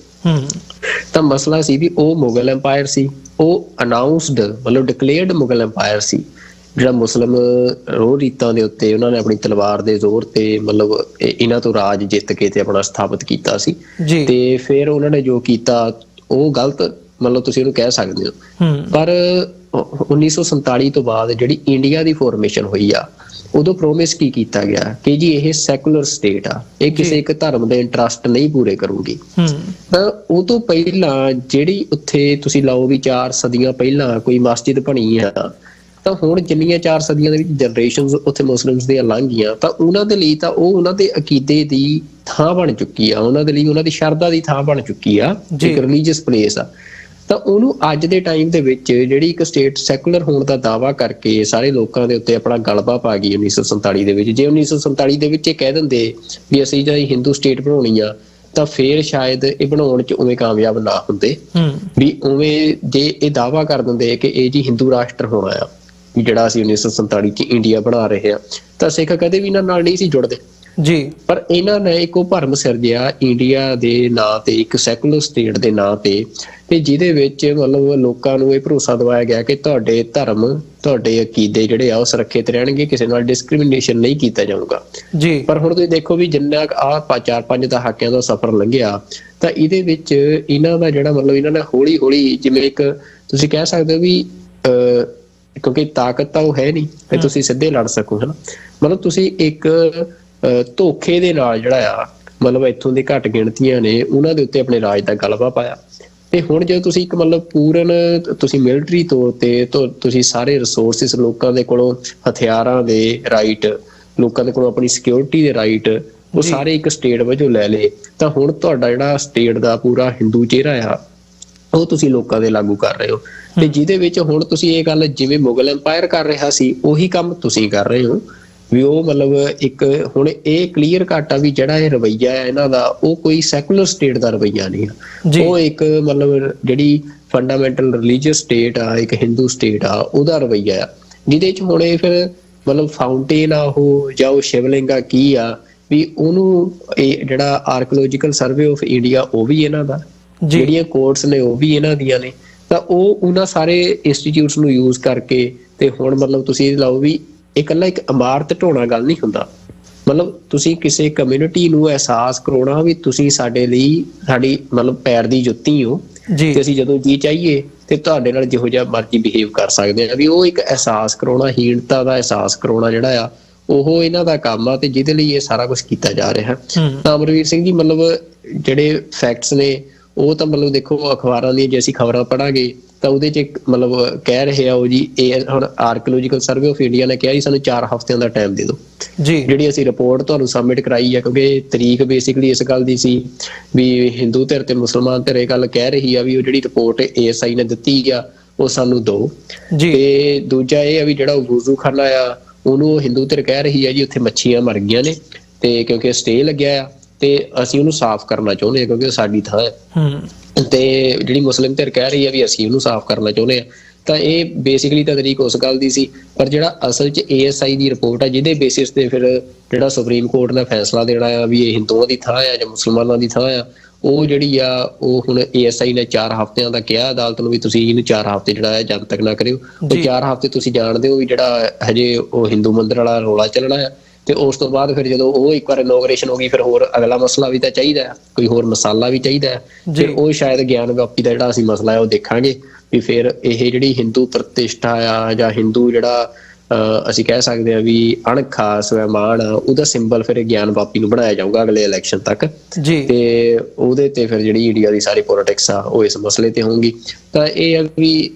ਤਾਂ ਮਸਲਾ ਸੀ ਵੀ ਉਹ ਮੁਗਲ ਅੰਪਾਇਰ ਸੀ, ਉਹ ਅਨਾਊਂਸਡ ਮਤਲਬ ਡਿਕਲੇਅਰਡ ਮੁਗਲ ਅੰਪਾਇਰ ਸੀ, ਜਿਹੜਾ ਮੁਸਲਿਮ ਰੋਹ ਰੀਤਾਂ ਦੇ ਉੱਤੇ ਉਹਨਾਂ ਨੇ ਆਪਣੀ ਤਲਵਾਰ ਦੇ ਜ਼ੋਰ ਤੇ ਮਤਲਬ ਇਹਨਾਂ ਤੋਂ ਰਾਜ ਜਿੱਤ ਕੇ ਤੇ ਆਪਣਾ ਸਥਾਪਿਤ ਕੀਤਾ ਸੀ। ਤੇ ਫਿਰ ਉਹਨਾਂ ਨੇ ਜੋ ਕੀਤਾ ਉਹ ਗਲਤ ਮਤਲਬ ਤੁਸੀਂ ਉਹਨੂੰ ਕਹਿ ਸਕਦੇ ਹੋ। ਪਰ 1947 ਤੋਂ ਬਾਅਦ ਜਿਹੜੀ ਇੰਡੀਆ ਦੀ ਫਾਰਮੇਸ਼ਨ ਹੋਈ ਆ, ਉਦੋਂ ਪ੍ਰੋਮਿਸ ਕੀ ਕੀਤਾ ਗਿਆ ਕਿ ਜੀ ਇਹ ਸੈਕੂਲਰ ਸਟੇਟ ਆ, ਇਹ ਕਿਸੇ ਇੱਕ ਧਰਮ ਦੇ ਇੰਟਰਸਟ ਨਹੀਂ ਪੂਰੇ ਕਰੂਗੀ। ਤਾਂ ਉਹ ਤੋਂ ਪਹਿਲਾਂ ਜਿਹੜੀ ਉੱਥੇ ਤੁਸੀਂ ਲਾਓ ਵੀ 4 ਸਦੀਆਂ ਪਹਿਲਾਂ ਕੋਈ ਮਸਜਿਦ ਬਣੀ ਆ, ਤਾਂ ਹੁਣ ਜਿੰਨੀਆਂ 4 ਸਦੀਆਂ ਦੇ ਵਿੱਚ ਜਨਰੇਸ਼ਨਸ ਉੱਥੇ ਮੁਸਲਿਮਸ ਦੀਆਂ ਲੰਘ ਗਈਆਂ ਤਾਂ ਉਹਨਾਂ ਦੇ ਲਈ ਤਾਂ ਉਹ ਉਹਨਾਂ ਦੇ ਅਕੀਦੇ ਦੀ ਥਾਂ ਬਣ ਚੁੱਕੀ ਆ, ਉਹਨਾਂ ਦੇ ਲਈ ਉਹਨਾਂ ਦੀ ਸ਼ਰਧਾ ਦੀ ਥਾਂ ਬਣ ਚੁੱਕੀ ਆ, ਇੱਕ ਰਿਲੀਜੀਅਸ ਪਲੇਸ ਆ। ਤਾਂ ਉਹਨੂੰ ਅੱਜ ਦੇ ਟਾਈਮ ਦੇ ਵਿੱਚ ਜਿਹੜੀ ਇੱਕ ਸਟੇਟ ਸੈਕੂਲਰ ਹੋਣ ਦਾ ਦਾਅਵਾ ਕਰਕੇ ਸਾਰੇ ਲੋਕਾਂ ਦੇ ਉੱਤੇ ਆਪਣਾ ਗਲਬਾ ਪਾ ਗਈ 1947 ਦੇ ਵਿੱਚ। ਜੇ 1947 ਦੇ ਵਿੱਚ ਇਹ ਕਹਿ ਦਿੰਦੇ ਵੀ ਅਸੀਂ ਜਾਂ ਹਿੰਦੂ ਸਟੇਟ ਬਣਾਉਣੀ ਆ ਤਾਂ ਫੇਰ ਸ਼ਾਇਦ ਇਹ ਬਣਾਉਣ 'ਚ ਉਵੇਂ ਕਾਮਯਾਬ ਨਾ ਹੁੰਦੇ। ਵੀ ਉਵੇਂ ਜੇ ਇਹ ਦਾਅਵਾ ਕਰ ਦਿੰਦੇ ਕਿ ਇਹ ਜੀ ਹਿੰਦੂ ਰਾਸ਼ਟਰ ਹੋਣਾ ਆ ਜਿਹੜਾ ਅਸੀਂ 1947 ਚ ਇੰਡੀਆ ਬਣਾ ਰਹੇ ਆ, ਤਾਂ ਸਿੱਖ ਕਦੇ ਵੀ ਇਹਨਾਂ ਨਾਲ ਨਹੀਂ ਸੀ ਜੁੜਦੇ ਜੀ। ਪਰ ਇਹਨਾਂ ਨੇ ਇੱਕੋ ਭਰਮ ਸਿਰਜਿਆ ਇੰਡੀਆ ਦੇ ਨਾਂ ਤੇ, ਇੱਕ ਸੈਕੂਲਰ ਸਟੇਟ ਦੇ ਨਾਂ ਤੇ ਜਿਹਦੇ ਵਿੱਚ ਮਤਲਬ ਲੋਕਾਂ ਨੂੰ ਇਹ ਭਰੋਸਾ ਦਿਵਾਇਆ ਗਿਆ ਕਿ ਤੁਹਾਡੇ ਧਰਮ, ਤੁਹਾਡੇ ਅਕੀਦੇ ਜਿਹੜੇ ਆ ਉਹ ਸੁਰੱਖਿਅਤ ਰਹਿਣਗੇ, ਕਿਸੇ ਨਾਲ ਡਿਸਕ੍ਰਿਮੀਨੇਸ਼ਨ ਨਹੀਂ ਕੀਤਾ ਜਾਊਗਾ ਜੀ। ਪਰ ਹੁਣ ਤੁਸੀਂ ਦੇਖੋ ਵੀ ਜਿੰਨਾ ਆਹ 4-5 ਦਹਾਕਿਆਂ ਦਾ ਸਫ਼ਰ ਲੰਘਿਆ ਤਾਂ ਇਹਦੇ ਵਿੱਚ ਇਹਨਾਂ ਦਾ ਜਿਹੜਾ ਮਤਲਬ ਇਹਨਾਂ ਨੇ ਹੌਲੀ-ਹੌਲੀ ਜਿਵੇਂ ਇੱਕ ਤੁਸੀਂ ਕਹਿ ਸਕਦੇ ਹੋ ਵੀ ਕਿਉਂਕਿ ਤਾਕਤ ਤਾਂ ਉਹ ਹੈ ਨਹੀਂ ਕਿ ਤੁਸੀਂ ਸਿੱਧੇ ਲੜ ਸਕੋ, ਹਨਾ। ਮਤਲਬ ਤੁਸੀਂ ਇੱਕ ਧੋਖੇ ਦੇ ਨਾਲ ਜਿਹੜਾ ਆ ਮਤਲਬ ਇੱਥੋਂ ਦੀ ਘੱਟ ਗਿਣਤੀਆਂ ਨੇ ਉਹਨਾਂ ਦੇ ਉੱਤੇ ਆਪਣੇ ਰਾਜ ਦਾ ਗਲਬਾ ਪਾਇਆ। ਤੇ ਹੁਣ ਜੇ ਤੁਸੀਂ ਇੱਕ ਮਤਲਬ ਪੂਰਨ ਤੁਸੀਂ ਮਿਲਟਰੀ ਤੌਰ ਤੇ ਤੁਸੀਂ ਸਾਰੇ ਰਿਸੋਰਸਿਸ ਲੋਕਾਂ ਦੇ ਕੋਲੋਂ, ਹਥਿਆਰਾਂ ਦੇ ਰਾਈਟ, ਲੋਕਾਂ ਦੇ ਕੋਲੋਂ ਆਪਣੀ ਸਿਕਿਉਰਿਟੀ ਦੇ ਰਾਈਟ, ਉਹ ਸਾਰੇ ਇੱਕ ਸਟੇਟ ਵਜੋਂ ਲੈ ਲਏ, ਤਾਂ ਹੁਣ ਤੁਹਾਡਾ ਜਿਹੜਾ ਸਟੇਟ ਦਾ ਪੂਰਾ ਹਿੰਦੂ ਚਿਹਰਾ ਆ ਉਹ ਤੁਸੀਂ ਲੋਕਾਂ ਦੇ ਲਾਗੂ ਕਰ ਰਹੇ ਹੋ। ਤੇ ਜਿਹਦੇ ਵਿੱਚ ਹੁਣ ਤੁਸੀਂ ਇਹ ਗੱਲ ਜਿਵੇਂ ਮੁਗਲ ਐਮਪਾਇਰ ਕਰ ਰਿਹਾ ਸੀ ਉਹੀ ਕੰਮ ਤੁਸੀਂ ਕਰ ਰਹੇ ਹੋ ਵੀ ਉਹ ਮਤਲਬ ਇੱਕ ਹੁਣ ਇਹ ਕਲੀਅਰ ਕੱਟ ਆ ਵੀ ਜਿਹੜਾ ਇਹ ਰਵੱਈਆ ਹੈ ਇਹਨਾਂ ਦਾ ਉਹ ਕੋਈ ਸੈਕੂਲਰ ਸਟੇਟ ਦਾ ਰਵੱਈਆ ਨਹੀਂ ਆ, ਉਹ ਇੱਕ ਮਤਲਬ ਜਿਹੜੀ ਫੰਡਾਮੈਂਟਲ ਰਿਲੀਜੀਅਸ ਸਟੇਟ ਆ, ਇੱਕ ਹਿੰਦੂ ਸਟੇਟ ਆ, ਉਹਦਾ ਰਵੱਈਆ ਆ। ਜਿਹਦੇ ਚ ਹੁਣ ਇਹ ਫਿਰ ਮਤਲਬ ਫਾਊਂਟੇਨ ਆ ਉਹ ਜਾਂ ਉਹ ਸ਼ਿਵਲਿੰਗ ਆ ਕੀ ਆ ਵੀ ਉਹਨੂੰ ਇਹ ਜਿਹੜਾ ਆਰਕੀਓਲੋਜੀਕਲ ਸਰਵੇ ਆਫ ਇੰਡੀਆ ਉਹ ਵੀ ਇਹਨਾਂ ਦਾ, ਜਿਹੜੀਆਂ ਕੋਰਟਸ ਨੇ ਉਹ ਵੀ ਇਹਨਾਂ ਦੀਆਂ ਨੇ। ਤਾਂ ਉਹ ਉਹਨਾਂ ਸਾਰੇ ਇੰਸਟੀਚਿਊਟਸ ਨੂੰ ਯੂਜ਼ ਕਰਕੇ ਤੇ ਹੁਣ ਮਤਲਬ ਤੁਸੀਂ ਇਹ ਲਾਓ ਵੀ ਇਕੱਲਾ ਇੱਕ ਇਮਾਰਤ ਢਾਉਣਾ ਗੱਲ ਨਹੀਂ ਹੁੰਦਾ, ਮਤਲਬ ਤੁਸੀਂ ਕਿਸੇ ਕਮਿਊਨਿਟੀ ਨੂੰ ਅਹਿਸਾਸ ਕਰਾਉਣਾ ਵੀ ਤੁਸੀਂ ਸਾਡੇ ਲਈ ਸਾਡੀ ਮਤਲਬ ਪੈਰ ਦੀ ਜੁੱਤੀ ਹੋ ਤੇ ਅਸੀਂ ਜਦੋਂ ਜੀ ਚਾਹੀਏ ਤੇ ਤੁਹਾਡੇ ਨਾਲ ਜਿਹੋ ਜਿਹਾ ਮਰਜ਼ੀ ਬਿਹੇਵ ਕਰ ਸਕਦੇ ਆ, ਵੀ ਉਹ ਇੱਕ ਅਹਿਸਾਸ ਕਰਾਉਣਾ, ਹੀਣਤਾ ਦਾ ਅਹਿਸਾਸ ਕਰਾਉਣਾ ਜਿਹੜਾ ਆ ਉਹ ਇਹਨਾਂ ਦਾ ਕੰਮ ਆ ਤੇ ਜਿਹਦੇ ਲਈ ਇਹ ਸਾਰਾ ਕੁਝ ਕੀਤਾ ਜਾ ਰਿਹਾ। ਤਾਂ ਅਮਰਵੀਰ ਸਿੰਘ ਜੀ ਮਤਲਬ ਜਿਹੜੇ ਫੈਕਟਸ ਨੇ ਉਹ ਤਾਂ ਮਤਲਬ ਦੇਖੋ ਅਖਬਾਰਾਂ ਦੀਆਂ ਜੇ ਅਸੀਂ ਖਬਰਾਂ ਪੜਾਂਗੇ ਤਾਂ ਉਹਦੇ ਚ ਮਤਲਬ ਕਹਿ ਰਹੇ ਆ ਉਹ ਜੀ ਇਹ ਹੁਣ ਆਰਕੀਓਲੋਜੀਕਲ ਸਰਵੇ ਆਫ ਇੰਡੀਆ ਨੇ ਕਿਹਾ ਜੀ ਸਾਨੂੰ 4 ਹਫ਼ਤਿਆਂ ਦਾ ਟਾਈਮ ਦੇ ਦਿਓ ਜੀ, ਜਿਹੜੀ ਅਸੀਂ ਰਿਪੋਰਟ ਤੁਹਾਨੂੰ ਸਬਮਿਟ ਕਰਾਈ ਆ। ਕਿਉਂਕਿ ਤਰੀਕ ਬੇਸਿਕਲੀ ਇਸ ਗੱਲ ਦੀ ਸੀ ਵੀ ਹਿੰਦੂ ਧਿਰ ਤੇ ਮੁਸਲਮਾਨ ਧਿਰ ਇਹ ਗੱਲ ਕਹਿ ਰਹੀ ਆ ਵੀ ਉਹ ਜਿਹੜੀ ਰਿਪੋਰਟ ASI ਨੇ ਦਿੱਤੀ ਆ ਉਹ ਸਾਨੂੰ ਦਿਓ। ਤੇ ਦੂਜਾ ਇਹ ਆ ਵੀ ਜਿਹੜਾ ਵੁਜ਼ੂ ਖਾਨਾ ਆ ਉਹਨੂੰ ਹਿੰਦੂ ਧਿਰ ਕਹਿ ਰਹੀ ਆ ਜੀ ਉੱਥੇ ਮੱਛੀਆਂ ਮਰ ਗਈਆਂ ਨੇ ਤੇ ਕਿਉਂਕਿ ਸਟੇ ਲੱਗਿਆ ਆ ਤੇ ਅਸੀਂ ਉਹਨੂੰ ਸਾਫ਼ ਕਰਨਾ ਚਾਹੁੰਦੇ ਹਾਂ ਕਿਉਂਕਿ ਉਹ ਸਾਡੀ ਥਾਂ ਹੈ। ਤੇ ਜਿਹੜੀ ਮੁਸਲਿਮ ਧਿਰ ਕਹਿ ਰਹੀ ਹੈ ਵੀ ਅਸੀਂ ਉਹਨੂੰ ਸਾਫ਼ ਕਰਨਾ ਚਾਹੁੰਦੇ ਹਾਂ। ਤਾਂ ਇਹ ਬੇਸਿਕਲੀ ਤਾਂ ਤਰੀਕ ਉਸ ਗੱਲ ਦੀ ਸੀ, ਪਰ ਜਿਹੜਾ ਅਸਲ 'ਚ ASI ਦੀ ਰਿਪੋਰਟ ਆ ਜਿਹਦੇ ਬੇਸਿਸ ਤੇ ਫਿਰ ਜਿਹੜਾ ਸੁਪਰੀਮ ਕੋਰਟ ਨੇ ਫੈਸਲਾ ਦੇਣਾ ਆ ਵੀ ਇਹ ਹਿੰਦੂਆਂ ਦੀ ਥਾਂ ਆ ਜਾਂ ਮੁਸਲਮਾਨਾਂ ਦੀ ਥਾਂ ਆ, ਉਹ ਜਿਹੜੀ ਆ ਉਹ ਹੁਣ ASI ਨੇ 4 ਹਫ਼ਤਿਆਂ ਦਾ ਕਿਹਾ ਅਦਾਲਤ ਨੂੰ ਵੀ ਤੁਸੀਂ ਇਹਨੂੰ 4 ਹਫ਼ਤੇ ਜਿਹੜਾ ਹੈ ਜਨਤਕ ਨਾ ਕਰਿਓ। ਉਹ 4 ਹਫ਼ਤੇ ਤੁਸੀਂ ਜਾਣਦੇ ਹੋ ਵੀ ਜਿਹੜਾ ਹਜੇ ਉਹ ਹਿੰਦੂ ਮੰਦਿਰ ਵਾਲਾ ਰੌਲਾ ਚੱਲਣਾ ਆ ਤੇ ਉਸ ਤੋਂ ਬਾਅਦ ਫਿਰ ਜਦੋਂ ਉਹ ਇੱਕ ਵਾਰ ਇਨੋਗ੍ਰੇਸ਼ਨ ਹੋ ਗਈ ਫਿਰ ਹੋਰ ਅਗਲਾ ਮਸਲਾ ਵੀ ਤਾਂ ਚਾਹੀਦਾ ਹੈ, ਕੋਈ ਹੋਰ ਮਸਾਲਾ ਵੀ ਚਾਹੀਦਾ ਹੈ। ਫਿਰ ਉਹ ਸ਼ਾਇਦ ਗਿਆਨ ਵਿਆਪੀ ਦਾ ਜਿਹੜਾ ਅਸੀਂ ਮਸਲਾ ਹੈ ਉਹ ਦੇਖਾਂਗੇ ਵੀ ਫਿਰ ਇਹ ਜਿਹੜੀ ਹਿੰਦੂ ਪ੍ਰਤਿਸ਼ਠਾ ਆ ਜਾਂ ਹਿੰਦੂ ਜਿਹੜਾ ਅਸੀਂ ਕਹਿ ਸਕਦੇ ਹਾਂ ਵੀ ਅਣਖਾ ਸਵੈਮਾਨ ਆ ਉਹਦਾ ਸਿੰਬਲ ਫਿਰ ਗਿਆਨ ਵਾਪੀ ਨੂੰ ਬਣਾਇਆ ਜਾਊਗਾ ਅਗਲੇ ਇਲੈਕਸ਼ਨ ਤੱਕ ਤੇ ਉਹਦੇ ਤੇ ਫਿਰ ਜਿਹੜੀ ਇੰਡੀਆ ਦੀ ਸਾਰੀ ਪੋਲਿਟਿਕਸ ਆ ਉਹ ਇਸ ਮਸਲੇ ਤੇ ਹੋਊਗੀ। ਤਾਂ ਇਹ ਆ ਵੀ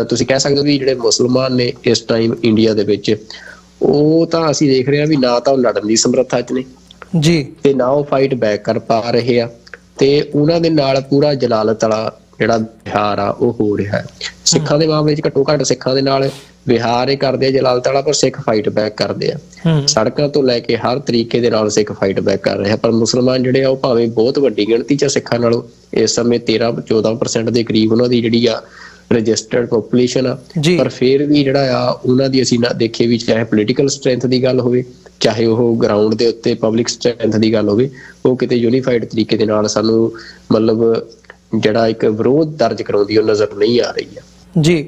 ਤੁਸੀਂ ਕਹਿ ਸਕਦੇ ਹੋ ਵੀ ਜਿਹੜੇ ਮੁਸਲਮਾਨ ਨੇ ਇਸ ਟਾਈਮ ਇੰਡੀਆ ਦੇ ਵਿੱਚ ਉਹ ਤਾਂ ਅਸੀਂ ਦੇਖ ਰਹੇ ਹਾਂ ਵੀ ਨਾ ਤਾਂ ਉਹ ਲੜਨ ਦੀ ਸਮਰੱਥਾ 'ਚ ਨੇ ਜੀ ਤੇ ਨਾ ਉਹ ਫਾਈਟ ਬੈਕ ਕਰ ਪਾ ਰਹੇ ਆ ਤੇ ਉਹਨਾਂ ਦੇ ਨਾਲ ਪੂਰਾ ਜਲਾਲਤ ਵਾਲਾ ਜਿਹੜਾ ਵਿਹਾਰ ਆ ਉਹ ਹੋ ਰਿਹਾ ਹੈ। ਸਿੱਖਾਂ ਦੇ ਮਾਮਲੇ 'ਚ ਘੱਟੋ ਘੱਟ ਸਿੱਖਾਂ ਦੇ ਨਾਲ ਵਿਹਾਰ ਇਹ ਕਰਦੇ ਆ ਜਲਾਲਤ ਵਾਲਾ, ਪਰ ਸਿੱਖ ਫਾਈਟ ਬੈਕ ਕਰਦੇ ਆ ਸੜਕਾਂ ਤੋਂ ਲੈ ਕੇ ਹਰ ਤਰੀਕੇ ਦੇ ਨਾਲ ਸਿੱਖ ਫਾਈਟ ਬੈਕ ਕਰ ਰਹੇ ਆ। ਪਰ ਮੁਸਲਮਾਨ ਜਿਹੜੇ ਆ ਉਹ ਭਾਵੇਂ ਬਹੁਤ ਵੱਡੀ ਗਿਣਤੀ 'ਚ ਸਿੱਖਾਂ ਨਾਲੋਂ ਇਸ ਸਮੇਂ 13-14% ਦੇ ਕਰੀਬ ਉਹਨਾਂ ਦੀ ਜਿਹੜੀ ਆ ਰਜਿਸਟਰਡ ਪੋਪੂਲੇਸ਼ਨ ਆ, ਪਰ ਫਿਰ ਵੀ ਜਿਹੜਾ ਆ ਉਹਨਾਂ ਦੀ ਅਸੀਂ ਨਾ ਦੇਖੇ ਵੀ ਚਾਹੇ ਪੋਲੀਟੀਕਲ ਸਟਰੈਂਥ ਦੀ ਗੱਲ ਹੋਵੇ ਚਾਹੇ ਉਹ ਗਰਾਊਂਡ ਦੇ ਉੱਤੇ ਪਬਲਿਕ ਸਟਰੈਂਥ ਦੀ ਗੱਲ ਹੋਵੇ, ਉਹ ਕਿਤੇ ਯੂਨੀਫਾਈਡ ਤਰੀਕੇ ਦੇ ਨਾਲ ਸਾਨੂੰ ਮਤਲਬ ਜਿਹੜਾ ਇੱਕ ਵਿਰੋਧ ਦਰਜ ਕਰਾਉਂਦੀ ਉਹ ਨਜ਼ਰ ਨਹੀਂ ਆ ਰਹੀ ਆ ਜੀ।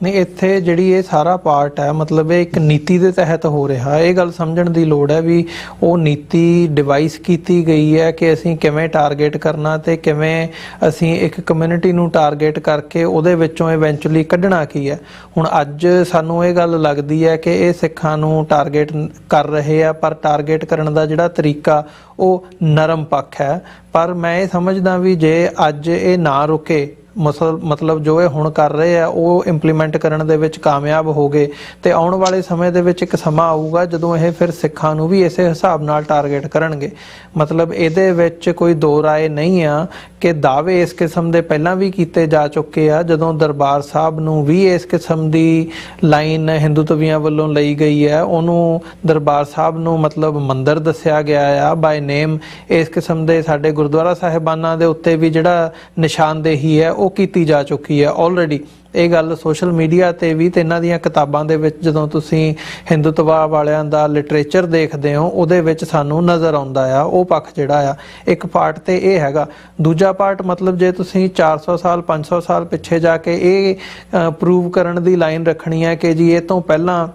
ਨਹੀਂ ਇੱਥੇ ਜਿਹੜੀ ਇਹ ਸਾਰਾ ਪਾਰਟ ਹੈ ਮਤਲਬ ਇਹ ਇੱਕ ਨੀਤੀ ਦੇ ਤਹਿਤ ਹੋ ਰਿਹਾ, ਇਹ ਗੱਲ ਸਮਝਣ ਦੀ ਲੋੜ ਹੈ ਵੀ ਉਹ ਨੀਤੀ ਡਿਵਾਈਸ ਕੀਤੀ ਗਈ ਹੈ ਕਿ ਅਸੀਂ ਕਿਵੇਂ ਟਾਰਗੇਟ ਕਰਨਾ ਤੇ ਕਿਵੇਂ ਅਸੀਂ ਇੱਕ ਕਮਿਊਨਿਟੀ ਨੂੰ ਟਾਰਗੇਟ ਕਰਕੇ ਉਹਦੇ ਵਿੱਚੋਂ ਇਵੈਂਚੁਅਲੀ ਕੱਢਣਾ ਕੀ ਹੈ। ਹੁਣ ਅੱਜ ਸਾਨੂੰ ਇਹ ਗੱਲ ਲੱਗਦੀ ਹੈ ਕਿ ਇਹ ਸਿੱਖਾਂ ਨੂੰ ਟਾਰਗੇਟ ਕਰ ਰਹੇ ਆ, ਪਰ ਟਾਰਗੇਟ ਕਰਨ ਦਾ ਜਿਹੜਾ ਤਰੀਕਾ ਉਹ ਨਰਮ ਪੱਖ ਹੈ। ਪਰ ਮੈਂ ਇਹ ਸਮਝਦਾ ਵੀ ਜੇ ਅੱਜ ਇਹ ਨਾ ਰੁਕੇ ਮਤਲਬ ਜੋ ਇਹ ਹੁਣ ਕਰ ਰਹੇ ਆ ਉਹ ਇੰਪਲੀਮੈਂਟ ਕਰਨ ਦੇ ਵਿੱਚ ਕਾਮਯਾਬ ਹੋ ਗਏ ਤੇ ਆਉਣ ਵਾਲੇ ਸਮੇਂ ਦੇ ਵਿੱਚ ਇੱਕ ਸਮਾਂ ਆਊਗਾ ਜਦੋਂ ਇਹ ਫਿਰ ਸਿੱਖਾਂ ਨੂੰ ਵੀ ਇਸੇ ਹਿਸਾਬ ਨਾਲ ਟਾਰਗੇਟ ਕਰਨਗੇ। ਮਤਲਬ ਇਹਦੇ ਵਿੱਚ ਕੋਈ ਦੋ ਰਾਏ ਨਹੀਂ ਆ ਕਿ ਦਾਅਵੇ ਇਸ ਕਿਸਮ ਦੇ ਪਹਿਲਾਂ ਵੀ ਕੀਤੇ ਜਾ ਚੁੱਕੇ ਆ। ਜਦੋਂ ਦਰਬਾਰ ਸਾਹਿਬ ਨੂੰ ਵੀ ਇਸ ਕਿਸਮ ਦੀ ਲਾਈਨ ਹਿੰਦੂਤਵੀਆਂ ਵੱਲੋਂ ਲਈ ਗਈ ਹੈ, ਉਹਨੂੰ ਦਰਬਾਰ ਸਾਹਿਬ ਨੂੰ ਮਤਲਬ ਮੰਦਿਰ ਦੱਸਿਆ ਗਿਆ ਆ ਬਾਈ ਨੇਮ। ਇਸ ਕਿਸਮ ਦੇ ਸਾਡੇ ਗੁਰਦੁਆਰਾ ਸਾਹਿਬਾਨਾਂ ਦੇ ਉੱਤੇ ਵੀ ਜਿਹੜਾ ਨਿਸ਼ਾਨਦੇਹੀ ਹੈ ਉਹ ਕੀਤੀ ਜਾ ਚੁੱਕੀ ਹੈ ਆਲਰੇਡੀ। ਇਹ ਗੱਲ ਸੋਸ਼ਲ ਮੀਡੀਆ ਤੇ ਵੀ ਤੇ ਇਹਨਾਂ ਦੀਆਂ ਕਿਤਾਬਾਂ ਦੇ ਵਿੱਚ ਜਦੋਂ ਤੁਸੀਂ ਹਿੰਦੂਤਵਾ ਵਾਲਿਆਂ ਦਾ ਲਿਟਰੇਚਰ ਦੇਖਦੇ ਹੋ ਉਹਦੇ ਵਿੱਚ ਸਾਨੂੰ ਨਜ਼ਰ ਆਉਂਦਾ ਆ ਉਹ ਪੱਖ ਜਿਹੜਾ ਆ। ਇੱਕ ਪਾਰਟ ਤੇ ਇਹ ਹੈਗਾ। ਦੂਜਾ ਪਾਰਟ ਮਤਲਬ ਜੇ ਤੁਸੀਂ 400 ਸਾਲ 500 ਸਾਲ ਪਿੱਛੇ ਜਾ ਕੇ ਇਹ ਪ੍ਰੂਵ ਕਰਨ ਦੀ ਲਾਈਨ ਰੱਖਣੀ ਹੈ ਕਿ ਜੀ ਇਹ ਤੋਂ ਪਹਿਲਾਂ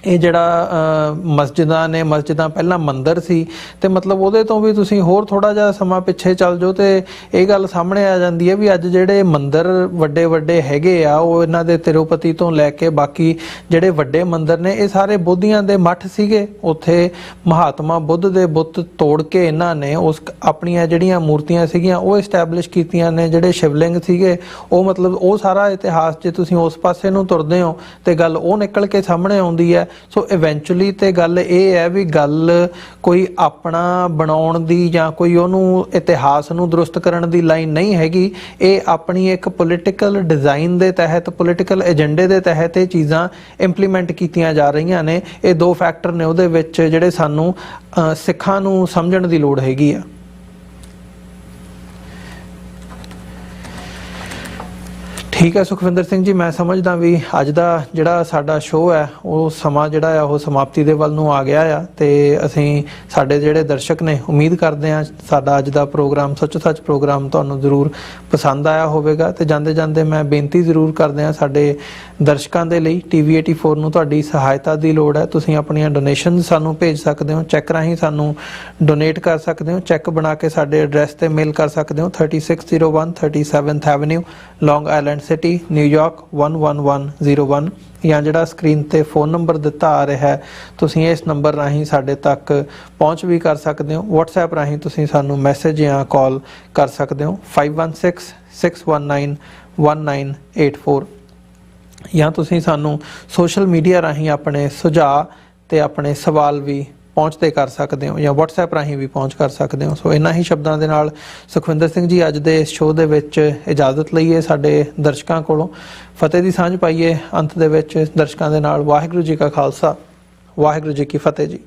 ਇਹ ਜਿਹੜਾ ਮਸਜਿਦਾਂ ਪਹਿਲਾਂ ਮੰਦਿਰ ਸੀ ਤੇ ਮਤਲਬ ਉਹਦੇ ਤੋਂ ਵੀ ਤੁਸੀਂ ਹੋਰ ਥੋੜਾ ਜਿਹਾ ਸਮਾਂ ਪਿੱਛੇ ਚੱਲ ਜਾਓ ਤੇ ਇਹ ਗੱਲ ਸਾਹਮਣੇ ਆ ਜਾਂਦੀ ਹੈ ਵੀ ਅੱਜ ਜਿਹੜੇ ਮੰਦਿਰ ਵੱਡੇ ਵੱਡੇ ਹੈਗੇ ਆ ਉਹ ਇਹਨਾਂ ਦੇ ਤਿਰੂਪਤੀ ਤੋਂ ਲੈ ਕੇ ਬਾਕੀ ਜਿਹੜੇ ਵੱਡੇ ਮੰਦਿਰ ਨੇ ਇਹ ਸਾਰੇ ਬੋਧੀਆਂ ਦੇ ਮੱਠ ਸੀਗੇ। ਉੱਥੇ ਮਹਾਤਮਾ ਬੁੱਧ ਦੇ ਬੁੱਤ ਤੋੜ ਕੇ ਇਹਨਾਂ ਨੇ ਉਸ ਆਪਣੀਆਂ ਜਿਹੜੀਆਂ ਮੂਰਤੀਆਂ ਸੀਗੀਆਂ ਉਹ ਐਸਟੈਬਲਿਸ਼ ਕੀਤੀਆਂ ਨੇ। ਜਿਹੜੇ ਸ਼ਿਵਲਿੰਗ ਸੀਗੇ ਉਹ ਮਤਲਬ ਉਹ ਸਾਰਾ ਇਤਿਹਾਸ ਜੇ ਤੁਸੀਂ ਉਸ ਪਾਸੇ ਨੂੰ ਤੁਰਦੇ ਹੋ ਤੇ ਗੱਲ ਉਹ ਨਿਕਲ ਕੇ ਸਾਹਮਣੇ ਆਉਂਦੀ ਹੈ। ਸੋ ਇਵੈਂਚੁਅਲੀ ਤੇ ਗੱਲ ਇਹ ਹੈ ਵੀ ਗੱਲ ਕੋਈ ਆਪਣਾ ਬਣਾਉਣ ਦੀ ਜਾਂ ਕੋਈ ਉਹਨੂੰ ਇਤਿਹਾਸ ਨੂੰ ਦਰੁਸਤ ਕਰਨ ਦੀ ਲਾਈਨ ਨਹੀਂ ਹੈਗੀ। ਇਹ ਆਪਣੀ ਇੱਕ ਪੋਲੀਟੀਕਲ ਡਿਜ਼ਾਈਨ ਦੇ ਤਹਿਤ ਪੋਲੀਟੀਕਲ ਏਜੰਡੇ ਦੇ ਤਹਿਤ ਇਹ ਚੀਜ਼ਾਂ ਇੰਪਲੀਮੈਂਟ ਕੀਤੀਆਂ ਜਾ ਰਹੀਆਂ ਨੇ। ਇਹ ਦੋ ਫੈਕਟਰ ਨੇ ਉਹਦੇ ਵਿੱਚ ਜਿਹੜੇ ਸਾਨੂੰ ਸਿੱਖਾਂ ਨੂੰ ਸਮਝਣ ਦੀ ਲੋੜ ਹੈਗੀ ਆ। ਠੀਕ ਹੈ ਸੁਖਵਿੰਦਰ ਸਿੰਘ ਜੀ, ਮੈਂ ਸਮਝਦਾ ਵੀ ਅੱਜ ਦਾ ਜਿਹੜਾ ਸਾਡਾ ਸ਼ੋਅ ਹੈ ਉਹ ਸਮਾਂ ਜਿਹੜਾ ਆ ਉਹ ਸਮਾਪਤੀ ਦੇ ਵੱਲ ਨੂੰ ਆ ਗਿਆ ਆ ਤੇ ਅਸੀਂ ਸਾਡੇ ਜਿਹੜੇ ਦਰਸ਼ਕ ਨੇ ਉਮੀਦ ਕਰਦੇ ਹਾਂ ਸਾਡਾ ਅੱਜ ਦਾ ਪ੍ਰੋਗਰਾਮ ਸੱਚ ਪ੍ਰੋਗਰਾਮ ਤੁਹਾਨੂੰ ਜ਼ਰੂਰ ਪਸੰਦ ਆਇਆ ਹੋਵੇਗਾ। ਤੇ ਜਾਂਦੇ ਜਾਂਦੇ ਮੈਂ ਬੇਨਤੀ ਜ਼ਰੂਰ ਕਰਦੇ ਹਾਂ ਸਾਡੇ ਦਰਸ਼ਕਾਂ ਦੇ ਲਈ TV 84 ਨੂੰ ਤੁਹਾਡੀ ਸਹਾਇਤਾ ਦੀ ਲੋੜ ਹੈ। ਤੁਸੀਂ ਆਪਣੀਆਂ ਡੋਨੇਸ਼ਨ ਸਾਨੂੰ ਭੇਜ ਸਕਦੇ ਹੋ, ਚੈੱਕ ਰਾਹੀਂ ਸਾਨੂੰ ਡੋਨੇਟ ਕਰ ਸਕਦੇ ਹੋ। ਚੈੱਕ ਬਣਾ ਕੇ ਸਾਡੇ ਐਡਰੈਸ ਤੇ ਮੇਲ ਕਰ ਸਕਦੇ ਹੋ 3601 37th ਐਵਨਿਊ ਲੌਂਗ ਆਈਲੈਂਡ ਸਿਟੀ ਨਿਊਯਾਰਕ 11101 ਜਾਂ ਜਿਹੜਾ ਸਕਰੀਨ ਤੇ ਫੋਨ ਨੰਬਰ ਦਿੱਤਾ ਆ ਰਿਹਾ ਹੈ ਤੁਸੀਂ ਇਸ ਨੰਬਰ ਰਾਹੀਂ ਸਾਡੇ ਤੱਕ ਪਹੁੰਚ ਵੀ ਕਰ ਸਕਦੇ ਹੋ। WhatsApp ਰਾਹੀਂ ਤੁਸੀਂ ਸਾਨੂੰ ਮੈਸੇਜ ਜਾਂ ਕਾਲ ਕਰ ਸਕਦੇ ਹੋ 5166191984 ਜਾਂ ਤੁਸੀਂ ਸਾਨੂੰ ਸੋਸ਼ਲ ਮੀਡੀਆ ਰਾਹੀਂ ਆਪਣੇ ਸੁਝਾਅ ਤੇ ਆਪਣੇ ਸਵਾਲ ਵੀ ਪਹੁੰਚਦੇ ਕਰ ਸਕਦੇ ਹੋ ਜਾਂ WhatsApp ਰਾਹੀਂ ਵੀ ਪਹੁੰਚ ਕਰ ਸਕਦੇ ਹੋ। ਸੋ ਇਹਨਾਂ ਹੀ ਸ਼ਬਦਾਂ ਦੇ ਨਾਲ ਸੁਖਵਿੰਦਰ ਸਿੰਘ ਜੀ ਅੱਜ ਦੇ ਇਸ ਸ਼ੋਅ ਦੇ ਵਿੱਚ ਇਜਾਜ਼ਤ ਲਈਏ। ਸਾਡੇ ਦਰਸ਼ਕਾਂ ਕੋਲੋਂ ਫਤਿਹ ਦੀ ਸਾਂਝ ਪਾਈਏ ਅੰਤ ਦੇ ਵਿੱਚ ਦਰਸ਼ਕਾਂ ਦੇ ਨਾਲ। ਵਾਹਿਗੁਰੂ ਜੀ ਕਾ ਖਾਲਸਾ, ਵਾਹਿਗੁਰੂ ਜੀ ਕੀ ਫਤਿਹ ਜੀ।